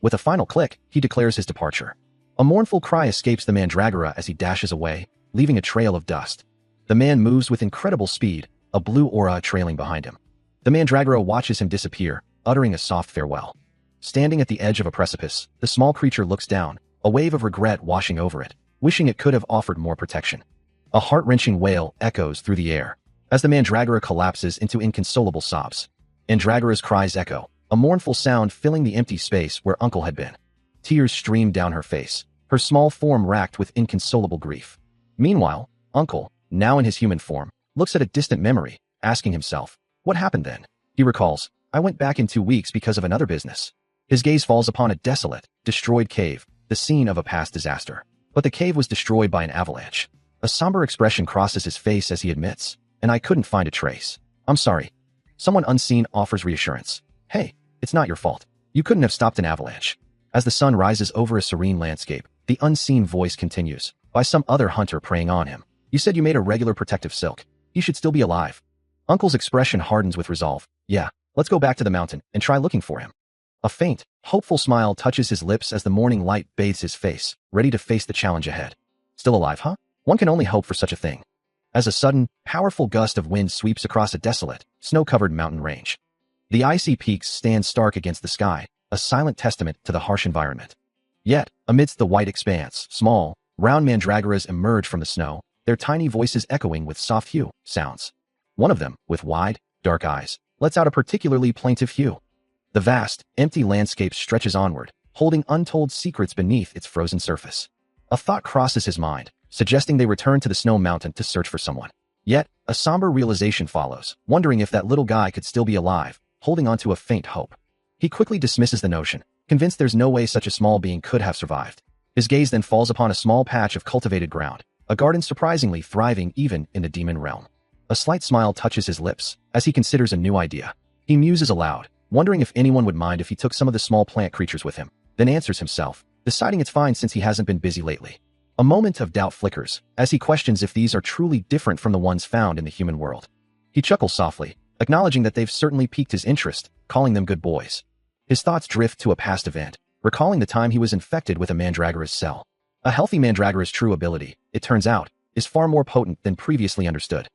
With a final click, he declares his departure. A mournful cry escapes the mandragora as he dashes away, leaving a trail of dust. The man moves with incredible speed, a blue aura trailing behind him. The mandragora watches him disappear, uttering a soft farewell. Standing at the edge of a precipice, the small creature looks down, a wave of regret washing over it, wishing it could have offered more protection. A heart-wrenching wail echoes through the air, as the mandragora collapses into inconsolable sobs. Mandragora's cries echo, a mournful sound filling the empty space where Uncle had been. Tears streamed down her face, her small form racked with inconsolable grief. Meanwhile, Uncle, now in his human form, looks at a distant memory, asking himself, what happened then? He recalls, I went back in 2 weeks because of another business. His gaze falls upon a desolate, destroyed cave, the scene of a past disaster. But the cave was destroyed by an avalanche. A somber expression crosses his face as he admits, and I couldn't find a trace. I'm sorry. Someone unseen offers reassurance. Hey, it's not your fault. You couldn't have stopped an avalanche. As the sun rises over a serene landscape, the unseen voice continues, by some other hunter preying on him. You said you made a regular protective silk. He should still be alive. Uncle's expression hardens with resolve. Yeah, let's go back to the mountain and try looking for him. A faint, hopeful smile touches his lips as the morning light bathes his face, ready to face the challenge ahead. Still alive, huh? One can only hope for such a thing. As a sudden, powerful gust of wind sweeps across a desolate, snow-covered mountain range. The icy peaks stand stark against the sky, a silent testament to the harsh environment. Yet, amidst the white expanse, small, round mandragoras emerge from the snow, their tiny voices echoing with soft hue sounds. One of them, with wide, dark eyes, lets out a particularly plaintive hue. The vast, empty landscape stretches onward, holding untold secrets beneath its frozen surface. A thought crosses his mind, suggesting they return to the snow mountain to search for someone. Yet, a somber realization follows, wondering if that little guy could still be alive, holding on to a faint hope. He quickly dismisses the notion, convinced there's no way such a small being could have survived. His gaze then falls upon a small patch of cultivated ground, a garden surprisingly thriving even in the demon realm. A slight smile touches his lips as he considers a new idea. He muses aloud, wondering if anyone would mind if he took some of the small plant creatures with him, then answers himself, deciding it's fine since he hasn't been busy lately. A moment of doubt flickers as he questions if these are truly different from the ones found in the human world. He chuckles softly, acknowledging that they've certainly piqued his interest, calling them good boys. His thoughts drift to a past event, recalling the time he was infected with a mandragora's cell. A healthy mandragora's true ability, it turns out, is far more potent than previously understood.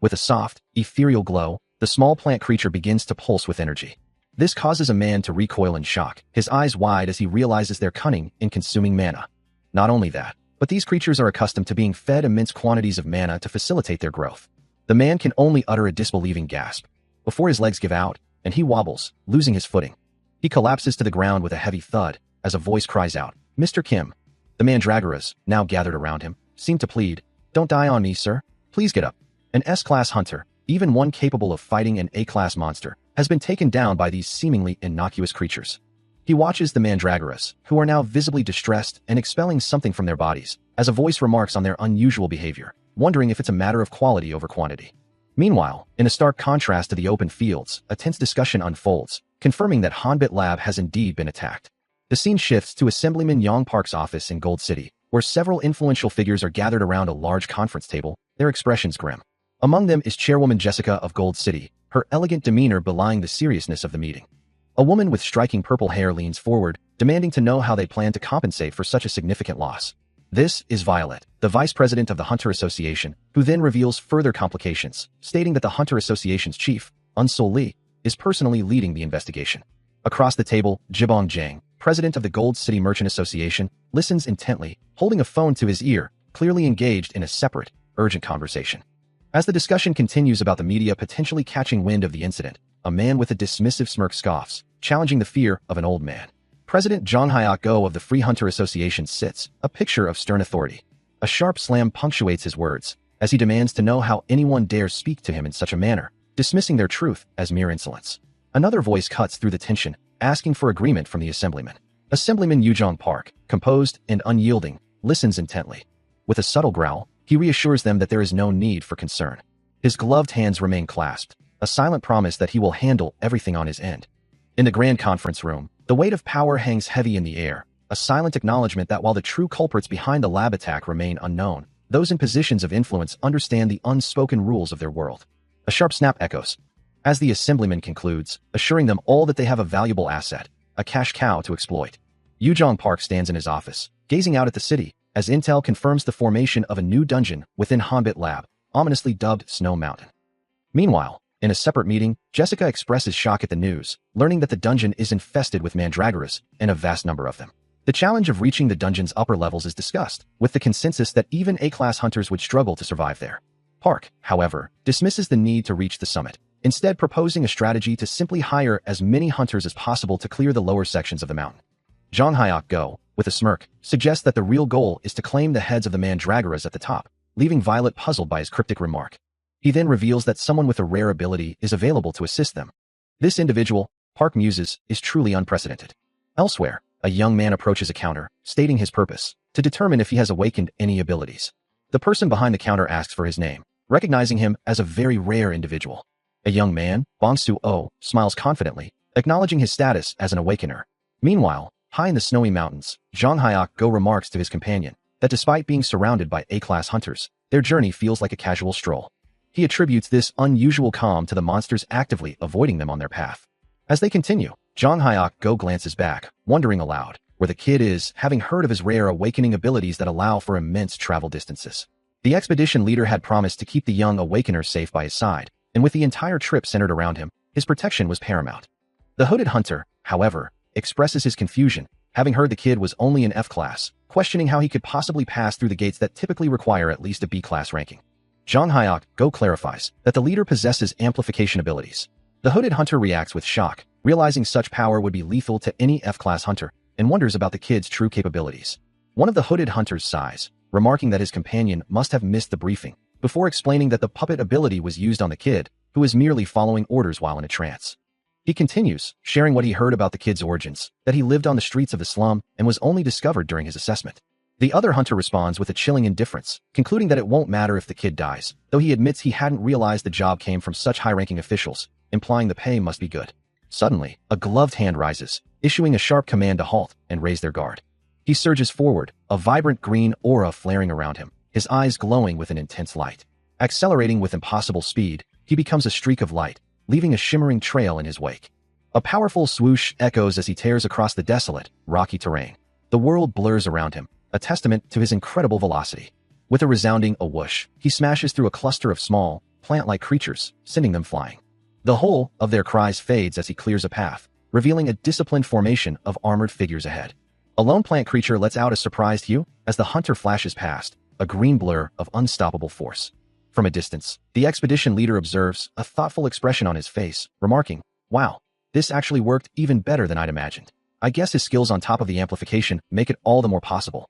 With a soft, ethereal glow, the small plant creature begins to pulse with energy. This causes a man to recoil in shock, his eyes wide as he realizes their cunning in consuming mana. Not only that, but these creatures are accustomed to being fed immense quantities of mana to facilitate their growth. The man can only utter a disbelieving gasp before his legs give out, and he wobbles, losing his footing. He collapses to the ground with a heavy thud as a voice cries out, "Mr. Kim." The mandragoras, now gathered around him, seem to plead, "Don't die on me, sir. Please get up." An S-class hunter, even one capable of fighting an A-class monster, has been taken down by these seemingly innocuous creatures. He watches the mandragoras, who are now visibly distressed and expelling something from their bodies, as a voice remarks on their unusual behavior, wondering if it's a matter of quality over quantity. Meanwhile, in a stark contrast to the open fields, a tense discussion unfolds, confirming that Hanbit Lab has indeed been attacked. The scene shifts to Assemblyman Yong Park's office in Gold City, where several influential figures are gathered around a large conference table, their expressions grim. Among them is Chairwoman Jessica of Gold City, her elegant demeanor belying the seriousness of the meeting. A woman with striking purple hair leans forward, demanding to know how they plan to compensate for such a significant loss. This is Violet, the vice president of the Hunter Association, who then reveals further complications, stating that the Hunter Association's chief, Unsol Lee, is personally leading the investigation. Across the table, Jibong Jiang, president of the Gold City Merchant Association, listens intently, holding a phone to his ear, clearly engaged in a separate, urgent conversation. As the discussion continues about the media potentially catching wind of the incident, a man with a dismissive smirk scoffs, challenging the fear of an old man. President Zhang Hyok-go of the Free Hunter Association sits, a picture of stern authority. A sharp slam punctuates his words, as he demands to know how anyone dares speak to him in such a manner, dismissing their truth as mere insolence. Another voice cuts through the tension, asking for agreement from the assemblyman. Assemblyman Yujong Park, composed and unyielding, listens intently. With a subtle growl, he reassures them that there is no need for concern. His gloved hands remain clasped, a silent promise that he will handle everything on his end. In the grand conference room, the weight of power hangs heavy in the air, a silent acknowledgement that while the true culprits behind the lab attack remain unknown, those in positions of influence understand the unspoken rules of their world. A sharp snap echoes, as the assemblyman concludes, assuring them all that they have a valuable asset, a cash cow to exploit. Yujong Park stands in his office, gazing out at the city, as intel confirms the formation of a new dungeon within Hanbit Lab, ominously dubbed Snow Mountain. Meanwhile, in a separate meeting, Jessica expresses shock at the news, learning that the dungeon is infested with mandragoras, and a vast number of them. The challenge of reaching the dungeon's upper levels is discussed, with the consensus that even A-class hunters would struggle to survive there. Park, however, dismisses the need to reach the summit, instead proposing a strategy to simply hire as many hunters as possible to clear the lower sections of the mountain. Zhang Hyok-go, with a smirk, suggests that the real goal is to claim the heads of the mandragoras at the top, leaving Violet puzzled by his cryptic remark. He then reveals that someone with a rare ability is available to assist them. This individual, Park muses, is truly unprecedented. Elsewhere, a young man approaches a counter, stating his purpose, to determine if he has awakened any abilities. The person behind the counter asks for his name, recognizing him as a very rare individual. A young man, Bongsu-o, smiles confidently, acknowledging his status as an awakener. Meanwhile, high in the snowy mountains, Zhang Hyok-go remarks to his companion that despite being surrounded by A-class hunters, their journey feels like a casual stroll. He attributes this unusual calm to the monsters actively avoiding them on their path. As they continue, Jong Hyuk Go glances back, wondering aloud where the kid is, having heard of his rare awakening abilities that allow for immense travel distances. The expedition leader had promised to keep the young awakener safe by his side, and with the entire trip centered around him, his protection was paramount. The hooded hunter, however, expresses his confusion, having heard the kid was only in F class, questioning how he could possibly pass through the gates that typically require at least a B class ranking. Jong Hyuk Go clarifies that the leader possesses amplification abilities. The hooded hunter reacts with shock, realizing such power would be lethal to any F class hunter, and wonders about the kid's true capabilities. One of the hooded hunters sighs, remarking that his companion must have missed the briefing, before explaining that the puppet ability was used on the kid, who is merely following orders while in a trance. He continues, sharing what he heard about the kid's origins, that he lived on the streets of the slum and was only discovered during his assessment. The other hunter responds with a chilling indifference, concluding that it won't matter if the kid dies, though he admits he hadn't realized the job came from such high-ranking officials, implying the pay must be good. Suddenly, a gloved hand rises, issuing a sharp command to halt and raise their guard. He surges forward, a vibrant green aura flaring around him, his eyes glowing with an intense light. Accelerating with impossible speed, he becomes a streak of light, leaving a shimmering trail in his wake. A powerful swoosh echoes as he tears across the desolate, rocky terrain. The world blurs around him, a testament to his incredible velocity. With a resounding whoosh, he smashes through a cluster of small, plant-like creatures, sending them flying. The whole of their cries fades as he clears a path, revealing a disciplined formation of armored figures ahead. A lone plant creature lets out a surprised hue as the hunter flashes past, a green blur of unstoppable force. From a distance, the expedition leader observes a thoughtful expression on his face, remarking, "Wow, this actually worked even better than I'd imagined. I guess his skills on top of the amplification make it all the more possible."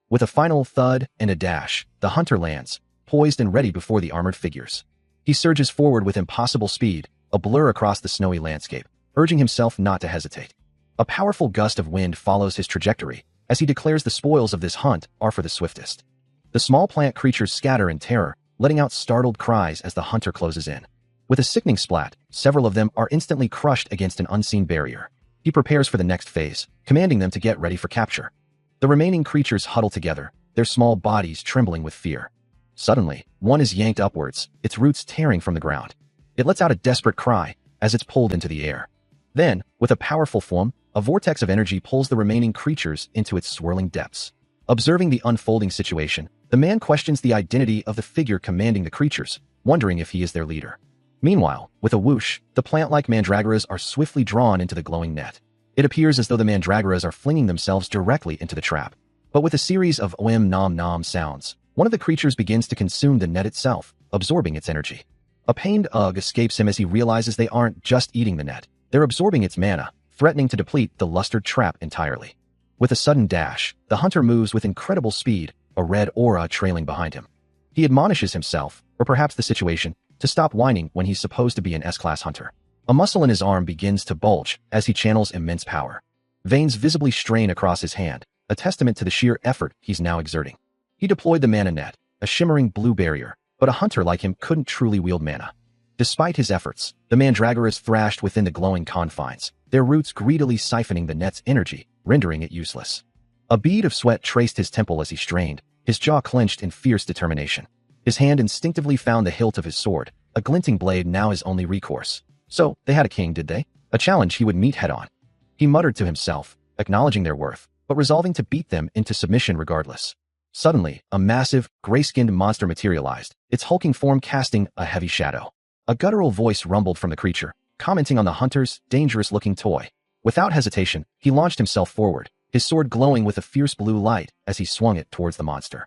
With a final thud and a dash, the hunter lands, poised and ready before the armored figures. He surges forward with impossible speed, a blur across the snowy landscape, urging himself not to hesitate. A powerful gust of wind follows his trajectory, as he declares the spoils of this hunt are for the swiftest. The small plant creatures scatter in terror, letting out startled cries as the hunter closes in. With a sickening splat, several of them are instantly crushed against an unseen barrier. He prepares for the next phase, commanding them to get ready for capture. The remaining creatures huddle together, their small bodies trembling with fear. Suddenly, one is yanked upwards, its roots tearing from the ground. It lets out a desperate cry as it's pulled into the air. Then, with a powerful form, a vortex of energy pulls the remaining creatures into its swirling depths. Observing the unfolding situation, the man questions the identity of the figure commanding the creatures, wondering if he is their leader. Meanwhile, with a whoosh, the plant-like mandragoras are swiftly drawn into the glowing net. It appears as though the mandragoras are flinging themselves directly into the trap. But with a series of om nom nom sounds, one of the creatures begins to consume the net itself, absorbing its energy. A pained ugh escapes him as he realizes they aren't just eating the net, they're absorbing its mana, threatening to deplete the lustered trap entirely. With a sudden dash, the hunter moves with incredible speed, a red aura trailing behind him. He admonishes himself, or perhaps the situation, to stop whining when he's supposed to be an S-class hunter. A muscle in his arm begins to bulge as he channels immense power. Veins visibly strain across his hand, a testament to the sheer effort he's now exerting. He deployed the mana net, a shimmering blue barrier, but a hunter like him couldn't truly wield mana. Despite his efforts, the mandragoras thrashed within the glowing confines, their roots greedily siphoning the net's energy, rendering it useless. A bead of sweat traced his temple as he strained, his jaw clenched in fierce determination. His hand instinctively found the hilt of his sword, a glinting blade now his only recourse. So, they had a king, did they? A challenge he would meet head-on. He muttered to himself, acknowledging their worth, but resolving to beat them into submission regardless. Suddenly, a massive, gray-skinned monster materialized, its hulking form casting a heavy shadow. A guttural voice rumbled from the creature, commenting on the hunter's dangerous-looking toy. Without hesitation, he launched himself forward, his sword glowing with a fierce blue light as he swung it towards the monster.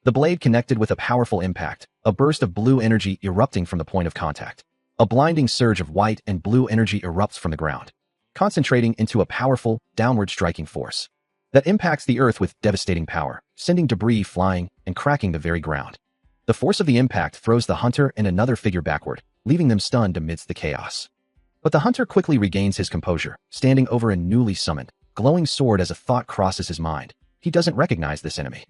The blade connected with a powerful impact, a burst of blue energy erupting from the point of contact. A blinding surge of white and blue energy erupts from the ground, concentrating into a powerful, downward-striking force that impacts the earth with devastating power, sending debris flying and cracking the very ground. The force of the impact throws the hunter and another figure backward, leaving them stunned amidst the chaos. But the hunter quickly regains his composure, standing over a newly summoned, glowing sword as a thought crosses his mind. He doesn't recognize this enemy.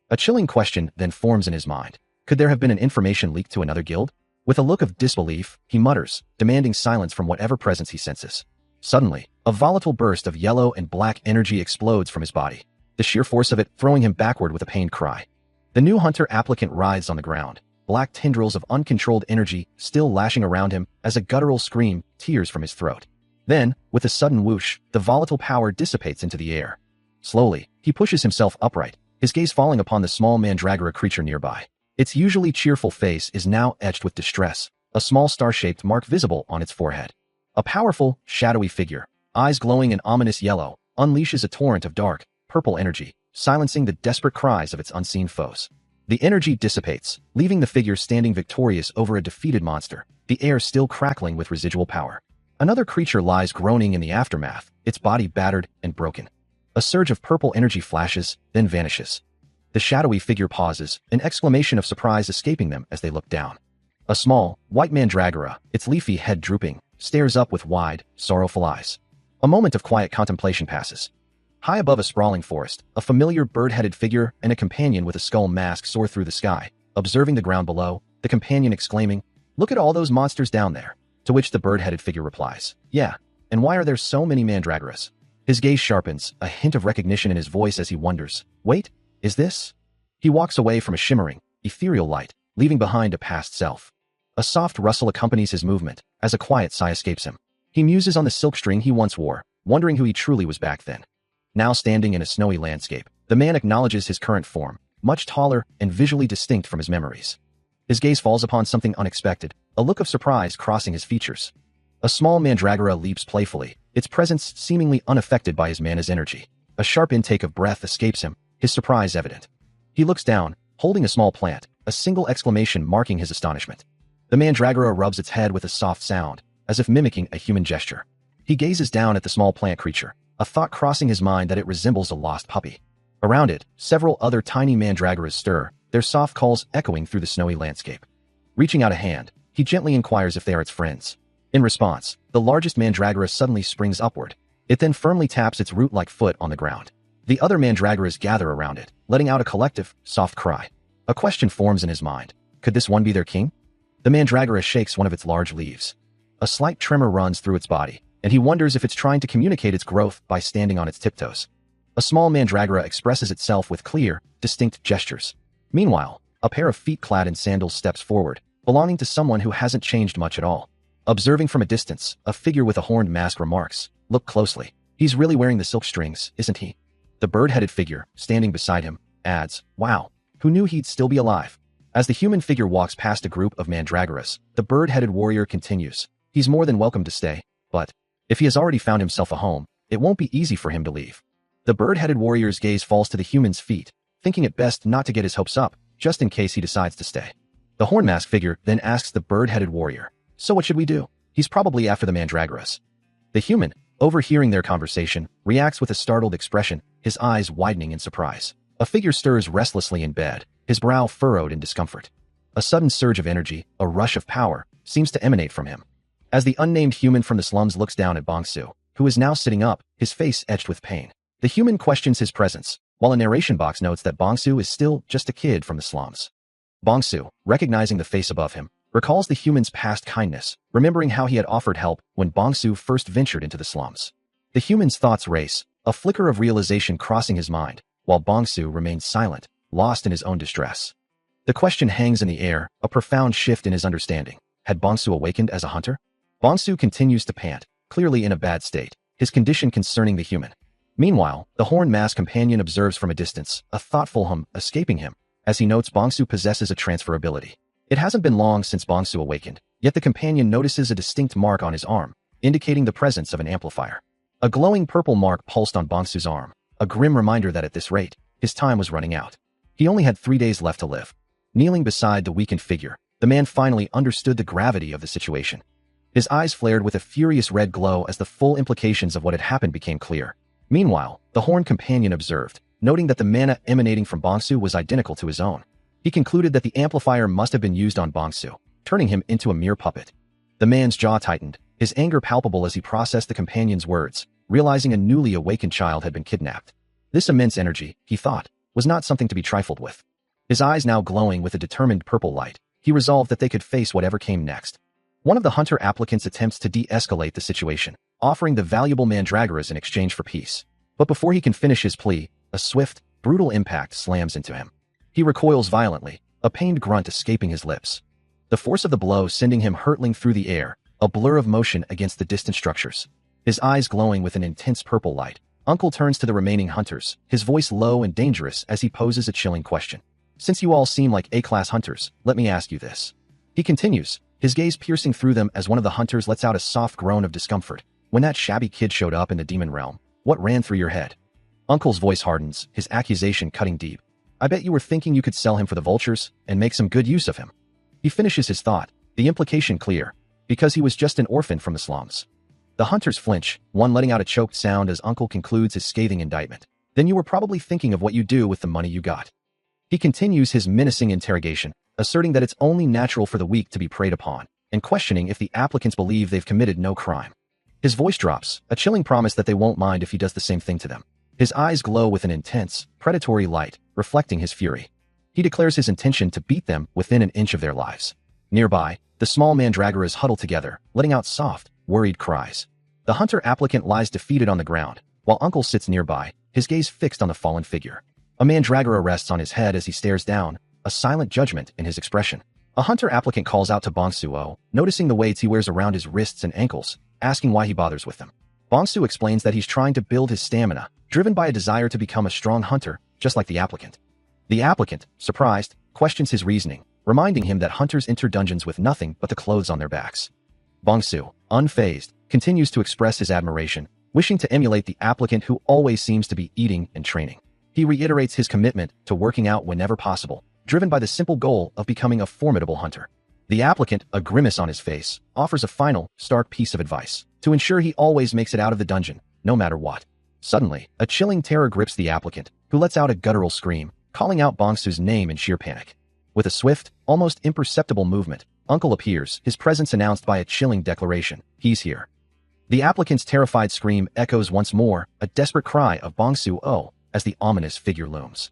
A chilling question then forms in his mind. Could there have been an information leaked to another guild? With a look of disbelief, he mutters, demanding silence from whatever presence he senses. Suddenly, a volatile burst of yellow and black energy explodes from his body, the sheer force of it throwing him backward with a pained cry. The new hunter applicant writhes on the ground, black tendrils of uncontrolled energy still lashing around him as a guttural scream tears from his throat. Then, with a sudden whoosh, the volatile power dissipates into the air. Slowly, he pushes himself upright, his gaze falling upon the small mandragora creature nearby. Its usually cheerful face is now etched with distress, a small star-shaped mark visible on its forehead. A powerful, shadowy figure, eyes glowing an ominous yellow, unleashes a torrent of dark, purple energy, silencing the desperate cries of its unseen foes. The energy dissipates, leaving the figure standing victorious over a defeated monster, the air still crackling with residual power. Another creature lies groaning in the aftermath, its body battered and broken. A surge of purple energy flashes, then vanishes. The shadowy figure pauses, an exclamation of surprise escaping them as they look down. A small, white mandragora, its leafy head drooping, stares up with wide, sorrowful eyes. A moment of quiet contemplation passes. High above a sprawling forest, a familiar bird-headed figure and a companion with a skull mask soar through the sky. Observing the ground below, the companion exclaiming, "Look at all those monsters down there." To which the bird-headed figure replies, "Yeah, and why are there so many mandragoras?" His gaze sharpens, a hint of recognition in his voice as he wonders, "Wait, is this?" He walks away from a shimmering, ethereal light, leaving behind a past self. A soft rustle accompanies his movement, as a quiet sigh escapes him. He muses on the silkstring he once wore, wondering who he truly was back then. Now standing in a snowy landscape, the man acknowledges his current form, much taller and visually distinct from his memories. His gaze falls upon something unexpected, a look of surprise crossing his features. A small mandragora leaps playfully, its presence seemingly unaffected by his mana's energy. A sharp intake of breath escapes him, his surprise evident. He looks down, holding a small plant, a single exclamation marking his astonishment. The mandragora rubs its head with a soft sound, as if mimicking a human gesture. He gazes down at the small plant creature, a thought crossing his mind that it resembles a lost puppy. Around it, several other tiny mandragoras stir, their soft calls echoing through the snowy landscape. Reaching out a hand, he gently inquires if they are its friends. In response, the largest mandragora suddenly springs upward. It then firmly taps its root-like foot on the ground. The other mandragoras gather around it, letting out a collective, soft cry. A question forms in his mind. Could this one be their king? The mandragora shakes one of its large leaves. A slight tremor runs through its body, and he wonders if it's trying to communicate its growth by standing on its tiptoes. A small mandragora expresses itself with clear, distinct gestures. Meanwhile, a pair of feet clad in sandals steps forward, belonging to someone who hasn't changed much at all. Observing from a distance, a figure with a horned mask remarks, "Look closely. He's really wearing the silk strings, isn't he?" The bird-headed figure, standing beside him, adds, "Wow, who knew he'd still be alive?" As the human figure walks past a group of mandragoras, the bird-headed warrior continues, "He's more than welcome to stay, but if he has already found himself a home, it won't be easy for him to leave." The bird-headed warrior's gaze falls to the human's feet, thinking it best not to get his hopes up, just in case he decides to stay. The horn mask figure then asks the bird-headed warrior, "So what should we do? He's probably after the mandragoras." The human, overhearing their conversation, reacts with a startled expression, his eyes widening in surprise. A figure stirs restlessly in bed, his brow furrowed in discomfort. A sudden surge of energy, a rush of power, seems to emanate from him. As the unnamed human from the slums looks down at Bongsu, who is now sitting up, his face etched with pain, the human questions his presence, while a narration box notes that Bongsu is still just a kid from the slums. Bongsu, recognizing the face above him, recalls the human's past kindness, remembering how he had offered help when Bongsu first ventured into the slums. The human's thoughts race, a flicker of realization crossing his mind, while Bongsu remains silent, lost in his own distress. The question hangs in the air, a profound shift in his understanding. Had Bongsu awakened as a hunter? Bongsu continues to pant, clearly in a bad state, his condition concerning the human. Meanwhile, the horn mask companion observes from a distance, a thoughtful hum escaping him, as he notes Bongsu possesses a transfer ability. It hasn't been long since Bongsu awakened, yet the companion notices a distinct mark on his arm, indicating the presence of an amplifier. A glowing purple mark pulsed on Bongsu's arm, a grim reminder that at this rate, his time was running out. He only had 3 days left to live. Kneeling beside the weakened figure, the man finally understood the gravity of the situation. His eyes flared with a furious red glow as the full implications of what had happened became clear. Meanwhile, the horn companion observed, noting that the mana emanating from Bongsu was identical to his own. He concluded that the amplifier must have been used on Bongsu, turning him into a mere puppet. The man's jaw tightened, his anger palpable as he processed the companion's words, realizing a newly awakened child had been kidnapped. This immense energy, he thought, was not something to be trifled with. His eyes now glowing with a determined purple light, he resolved that they could face whatever came next. One of the hunter applicants attempts to de-escalate the situation, offering the valuable mandragoras in exchange for peace. But before he can finish his plea, a swift, brutal impact slams into him. He recoils violently, a pained grunt escaping his lips. The force of the blow sending him hurtling through the air, a blur of motion against the distant structures. His eyes glowing with an intense purple light, Uncle turns to the remaining hunters, his voice low and dangerous as he poses a chilling question. Since you all seem like A-class hunters, let me ask you this. He continues, his gaze piercing through them as one of the hunters lets out a soft groan of discomfort. When that shabby kid showed up in the demon realm, what ran through your head? Uncle's voice hardens, his accusation cutting deep. I bet you were thinking you could sell him for the vultures and make some good use of him. He finishes his thought, the implication clear, because he was just an orphan from the slums. The hunters flinch, one letting out a choked sound as Uncle concludes his scathing indictment. Then you were probably thinking of what you do with the money you got. He continues his menacing interrogation, asserting that it's only natural for the weak to be preyed upon, and questioning if the applicants believe they've committed no crime. His voice drops, a chilling promise that they won't mind if he does the same thing to them. His eyes glow with an intense, predatory light, reflecting his fury. He declares his intention to beat them within an inch of their lives. Nearby, the small mandragoras huddle together, letting out soft, worried cries. The hunter applicant lies defeated on the ground, while Uncle sits nearby, his gaze fixed on the fallen figure. A mandragora rests on his head as he stares down, a silent judgment in his expression. A hunter applicant calls out to Bongsuo, noticing the weights he wears around his wrists and ankles, asking why he bothers with them. Bongsu explains that he's trying to build his stamina, driven by a desire to become a strong hunter, just like the applicant. The applicant, surprised, questions his reasoning, reminding him that hunters enter dungeons with nothing but the clothes on their backs. Bongsu, unfazed, continues to express his admiration, wishing to emulate the applicant who always seems to be eating and training. He reiterates his commitment to working out whenever possible, driven by the simple goal of becoming a formidable hunter. The applicant, a grimace on his face, offers a final, stark piece of advice to ensure he always makes it out of the dungeon, no matter what. Suddenly, a chilling terror grips the applicant, who lets out a guttural scream, calling out Bongsu's name in sheer panic. With a swift, almost imperceptible movement, Uncle appears, his presence announced by a chilling declaration. He's here. The applicant's terrified scream echoes once more, a desperate cry of Bongsuo, as the ominous figure looms.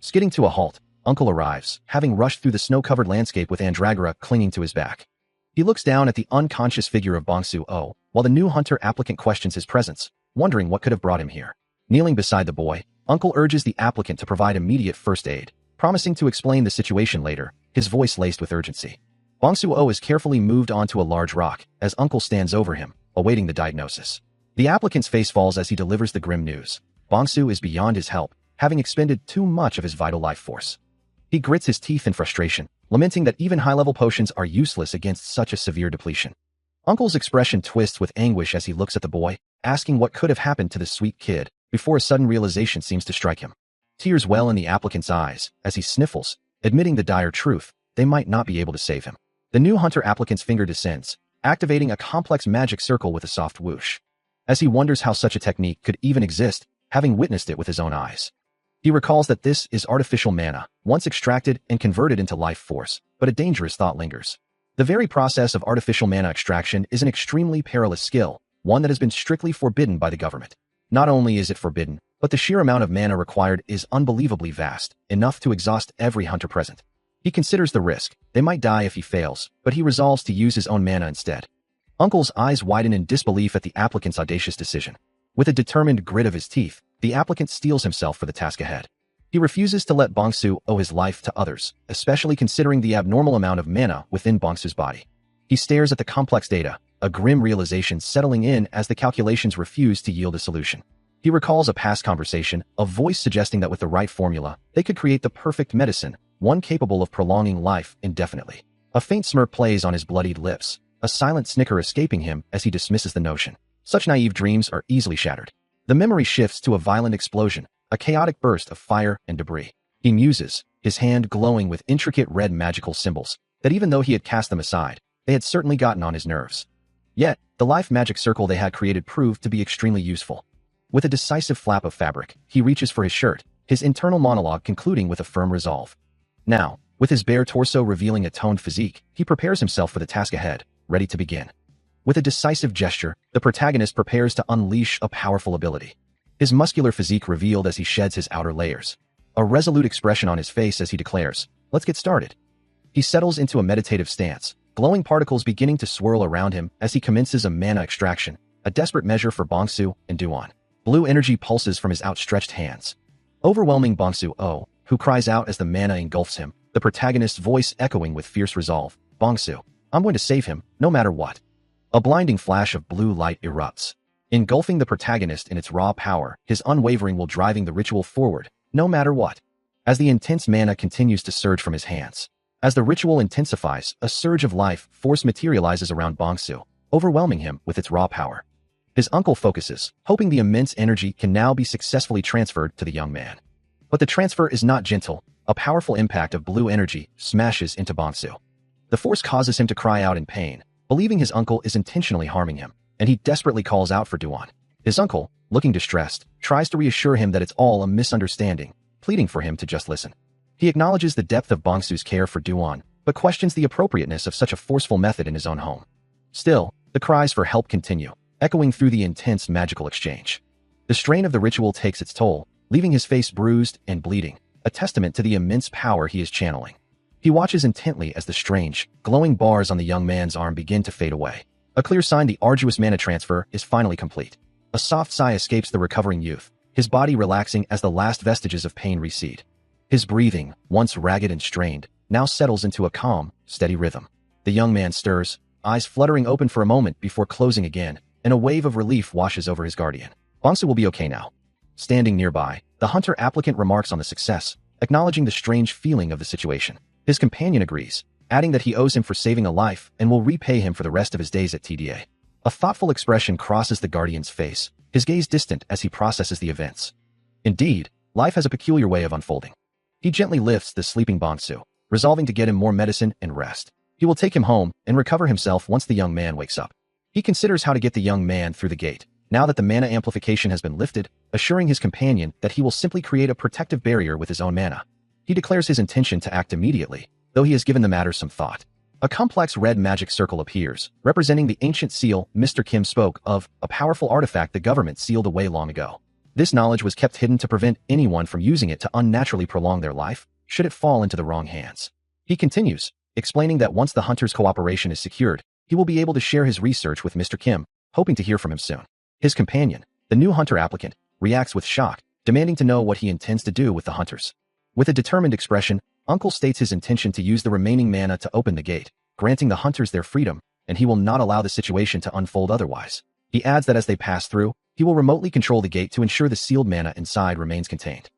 Skidding to a halt, Uncle arrives, having rushed through the snow-covered landscape with Andragora clinging to his back. He looks down at the unconscious figure of Bongsuo, while the new hunter applicant questions his presence, wondering what could have brought him here. Kneeling beside the boy, Uncle urges the applicant to provide immediate first aid, promising to explain the situation later, his voice laced with urgency. Bongsuo is carefully moved onto a large rock, as Uncle stands over him, awaiting the diagnosis. The applicant's face falls as he delivers the grim news. Bongsu is beyond his help, having expended too much of his vital life force. He grits his teeth in frustration, lamenting that even high-level potions are useless against such a severe depletion. Uncle's expression twists with anguish as he looks at the boy, asking what could have happened to the sweet kid, before a sudden realization seems to strike him. Tears well in the applicant's eyes, as he sniffles, admitting the dire truth, they might not be able to save him. The new hunter applicant's finger descends, activating a complex magic circle with a soft whoosh. As he wonders how such a technique could even exist, having witnessed it with his own eyes. He recalls that this is artificial mana, once extracted and converted into life force, but a dangerous thought lingers. The very process of artificial mana extraction is an extremely perilous skill, one that has been strictly forbidden by the government. Not only is it forbidden, but the sheer amount of mana required is unbelievably vast, enough to exhaust every hunter present. He considers the risk, they might die if he fails, but he resolves to use his own mana instead. Uncle's eyes widen in disbelief at the applicant's audacious decision. With a determined grit of his teeth, the applicant steels himself for the task ahead. He refuses to let Bongsu owe his life to others, especially considering the abnormal amount of mana within Bongsu's body. He stares at the complex data, a grim realization settling in as the calculations refuse to yield a solution. He recalls a past conversation, a voice suggesting that with the right formula, they could create the perfect medicine, one capable of prolonging life indefinitely. A faint smirk plays on his bloodied lips, a silent snicker escaping him as he dismisses the notion. Such naive dreams are easily shattered. The memory shifts to a violent explosion, a chaotic burst of fire and debris. He muses, his hand glowing with intricate red magical symbols, that even though he had cast them aside, they had certainly gotten on his nerves. Yet, the life magic circle they had created proved to be extremely useful. With a decisive flap of fabric, he reaches for his shirt, his internal monologue concluding with a firm resolve. Now, with his bare torso revealing a toned physique, he prepares himself for the task ahead, ready to begin. With a decisive gesture, the protagonist prepares to unleash a powerful ability. His muscular physique revealed as he sheds his outer layers. A resolute expression on his face as he declares, "Let's get started." He settles into a meditative stance, glowing particles beginning to swirl around him as he commences a mana extraction, a desperate measure for Bongsu and Duan. Blue energy pulses from his outstretched hands. Overwhelming Bongsu, who cries out as the mana engulfs him, the protagonist's voice echoing with fierce resolve. "Bongsu, I'm going to save him, no matter what." A blinding flash of blue light erupts. engulfing the protagonist in its raw power, his unwavering will driving the ritual forward, no matter what. As the intense mana continues to surge from his hands. As the ritual intensifies, a surge of life force materializes around Bongsu, overwhelming him with its raw power. His uncle focuses, hoping the immense energy can now be successfully transferred to the young man. But the transfer is not gentle. A powerful impact of blue energy smashes into Bongsu. The force causes him to cry out in pain, believing his uncle is intentionally harming him, and he desperately calls out for Duan. His uncle, looking distressed, tries to reassure him that it's all a misunderstanding, pleading for him to just listen. He acknowledges the depth of Bongsu's care for Duan, but questions the appropriateness of such a forceful method in his own home. Still, the cries for help continue, echoing through the intense magical exchange. The strain of the ritual takes its toll, leaving his face bruised and bleeding, a testament to the immense power he is channeling. He watches intently as the strange, glowing bars on the young man's arm begin to fade away. A clear sign the arduous mana transfer is finally complete. A soft sigh escapes the recovering youth, his body relaxing as the last vestiges of pain recede. His breathing, once ragged and strained, now settles into a calm, steady rhythm. The young man stirs, eyes fluttering open for a moment before closing again, and a wave of relief washes over his guardian. Bongsu will be okay now. Standing nearby, the hunter applicant remarks on the success, acknowledging the strange feeling of the situation. His companion agrees, adding that he owes him for saving a life and will repay him for the rest of his days at TDA. A thoughtful expression crosses the guardian's face, his gaze distant as he processes the events. Indeed, life has a peculiar way of unfolding. He gently lifts the sleeping Bongsu, resolving to get him more medicine and rest. He will take him home and recover himself once the young man wakes up. He considers how to get the young man through the gate, now that the mana amplification has been lifted, assuring his companion that he will simply create a protective barrier with his own mana. He declares his intention to act immediately, though he has given the matter some thought. A complex red magic circle appears, representing the ancient seal Mr. Kim spoke of, a powerful artifact the government sealed away long ago. This knowledge was kept hidden to prevent anyone from using it to unnaturally prolong their life, should it fall into the wrong hands. He continues, explaining that once the hunter's cooperation is secured, he will be able to share his research with Mr. Kim, hoping to hear from him soon. His companion, the new hunter applicant, reacts with shock, demanding to know what he intends to do with the hunters. With a determined expression, Uncle states his intention to use the remaining mana to open the gate, granting the hunters their freedom, and he will not allow the situation to unfold otherwise. He adds that as they pass through, he will remotely control the gate to ensure the sealed mana inside remains contained.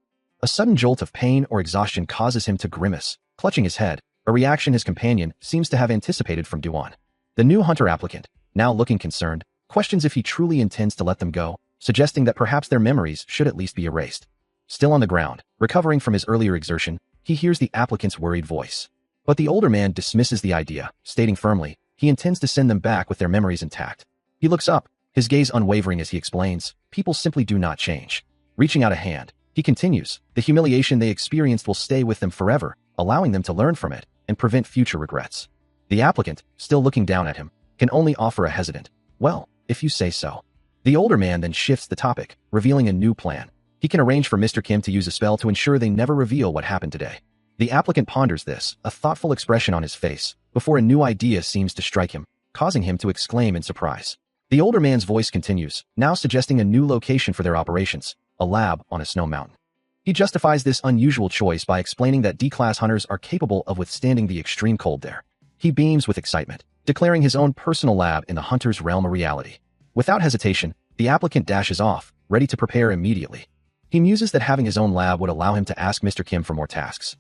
A sudden jolt of pain or exhaustion causes him to grimace, clutching his head, a reaction his companion seems to have anticipated from Duan. The new hunter applicant, now looking concerned, questions if he truly intends to let them go, suggesting that perhaps their memories should at least be erased. Still on the ground, recovering from his earlier exertion, he hears the applicant's worried voice. But the older man dismisses the idea, stating firmly, he intends to send them back with their memories intact. He looks up, his gaze unwavering as he explains, people simply do not change. Reaching out a hand, he continues, the humiliation they experienced will stay with them forever, allowing them to learn from it and prevent future regrets. The applicant, still looking down at him, can only offer a hesitant, well, if you say so. The older man then shifts the topic, revealing a new plan. He can arrange for Mr. Kim to use a spell to ensure they never reveal what happened today. The applicant ponders this, a thoughtful expression on his face, before a new idea seems to strike him, causing him to exclaim in surprise. The older man's voice continues, now suggesting a new location for their operations, a lab on a snow mountain. He justifies this unusual choice by explaining that D-class hunters are capable of withstanding the extreme cold there. He beams with excitement, declaring his own personal lab in the hunter's realm a reality. Without hesitation, the applicant dashes off, ready to prepare immediately. He muses that having his own lab would allow him to ask Mr. Kim for more tasks.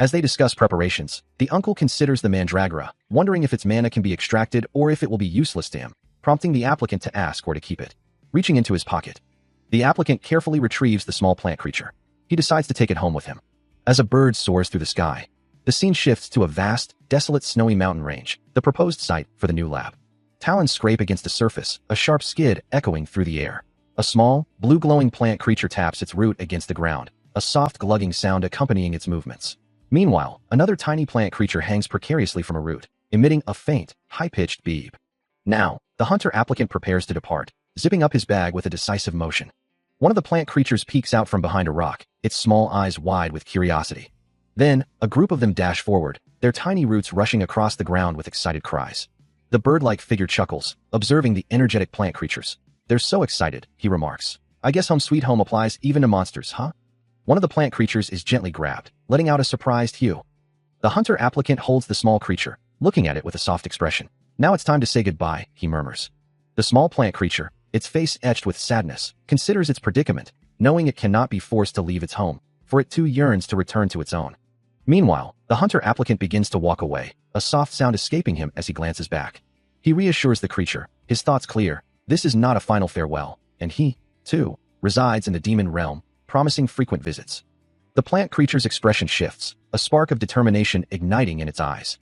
As they discuss preparations, the uncle considers the mandragora, wondering if its mana can be extracted or if it will be useless to him, prompting the applicant to ask where to keep it. Reaching into his pocket, the applicant carefully retrieves the small plant creature. He decides to take it home with him. As a bird soars through the sky, the scene shifts to a vast, desolate snowy mountain range, the proposed site for the new lab. Talons scrape against the surface, a sharp skid echoing through the air. A small, blue-glowing plant creature taps its root against the ground, a soft glugging sound accompanying its movements. Meanwhile, another tiny plant creature hangs precariously from a root, emitting a faint, high-pitched beep. Now, the hunter applicant prepares to depart, zipping up his bag with a decisive motion. One of the plant creatures peeks out from behind a rock, its small eyes wide with curiosity. Then, a group of them dash forward, their tiny roots rushing across the ground with excited cries. The bird-like figure chuckles, observing the energetic plant creatures. They're so excited, he remarks. I guess home sweet home applies even to monsters, huh? One of the plant creatures is gently grabbed, letting out a surprised hue. The hunter applicant holds the small creature, looking at it with a soft expression. Now it's time to say goodbye, he murmurs. The small plant creature, its face etched with sadness, considers its predicament, knowing it cannot be forced to leave its home, for it too yearns to return to its own. Meanwhile, the hunter-applicant begins to walk away, a soft sound escaping him as he glances back. He reassures the creature, his thoughts clear. This is not a final farewell, and he, too, resides in the demon realm, promising frequent visits. The plant creature's expression shifts, a spark of determination igniting in its eyes.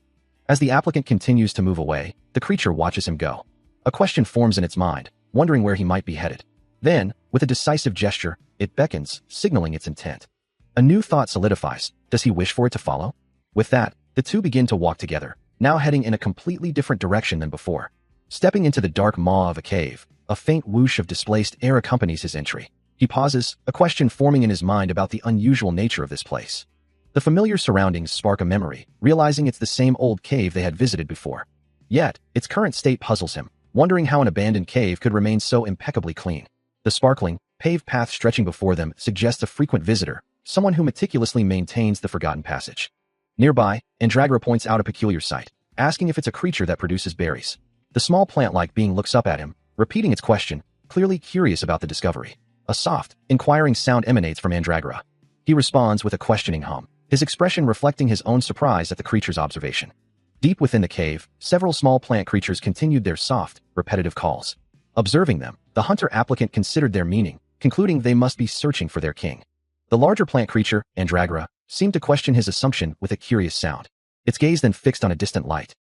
As the applicant continues to move away, the creature watches him go. A question forms in its mind, wondering where he might be headed. Then, with a decisive gesture, it beckons, signaling its intent. A new thought solidifies. Does he wish for it to follow? With that, the two begin to walk together, now heading in a completely different direction than before. Stepping into the dark maw of a cave, a faint whoosh of displaced air accompanies his entry. He pauses, a question forming in his mind about the unusual nature of this place. The familiar surroundings spark a memory, realizing it's the same old cave they had visited before. Yet, its current state puzzles him, wondering how an abandoned cave could remain so impeccably clean. The sparkling, paved path stretching before them suggests a frequent visitor, someone who meticulously maintains the forgotten passage. Nearby, Andragra points out a peculiar sight, asking if it's a creature that produces berries. The small plant-like being looks up at him, repeating its question, clearly curious about the discovery. A soft, inquiring sound emanates from Andragra. He responds with a questioning hum, his expression reflecting his own surprise at the creature's observation. Deep within the cave, several small plant creatures continued their soft, repetitive calls. Observing them, the hunter-applicant considered their meaning, concluding they must be searching for their king. The larger plant creature, Andragra, seemed to question his assumption with a curious sound. Its gaze then fixed on a distant light,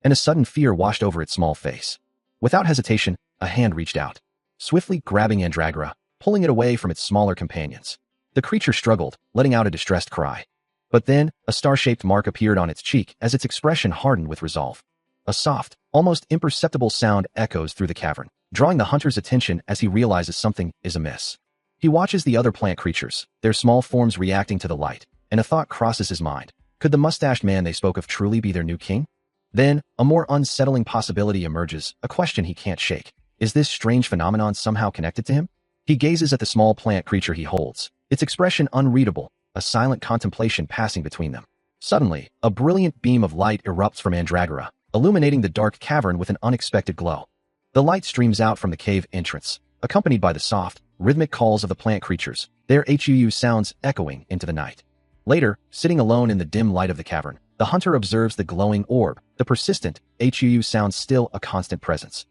and a sudden fear washed over its small face. Without hesitation, a hand reached out, swiftly grabbing Andragra, pulling it away from its smaller companions. The creature struggled, letting out a distressed cry. But then, a star-shaped mark appeared on its cheek as its expression hardened with resolve. A soft, almost imperceptible sound echoes through the cavern, drawing the hunter's attention as he realizes something is amiss. He watches the other plant creatures, their small forms reacting to the light, and a thought crosses his mind. Could the mustached man they spoke of truly be their new king? Then, a more unsettling possibility emerges, a question he can't shake. Is this strange phenomenon somehow connected to him? He gazes at the small plant creature he holds, its expression unreadable, a silent contemplation passing between them. Suddenly, a brilliant beam of light erupts from Andragra, illuminating the dark cavern with an unexpected glow. The light streams out from the cave entrance, accompanied by the soft, rhythmic calls of the plant creatures, their HUU sounds echoing into the night. Later, sitting alone in the dim light of the cavern, the hunter observes the glowing orb, the persistent, HUU sounds still a constant presence.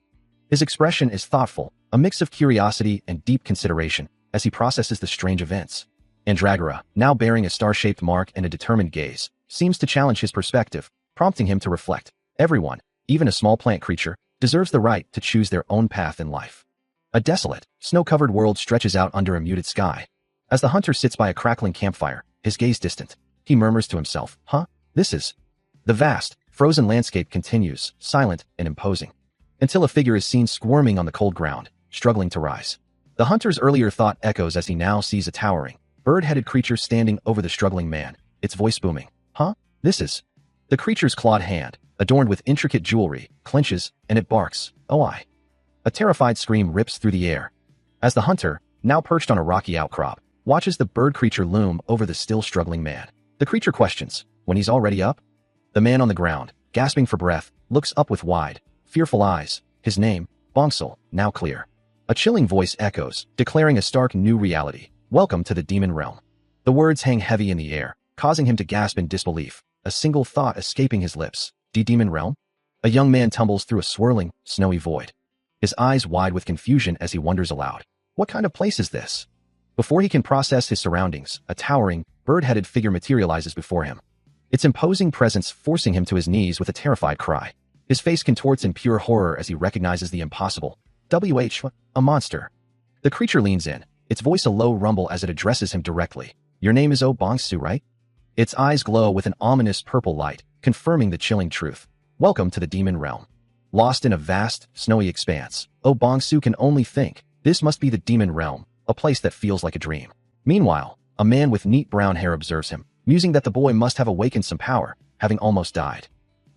His expression is thoughtful, a mix of curiosity and deep consideration, as he processes the strange events. Andragra, now bearing a star-shaped mark and a determined gaze, seems to challenge his perspective, prompting him to reflect. Everyone, even a small plant creature, deserves the right to choose their own path in life. A desolate, snow-covered world stretches out under a muted sky. As the hunter sits by a crackling campfire, his gaze distant, he murmurs to himself, This is... The vast, frozen landscape continues, silent and imposing, until a figure is seen squirming on the cold ground, struggling to rise. The hunter's earlier thought echoes as he now sees a towering, bird-headed creature standing over the struggling man, its voice booming. This is... The creature's clawed hand, adorned with intricate jewelry, clenches, and it barks, "Oh I." A terrified scream rips through the air, as the hunter, now perched on a rocky outcrop, watches the bird creature loom over the still struggling man. The creature questions, when he's already up? The man on the ground, gasping for breath, looks up with wide, fearful eyes, his name, Bongsul, now clear. A chilling voice echoes, declaring a stark new reality. Welcome to the demon realm. The words hang heavy in the air, causing him to gasp in disbelief, a single thought escaping his lips. Demon realm? A young man tumbles through a swirling, snowy void, his eyes wide with confusion as he wonders aloud. What kind of place is this? Before he can process his surroundings, a towering, bird-headed figure materializes before him, its imposing presence forcing him to his knees with a terrified cry. His face contorts in pure horror as he recognizes the impossible. A monster. The creature leans in, its voice a low rumble as it addresses him directly. Your name is Bongsu, right? Its eyes glow with an ominous purple light, confirming the chilling truth. Welcome to the demon realm. Lost in a vast, snowy expanse, Bongsu can only think, this must be the demon realm, a place that feels like a dream. Meanwhile, a man with neat brown hair observes him, musing that the boy must have awakened some power, having almost died.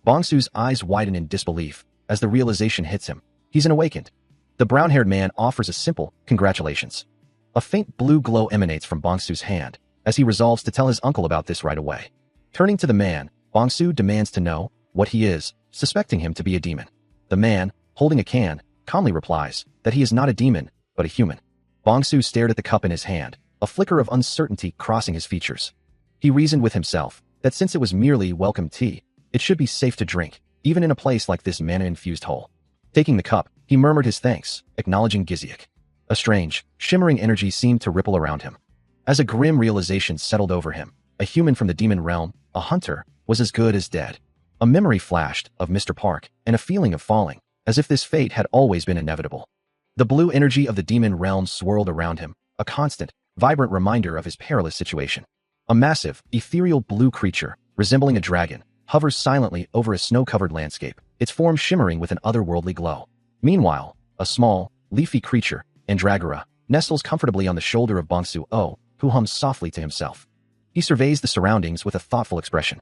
Bongsu's eyes widen in disbelief, as the realization hits him. He's awakened. The brown-haired man offers a simple, congratulations. A faint blue glow emanates from Bongsu's hand, as he resolves to tell his uncle about this right away. Turning to the man, Bongsu demands to know what he is, suspecting him to be a demon. The man, holding a can, calmly replies that he is not a demon, but a human. Bongsu stared at the cup in his hand, a flicker of uncertainty crossing his features. He reasoned with himself that since it was merely welcome tea, it should be safe to drink, even in a place like this mana-infused hole. Taking the cup, he murmured his thanks, acknowledging Giziak. A strange, shimmering energy seemed to ripple around him. As a grim realization settled over him, a human from the demon realm, a hunter, was as good as dead. A memory flashed of Mr. Park, and a feeling of falling, as if this fate had always been inevitable. The blue energy of the demon realm swirled around him, a constant, vibrant reminder of his perilous situation. A massive, ethereal blue creature, resembling a dragon, hovers silently over a snow-covered landscape, its form shimmering with an otherworldly glow. Meanwhile, a small, leafy creature, Andragora, nestles comfortably on the shoulder of Bongsu O, who hums softly to himself. He surveys the surroundings with a thoughtful expression.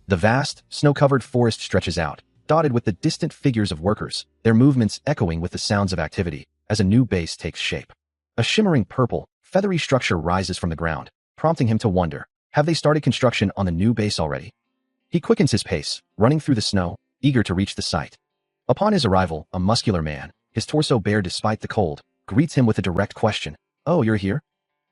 The vast, snow-covered forest stretches out, dotted with the distant figures of workers, their movements echoing with the sounds of activity, as a new base takes shape. A shimmering purple, feathery structure rises from the ground, prompting him to wonder, have they started construction on the new base already? He quickens his pace, running through the snow, eager to reach the site. Upon his arrival, a muscular man, his torso bare despite the cold, greets him with a direct question. Oh, you're here?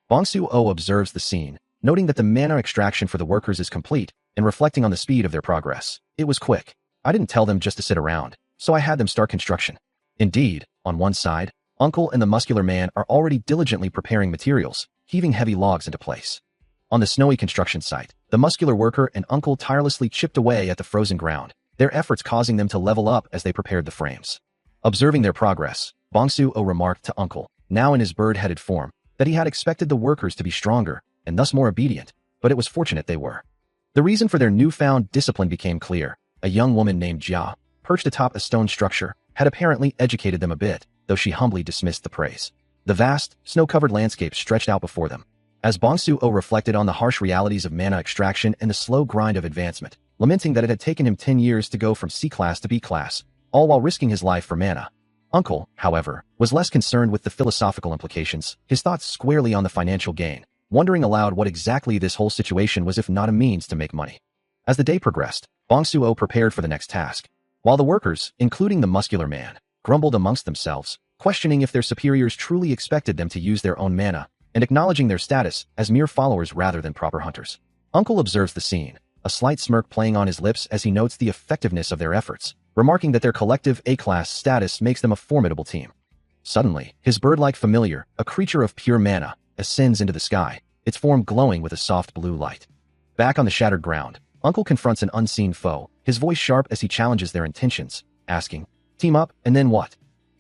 Bongsu O observes the scene, noting that the mana extraction for the workers is complete, and reflecting on the speed of their progress. It was quick. I didn't tell them just to sit around, so I had them start construction. Indeed, on one side, Uncle and the muscular man are already diligently preparing materials, heaving heavy logs into place. On the snowy construction site, the muscular worker and Uncle tirelessly chipped away at the frozen ground, their efforts causing them to level up as they prepared the frames. Observing their progress, Bongsu O remarked to Uncle, now in his bird-headed form, that he had expected the workers to be stronger, and thus more obedient, but it was fortunate they were. The reason for their newfound discipline became clear. A young woman named Jia, perched atop a stone structure, had apparently educated them a bit, though she humbly dismissed the praise. The vast, snow-covered landscape stretched out before them. As Bongsu O reflected on the harsh realities of mana extraction and the slow grind of advancement, lamenting that it had taken him 10 years to go from C-class to B-class, all while risking his life for mana. Uncle, however, was less concerned with the philosophical implications, his thoughts squarely on the financial gain, wondering aloud what exactly this whole situation was if not a means to make money. As the day progressed, Bongsu O prepared for the next task, while the workers, including the muscular man, grumbled amongst themselves, questioning if their superiors truly expected them to use their own mana, and acknowledging their status as mere followers rather than proper hunters. Uncle observes the scene, a slight smirk playing on his lips as he notes the effectiveness of their efforts, remarking that their collective A-class status makes them a formidable team. Suddenly, his bird-like familiar, a creature of pure mana, ascends into the sky, its form glowing with a soft blue light. Back on the shattered ground, Uncle confronts an unseen foe, his voice sharp as he challenges their intentions, asking, "Team up, and then what?"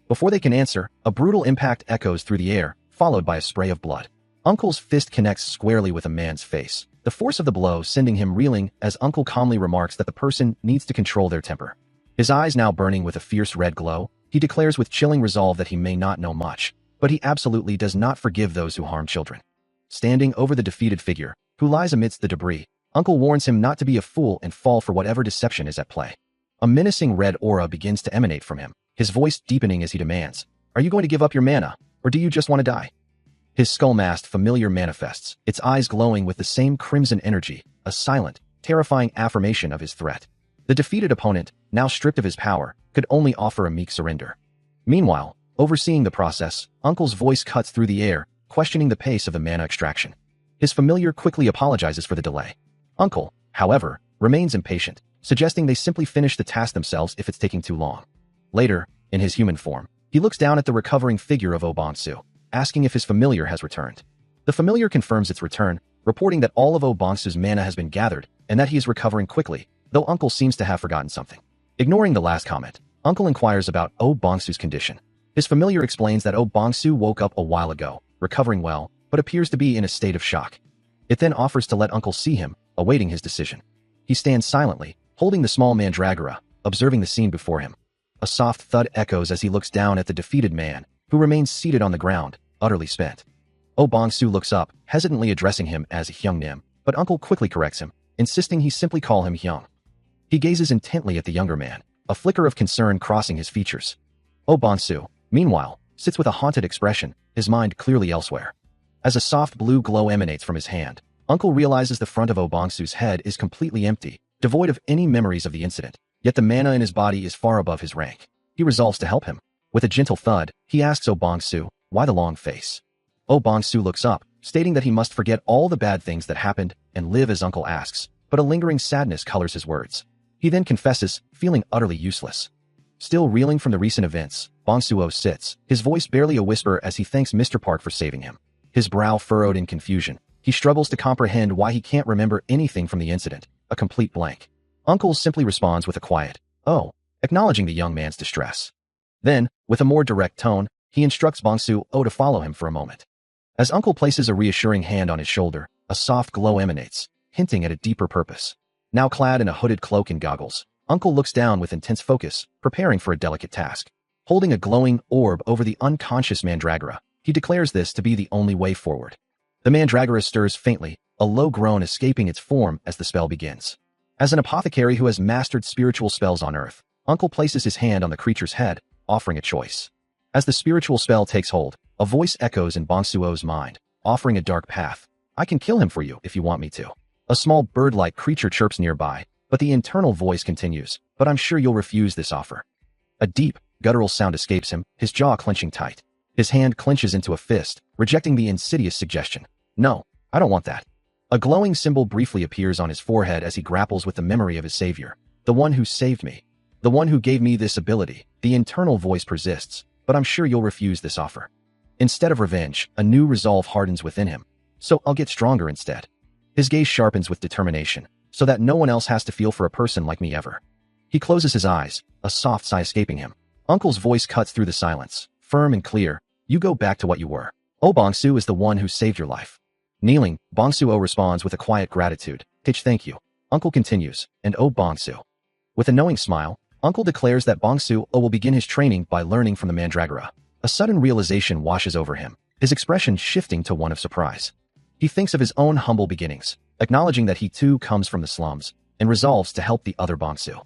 Before they can answer, a brutal impact echoes through the air, followed by a spray of blood. Uncle's fist connects squarely with a man's face, the force of the blow sending him reeling as Uncle calmly remarks that the person needs to control their temper. His eyes now burning with a fierce red glow, he declares with chilling resolve that he may not know much, but he absolutely does not forgive those who harm children. Standing over the defeated figure, who lies amidst the debris, Uncle warns him not to be a fool and fall for whatever deception is at play. A menacing red aura begins to emanate from him, his voice deepening as he demands, "Are you going to give up your mana, or do you just want to die?" His skull-masked familiar manifests, its eyes glowing with the same crimson energy, a silent, terrifying affirmation of his threat. The defeated opponent, now stripped of his power, could only offer a meek surrender. Meanwhile, overseeing the process, Uncle's voice cuts through the air, questioning the pace of the mana extraction. His familiar quickly apologizes for the delay. Uncle, however, remains impatient, suggesting they simply finish the task themselves if it's taking too long. Later, in his human form, he looks down at the recovering figure of Obongsu, asking if his familiar has returned. The familiar confirms its return, reporting that all of Obongsu's mana has been gathered and that he is recovering quickly, though Uncle seems to have forgotten something. Ignoring the last comment, Uncle inquires about Obongsu's condition. His familiar explains that Obongsu woke up a while ago, recovering well, but appears to be in a state of shock. It then offers to let Uncle see him, awaiting his decision. He stands silently, holding the small mandragora, observing the scene before him. A soft thud echoes as he looks down at the defeated man, who remains seated on the ground, utterly spent. Obongsu looks up, hesitantly addressing him as Hyung Nim, but Uncle quickly corrects him, insisting he simply call him Hyung. He gazes intently at the younger man, a flicker of concern crossing his features. Obongsu, meanwhile, sits with a haunted expression, his mind clearly elsewhere. As a soft blue glow emanates from his hand, Uncle realizes the front of Obongsu's head is completely empty, devoid of any memories of the incident, yet the mana in his body is far above his rank. He resolves to help him. With a gentle thud, he asks Oh Bong-su, why the long face? Oh Bong-su looks up, stating that he must forget all the bad things that happened and live as uncle asks, but a lingering sadness colors his words. He then confesses, feeling utterly useless. Still reeling from the recent events, Bong-su-oh sits, his voice barely a whisper as he thanks Mr. Park for saving him. His brow furrowed in confusion. He struggles to comprehend why he can't remember anything from the incident, a complete blank. Uncle simply responds with a quiet, oh, acknowledging the young man's distress. Then, with a more direct tone, he instructs Bong-su-oh to follow him for a moment. As Uncle places a reassuring hand on his shoulder, a soft glow emanates, hinting at a deeper purpose. Now clad in a hooded cloak and goggles, Uncle looks down with intense focus, preparing for a delicate task. Holding a glowing orb over the unconscious mandragora, he declares this to be the only way forward. The mandragora stirs faintly, a low groan escaping its form as the spell begins. As an apothecary who has mastered spiritual spells on Earth, Uncle places his hand on the creature's head, offering a choice. As the spiritual spell takes hold, a voice echoes in Bong-su-oh's mind, offering a dark path. I can kill him for you if you want me to. A small bird-like creature chirps nearby, but the internal voice continues, but I'm sure you'll refuse this offer. A deep, guttural sound escapes him, his jaw clenching tight. His hand clenches into a fist, rejecting the insidious suggestion. No, I don't want that. A glowing symbol briefly appears on his forehead as he grapples with the memory of his savior. The one who saved me. The one who gave me this ability. The internal voice persists, but I'm sure you'll refuse this offer. Instead of revenge, a new resolve hardens within him. So I'll get stronger instead. His gaze sharpens with determination, so that no one else has to feel for a person like me ever. He closes his eyes, a soft sigh escaping him. Uncle's voice cuts through the silence, firm and clear. You go back to what you were. Oh Bong-su is the one who saved your life. Kneeling, Bong-su-oh responds with a quiet gratitude. Thank you. Uncle continues, and oh Bong-su. With a knowing smile, Uncle declares that Bong-su-oh will begin his training by learning from the mandragora. A sudden realization washes over him, his expression shifting to one of surprise. He thinks of his own humble beginnings, acknowledging that he too comes from the slums, and resolves to help the other Bong-su.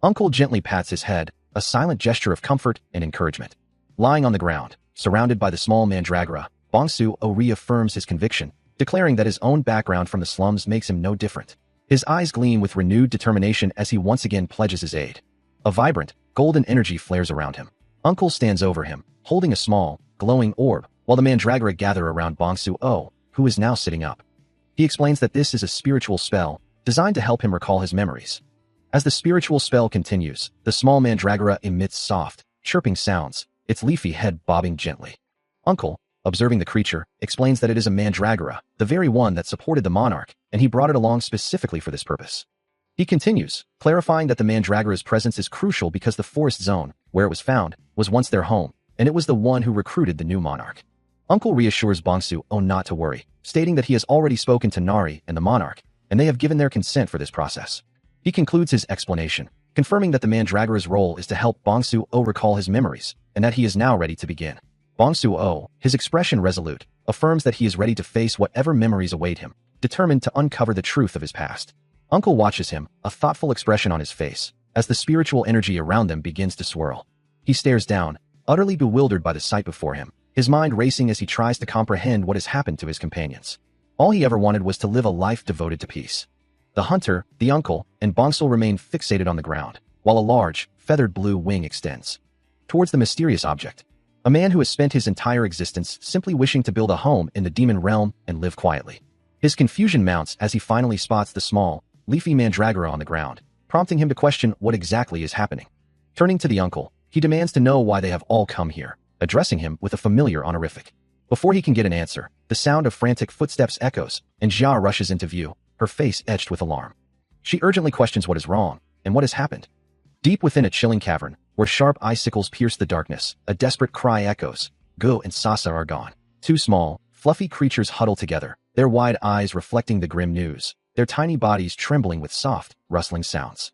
Uncle gently pats his head, a silent gesture of comfort and encouragement. Lying on the ground, surrounded by the small mandragora, Bong-su-oh reaffirms his conviction, declaring that his own background from the slums makes him no different. His eyes gleam with renewed determination as he once again pledges his aid. A vibrant, golden energy flares around him. Uncle stands over him, holding a small, glowing orb, while the mandragora gather around Bong-su-oh, who is now sitting up. He explains that this is a spiritual spell, designed to help him recall his memories. As the spiritual spell continues, the small mandragora emits soft, chirping sounds, its leafy head bobbing gently. Uncle, observing the creature, explains that it is a mandragora, the very one that supported the monarch, and he brought it along specifically for this purpose. He continues, clarifying that the mandragora's presence is crucial because the forest zone, where it was found, was once their home, and it was the one who recruited the new monarch. Uncle reassures Bong-su-oh not to worry, stating that he has already spoken to Nari and the monarch, and they have given their consent for this process. He concludes his explanation, confirming that the mandragora's role is to help Bong-su-oh recall his memories, and that he is now ready to begin. Bong-su-oh, his expression resolute, affirms that he is ready to face whatever memories await him, determined to uncover the truth of his past. Uncle watches him, a thoughtful expression on his face, as the spiritual energy around them begins to swirl. He stares down, utterly bewildered by the sight before him, his mind racing as he tries to comprehend what has happened to his companions. All he ever wanted was to live a life devoted to peace. The hunter, the uncle, and Bong-su remain fixated on the ground, while a large, feathered blue wing extends towards the mysterious object. A man who has spent his entire existence simply wishing to build a home in the demon realm and live quietly. His confusion mounts as he finally spots the small, leafy mandragora on the ground, prompting him to question what exactly is happening. Turning to the uncle, he demands to know why they have all come here, addressing him with a familiar honorific. Before he can get an answer, the sound of frantic footsteps echoes, and Jia rushes into view, her face etched with alarm. She urgently questions what is wrong, and what has happened. Deep within a chilling cavern, where sharp icicles pierce the darkness, a desperate cry echoes. Go and Sasa are gone. Two small, fluffy creatures huddle together, their wide eyes reflecting the grim news, their tiny bodies trembling with soft, rustling sounds.